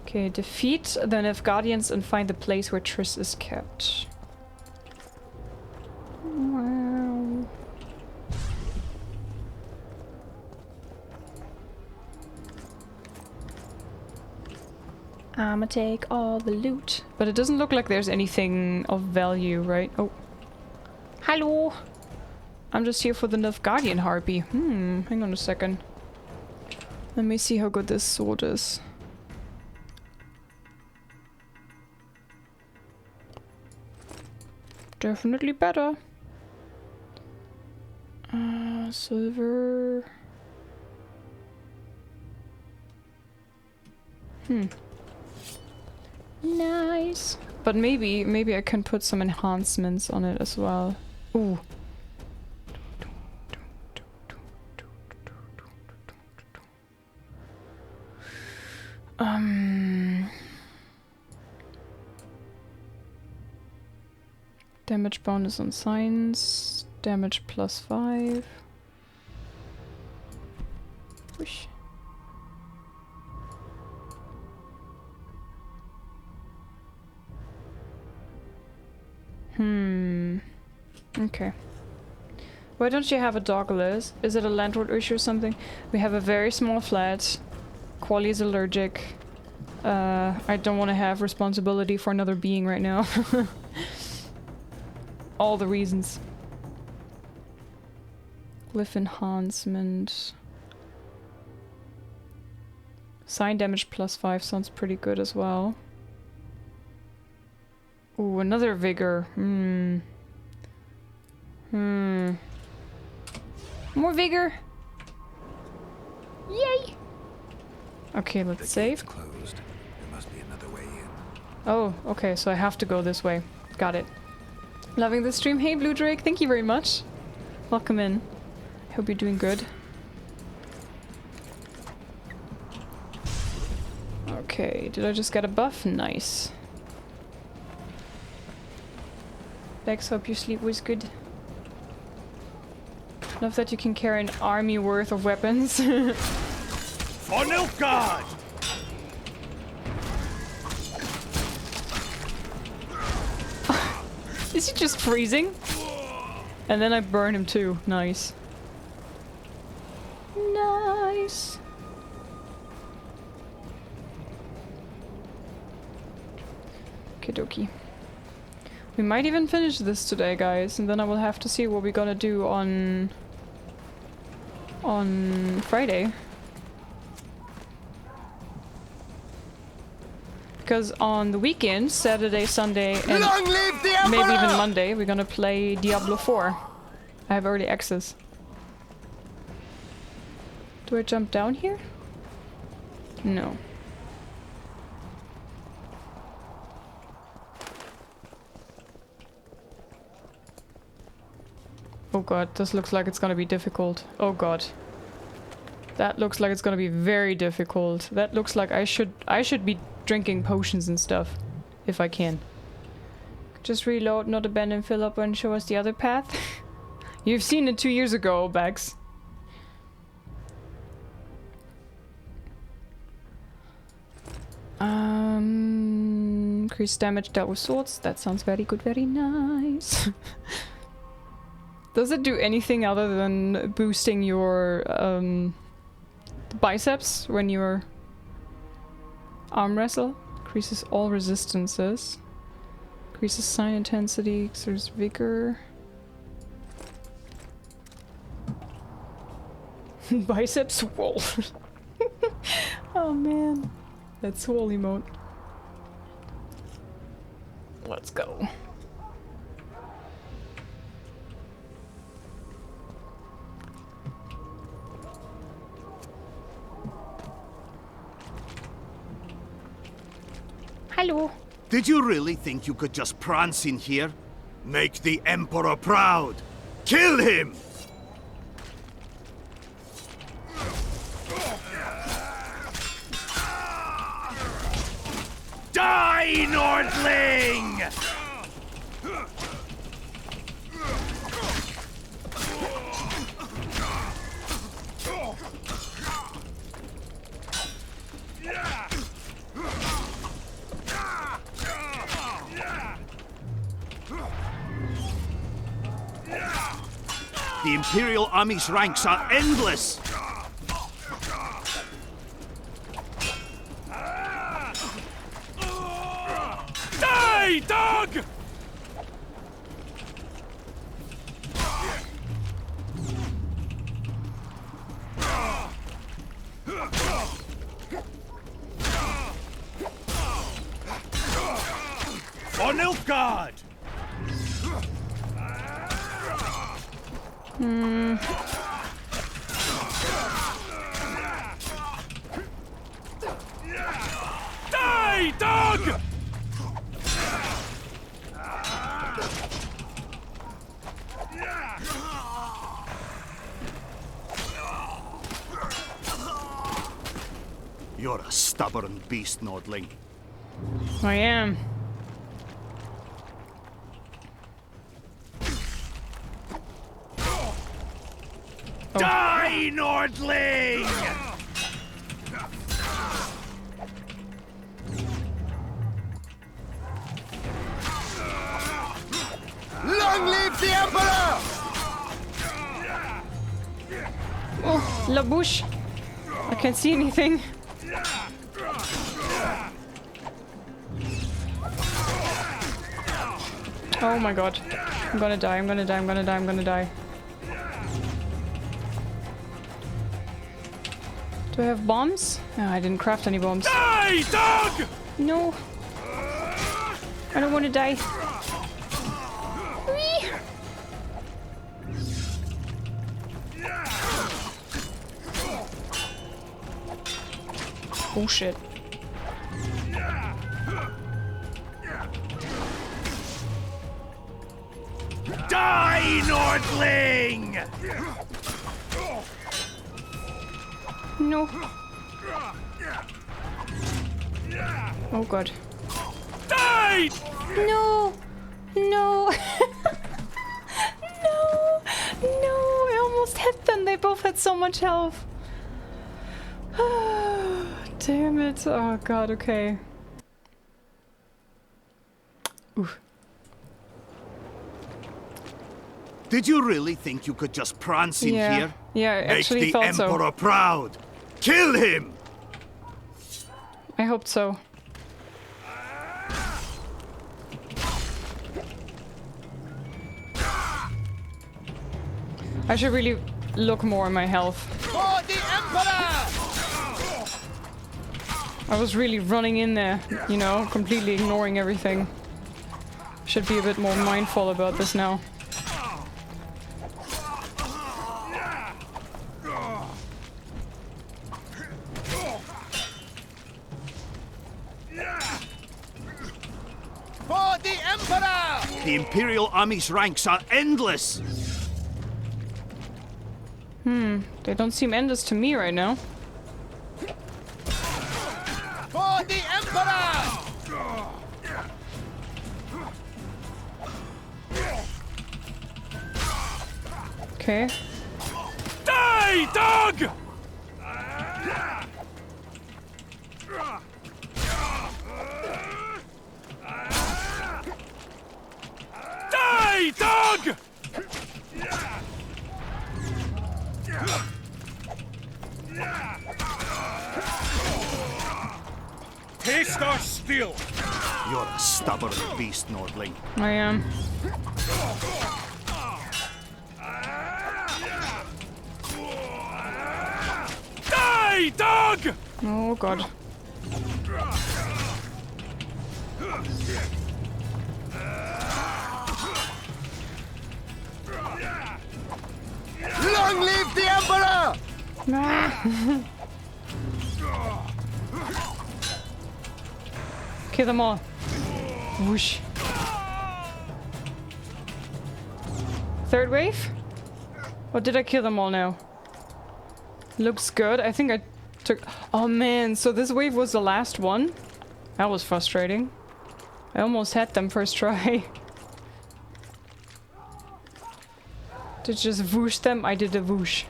Okay, defeat the Nilfgaardians and find the place where Triss is kept. Wow. I'ma take all the loot. But it doesn't look like there's anything of value, right? Oh. Hello! I'm just here for the Nilfgaardian harpy. Hang on a second. Let me see how good this sword is. Definitely better. Silver. Nice. But maybe I can put some enhancements on it as well. Ooh. Damage bonus on signs. Damage +5. Whoosh. Okay. Why don't you have a dog, Liz? Is it a landlord issue or something? We have a very small flat. Quali is allergic. I don't want to have responsibility for another being right now. All the reasons. Glyph enhancement. Sign damage +5 sounds pretty good as well. Ooh, another vigor. More vigor. Yay! Okay, let's save. Closed. There must be another way in. Oh, okay, so I have to go this way. Got it. Loving the stream. Hey, Blue Drake, thank you very much. Welcome in. Hope you're doing good. Okay, did I just get a buff? Nice. Bex, hope your sleep was good. Love that you can carry an army worth of weapons. For Nilfgaard! Is he just freezing? And then I burn him too. Nice. Nice. Okidoki. We might even finish this today, guys, and then I will have to see what we're gonna do on Friday. Because on the weekend, Saturday, Sunday, and maybe even Monday, we're gonna play Diablo 4. I have early access. Do I jump down here? No. Oh god, this looks like it's gonna be difficult. Oh god. That looks like it's gonna be very difficult. That looks like I should be drinking potions and stuff. If I can. Just reload, not abandon, fill up and show us the other path. You've seen it 2 years ago, Bex. Increase damage dealt with swords. That sounds very good, very nice. Does it do anything other than boosting your biceps when you're arm wrestle? Increases all resistances. Increases sign intensity, exerts vigor. Bicep swole. Oh man. That's swole emote. Let's go. Hello. Did you really think you could just prance in here? Make the Emperor proud! Kill him! Die, Nordling! The Imperial Army's ranks are endless! Die, dog! For Nilfgaard! Die, dog! You're a stubborn beast, Nordling. I am. Oh. Die, Nordling! Long live the Emperor! Oh, La Bouche. I can't see anything. Oh my god. I'm gonna die, I'm gonna die, I'm gonna die, I'm gonna die. Do I have bombs? No, I didn't craft any bombs. Die, dog! No. I don't want to die. Whee! Oh shit. Die, Nordling! No. Oh god. Die! No! No! almost hit them. They both had so much health. Damn it. Oh god, okay. Oof. Did you really think you could just prance in here? Yeah, I actually Make the thought so. Emperor proud! Kill him! I hoped so. I should really look more at my health. For the Emperor! I was really running in there, you know, completely ignoring everything. Should be a bit more mindful about this now. For the Emperor! The Imperial Army's ranks are endless! They don't seem endless to me right now. For the Emperor! Okay. Die, dog! Die, dog! Taste our steel! You're a stubborn beast, Nordling. I am. Die, dog! Oh god. Long live the Emperor! Kill them all. Whoosh. Third wave? Or did I kill them all now? Looks good. I think I took... Oh man, so this wave was the last one? That was frustrating. I almost had them first try. To just whoosh them, I did a whoosh.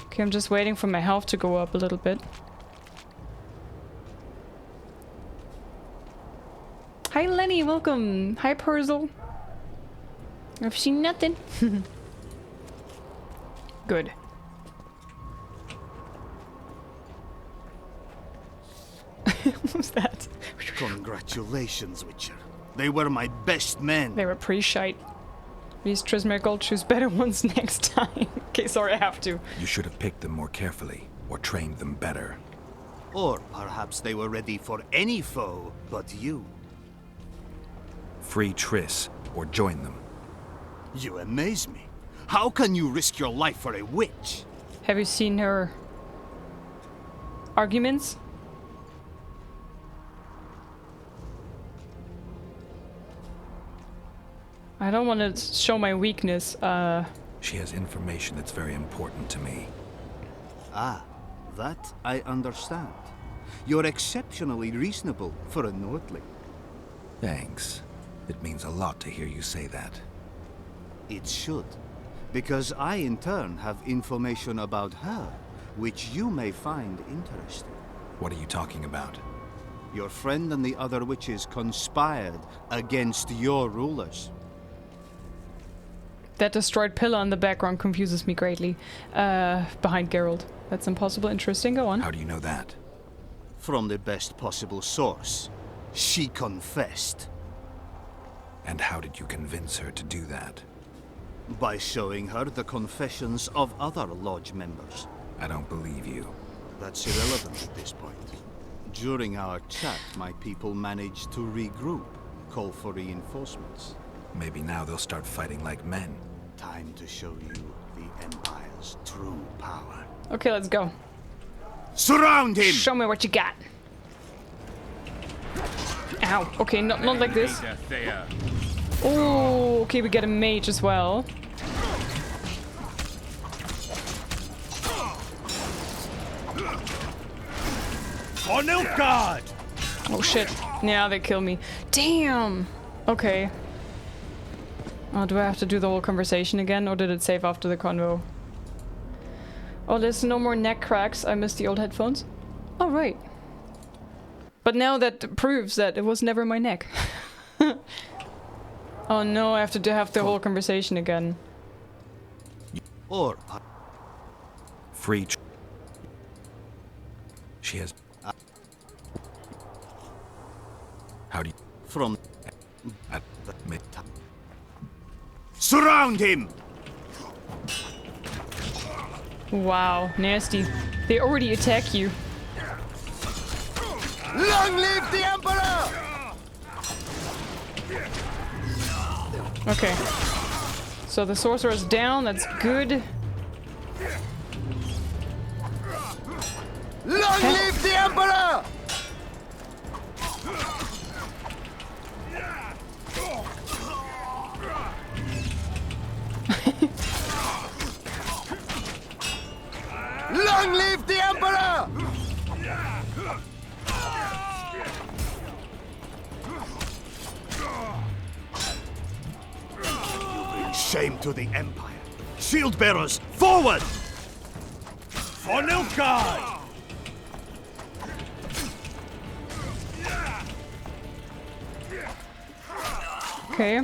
Okay, I'm just waiting for my health to go up a little bit. Hi Lenny, welcome! Hi Perzel. I've seen nothing. Good. What was that? Congratulations, Witcher. They were my best men. They were pretty shite. These Trismergold choose better ones next time. Okay, sorry, I have to. You should have picked them more carefully, or trained them better. Or perhaps they were ready for any foe but you. Free Triss, or join them. You amaze me. How can you risk your life for a witch? Have you seen her arguments? I don't want to show my weakness. She has information that's very important to me. Ah, that I understand. You're exceptionally reasonable for a Nordling. Thanks. It means a lot to hear you say that. It should, because I in turn have information about her, which you may find interesting. What are you talking about? Your friend and the other witches conspired against your rulers. That destroyed pillar in the background confuses me greatly. Behind Geralt. That's impossible. Interesting. Go on. How do you know that? From the best possible source. She confessed. And how did you convince her to do that? By showing her the confessions of other lodge members. I don't believe you. That's irrelevant at this point. During our chat, my people managed to regroup, call for reinforcements. Maybe now they'll start fighting like men. Time to show you the Empire's true power. Okay, let's go. Surround him! Show me what you got. Ow. Okay, not like this. Oh, okay, we get a mage as well. For Nilfgaard! Oh shit. Yeah, they kill me. Damn! Okay. Oh, do I have to do the whole conversation again, or did it save after the convo? Oh, there's no more neck cracks. I missed the old headphones. Oh, right. But now that proves that it was never my neck. Oh no, I have to have the whole conversation again. Or Free. She has. How do you? From. At the mid. Surround him! Wow, nasty. They already attack you. Long live the Emperor! Okay. So the sorcerer's down, that's good. Long live the Emperor! Long live the Emperor! Shame to the Empire. Shield bearers, forward! For Nilfgaard! Okay.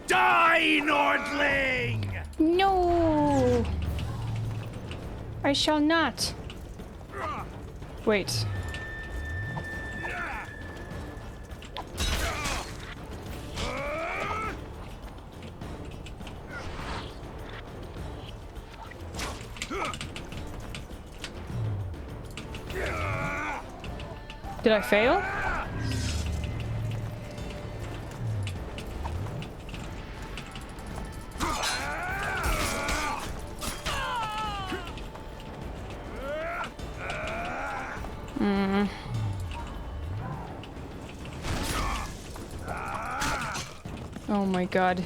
Die, Nordling! No! I shall not. Wait. Did I fail? Oh my god.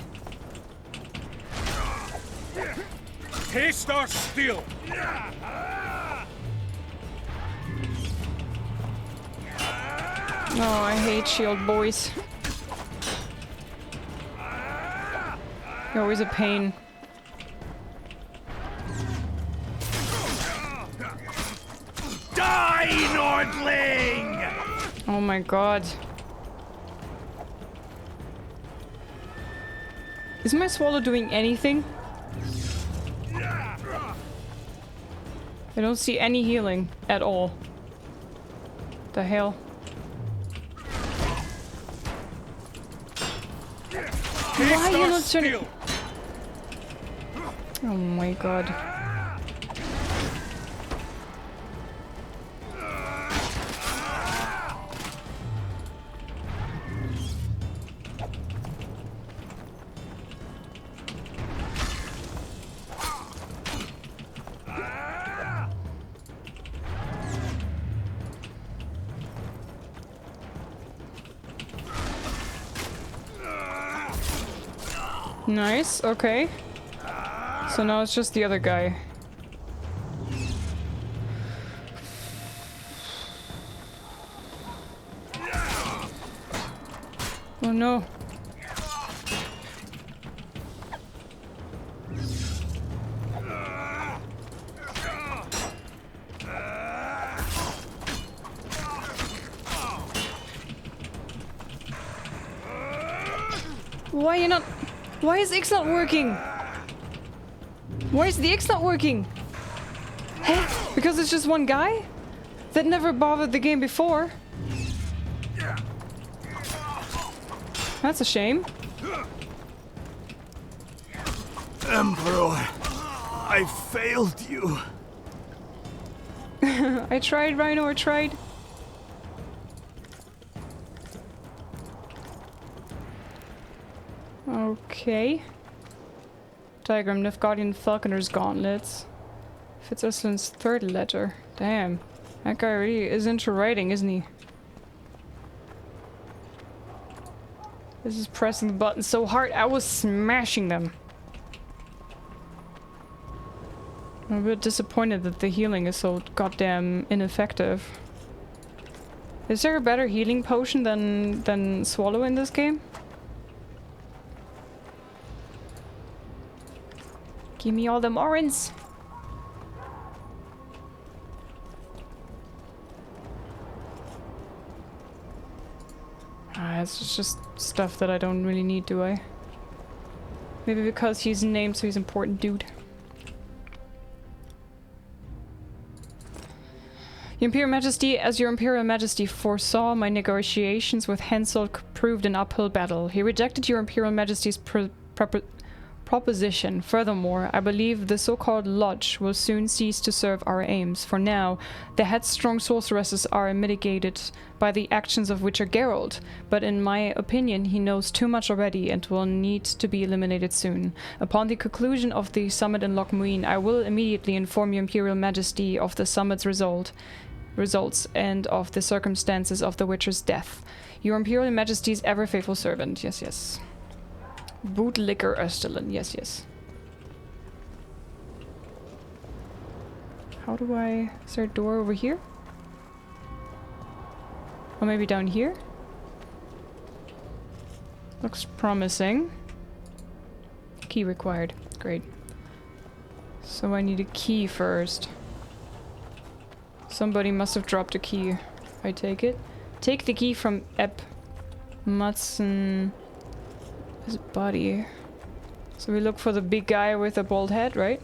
Taste our steel! Oh, I hate shield boys. You're always a pain. Die, Nordling! Oh my god. Is my swallow doing anything? I don't see any healing at all. The hell? Why are you not turning? Oh my god. Nice, okay. So now it's just the other guy. Oh no. Why are you not... Why is X not working? Why is the X not working? Huh? Because it's just one guy? That never bothered the game before. That's a shame. Emperor, I failed you. I tried, Rhino, I tried. Okay. Diagram Nilfgaardian Falconer's Gauntlets. Fitz Uslin's third letter. Damn. That guy really is into writing, isn't he? This is pressing the button so hard, I was smashing them. I'm a bit disappointed that the healing is so goddamn ineffective. Is there a better healing potion than Swallow in this game? Give me all them orange. It's just stuff that I don't really need, do I? Maybe because he's named, so he's important dude. Your Imperial Majesty, as your Imperial Majesty foresaw, negotiations with Henselt proved an uphill battle. He rejected your Imperial Majesty's proposition. Furthermore, I believe the so-called Lodge will soon cease to serve our aims. For now, the headstrong sorceresses are mitigated by the actions of Witcher Geralt, but in my opinion he knows too much already and will need to be eliminated soon. Upon the conclusion of the summit in Loch Muin, I will immediately inform your Imperial Majesty of the summit's results and of the circumstances of the Witcher's death. Your Imperial Majesty's ever faithful servant. Yes, yes. Bootlicker Österlen. Yes, yes. How do I... Is there a door over here? Or maybe down here? Looks promising. Key required. Great. So I need a key first. Somebody must have dropped a key. I take it. Take the key from Ep Madsen. His body. So we look for the big guy with the bald head, right?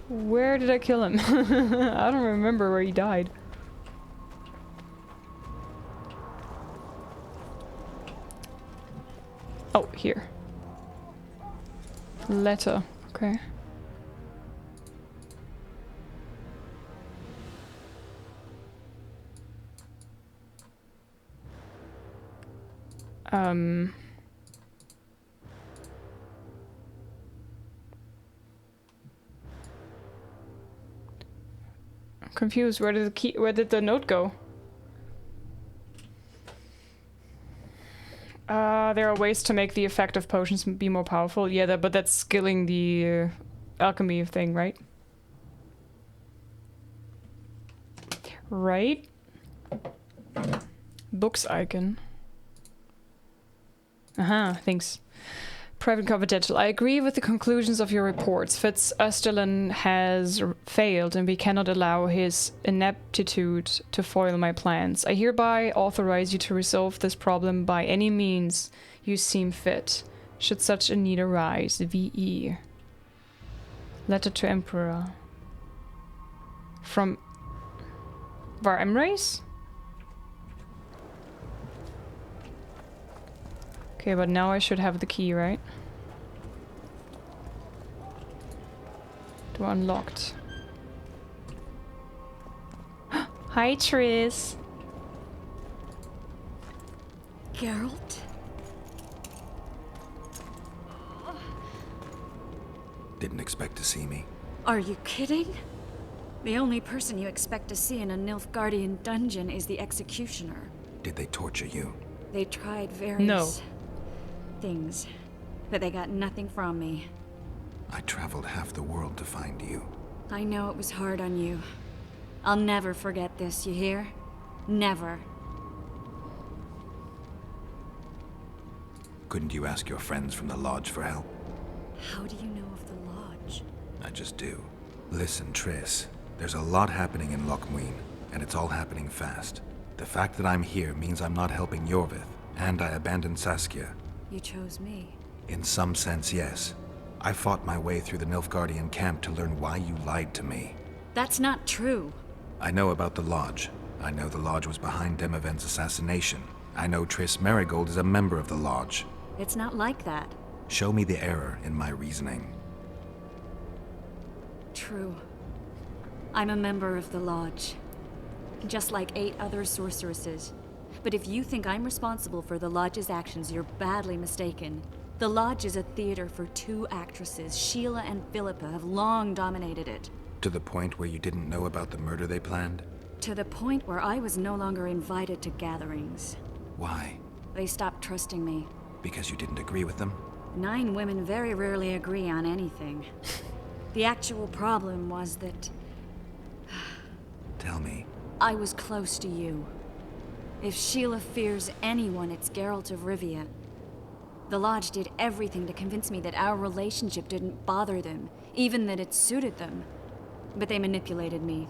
Where did I kill him? I don't remember where he died. Oh, here. Letter. Okay. I'm confused. Where did the note go? There are ways to make the effect of potions be more powerful. Yeah, but that's skilling the alchemy thing, right? Right? Books icon. Thanks. Private Confidential. I agree with the conclusions of your reports. Fitz Österlen has failed and we cannot allow his ineptitude to foil my plans. I hereby authorize you to resolve this problem by any means you seem fit, should such a need arise. V.E. Letter to Emperor. From Var Emreis? Okay, but now I should have the key, right? Door unlocked. Hi, Triss. Geralt? Didn't expect to see me. Are you kidding? The only person you expect to see in a Nilfgaardian dungeon is the executioner. Did they torture you? They tried various things, but they got nothing from me. I traveled half the world to find you. I know it was hard on you. I'll never forget this, you hear? Never. Couldn't you ask your friends from the Lodge for help? How do you know of the Lodge? I just do. Listen, Triss. There's a lot happening in Loch Muin, and it's all happening fast. The fact that I'm here means I'm not helping Yorvith, and I abandoned Saskia. You chose me. In some sense, yes. I fought my way through the Nilfgaardian camp to learn why you lied to me. That's not true. I know about the Lodge. I know the Lodge was behind Demavend's assassination. I know Triss Merigold is a member of the Lodge. It's not like that. Show me the error in my reasoning. True. I'm a member of the Lodge. Just like 8 other sorceresses. But if you think I'm responsible for the Lodge's actions, you're badly mistaken. The Lodge is a theater for 2 actresses. Sheila and Philippa have long dominated it. To the point where you didn't know about the murder they planned? To the point where I was no longer invited to gatherings. Why? They stopped trusting me. Because you didn't agree with them? 9 women very rarely agree on anything. The actual problem was that... Tell me. I was close to you. If Sheila fears anyone, it's Geralt of Rivia. The Lodge did everything to convince me that our relationship didn't bother them, even that it suited them. But they manipulated me.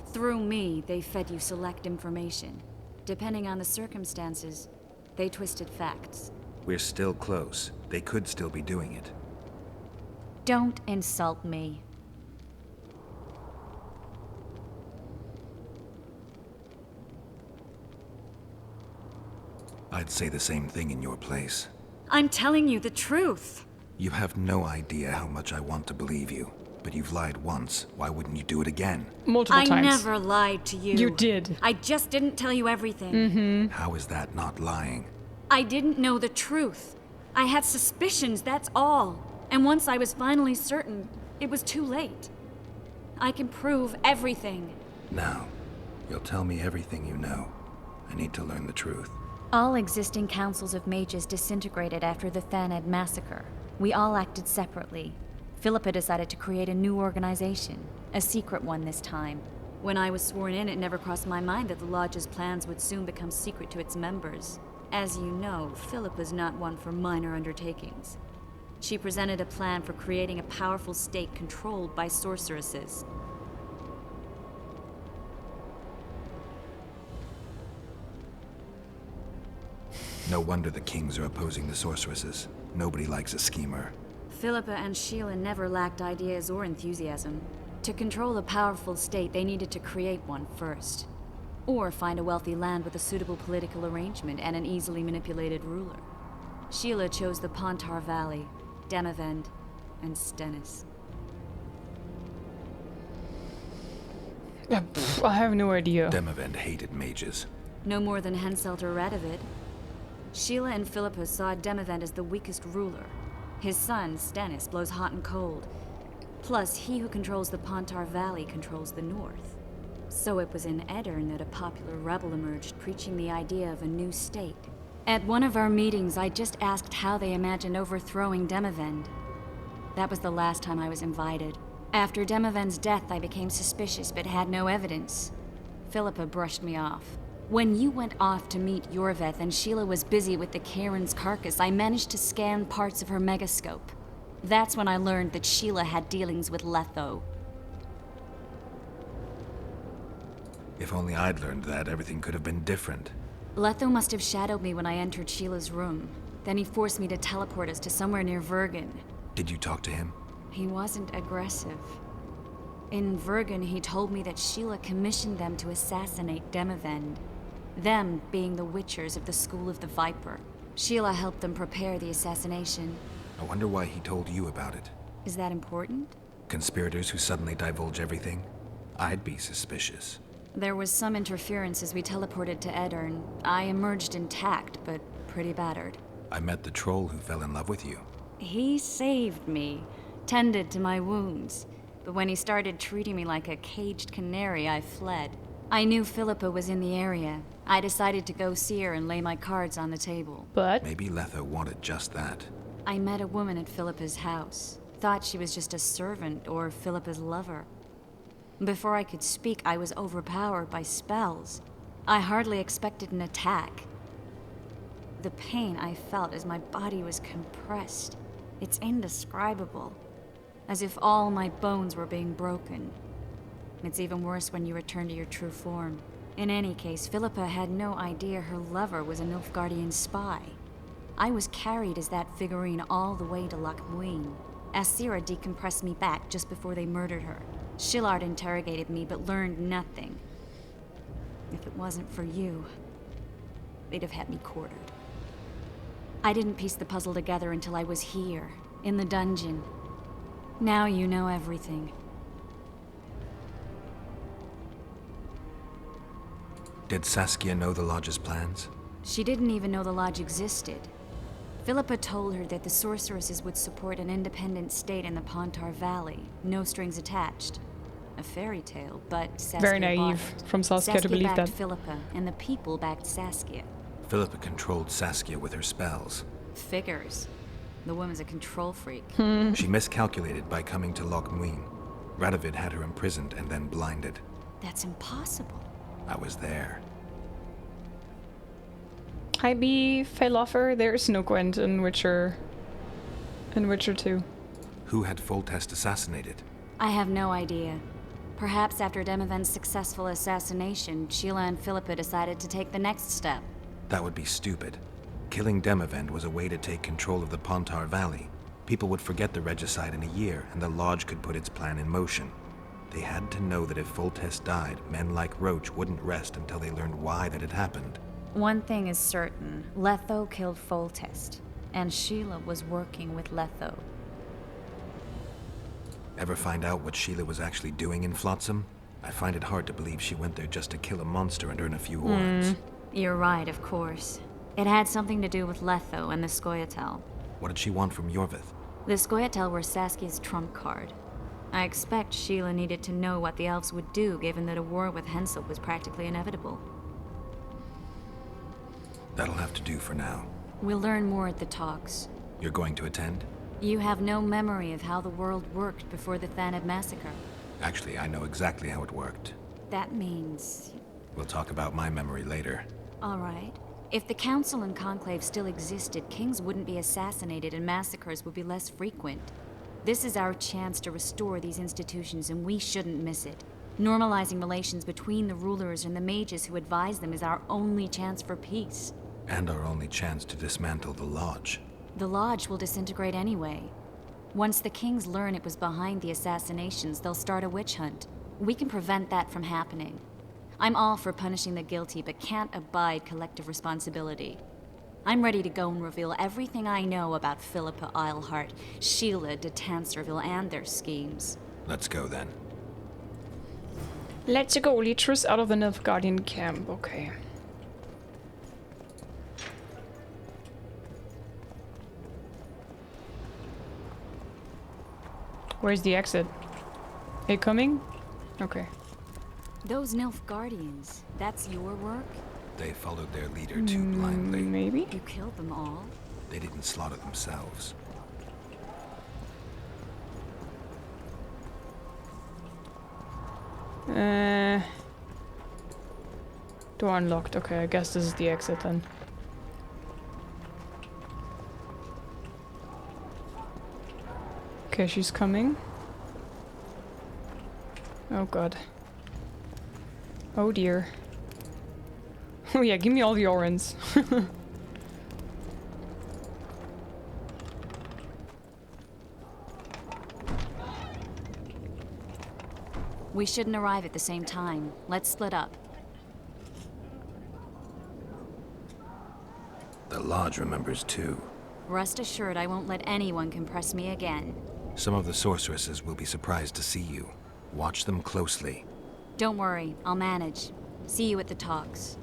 Through me, they fed you select information. Depending on the circumstances, they twisted facts. We're still close. They could still be doing it. Don't insult me. I'd say the same thing in your place. I'm telling you the truth. You have no idea how much I want to believe you. But you've lied once. Why wouldn't you do it again? Multiple times. I never lied to you. You did. I just didn't tell you everything. Mm-hmm. How is that not lying? I didn't know the truth. I had suspicions, that's all. And once I was finally certain, it was too late. I can prove everything. Now, you'll tell me everything you know. I need to learn the truth. All existing councils of mages disintegrated after the Thaned massacre. We all acted separately. Philippa decided to create a new organization, a secret one this time. When I was sworn in, it never crossed my mind that the Lodge's plans would soon become secret to its members. As you know, Philippa's not one for minor undertakings. She presented a plan for creating a powerful state controlled by sorceresses. No wonder the kings are opposing the sorceresses. Nobody likes a schemer. Philippa and Sheila never lacked ideas or enthusiasm. To control a powerful state, they needed to create one first. Or find a wealthy land with a suitable political arrangement and an easily manipulated ruler. Sheila chose the Pontar Valley, Demavend, and Stennis. I have no idea. Demavend hated mages. No more than Henselt or Radovid. Sheila and Philippa saw Demavend as the weakest ruler. His son, Stennis, blows hot and cold. Plus, he who controls the Pontar Valley controls the north. So it was in Edirn that a popular rebel emerged, preaching the idea of a new state. At one of our meetings, I just asked how they imagined overthrowing Demavend. That was the last time I was invited. After Demavend's death, I became suspicious, but had no evidence. Philippa brushed me off. When you went off to meet Yorveth and Sheila was busy with the Karen's carcass, I managed to scan parts of her megascope. That's when I learned that Sheila had dealings with Letho. If only I'd learned that, everything could have been different. Letho must have shadowed me when I entered Sheila's room. Then he forced me to teleport us to somewhere near Vergen. Did you talk to him? He wasn't aggressive. In Vergen, he told me that Sheila commissioned them to assassinate Demavend. Them being the Witchers of the School of the Viper. Sheila helped them prepare the assassination. I wonder why he told you about it. Is that important? Conspirators who suddenly divulge everything? I'd be suspicious. There was some interference as we teleported to Edirn. I emerged intact, but pretty battered. I met the troll who fell in love with you. He saved me, tended to my wounds. But when he started treating me like a caged canary, I fled. I knew Philippa was in the area. I decided to go see her and lay my cards on the table. But maybe Letho wanted just that. I met a woman at Philippa's house. Thought she was just a servant or Philippa's lover. Before I could speak, I was overpowered by spells. I hardly expected an attack. The pain I felt as my body was compressed. It's indescribable. As if all my bones were being broken. It's even worse when you return to your true form. In any case, Philippa had no idea her lover was a Nilfgaardian spy. I was carried as that figurine all the way to Lochmuin. Asira decompressed me back just before they murdered her. Shillard interrogated me but learned nothing. If it wasn't for you, they'd have had me quartered. I didn't piece the puzzle together until I was here, in the dungeon. Now you know everything. Did Saskia know the Lodge's plans? She didn't even know the Lodge existed. Philippa told her that the sorceresses would support an independent state in the Pontar Valley, no strings attached. A fairy tale, but Saskia very naive from Saskia to believe that. Philippa, and the people backed Saskia. Philippa controlled Saskia with her spells. Figures. The woman's a control freak. She miscalculated by coming to Lochmuin. Radovid had her imprisoned and then blinded. That's impossible. I was there. Hi B, Failoffer, there's no Gwent in Witcher 2. Who had Foltest assassinated? I have no idea. Perhaps after Demavend's successful assassination, Sheila and Philippa decided to take the next step. That would be stupid. Killing Demavend was a way to take control of the Pontar Valley. People would forget the regicide in a year, and the Lodge could put its plan in motion. They had to know that if Foltest died, men like Roach wouldn't rest until they learned why that had happened. One thing is certain. Letho killed Foltest, and Sheila was working with Letho. Ever find out what Sheila was actually doing in Flotsam? I find it hard to believe she went there just to kill a monster and earn a few orbs. You're right, of course. It had something to do with Letho and the Scoia'tael. What did she want from Yorvith? The Scoia'tael were Saskia's trump card. I expect Sheila needed to know what the elves would do, given that a war with Hensel was practically inevitable. That'll have to do for now. We'll learn more at the talks. You're going to attend? You have no memory of how the world worked before the Thanad massacre. Actually, I know exactly how it worked. That means... We'll talk about my memory later. All right. If the Council and Conclave still existed, kings wouldn't be assassinated and massacres would be less frequent. This is our chance to restore these institutions, and we shouldn't miss it. Normalizing relations between the rulers and the mages who advise them is our only chance for peace. And our only chance to dismantle the Lodge. The Lodge will disintegrate anyway. Once the kings learn it was behind the assassinations, they'll start a witch hunt. We can prevent that from happening. I'm all for punishing the guilty, but can't abide collective responsibility. I'm ready to go and reveal everything I know about Philippa Eilhart, Sheila de Tanserville, and their schemes. Let's go then. Let's go, Leetrus out of the Nilfgaardian camp. Okay. Where's the exit? Are you coming? Okay. Those Nilfgaardians, that's your work? They followed their leader too blindly. Maybe? You killed them all? They didn't slaughter themselves. Door unlocked. Okay, I guess this is the exit then. Okay, she's coming. Oh god. Oh dear. Oh yeah, give me all the orans. We shouldn't arrive at the same time. Let's split up. The Lodge remembers too. Rest assured I won't let anyone compress me again. Some of the sorceresses will be surprised to see you. Watch them closely. Don't worry, I'll manage. See you at the talks.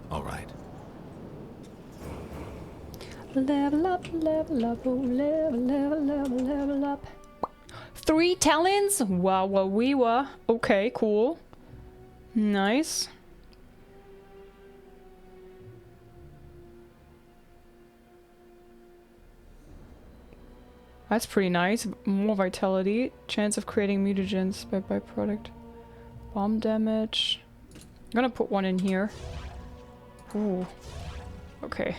All right. Level up, oh, level up. 3 talents? Wow, wow, wee wah. Okay, cool. Nice. That's pretty nice. More vitality. Chance of creating mutagens by byproduct. Bomb damage. I'm gonna put one in here. Ooh. Okay.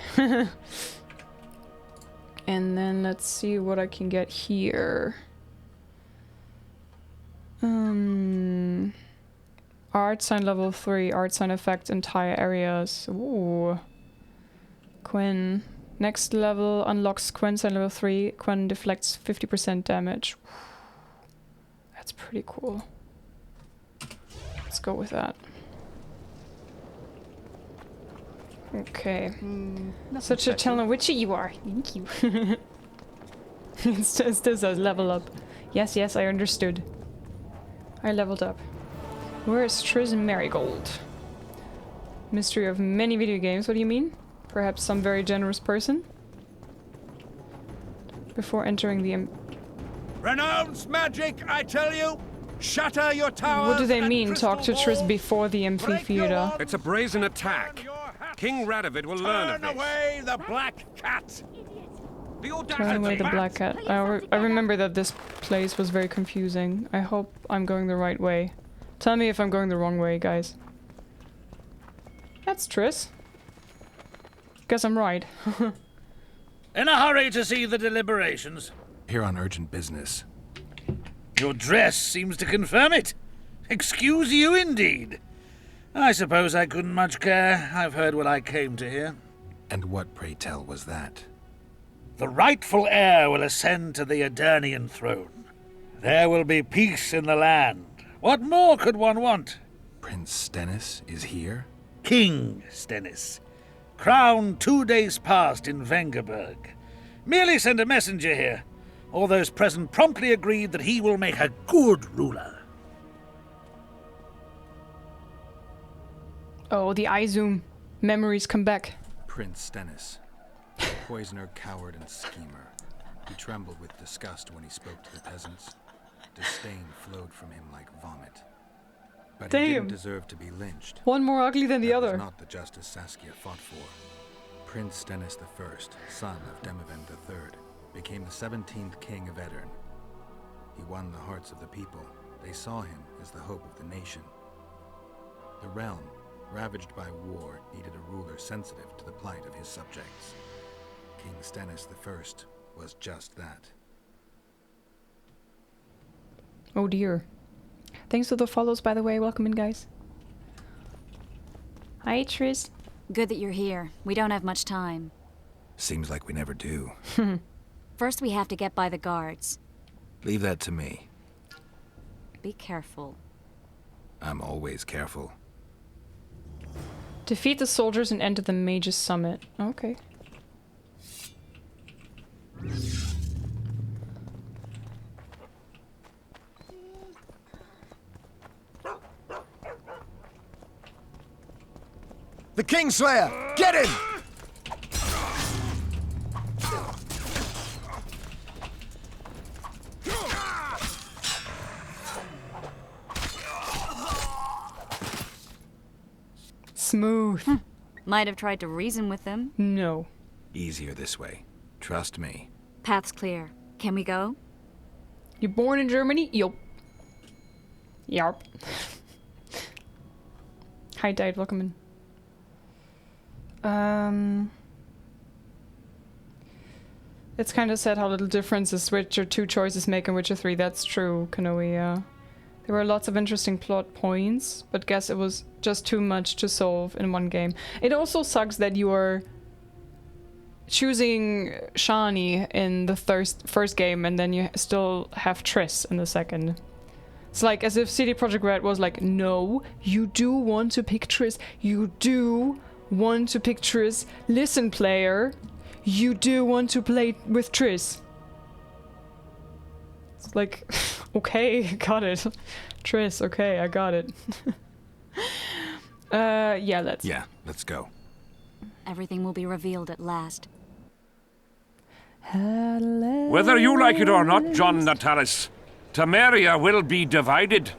And then let's see what I can get here. Art sign level 3. Art sign effect entire areas. Ooh. Quen. Next level unlocks Quen sign level 3. Quen deflects 50% damage. That's pretty cool. Let's go with that. Okay. Such a talented witcher you are. Thank you. It's just a level up. Yes, yes, I understood. I leveled up. Where is Triss Marigold? Mystery of many video games, what do you mean? Perhaps some very generous person? Before entering the Renounce magic, I tell you! Shatter your towers! What do they mean, talk to Triss before the amphitheater? It's a brazen attack. King Radovid will learn of this. Turn away the black cat! Turn away the black cat. I remember that this place was very confusing. I hope I'm going the right way. Tell me if I'm going the wrong way, guys. That's Triss. Guess I'm right. In a hurry to see the deliberations? Here on urgent business. Your dress seems to confirm it. Excuse you indeed. I suppose I couldn't much care. I've heard what I came to hear. And what, pray tell, was that? The rightful heir will ascend to the Edirnian throne. There will be peace in the land. What more could one want? Prince Stennis is here? King Stennis. Crowned 2 days past in Vengerberg. Merely send a messenger here. All those present promptly agreed that he will make a good ruler. Oh, the eye zoom. Memories come back. Prince Stennis. Poisoner, coward, and schemer. He trembled with disgust when he spoke to the peasants. Disdain flowed from him like vomit. But he didn't deserve to be lynched. One more ugly than the That other. was not the justice Saskia fought for. Prince Stennis I, son of Demavend III, became the 17th king of Edirn. He won the hearts of the people. They saw him as the hope of the nation. The realm, ravaged by war, needed a ruler sensitive to the plight of his subjects. King Stennis I was just that. Oh dear. Thanks for the follows, by the way. Welcome in, guys. Hi, Triss. Good that you're here. We don't have much time. Seems like we never do. First, we have to get by the guards. Leave that to me. Be careful. I'm always careful. Defeat the soldiers and enter the Mage's Summit. Okay. The Kingslayer! Get him! Smooth. Might have tried to reason with them. No. Easier this way. Trust me. Path's clear. Can we go? You born in Germany? Yup. Yarp. Hi, Dad. Welcome in. It's kind of sad how little differences Witcher 2 choices make in Witcher 3. That's true, Kanoe, yeah. There were lots of interesting plot points, but guess it was just too much to solve in one game. It also sucks that you are choosing Shani in the first game and then you still have Triss in the second. It's like as if CD Projekt Red was like, no, you do want to pick Triss. You do want to pick Triss. Listen, player. You do want to play with Triss. It's like, okay, got it. Triss, okay, I got it. Yeah, let's go. Everything will be revealed at last. Whether you like it or not, John Natalis, Temeria will be divided.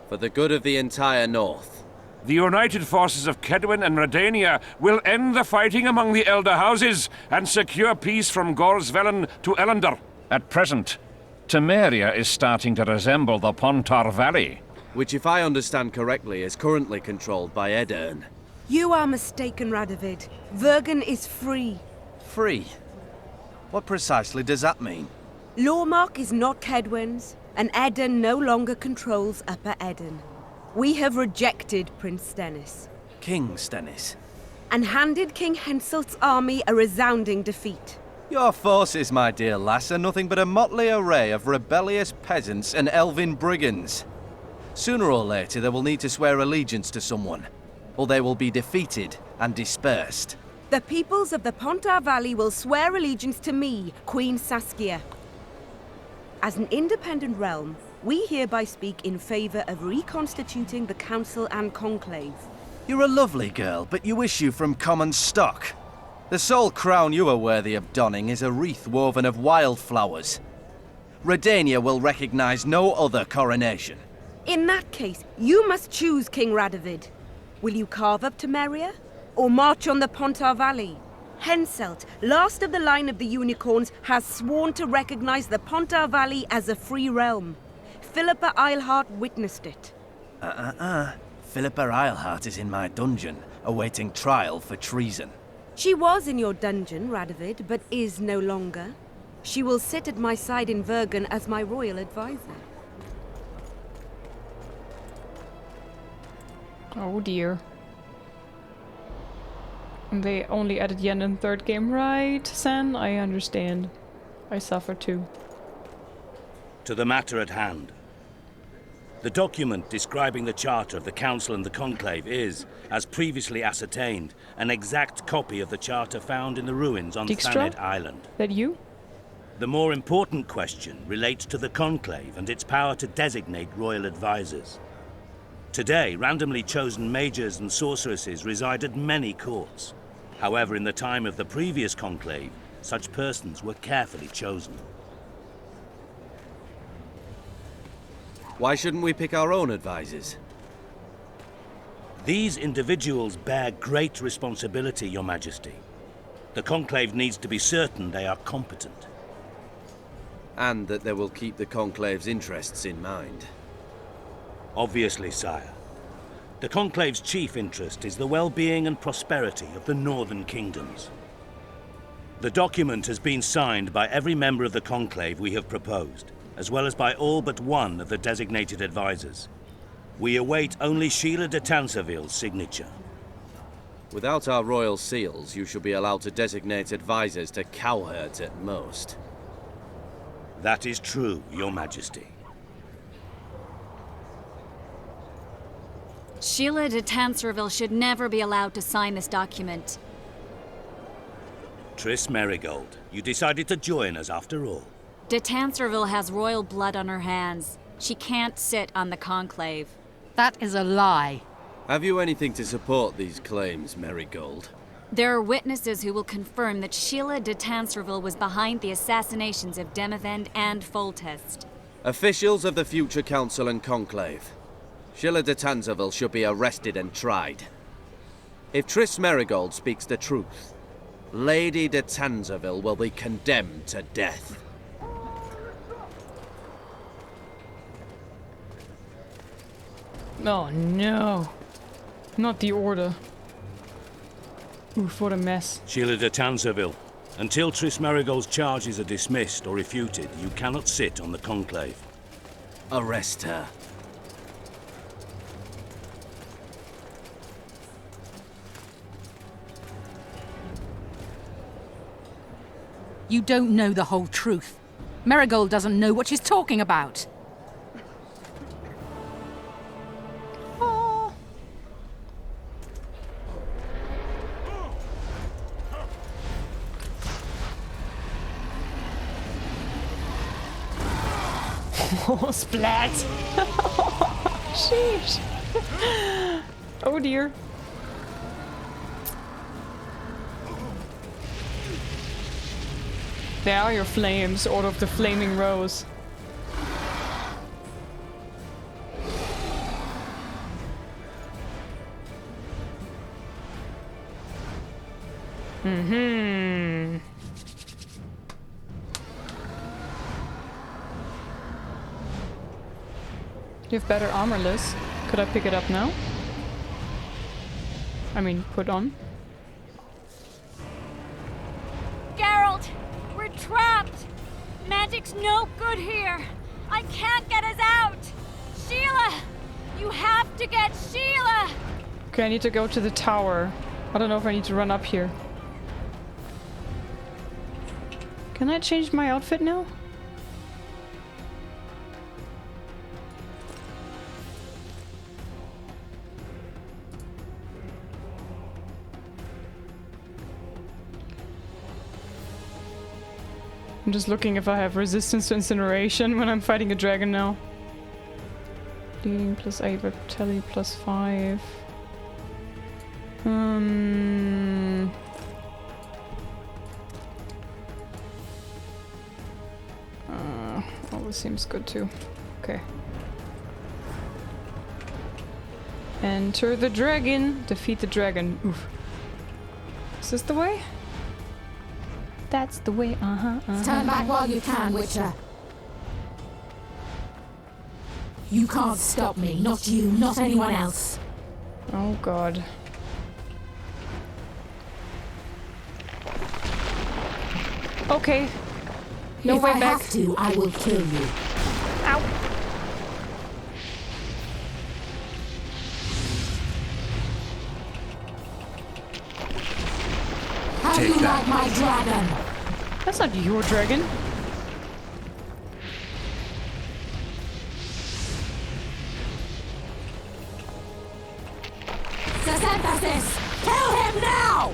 For the good of the entire North. The united forces of Kedwen and Redania will end the fighting among the Elder Houses and secure peace from Gorsvelen to Ellender. At present, Temeria is starting to resemble the Pontar Valley. Which, if I understand correctly, is currently controlled by Edirn. You are mistaken, Radovid. Vergen is free. Free? What precisely does that mean? Lormark is not Kedwen's, and Edirn no longer controls Upper Edirn. We have rejected Prince Stennis. King Stennis? And handed King Henselt's army a resounding defeat. Your forces, my dear lass, are nothing but a motley array of rebellious peasants and elven brigands. Sooner or later, they will need to swear allegiance to someone, or they will be defeated and dispersed. The peoples of the Pontar Valley will swear allegiance to me, Queen Saskia. As an independent realm, we hereby speak in favor of reconstituting the Council and Conclave. You're a lovely girl, but you issue from common stock. The sole crown you are worthy of donning is a wreath woven of wildflowers. Redania will recognize no other coronation. In that case, you must choose, King Radovid. Will you carve up Temeria, or march on the Pontar Valley? Henselt, last of the line of the Unicorns, has sworn to recognize the Pontar Valley as a free realm. Philippa Eilhart witnessed it. Philippa Eilhart is in my dungeon, awaiting trial for treason. She was in your dungeon, Radovid, but is no longer. She will sit at my side in Vergen as my royal advisor. Oh dear. And they only added Yen in third game, right, Sen? I understand. I suffer too. To the matter at hand. The document describing the charter of the Council and the Conclave is, as previously ascertained, an exact copy of the charter found in the ruins on Thanet Island. That you? The more important question relates to the Conclave and its power to designate royal advisors. Today, randomly chosen mages and sorceresses reside at many courts. However, in the time of the previous Conclave, such persons were carefully chosen. Why shouldn't we pick our own advisors? These individuals bear great responsibility, Your Majesty. The Conclave needs to be certain they are competent. And that they will keep the Conclave's interests in mind. Obviously, sire. The Conclave's chief interest is the well-being and prosperity of the northern kingdoms. The document has been signed by every member of the Conclave we have proposed, as well as by all but one of the designated advisors. We await only Sheila de Tanserville's signature. Without our royal seals, you should be allowed to designate advisors to cowherds at most. That is true, Your Majesty. Sheila de Tanserville should never be allowed to sign this document. Triss Merigold, you decided to join us after all. De Tanserville has royal blood on her hands. She can't sit on the Conclave. That is a lie. Have you anything to support these claims, Merigold? There are witnesses who will confirm that Sheila de Tanserville was behind the assassinations of Demavend and Foltest. Officials of the future Council and Conclave. Sheila de Tanserville should be arrested and tried. If Triss Merigold speaks the truth, Lady de Tanserville will be condemned to death. Oh no. Not the order. Oof, what a mess. Sheila de Tanserville, until Triss Merigold's charges are dismissed or refuted, you cannot sit on the Conclave. Arrest her. You don't know the whole truth. Merigold doesn't know what she's talking about. Oh, splat! Sheesh! Oh dear. There are your flames, Order of the Flaming Rose. Mm-hmm. You have better armor, Liz. Could I pick it up now? I mean, put on. Geralt! We're trapped! Magic's no good here! I can't get us out! Sheila! You have to get Sheila! Okay, I need to go to the tower. I don't know if I need to run up here. Can I change my outfit now? I'm just looking if I have resistance to incineration when I'm fighting a dragon now. Bleeding plus 8, vitality plus 5. Oh, this seems good too. Okay. Enter the dragon. Defeat the dragon. Oof. Is this the way? That's the way, Stand back while you can, Witcher. You can't stop me, not you, not anyone else. Oh god. Okay. No if way I back. have to, I will kill you. Ow. How do you like my dragon? That's not your dragon. Synthesis! Kill him now!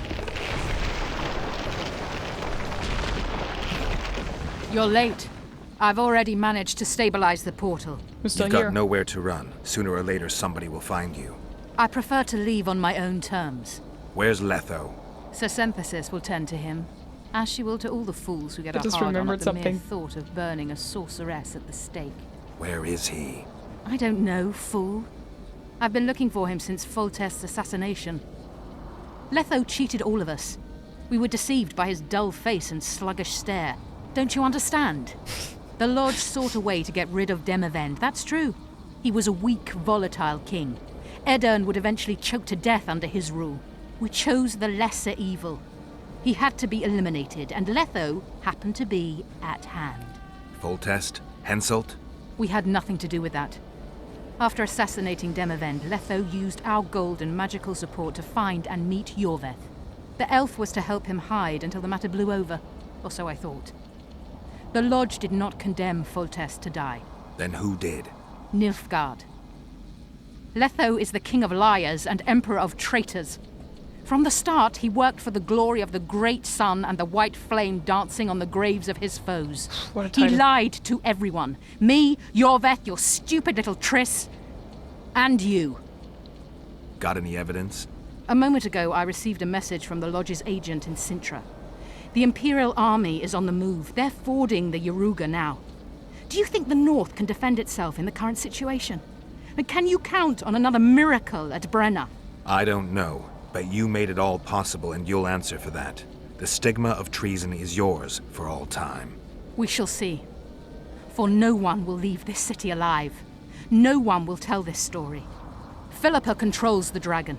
You're late. I've already managed to stabilize the portal. We're still You've here. got nowhere to run. Sooner or later, somebody will find you. I prefer to leave on my own terms. Where's Letho? Synthesis will tend to him, as she will to all the fools who get I a just hard on remembered at the something. mere thought of burning a sorceress at the stake. Where is he? I don't know, fool. I've been looking for him since Foltest's assassination. Letho cheated all of us. We were deceived by his dull face and sluggish stare. Don't you understand? The Lodge sought a way to get rid of Demavend, that's true. He was a weak, volatile king. Edirn would eventually choke to death under his rule. We chose the lesser evil. He had to be eliminated, and Letho happened to be at hand. Foltest? Henselt? We had nothing to do with that. After assassinating Demavend, Letho used our gold and magical support to find and meet Yorveth. The elf was to help him hide until the matter blew over, or so I thought. The Lodge did not condemn Foltest to die. Then who did? Nilfgaard. Letho is the king of liars and emperor of traitors. From the start, he worked for the glory of the great sun and the white flame dancing on the graves of his foes. What a He title. lied to everyone. Me, Yorveth, your stupid little Triss, and you. Got any evidence? A moment ago, I received a message from the Lodge's agent in Sintra. The Imperial Army is on the move. They're fording the Yaruga now. Do you think the North can defend itself in the current situation? And can you count on another miracle at Brenna? I don't know, but you made it all possible and you'll answer for that. The stigma of treason is yours for all time. We shall see. For no one will leave this city alive. No one will tell this story. Philippa controls the dragon.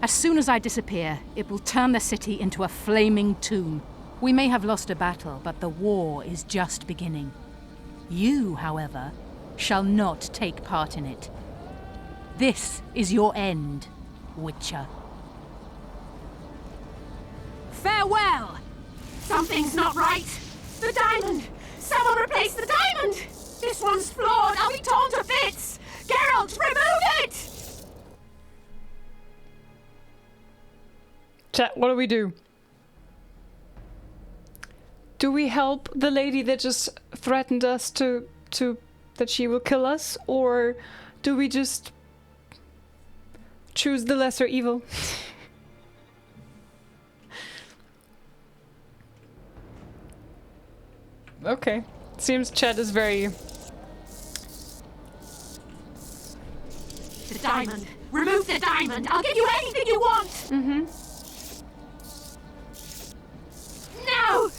As soon as I disappear, it will turn the city into a flaming tomb. We may have lost a battle, but the war is just beginning. You, however, shall not take part in it. This is your end, Witcher. Farewell! Something's not right! The diamond! Someone replace the diamond! This one's flawed! I'll be torn to bits! Geralt, remove it! Chat, what do we do? Do we help the lady that just threatened us to that she will kill us? Or do we just choose the lesser evil? Okay. Seems chat is very... The diamond! Remove the diamond! I'll give you anything you want! Mm-hmm. No!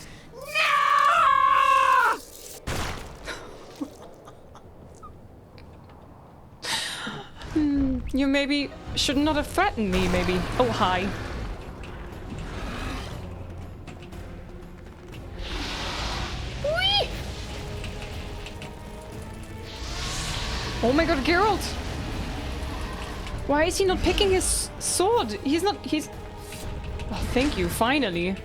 No! You maybe should not have threatened me, maybe. Oh, hi. Whee! Oh my god, Geralt! Why is he not picking his sword? He's... Oh, thank you, finally.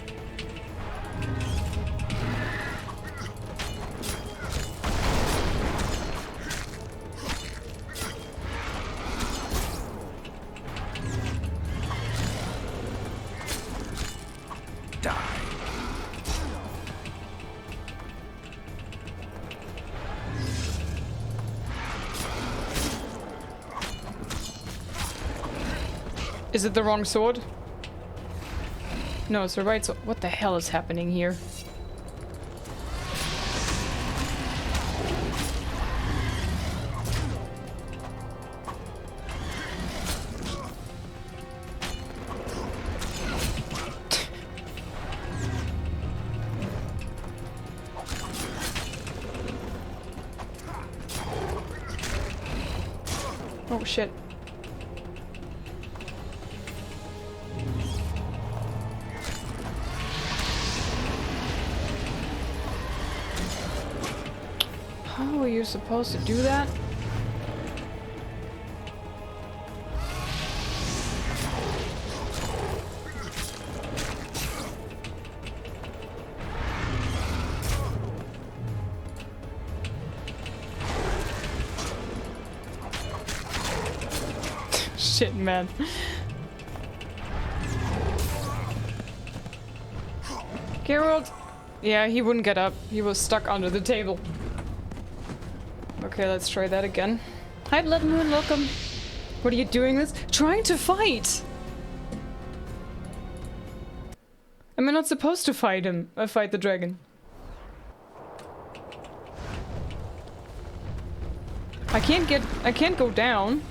Is it the wrong sword? No, it's the right sword. What the hell is happening here? Oh shit. you supposed to do that? Shit, man. Geralt! Yeah, he wouldn't get up. He was stuck under the table. Okay, let's try that again. Hi, Blood Moon, welcome. What are you doing this? Trying to fight! Am I not supposed to fight him? Fight the dragon? I can't go down.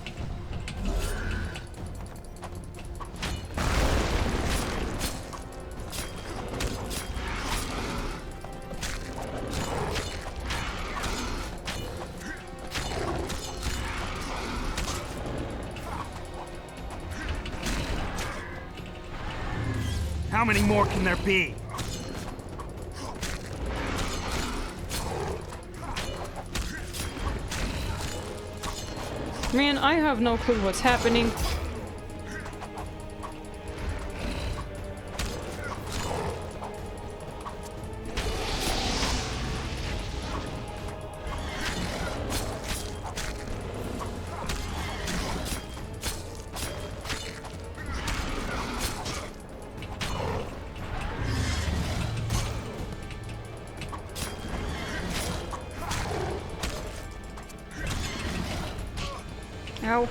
How many more can there be? Man, I have no clue what's happening. Ow.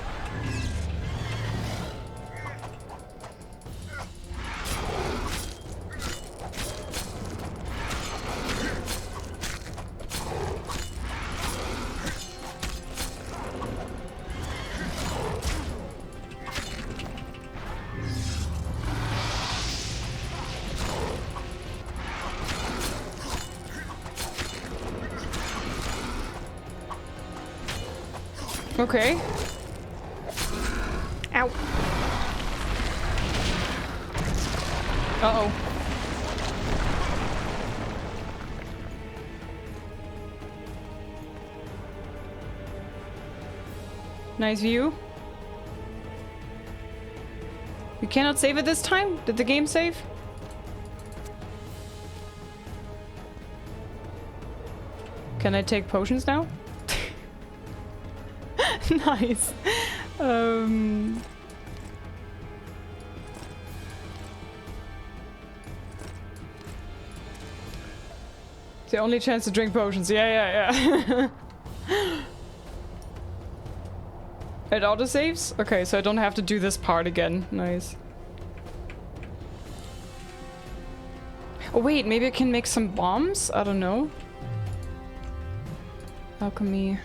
Okay. Ow. Uh-oh. Nice view. We cannot save it this time? Did the game save? Can I take potions now? Nice. It's the only chance to drink potions. Yeah. It autosaves? Okay, so I don't have to do this part again. Nice. Oh wait, maybe I can make some bombs? I don't know. Alchemy.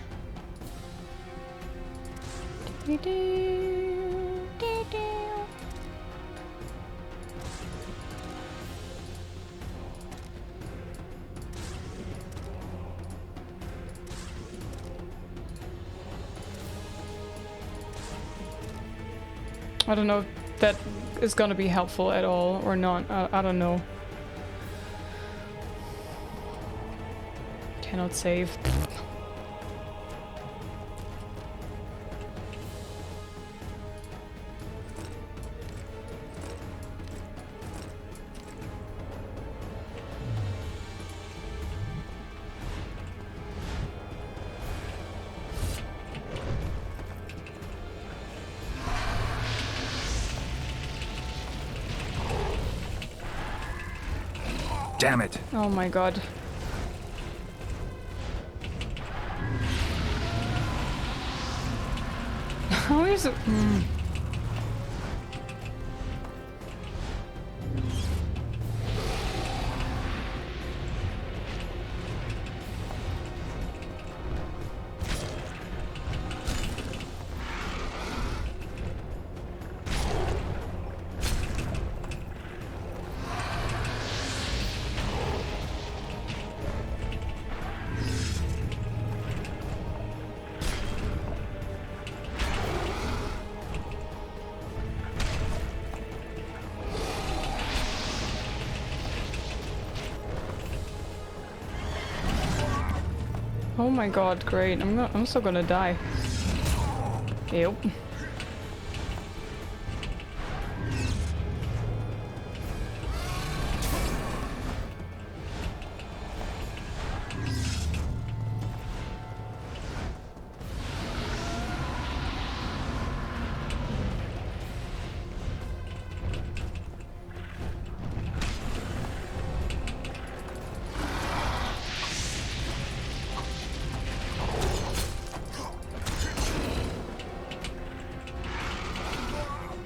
I don't know if that is gonna be helpful at all or not. I don't know. Cannot save. Damn it. Oh my god. How is it? Oh my god, great. I'm still gonna die. Yep.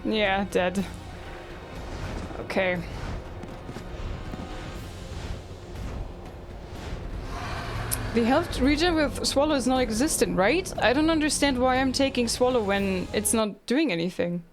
Yeah, dead. Okay. The health region with Swallow is not existent, right? I don't understand why I'm taking Swallow when it's not doing anything.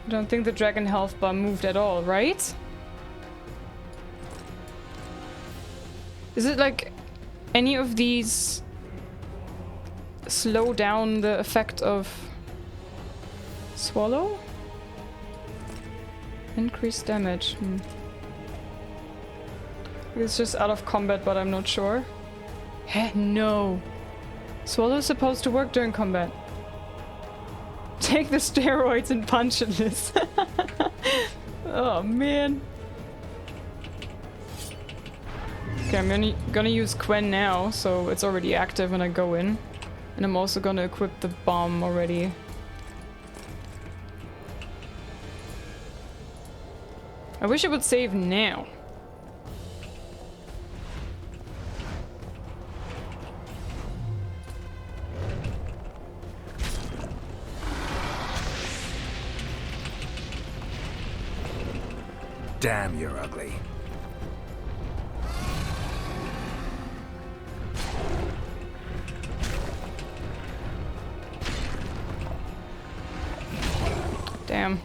I don't think the dragon health bar moved at all, right? Is it like any of these slow down the effect of Swallow? Increased damage. It's just out of combat, but I'm not sure. Heh, no. Swallow is supposed to work during combat. Take the steroids and punch at this. Oh man. Okay, I'm gonna use Quen now, so it's already active when I go in. And I'm also gonna equip the bomb already. I wish it would save now. Damn, you're ugly. Damn.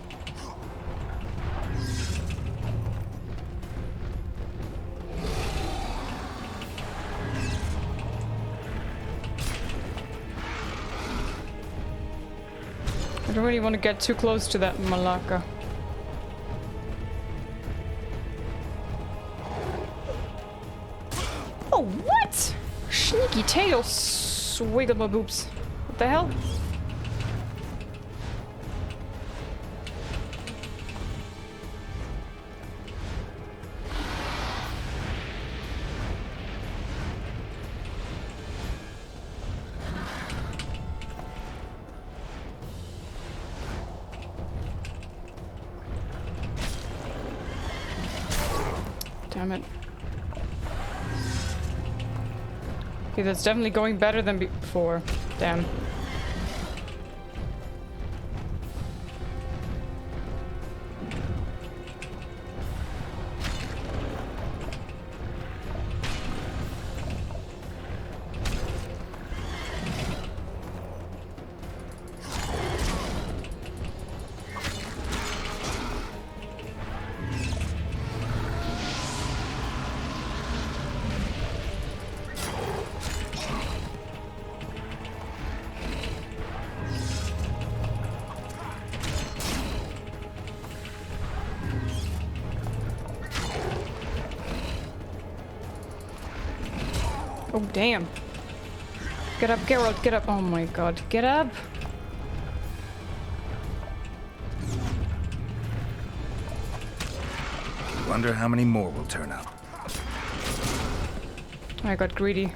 I don't really want to get too close to that Malaka. Oh, what? Sneaky tail swiggled my boobs. What the hell? Damn it. Okay, that's definitely going better than before. Damn. Oh, damn. Get up, Geralt, get up. Oh my god, get up. Wonder how many more will turn up. I got greedy.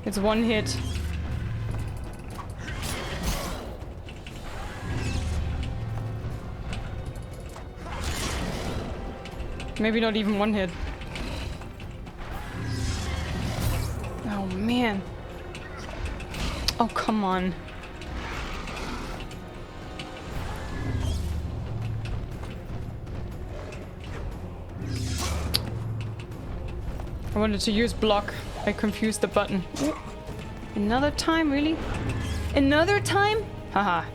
It's one hit. Maybe not even one hit. Oh man. Oh, come on. I wanted to use block. I confused the button. Ooh. Another time, really? Another time? Haha.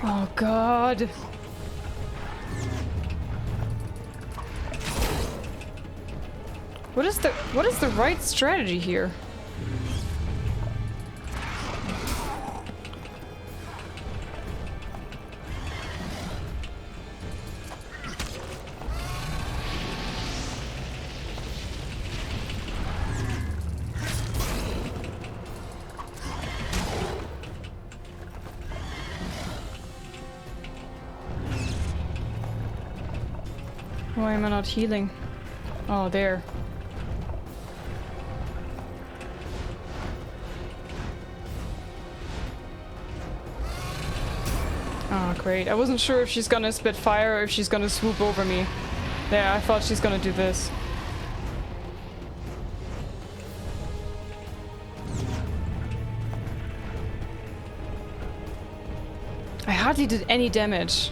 Oh god. What is the right strategy here? Why am I not healing? Oh, there. Oh, great. I wasn't sure if she's gonna spit fire or if she's gonna swoop over me. Yeah, I thought she's gonna do this. I hardly did any damage.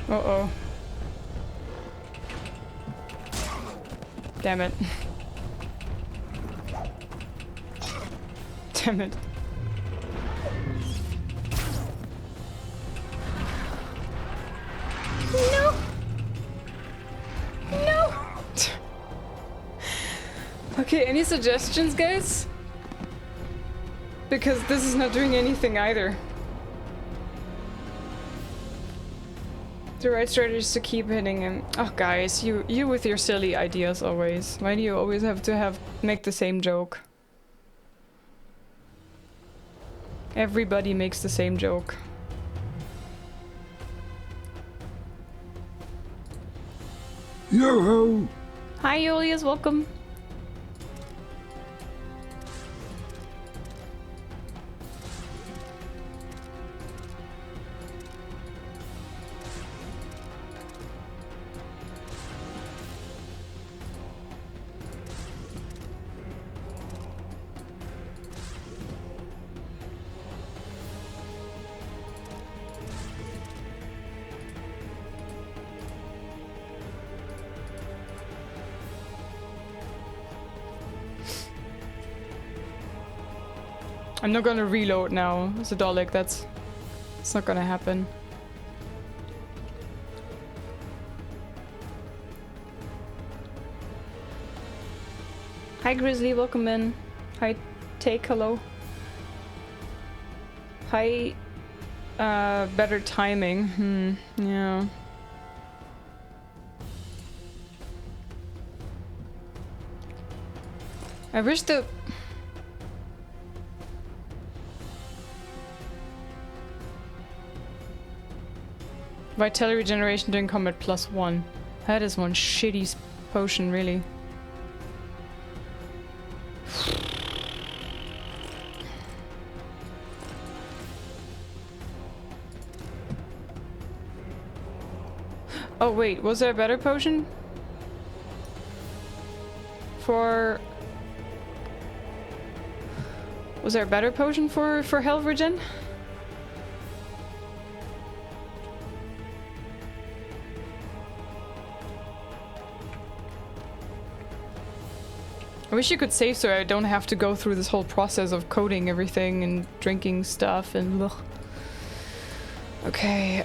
Uh-oh. Damn it. Damn it. No! No! Okay, any suggestions, guys? Because this is not doing anything either. The right strategy is to keep hitting him. Oh, guys, you with your silly ideas always. Why do you always have to make the same joke? Everybody makes the same joke. Yo-ho! Hi, Julius, welcome. I'm not gonna reload now, Zadolic, it's not gonna happen. Hi Grizzly, welcome in. Hi Take, hello. Hi better timing. Yeah. I wish the Vitality regeneration during combat +1. That is one shitty potion, really. Oh wait, was there a better potion? Was there a better potion for health regen? I wish you could save so I don't have to go through this whole process of coding everything and drinking stuff and ugh. Okay,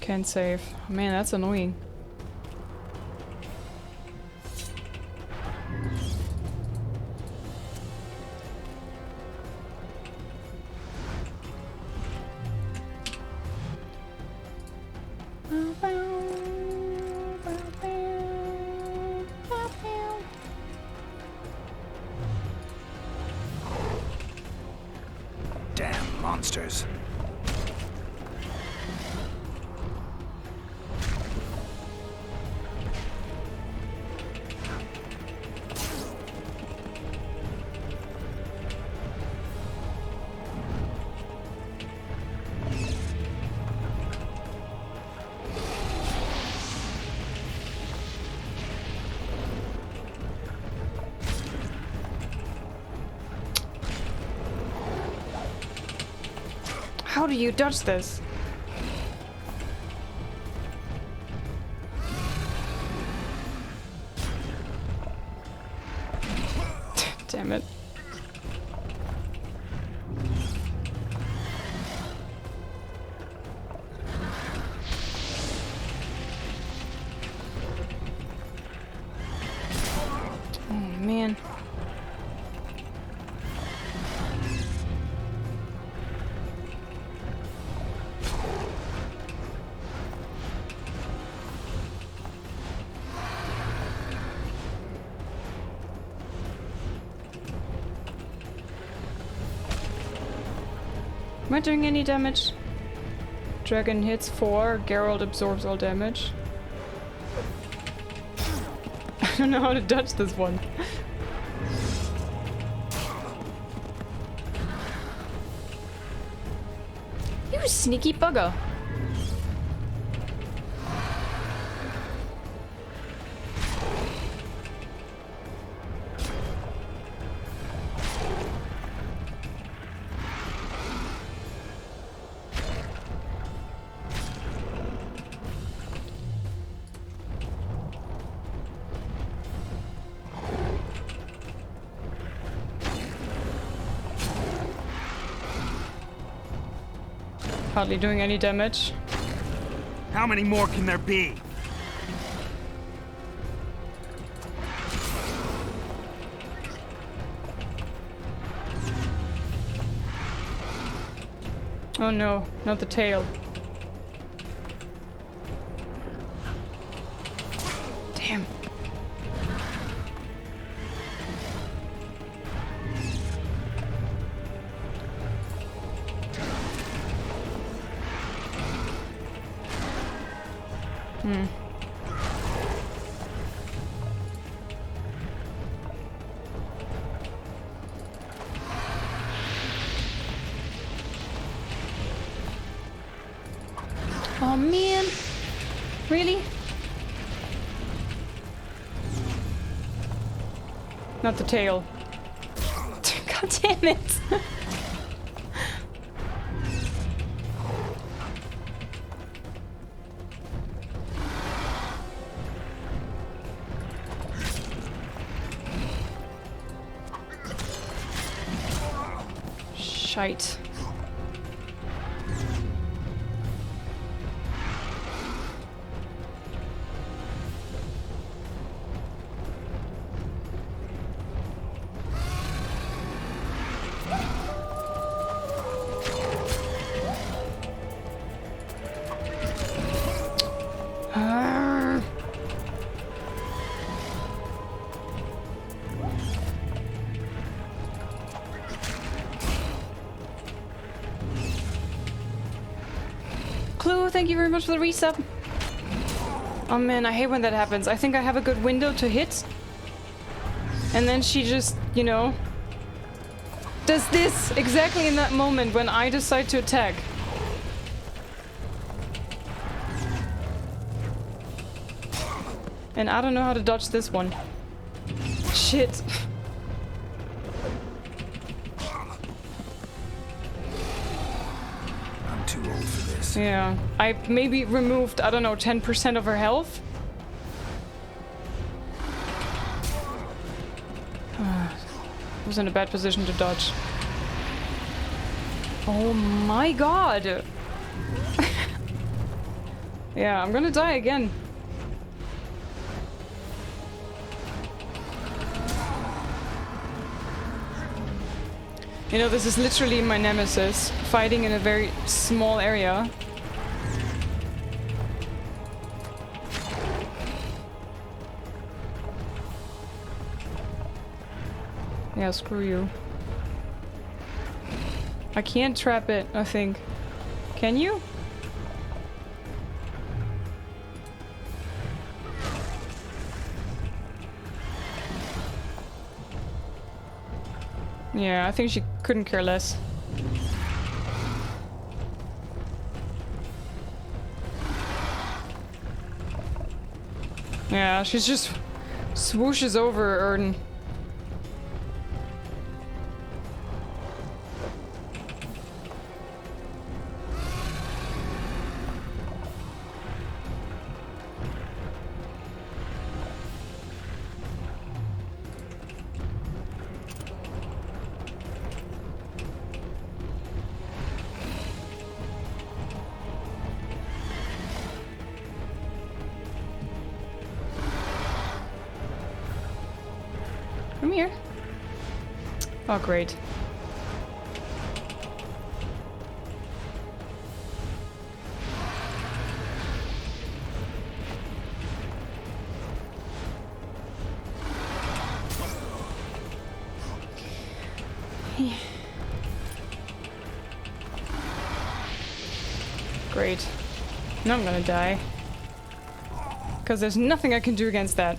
can't save. Oh, man, that's annoying. Damn monsters. How do you dodge this? Damn it. Oh man. Am I doing any damage? Dragon hits 4, Geralt absorbs all damage. I don't know how to dodge this one. You sneaky bugger. Hardly doing any damage. How many more can there be? Oh no, not the tail. Damn. Oh man. Really? Not the tail. God damn it. Shite. Clue, thank you very much for the resub. Oh man, I hate when that happens. I think I have a good window to hit. And then she just, you know, does this exactly in that moment when I decide to attack. And I don't know how to dodge this one. Shit. I'm too old for this. Yeah. I maybe removed, I don't know, 10% of her health. I was in a bad position to dodge. Oh my god! Yeah, I'm gonna die again. You know, this is literally my nemesis, fighting in a very small area. Yeah, screw you. I can't trap it, I think. Can you? Yeah, I think she couldn't care less. Yeah, she's just swooshes over Erden. here. Oh, great. Great. Now I'm gonna die. Because there's nothing I can do against that.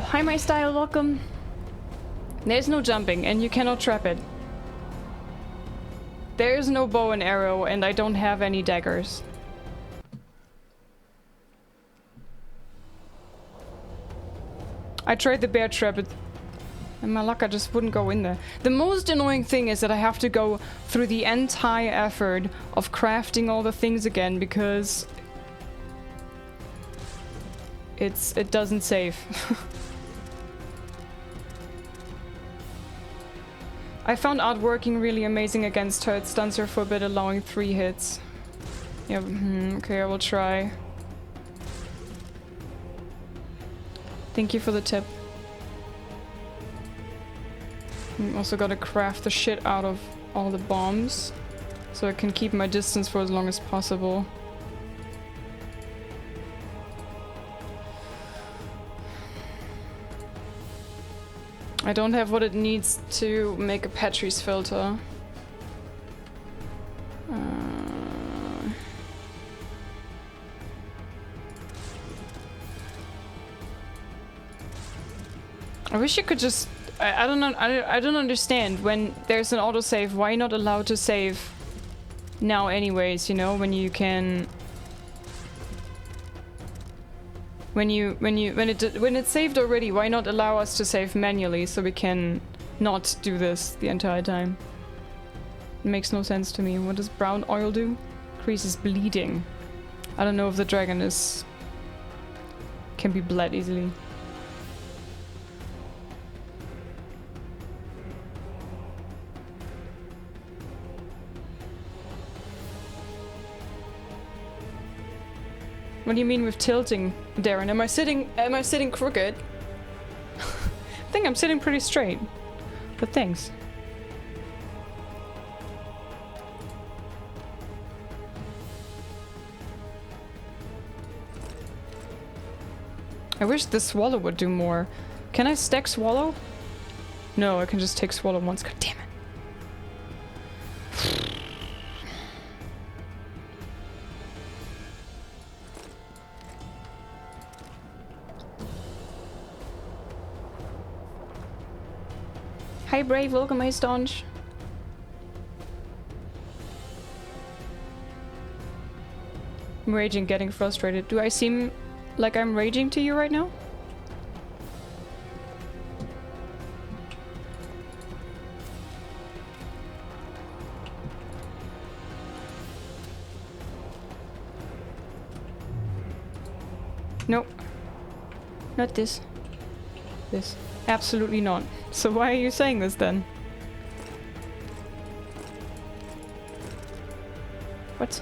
Hi my style, welcome. There's no jumping and you cannot trap it. There's no bow and arrow and I don't have any daggers. I tried the bear trap, and my luck, I just wouldn't go in there. The most annoying thing is that I have to go through the entire effort of crafting all the things again because it doesn't save. I found art working really amazing against Turret Stuncer for a bit, allowing 3 hits. Yeah, okay, I will try. Thank you for the tip. I'm also gotta craft the shit out of all the bombs so I can keep my distance for as long as possible. I don't have what it needs to make a Petrie's filter. I wish you could just... I don't know. I don't understand. When there's an autosave, why not allowed to save now anyways, you know, when you can... When it's saved already, why not allow us to save manually so we can not do this the entire time? It makes no sense to me. What does brown oil do? Increases bleeding. I don't know if the dragon can be bled easily. What do you mean with tilting, Darren? Am I sitting crooked? I think I'm sitting pretty straight. But thanks. I wish the swallow would do more. Can I stack swallow? No, I can just take swallow once. God damn it. Hi Brave, welcome, hi Staunch. I'm raging, getting frustrated. Do I seem like I'm raging to you right now? Nope. Not this. This. Absolutely not. So why are you saying this then? What?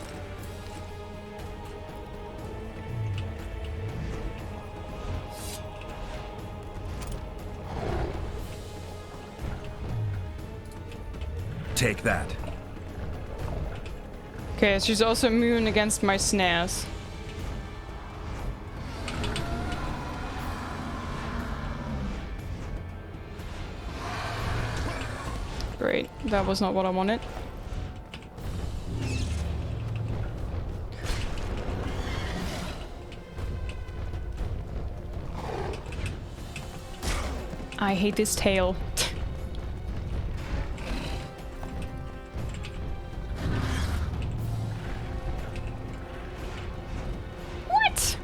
Take that. Okay, she's also immune against my snares. Great, that was not what I wanted. I hate this tail. What?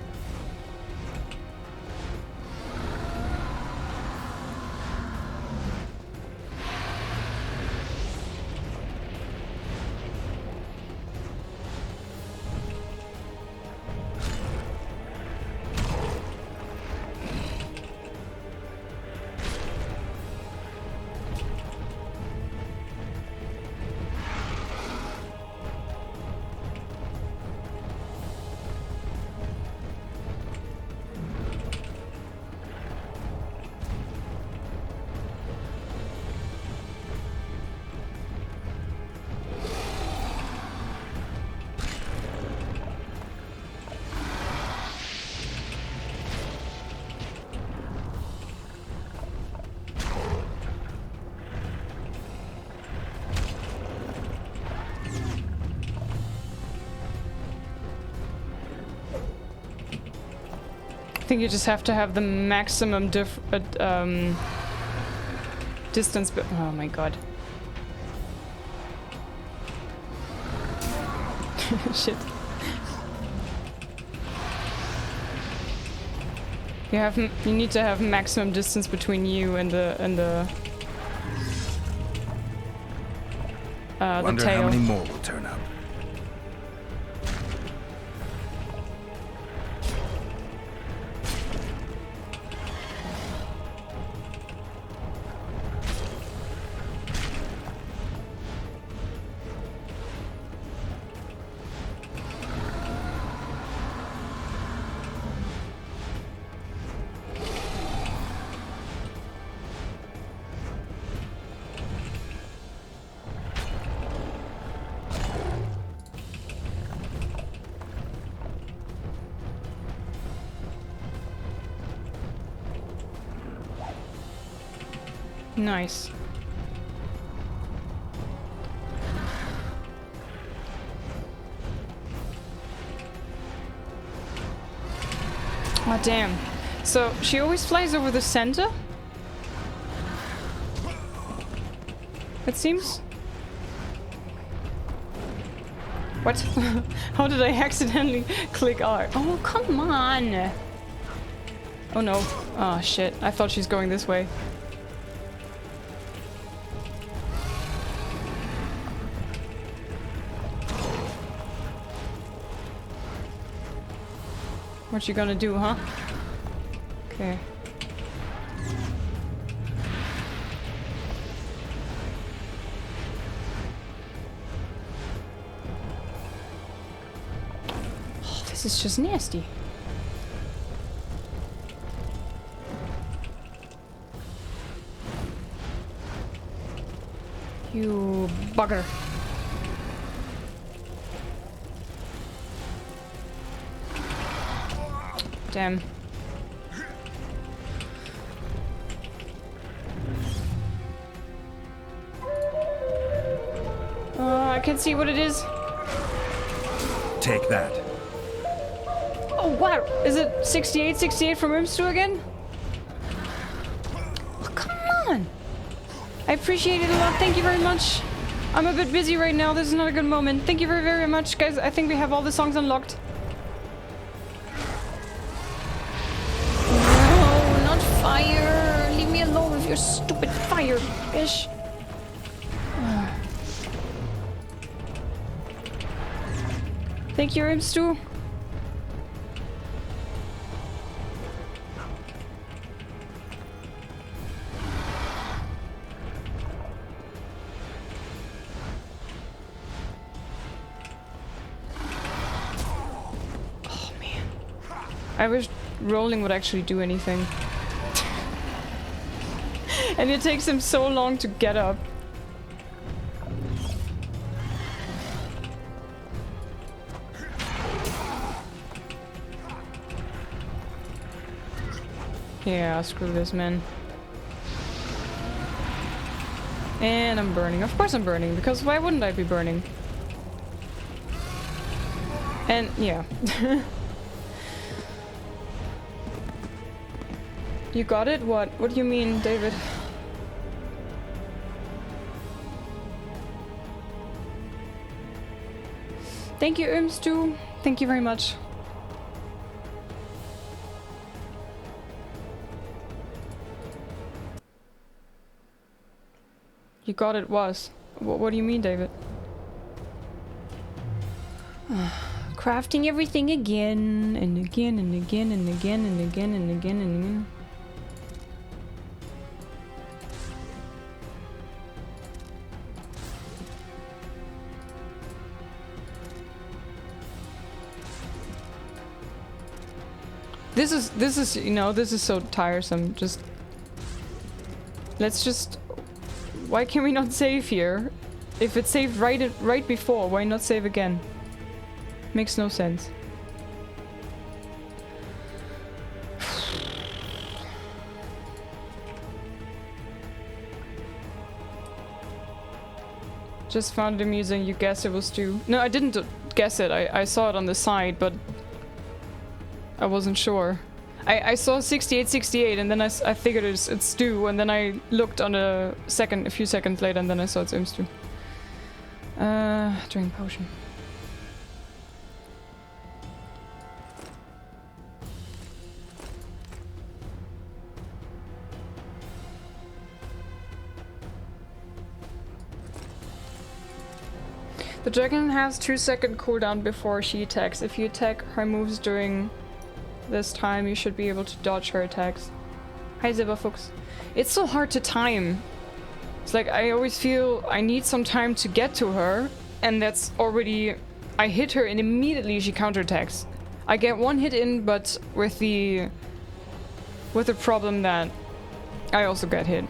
think you just have to have the maximum distance. Oh my god. Shit. You need to have maximum distance between you and the Wonder tail. how many more will turn up. Nice. Oh damn. So she always flies over the center? It seems. What? How did I accidentally click R? Oh, come on! Oh no. Oh shit. I thought she's going this way. What you gonna do, huh? Okay. Oh, this is just nasty. You bugger. Damn. I can see what it is. Take that. Oh wow, is it 68 from Imstu again? Oh, come on. I appreciate it a lot, thank you very much. I'm a bit busy right now, this is not a good moment. Thank you very, very much, guys. I think we have all the songs unlocked. Fire! Leave me alone with your stupid fire, bitch! Thank you, Imstu. Oh man. I wish rolling would actually do anything. And it takes him so long to get up. Yeah, screw this, man. And I'm burning. Of course I'm burning, because why wouldn't I be burning? And, yeah. You got it? What? What do you mean, David? Thank you, Imstu. Thank you very much. You got it, was. What do you mean, David? Crafting everything again, and again, and again, and again, and again, and again, and again. This is, you know, this is so tiresome. Just... Let's just... Why can we not save here? If it saved right before, why not save again? Makes no sense. Just found it amusing. You guessed it was Stu. No, I didn't guess it. I saw it on the side, but I wasn't sure. I saw 68, and then I figured it's Stu, and then I looked on a few seconds later, and then I saw it's Stu. Drink potion. The dragon has 2-second cooldown before she attacks. If you attack her moves during this time, you should be able to dodge her attacks. Hi Zibberfuchs. It's so hard to time. It's like I always feel I need some time to get to her, and that's already... I hit her and immediately she counterattacks. I get one hit in, but with the problem that I also get hit.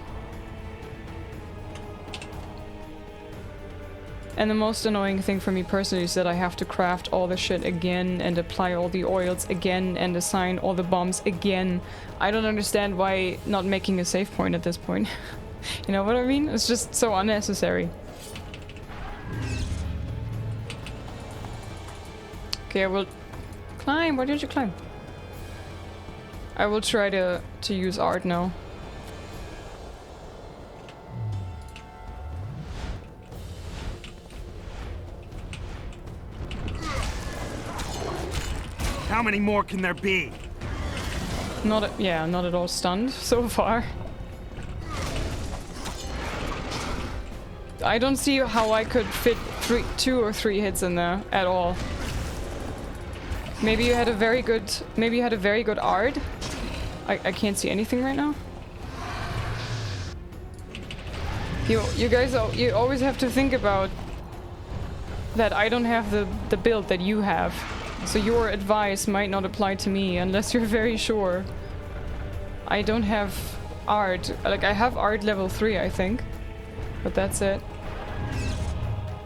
And the most annoying thing for me personally is that I have to craft all the shit again and apply all the oils again and assign all the bombs again. I don't understand why not making a save point at this point. You know what I mean? It's just so unnecessary. Okay, I will climb. Why did you climb? I will try to use art now. How many more can there be? Not at all stunned so far. I don't see how I could fit 2 or 3 hits in there at all. Maybe you had a very good art. I can't see anything right now. You guys, you always have to think about that I don't have the build that you have. So your advice might not apply to me unless you're very sure. I don't have art. Like, I have art level 3, I think. But that's it.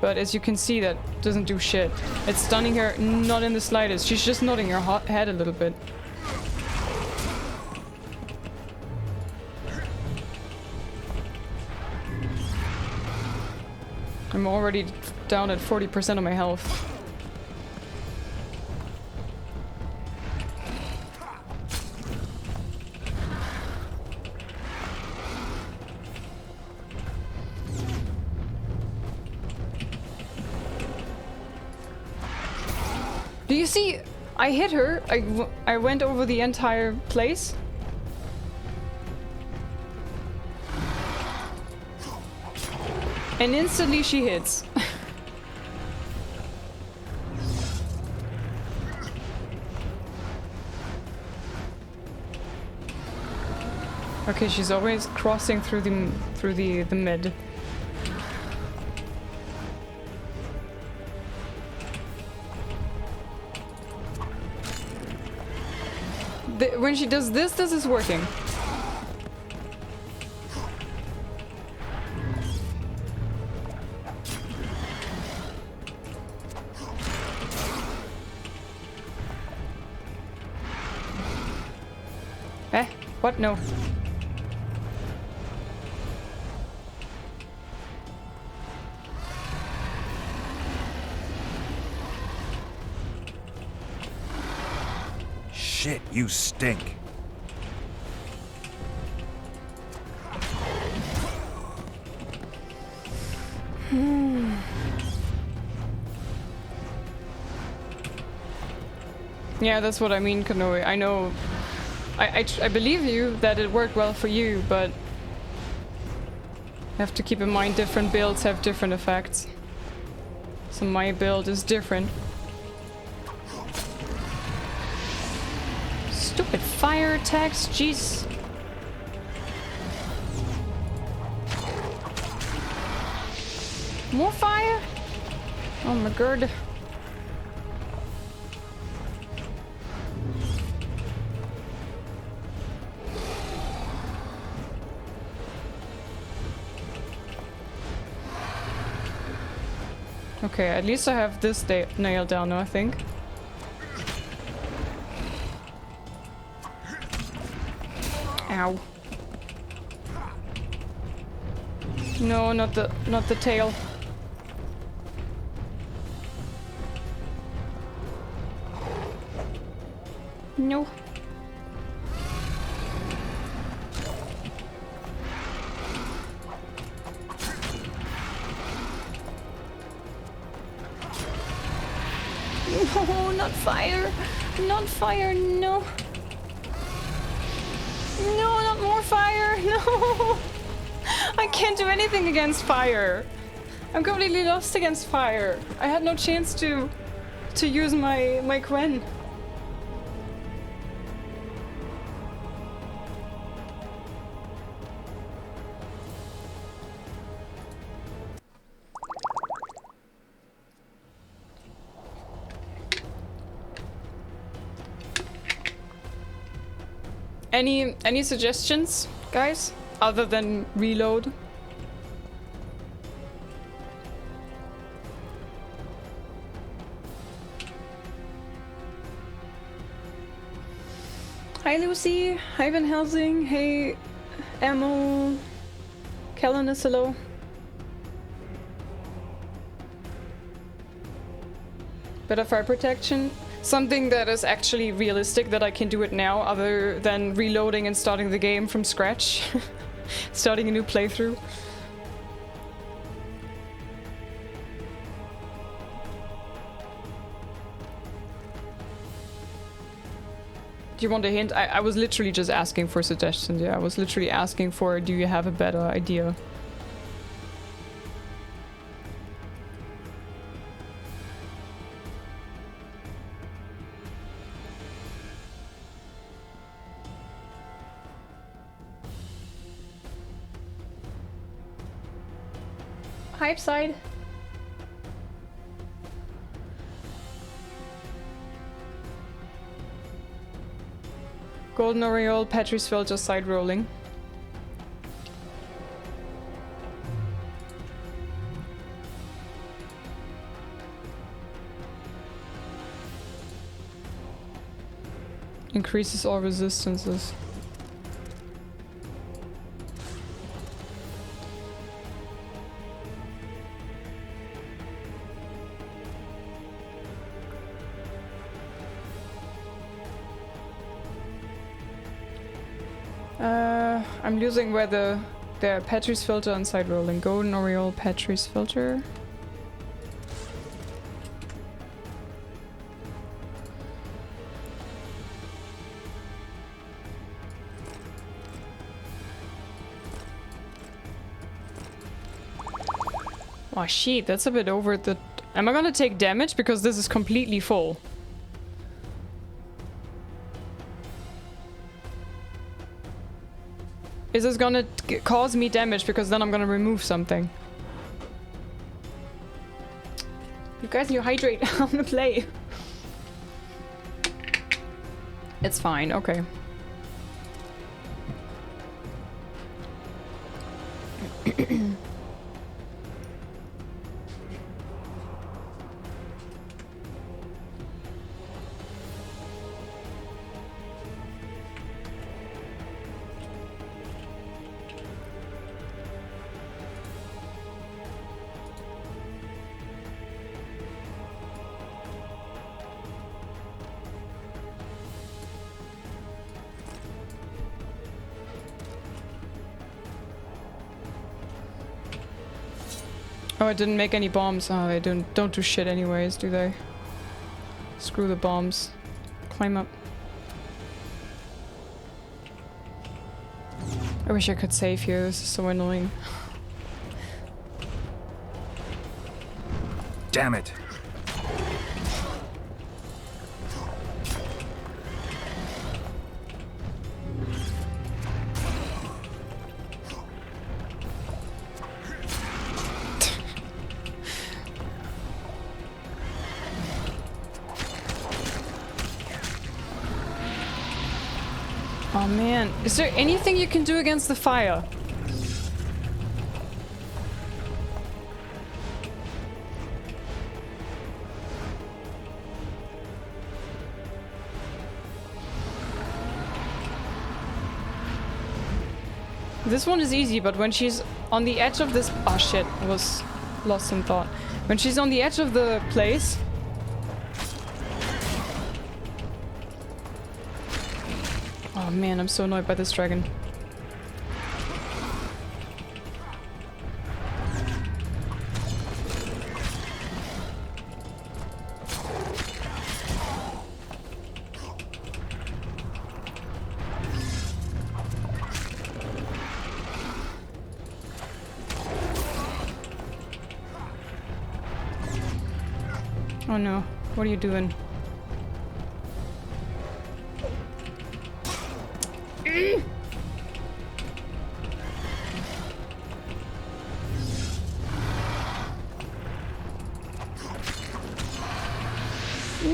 But as you can see, that doesn't do shit. It's stunning her not in the slightest. She's just nodding her head a little bit. I'm already down at 40% of my health. Do you see? I hit her. I went over the entire place. And instantly she hits. Okay, she's always crossing through the mid. When she does this, this is working. Eh? What? No. Shit, you stink. Yeah, that's what I mean, Kanoe. I know... I believe you that it worked well for you, but... You have to keep in mind different builds have different effects. So my build is different. Stupid fire attacks, jeez. More fire? Oh my god. Okay, at least I have this nailed down now, I think. Ow. No, not the tail. No. No, not fire. Not fire, no. No, not more fire, no. I can't do anything against fire. I'm completely lost against fire. I had no chance to use my Quen. Any suggestions, guys? Other than reload? Hi Lucy, hi Van Helsing, hey Emil, Kellenis, hello. Better fire protection. Something that is actually realistic that I can do it now other than reloading and starting the game from scratch. Starting a new playthrough. Do you want a hint? I was literally just asking for suggestions, yeah. I was literally asking for, do you have a better idea? Hype side. Golden Aureole, Patrice Filter, side rolling. Increases all resistances. I'm losing where the Patrice Filter and side rolling. Golden Aureole, Patrice Filter. Oh shit, that's a bit over the... Am I gonna take damage? Because this is completely full. Is this gonna cause me damage? Because then I'm gonna remove something. You guys need to hydrate. I wanna play. It's fine, okay. Oh, I didn't make any bombs. Oh, they don't do shit anyways, do they? Screw the bombs. Climb up. I wish I could save here. This is so annoying. Damn it. Oh man, is there anything you can do against the fire? This one is easy, but when she's on the edge of this... Oh shit, I was lost in thought. When she's on the edge of the place... Oh man, I'm so annoyed by this dragon. Oh no, what are you doing?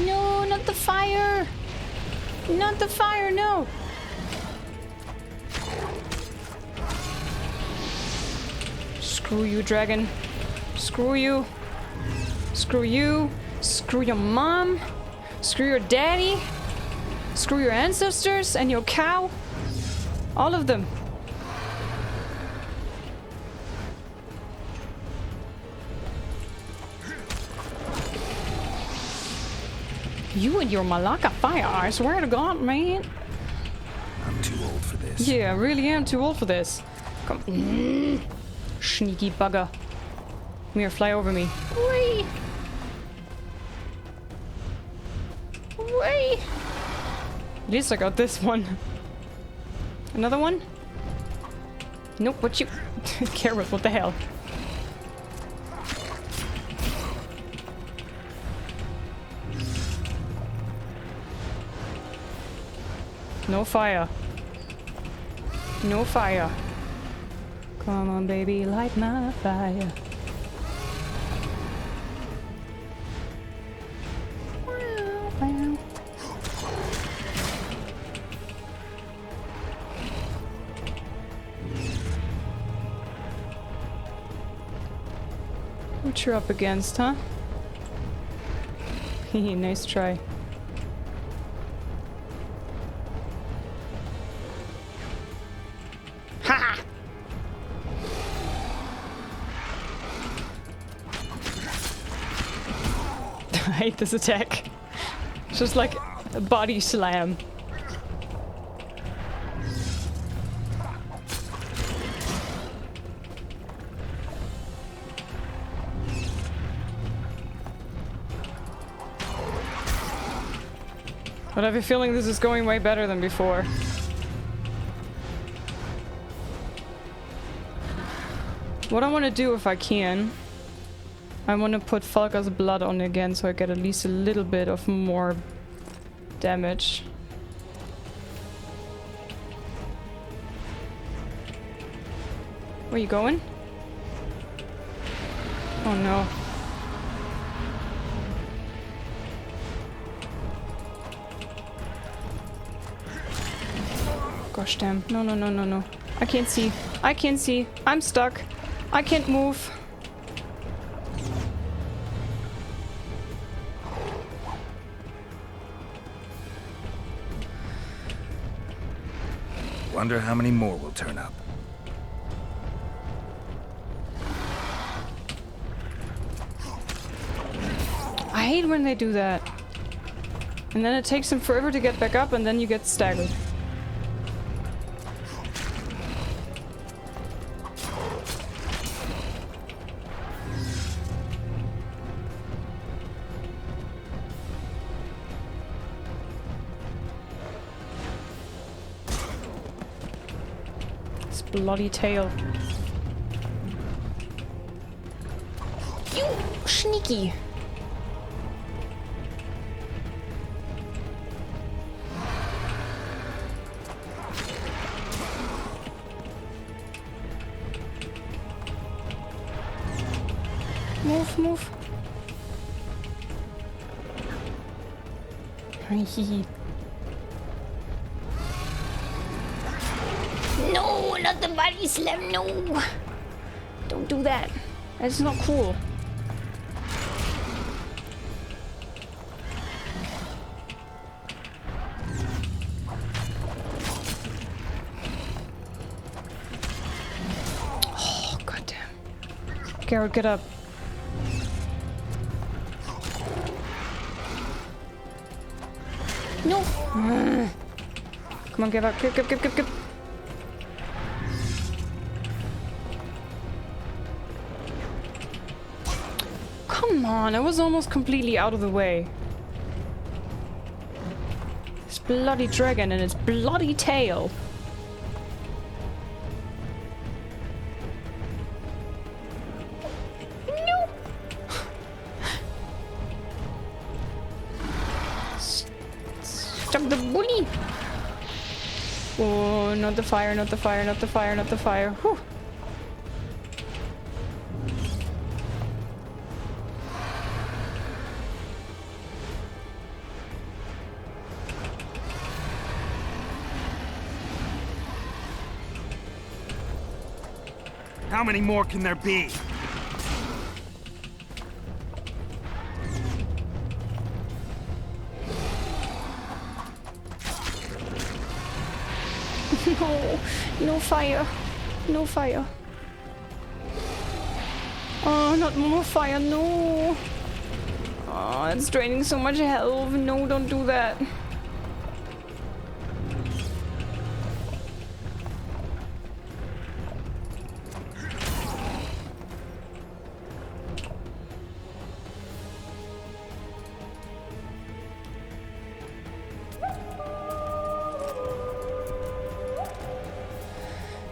No, not the fire! Not the fire, no! Screw you, dragon. Screw you. Screw you. Screw your mom. Screw your daddy. Screw your ancestors and your cow. All of them. You and your Malacca fire, I swear to God, man. I'm too old for this. Yeah, I really am too old for this. Come. Sneaky bugger. Come here, fly over me. Whee! Whee! At least I got this one. Another one? Nope, what you... Carrot, what the hell? No fire. No fire. Come on, baby, light my fire. What you're up against, huh? Hehe, nice try. Ha! I hate this attack. It's just like a body slam. But I have a feeling this is going way better than before. What I want to do, if I can, I want to put Falca's blood on again so I get at least a little bit of more damage. Where you going? Oh no. Gosh damn. No, no, no, no, no. I can't see. I can't see. I'm stuck. I can't move. Wonder how many more will turn up. I hate when they do that. And then it takes them forever to get back up and then you get staggered. Bloody tail. You sneaky. Move, move. No, not the body slam, no! Don't do that. That's not cool. Oh, goddamn. Garrett, get up. No! Come on, give up. Give. Come on, I was almost completely out of the way. This bloody dragon and its bloody tail. No! Stop the bully! Oh, not the fire, not the fire, not the fire, not the fire. Whew. How many more can there be? No, no fire. No fire. Oh, not more fire, no. Oh, it's draining so much health. No, don't do that.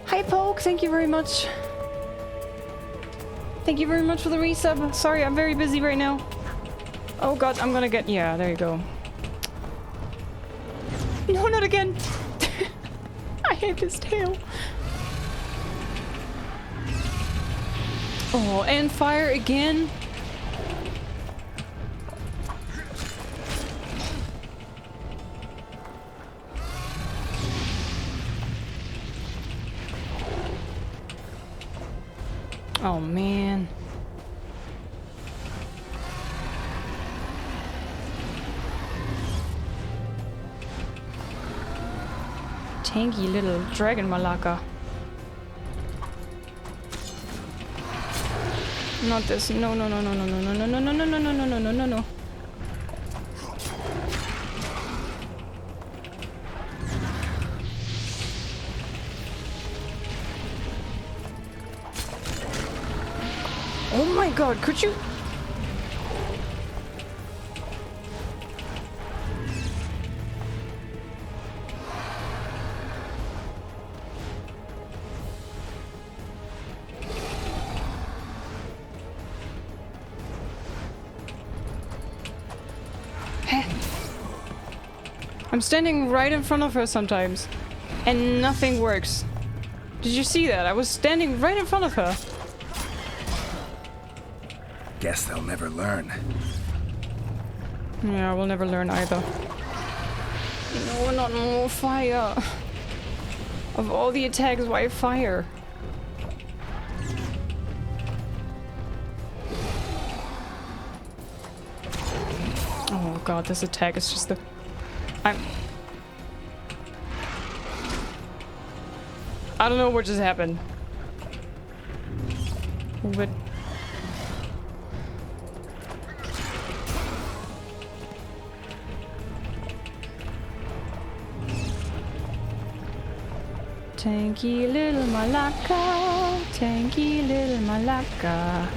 Hi Poke, thank you very much. Thank you very much for the resub. Sorry, I'm very busy right now. Oh god, I'm gonna get... Yeah, there you go. No, not again! I hate this tail. Oh, and fire again? Oh man. Tanky little dragon malaka. Not this. No, no, no, no, no, no, no, no, no, no, no, no, no, no, no, no, no. Oh my god, could you? I'm standing right in front of her sometimes, and nothing works. Did you see that? I was standing right in front of her. Guess they'll never learn. Yeah, we'll never learn either. No, not more fire. Of all the attacks, why fire? Oh god, this attack is just the... I don't know what just happened. But... Tanky little malaka, tanky little malaka.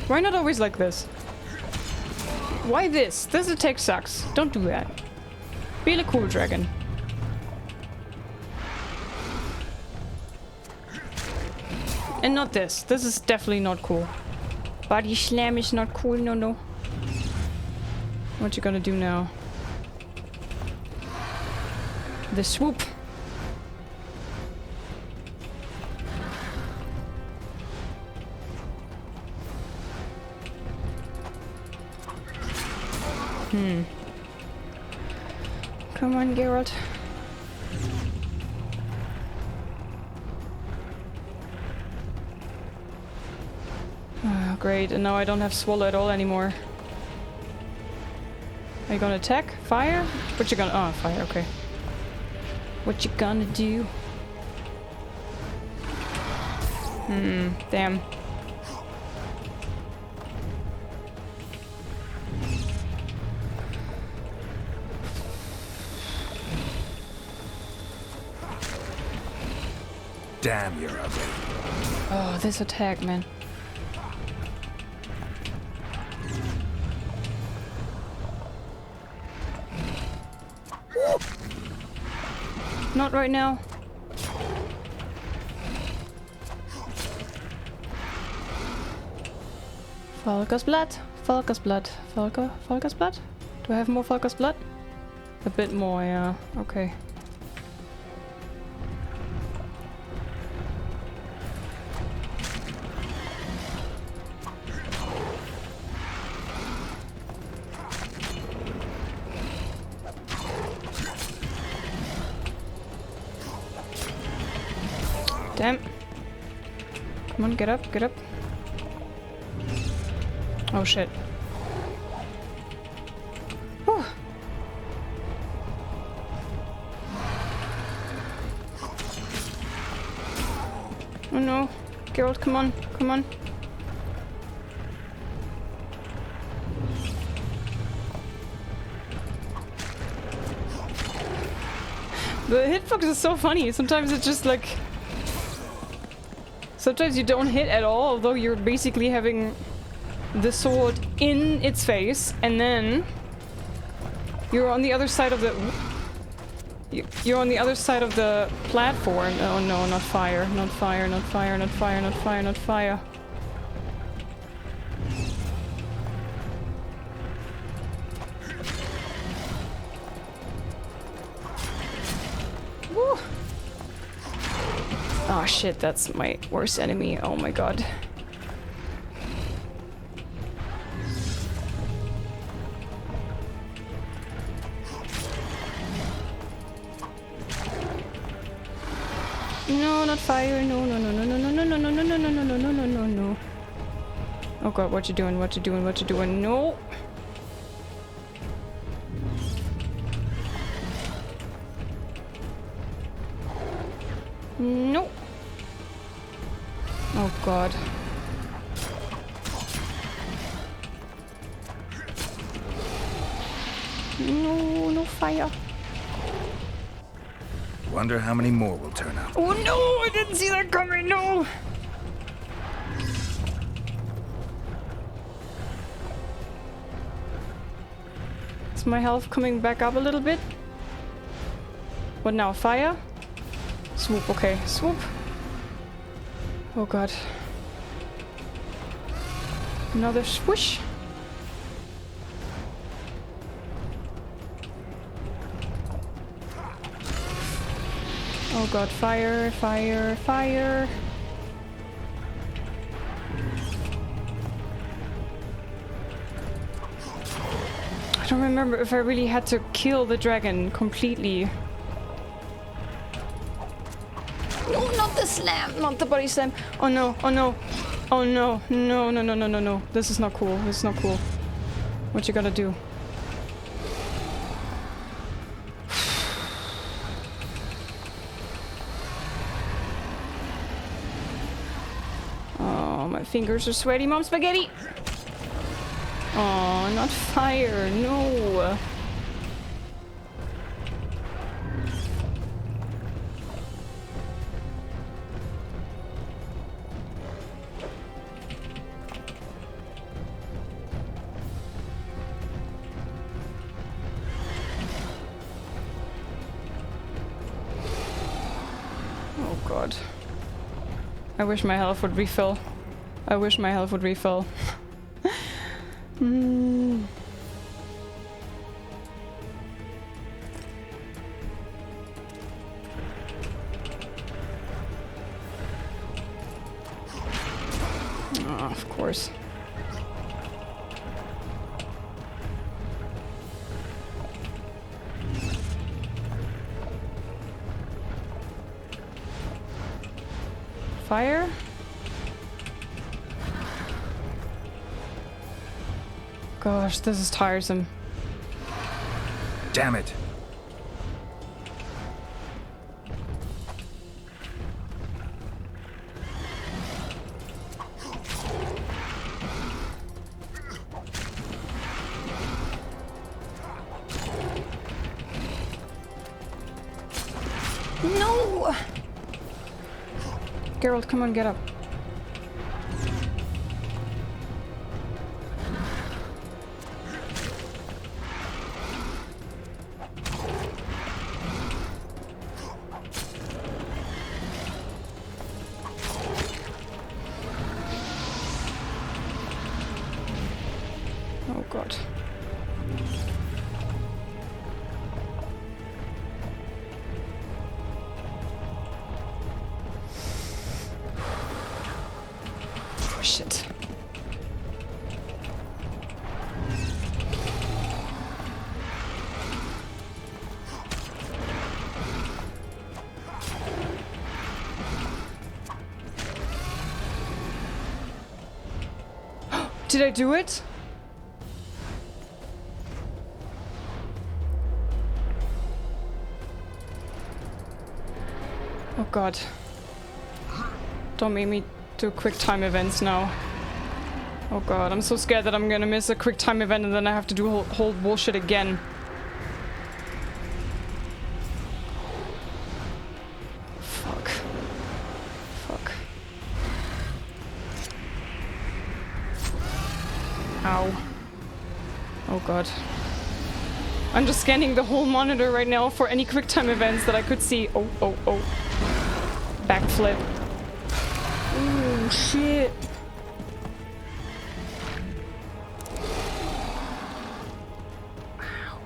Why not always like this? Why this? This attack sucks. Don't do that. Be a cool dragon. And not this. This is definitely not cool. Body slam is not cool, no, no. What you gonna do now? The swoop. Come on, Geralt. Oh, great, and now I don't have swallow at all anymore. Are you gonna attack? Fire? What you gonna... Oh, fire, okay. What you gonna do? Damn. Damn, you're ugly. Oh, this attack, man. Not right now. Falca's blood. Falca's blood. Falca's blood? Do I have more Falca's blood? A bit more, yeah. Okay. Damn. Come on, get up, get up. Oh shit. Whew. Oh no. Geralt, come on, come on. The hitbox is so funny. Sometimes it's just like... Sometimes you don't hit at all, although you're basically having the sword in its face, and then you're on the other side of the... You're on the other side of the platform. Oh no, not fire, not fire, not fire, not fire, not fire, not fire. Woo! Oh shit, that's my worst enemy. Oh my god. No, not fire. No, no, no, no, no, no, no, no, no, no, no, no, no, no, no, no, no. Oh god, what you doing? What you doing? What you doing? No. No. Oh god. No, no fire. Wonder how many more will turn up. Oh no, I didn't see that coming, no! Is my health coming back up a little bit? What now, fire? Swoop, okay, swoop. Oh god. Another swoosh. Oh god, fire, fire, fire. I don't remember if I really had to kill the dragon completely. No, not the slam, not the body slam. Oh no, oh no. Oh no, no, no, no, no, no, no. This is not cool, this is not cool. What you gotta do? My fingers are sweaty, Mom Spaghetti! Oh, not fire, no! Oh god. I wish my health would refill. I wish my health would refill. Mm. Oh, of course. Fire? Gosh, this is tiresome. Damn it. No! Geralt, come on, get up. shit. Did I do it? Oh god. Don't make me do quick time events now. Oh god, I'm so scared that I'm gonna miss a quick time event and then I have to do whole bullshit again. Fuck. Fuck. Ow. Oh god. I'm just scanning the whole monitor right now for any quick time events that I could see. Oh, oh, oh. Backflip. Ooh, shit. Ow.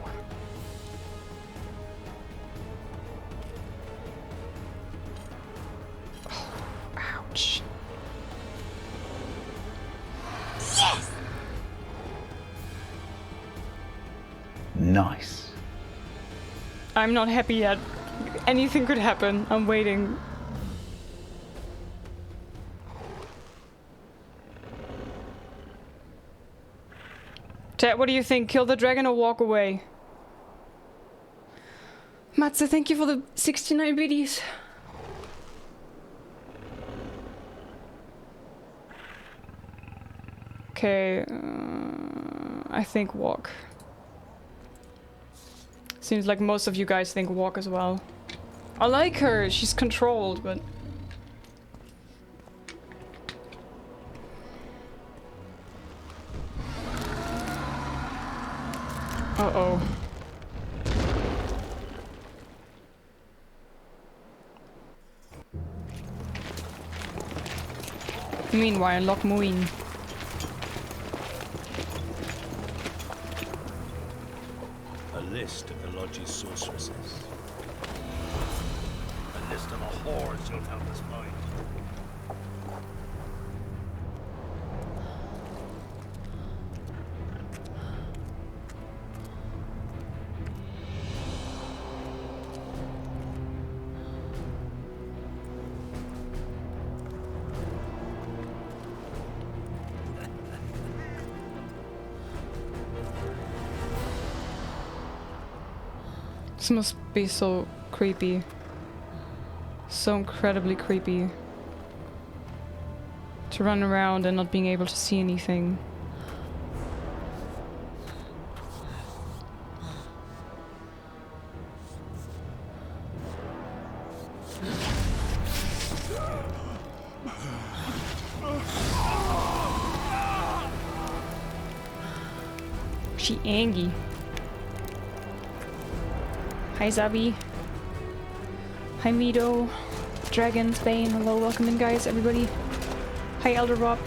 Oh, ouch. Yes! Nice. I'm not happy yet. Anything could happen. I'm waiting. Chat, what do you think? Kill the dragon or walk away? Matze, thank you for the 69 biddies. Okay, I think walk. Seems like most of you guys think walk as well. I like her, she's controlled, but... Uh-oh. Meanwhile, Loch Muin. A list of the Lodge's sorceresses. A list of the whores you'll help us find. This must be so creepy. So incredibly creepy. To run around and not being able to see anything. She angry. Hi Zabi. Hi Mido. Dragon, Spain, hello, welcome in guys, everybody. Hi Elder Rob.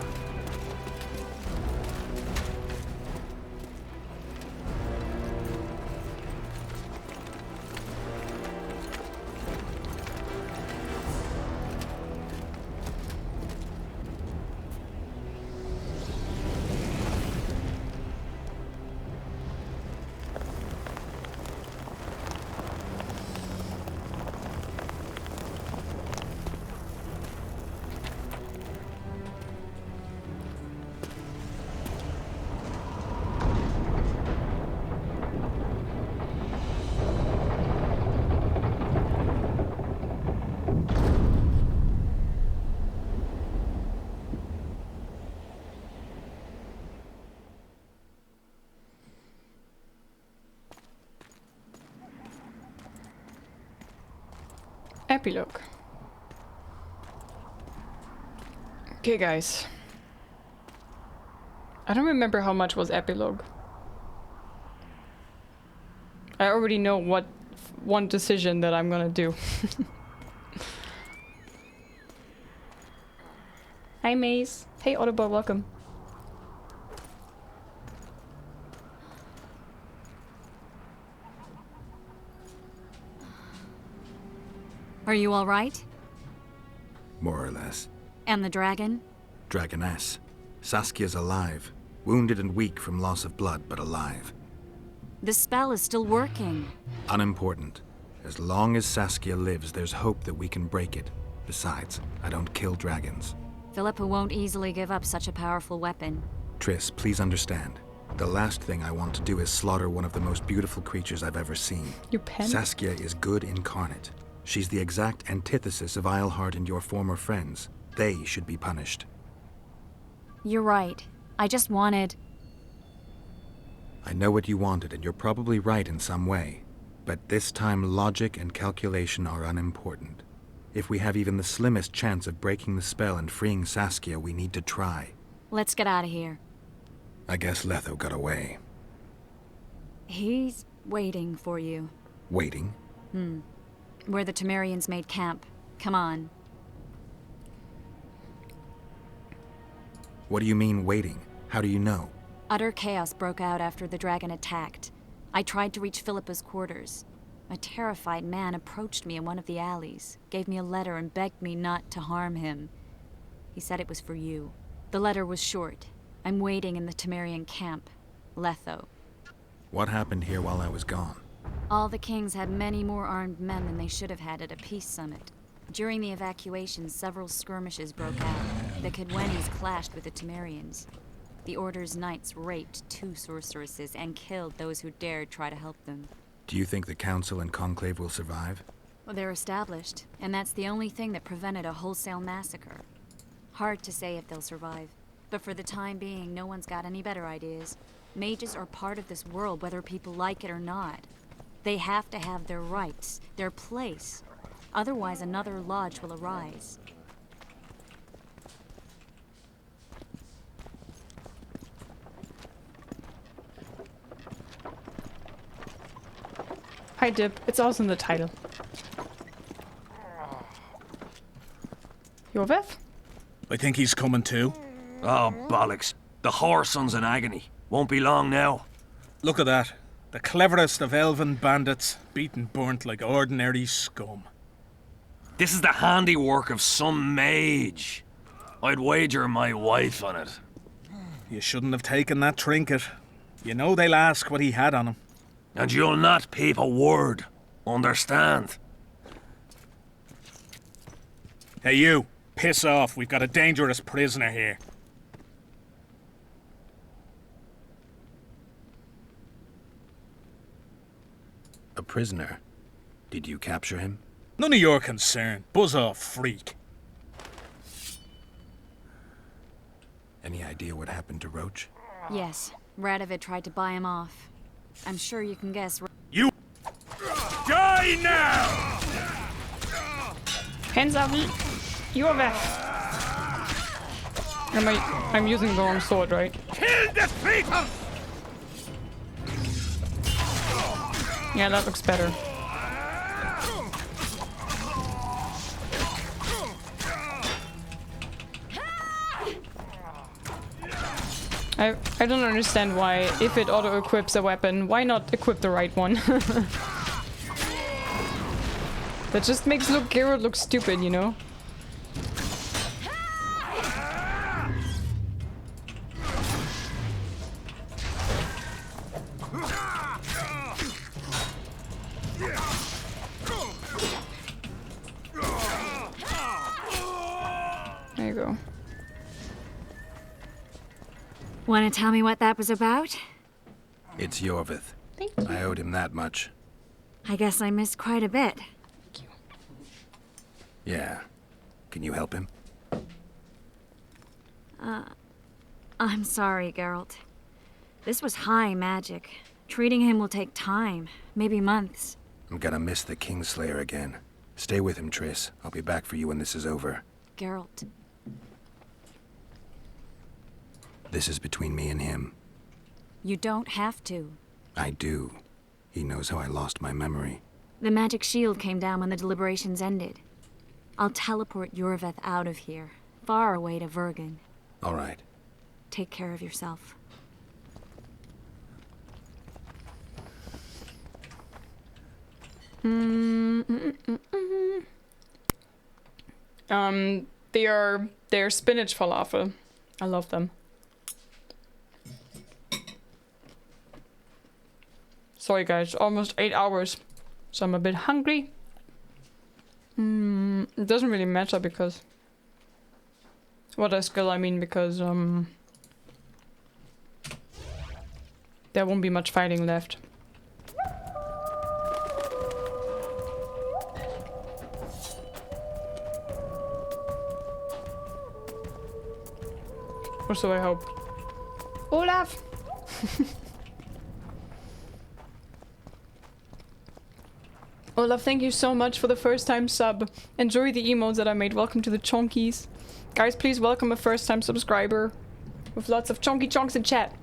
Epilogue. Okay, guys. I don't remember how much was epilogue. I already know what one decision that I'm gonna do. Hi, Maze. Hey, Autobot, welcome. Are you all right? More or less. And the dragon? Dragoness. Saskia's alive. Wounded and weak from loss of blood, but alive. The spell is still working. Unimportant. As long as Saskia lives, there's hope that we can break it. Besides, I don't kill dragons. Philippa won't easily give up such a powerful weapon. Triss, please understand. The last thing I want to do is slaughter one of the most beautiful creatures I've ever seen. Your pen? Saskia is good incarnate. She's the exact antithesis of Eilhart and your former friends. They should be punished. You're right. I just wanted... I know what you wanted, and you're probably right in some way. But this time, logic and calculation are unimportant. If we have even the slimmest chance of breaking the spell and freeing Saskia, we need to try. Let's get out of here. I guess Letho got away. He's waiting for you. Waiting? Where the Temerians made camp. Come on. What do you mean, waiting? How do you know? Utter chaos broke out after the dragon attacked. I tried to reach Philippa's quarters. A terrified man approached me in one of the alleys, gave me a letter and begged me not to harm him. He said it was for you. The letter was short. I'm waiting in the Temerian camp. Letho. What happened here while I was gone? All the kings had many more armed men than they should have had at a peace summit. During the evacuation, several skirmishes broke out. The Kedwenis clashed with the Temerians. The Order's knights raped 2 sorceresses and killed those who dared try to help them. Do you think the Council and Conclave will survive? Well, they're established, and that's the only thing that prevented a wholesale massacre. Hard to say if they'll survive, but for the time being, no one's got any better ideas. Mages are part of this world, whether people like it or not. They have to have their rights, their place. Otherwise, another lodge will arise. Hi, Dip. It's also in the title. Yorveth? I think he's coming too. Oh, bollocks. The whoreson's in agony. Won't be long now. Look at that. The cleverest of elven bandits, beaten burnt like ordinary scum. This is the handiwork of some mage. I'd wager my wife on it. You shouldn't have taken that trinket. You know they'll ask what he had on him. And you'll not peep a word. Understand? Hey you, piss off. We've got a dangerous prisoner here. A prisoner? Did you capture him? None of your concern. Buzz off, freak. Any idea what happened to Roach? Yes, Radovid tried to buy him off. I'm sure you can guess. You die now! Hands up! Yorveth! I'm using the wrong sword, right? Kill the traitor! Yeah, that looks better. I don't understand why, if it auto-equips a weapon, why not equip the right one? That just makes Geralt look stupid, you know? There you go. Want to tell me what that was about? It's Yorveth. Thank you. I owed him that much. I guess I missed quite a bit. Thank you. Yeah. Can you help him? I'm sorry, Geralt. This was high magic. Treating him will take time, maybe months. I'm gonna miss the Kingslayer again. Stay with him, Triss. I'll be back for you when this is over. Geralt. This is between me and him. You don't have to. I do. He knows how I lost my memory. The magic shield came down when the deliberations ended. I'll teleport Yorveth out of here, far away to Vergen. All right. Take care of yourself. They're spinach falafel. I love them. Sorry guys, almost 8 hours. So I'm a bit hungry. It doesn't really matter because... What a skill, I mean, because there won't be much fighting left. Or so I hope. Olaf! Olaf, thank you so much for the first time sub. Enjoy the emotes that I made. Welcome to the chonkies. Guys, please welcome a first time subscriber. With lots of chonky chonks in chat.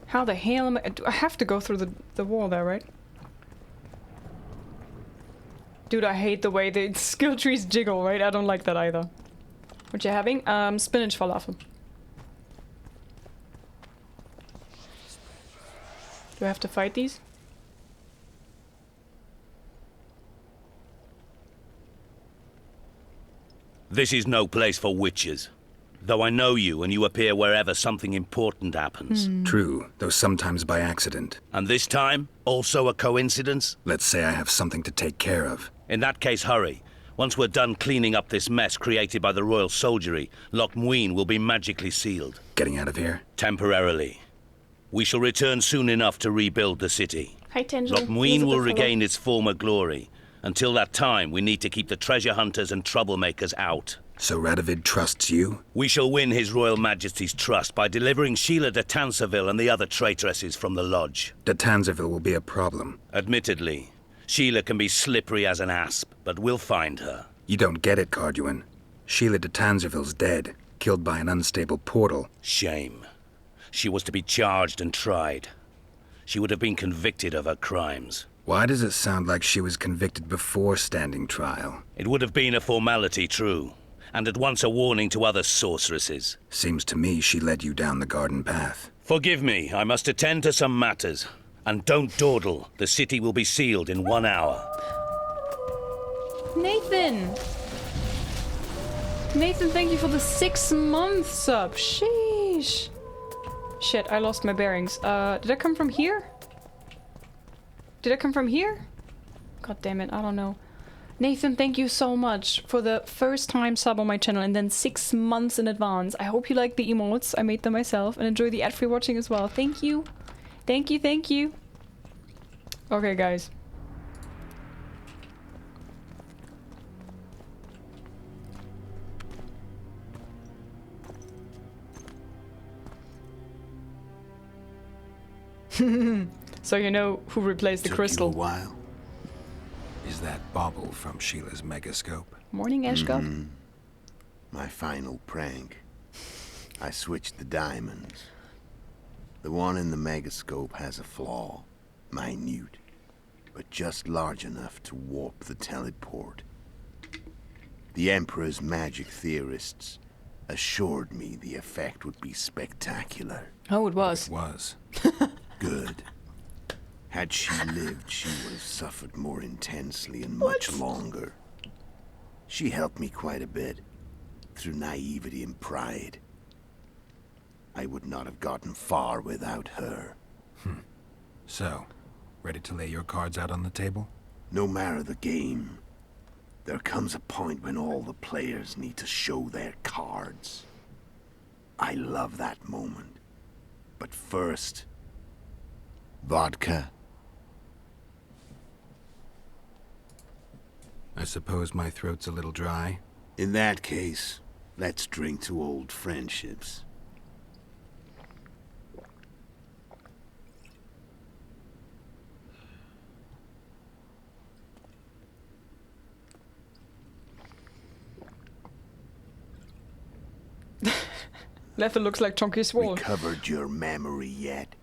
How the hell am I... I have to go through the wall there, right? Dude, I hate the way the skill trees jiggle, right? I don't like that either. What you having? Spinach falafel. Do I have to fight these? This is no place for witches. Though I know you and you appear wherever something important happens. True, though sometimes by accident. And this time, also a coincidence? Let's say I have something to take care of. In that case, hurry. Once we're done cleaning up this mess created by the royal soldiery, Loch Muin will be magically sealed. Getting out of here? Temporarily. We shall return soon enough to rebuild the city. Hi, Tengel. Loch Muin will regain its former glory. Until that time, we need to keep the treasure hunters and troublemakers out. So Radovid trusts you? We shall win His Royal Majesty's trust by delivering Sheila de Tanserville and the other traitresses from the lodge. De Tanserville will be a problem. Admittedly, Sheila can be slippery as an asp, but we'll find her. You don't get it, Carduin. Sheila de Tanserville's dead, killed by an unstable portal. Shame. She was to be charged and tried. She would have been convicted of her crimes. Why does it sound like she was convicted before standing trial? It would have been a formality, true, and at once a warning to other sorceresses. Seems to me she led you down the garden path. Forgive me, I must attend to some matters. And don't dawdle, the city will be sealed in 1 hour. Nathan! Nathan, thank you for the 6 month sub. Sheesh. Shit, I lost my bearings. Did I come from here? Did I come from here? God damn it, I don't know. Nathan, thank you so much for the first time sub on my channel and then 6 months in advance. I hope you like the emotes. I made them myself and enjoy the ad-free watching as well. Thank you. Thank you, thank you. Okay, guys. So you know who replaced the crystal. You a while. Is that bauble from Sheila's megascope? Morning, Eshko. My final prank. I switched the diamonds. The one in the megascope has a flaw. Minute. But just large enough to warp the teleport. The Emperor's magic theorists assured me the effect would be spectacular. Oh, it was. It was. Good. Had she lived, she would have suffered more intensely and much longer. She helped me quite a bit, through naivety and pride. I would not have gotten far without her. So, ready to lay your cards out on the table? No matter the game, there comes a point when all the players need to show their cards. I love that moment. But first... vodka. I suppose my throat's a little dry. In that case, let's drink to old friendships. Letha looks like Chunky Swole. Recovered your memory yet?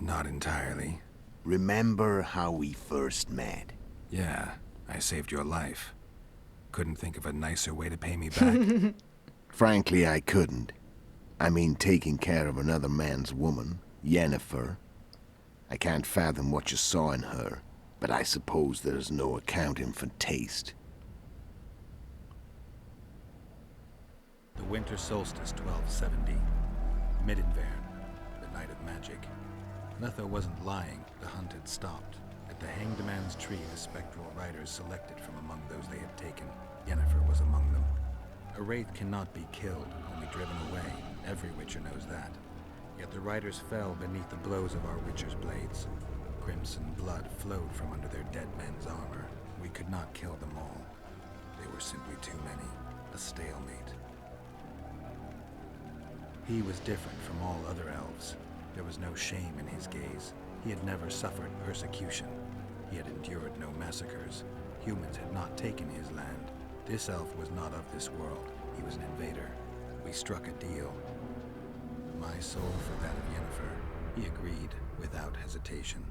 Not entirely. Remember how we first met? Yeah, I saved your life. Couldn't think of a nicer way to pay me back. Frankly, I couldn't. I mean, taking care of another man's woman, Yennefer. I can't fathom what you saw in her, but I suppose there's no accounting for taste. The winter solstice 1270. Middenvern, the night of magic. Letho wasn't lying. The hunt had stopped. At the Hanged Man's Tree, the spectral riders selected from among those they had taken. Yennefer was among them. A wraith cannot be killed, only driven away. Every Witcher knows that. Yet the riders fell beneath the blows of our Witcher's blades. Crimson blood flowed from under their dead men's armor. We could not kill them all. They were simply too many. A stalemate. He was different from all other elves. There was no shame in his gaze. He had never suffered persecution. He had endured no massacres. Humans had not taken his land. This elf was not of this world. He was an invader. We struck a deal. My soul for that of Yennefer. He agreed without hesitation.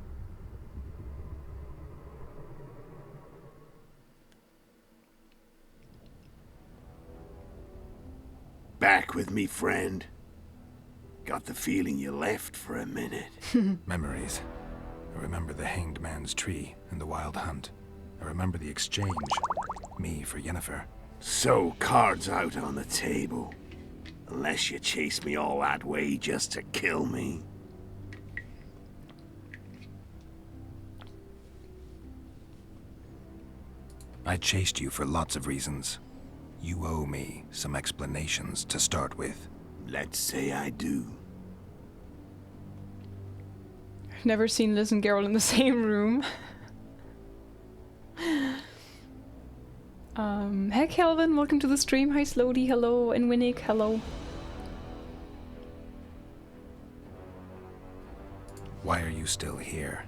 Back with me, friend. Got the feeling you left for a minute. Memories. I remember the Hanged Man's Tree and the Wild Hunt. I remember the exchange. Me for Yennefer. So, cards out on the table. Unless you chase me all that way just to kill me. I chased you for lots of reasons. You owe me some explanations to start with. Let's say I do. I've never seen Liz and Geralt in the same room. Hey Kelvin, welcome to the stream. Hi Slody, hello, and Winnick, hello. Why are you still here?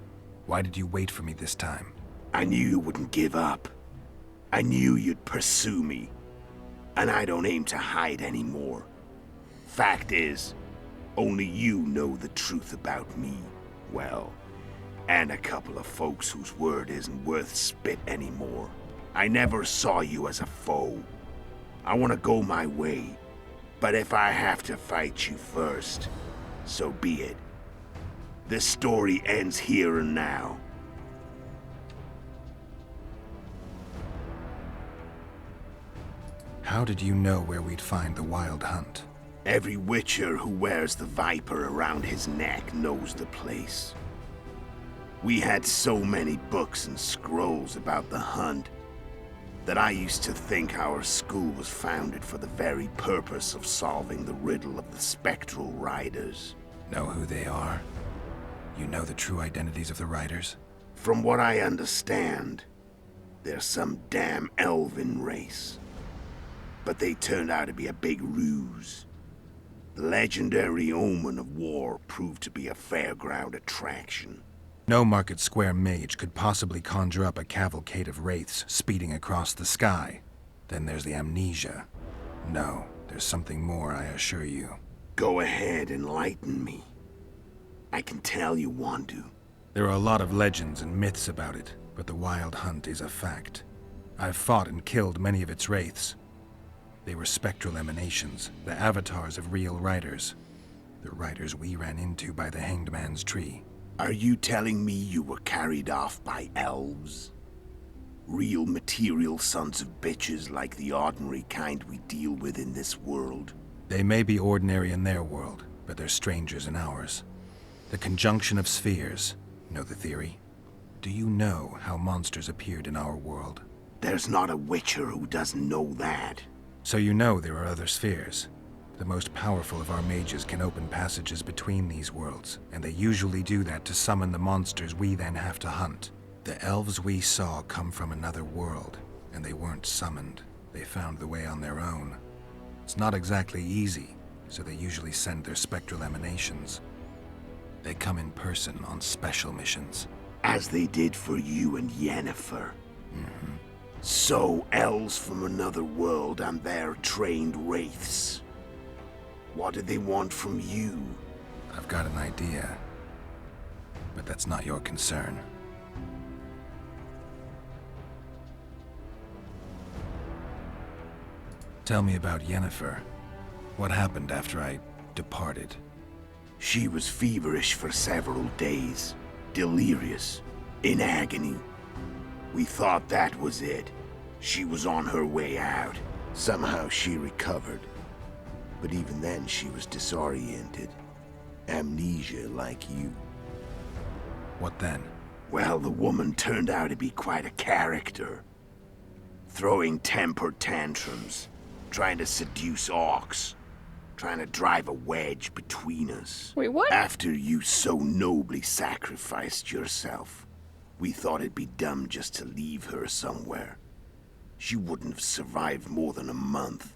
Why did you wait for me this time? I knew you wouldn't give up. I knew you'd pursue me. And I don't aim to hide anymore. Fact is, only you know the truth about me. Well, and a couple of folks whose word isn't worth spit anymore. I never saw you as a foe. I want to go my way. But if I have to fight you first, so be it. This story ends here and now. How did you know where we'd find the Wild Hunt? Every Witcher who wears the Viper around his neck knows the place. We had so many books and scrolls about the hunt that I used to think our school was founded for the very purpose of solving the riddle of the spectral riders. Know who they are? You know the true identities of the riders? From what I understand, they're some damn elven race. But they turned out to be a big ruse. The legendary omen of war proved to be a fairground attraction. No Market Square mage could possibly conjure up a cavalcade of wraiths speeding across the sky. Then there's the amnesia. No, there's something more, I assure you. Go ahead, enlighten me. I can tell you want to. There are a lot of legends and myths about it, but the Wild Hunt is a fact. I've fought and killed many of its wraiths. They were spectral emanations, the avatars of real riders. The riders we ran into by the Hanged Man's Tree. Are you telling me you were carried off by elves? Real material sons of bitches like the ordinary kind we deal with in this world? They may be ordinary in their world, but they're strangers in ours. The conjunction of spheres. Know the theory? Do you know how monsters appeared in our world? There's not a Witcher who doesn't know that. So you know there are other spheres. The most powerful of our mages can open passages between these worlds, and they usually do that to summon the monsters we then have to hunt. The elves we saw come from another world, and they weren't summoned. They found the way on their own. It's not exactly easy, so they usually send their spectral emanations. They come in person on special missions. As they did for you and Yennefer. Mm-hmm. So, elves from another world and their trained wraiths. What do they want from you? I've got an idea, but that's not your concern. Tell me about Yennefer. What happened after I departed? She was feverish for several days, delirious, in agony. We thought that was it. She was on her way out. Somehow she recovered. But even then she was disoriented. Amnesia like you. What then? Well, the woman turned out to be quite a character. Throwing temper tantrums, trying to seduce orcs, trying to drive a wedge between us. Wait, what? After you so nobly sacrificed yourself, we thought it'd be dumb just to leave her somewhere. She wouldn't have survived more than a month.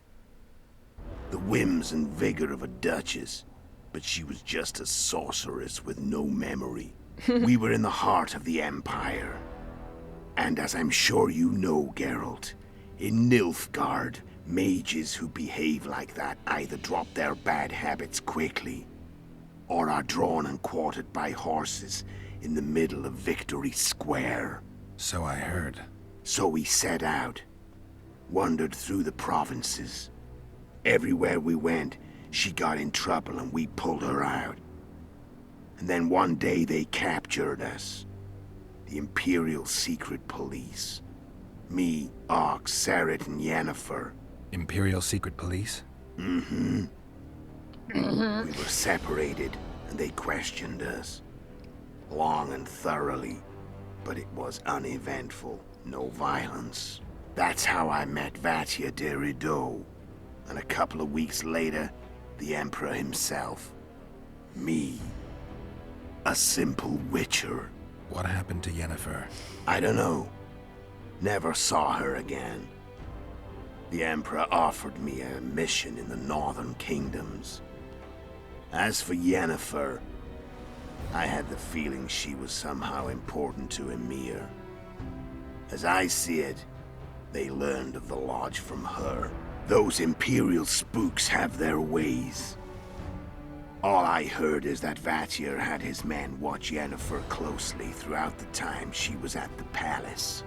The whims and vigor of a duchess, but she was just a sorceress with no memory. We were in the heart of the Empire. And as I'm sure you know, Geralt, in Nilfgaard, mages who behave like that either drop their bad habits quickly, or are drawn and quartered by horses in the middle of Victory Square. So I heard. So we set out, wandered through the provinces. Everywhere we went, she got in trouble and we pulled her out. And then one day they captured us. The Imperial Secret Police. Me, Ox, Sareth, and Yennefer. Imperial Secret Police? Mm-hmm. We were separated, and they questioned us. Long and thoroughly, but it was uneventful. No violence. That's how I met Vatia de Rideau. And a couple of weeks later, the Emperor himself. Me. A simple witcher. What happened to Yennefer? I don't know. Never saw her again. The Emperor offered me a mission in the northern kingdoms. As for Yennefer, I had the feeling she was somehow important to Emir. As I see it, they learned of the Lodge from her. Those Imperial spooks have their ways. All I heard is that Vatir had his men watch Yennefer closely throughout the time she was at the palace.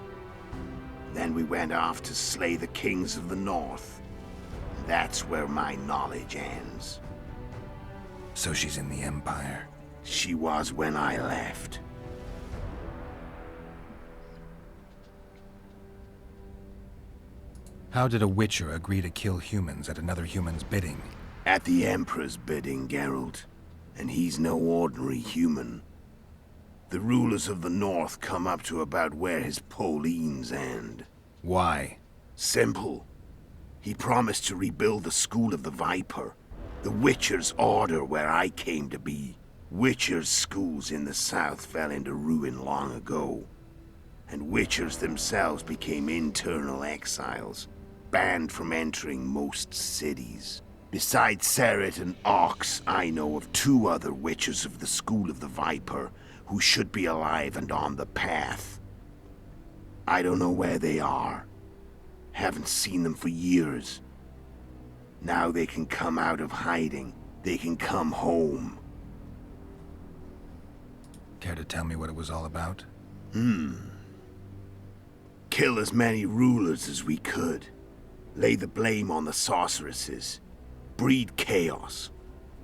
Then we went off to slay the kings of the north. That's where my knowledge ends. So she's in the Empire? She was when I left. How did a Witcher agree to kill humans at another human's bidding? At the Emperor's bidding, Geralt. And he's no ordinary human. The rulers of the North come up to about where his Pauline's end. Why? Simple. He promised to rebuild the School of the Viper. The Witcher's order where I came to be. Witcher's schools in the south fell into ruin long ago. And Witchers themselves became internal exiles, banned from entering most cities. Besides Sareth and Ox, I know of 2 other Witchers of the School of the Viper who should be alive and on the path. I don't know where they are. Haven't seen them for years. Now they can come out of hiding. They can come home. Care to tell me what it was all about? Kill as many rulers as we could. Lay the blame on the sorceresses. Breed chaos.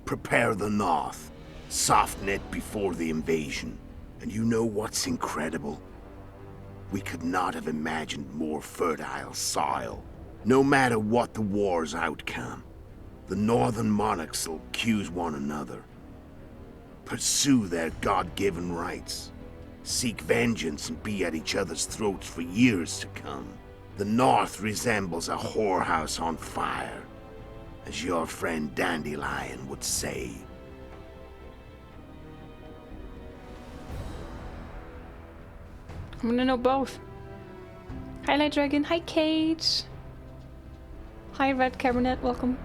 Prepare the North. Soften it before the invasion. And you know what's incredible? We could not have imagined more fertile soil. No matter what the war's outcome, the northern monarchs will accuse one another. Pursue their God-given rights. Seek vengeance and be at each other's throats for years to come. The North resembles a whorehouse on fire, as your friend Dandelion would say. I'm gonna know both. Hi, Light Dragon. Hi, Kate. Hi, Red Cabernet. Welcome.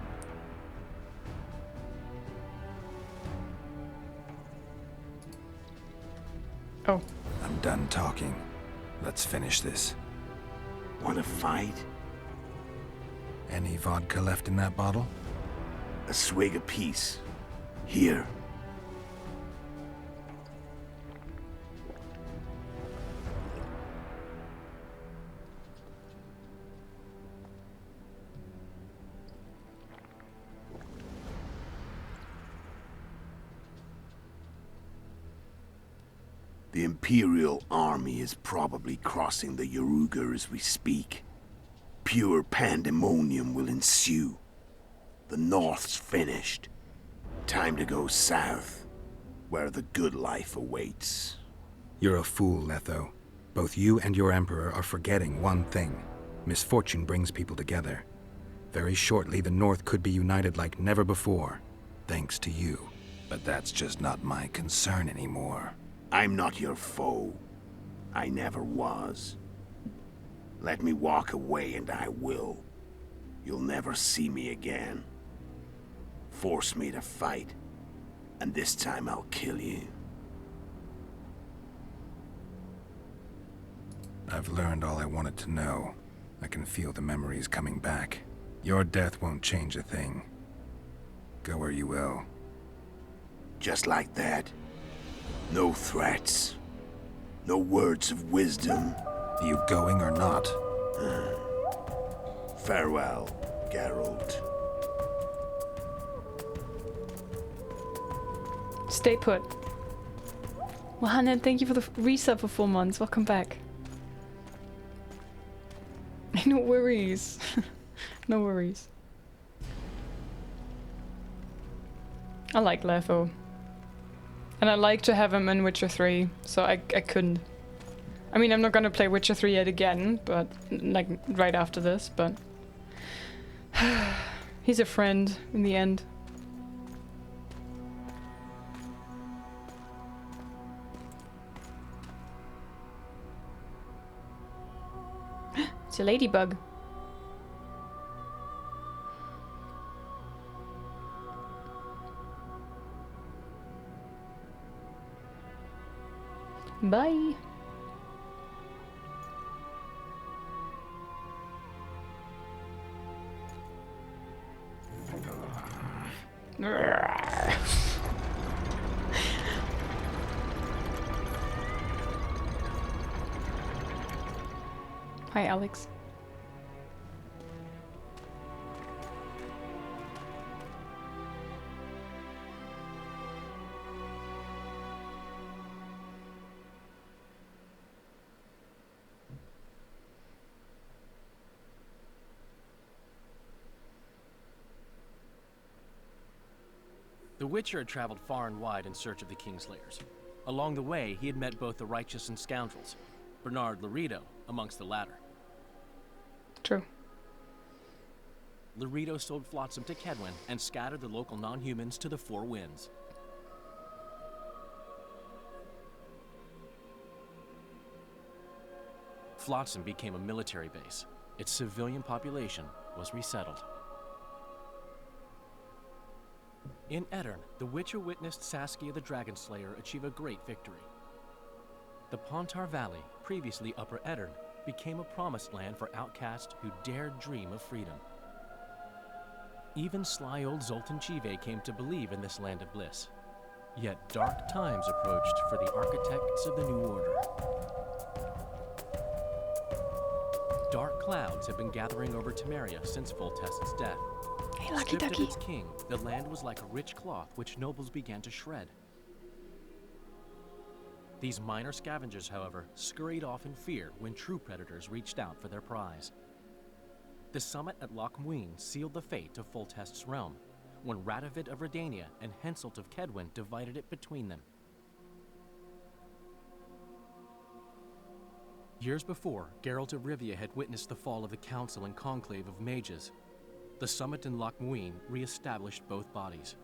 Oh. I'm done talking. Let's finish this. Want to fight? Any vodka left in that bottle? A swig apiece. Here. The Imperial army is probably crossing the Yaruger as we speak. Pure pandemonium will ensue. The North's finished. Time to go south, where the good life awaits. You're a fool, Letho. Both you and your Emperor are forgetting one thing. Misfortune brings people together. Very shortly, the North could be united like never before, thanks to you. But that's just not my concern anymore. I'm not your foe. I never was. Let me walk away and I will. You'll never see me again. Force me to fight, and this time I'll kill you. I've learned all I wanted to know. I can feel the memories coming back. Your death won't change a thing. Go where you will. Just like that. No threats. No words of wisdom. You going or not? Farewell, Geralt. Stay put. Well, Hanan, thank you for the resub for 4 months. Welcome back. No worries. No worries. I like Letho. And I like to have him in Witcher 3, so I couldn't. I mean, I'm not gonna play Witcher 3 yet again, but like right after this, but he's a friend in the end. It's a ladybug. Bye. Hi, Alex. The Witcher had traveled far and wide in search of the Kingslayers. Along the way, he had met both the righteous and scoundrels, Bernard Laredo amongst the latter. True. Laredo sold Flotsam to Kedwin and scattered the local non-humans to the four winds. Flotsam became a military base. Its civilian population was resettled. In Edirn, the Witcher witnessed Saskia the Dragonslayer achieve a great victory. The Pontar Valley, previously Upper Edirn, became a promised land for outcasts who dared dream of freedom. Even sly old Zoltan Chive came to believe in this land of bliss. Yet dark times approached for the architects of the New Order. Dark clouds have been gathering over Temeria since Foltest's death. Hey, Lucky Stripped Ducky. of its king, the land was like a rich cloth which nobles began to shred. These minor scavengers, however, scurried off in fear when true predators reached out for their prize. The summit at Loch Muin sealed the fate of Foltest's realm, when Radovid of Redania and Henselt of Kedwin divided it between them. Years before, Geralt of Rivia had witnessed the fall of the Council and Conclave of Mages. The summit in Loch Muin re-established both bodies,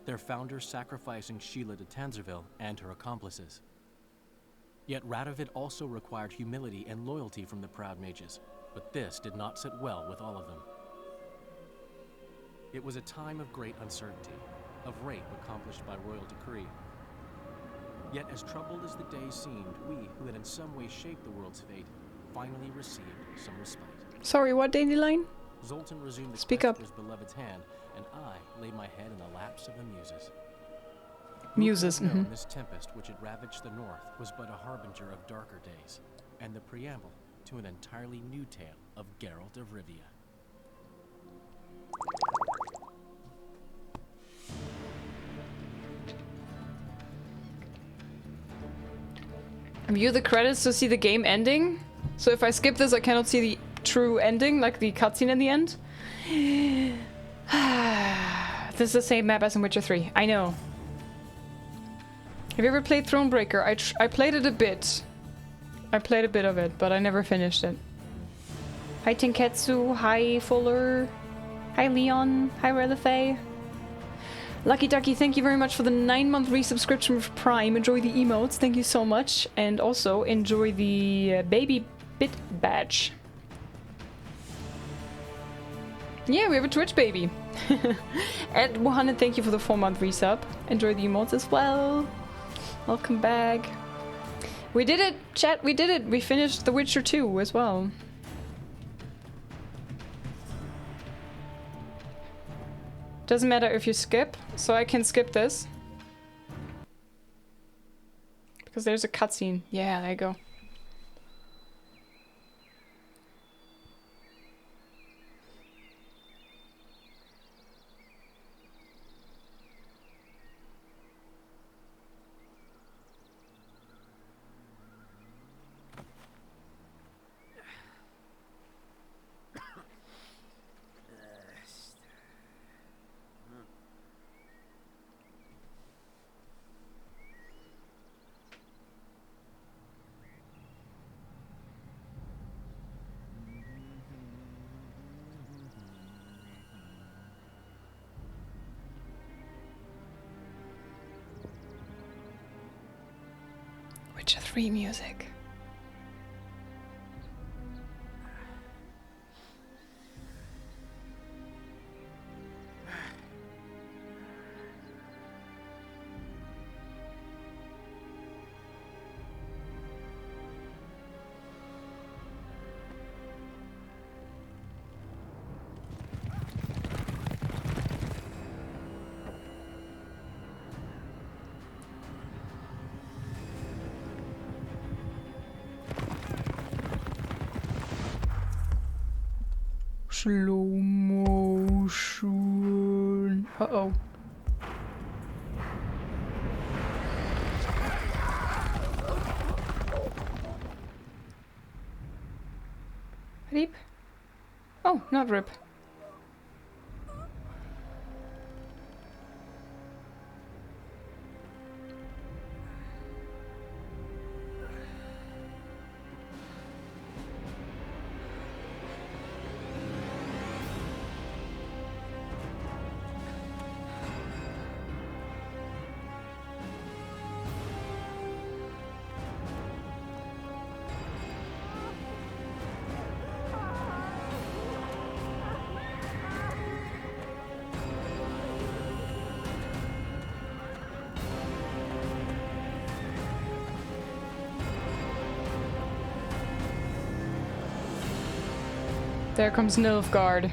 their founders sacrificing Sheila de Tanzerville and her accomplices. Yet Radovid also required humility and loyalty from the proud mages, but this did not sit well with all of them. It was a time of great uncertainty, of rape accomplished by royal decree. Yet as troubled as the days seemed, we, who had in some way shaped the world's fate, finally received some respite. Sorry, what, Dandelion? Zoltan resumed the Speak quest up. for his beloved's hand, and I laid my head in the laps of the Muses. Muses, Who could have known this tempest which had ravaged the north was but a harbinger of darker days, and the preamble to an entirely new tale of Geralt of Rivia. View the credits to see the game ending. So if I skip this, I cannot see the true ending, like the cutscene in the end. This is the same map as in Witcher 3. I know. Have you ever played Thronebreaker? I played it a bit. I played a bit of it, but I never finished it. Hi Tenketsu, hi Fuller, hi Leon, hi Relifay. Lucky Ducky, thank you very much for the 9-month resubscription with Prime. Enjoy the emotes, thank you so much. And also enjoy the baby bit badge. Yeah, we have a Twitch baby. Ed 100, thank you for the 4-month resub. Enjoy the emotes as well. Welcome back. We did it, chat, we did it. We finished The Witcher 2 as well. Doesn't matter if you skip, so I can skip this. Because there's a cutscene. Yeah, there you go. Witcher 3 music. Slow motion. Uh-oh. Rip? Oh, not Rip. There comes Nilfgaard.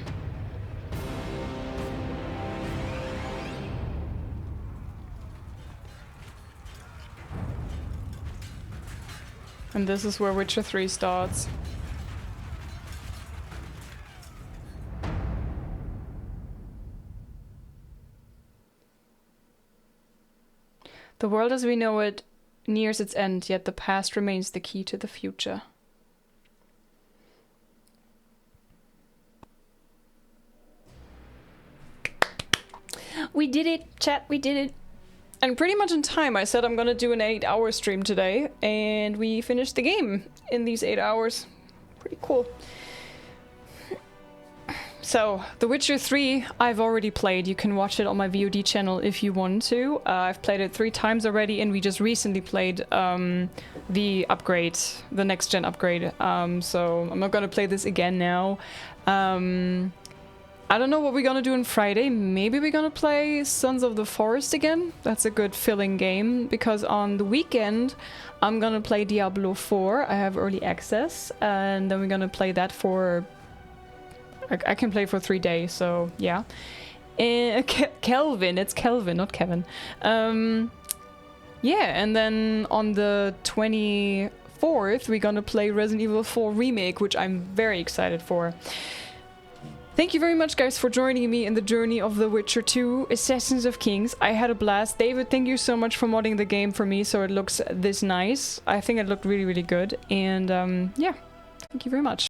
And this is where Witcher 3 starts. The world as we know it nears its end, yet the past remains the key to the future. We did it, chat, we did it. And pretty much in time. I said I'm gonna do an 8-hour stream today, and we finished the game in these 8 hours. Pretty cool. So, The Witcher 3 I've already played. You can watch it on my VOD channel if you want to. I've played it 3 times already, and we just recently played the upgrade, the next gen upgrade. So I'm not gonna play this again now. I don't know what we're gonna do on Friday. Maybe we're gonna play Sons of the Forest again. That's a good filling game, because on the weekend I'm gonna play Diablo 4. I have early access, and then we're gonna play that for... I can play for 3 days, so yeah. Kelvin, it's Kelvin, not Kevin. Yeah, and then on the 24th we're gonna play Resident Evil 4 Remake, which I'm very excited for. Thank you very much, guys, for joining me in the journey of The Witcher 2 Assassins of Kings. I had a blast. David, thank you so much for modding the game for me so it looks this nice. I think it looked really, really good. And yeah, thank you very much.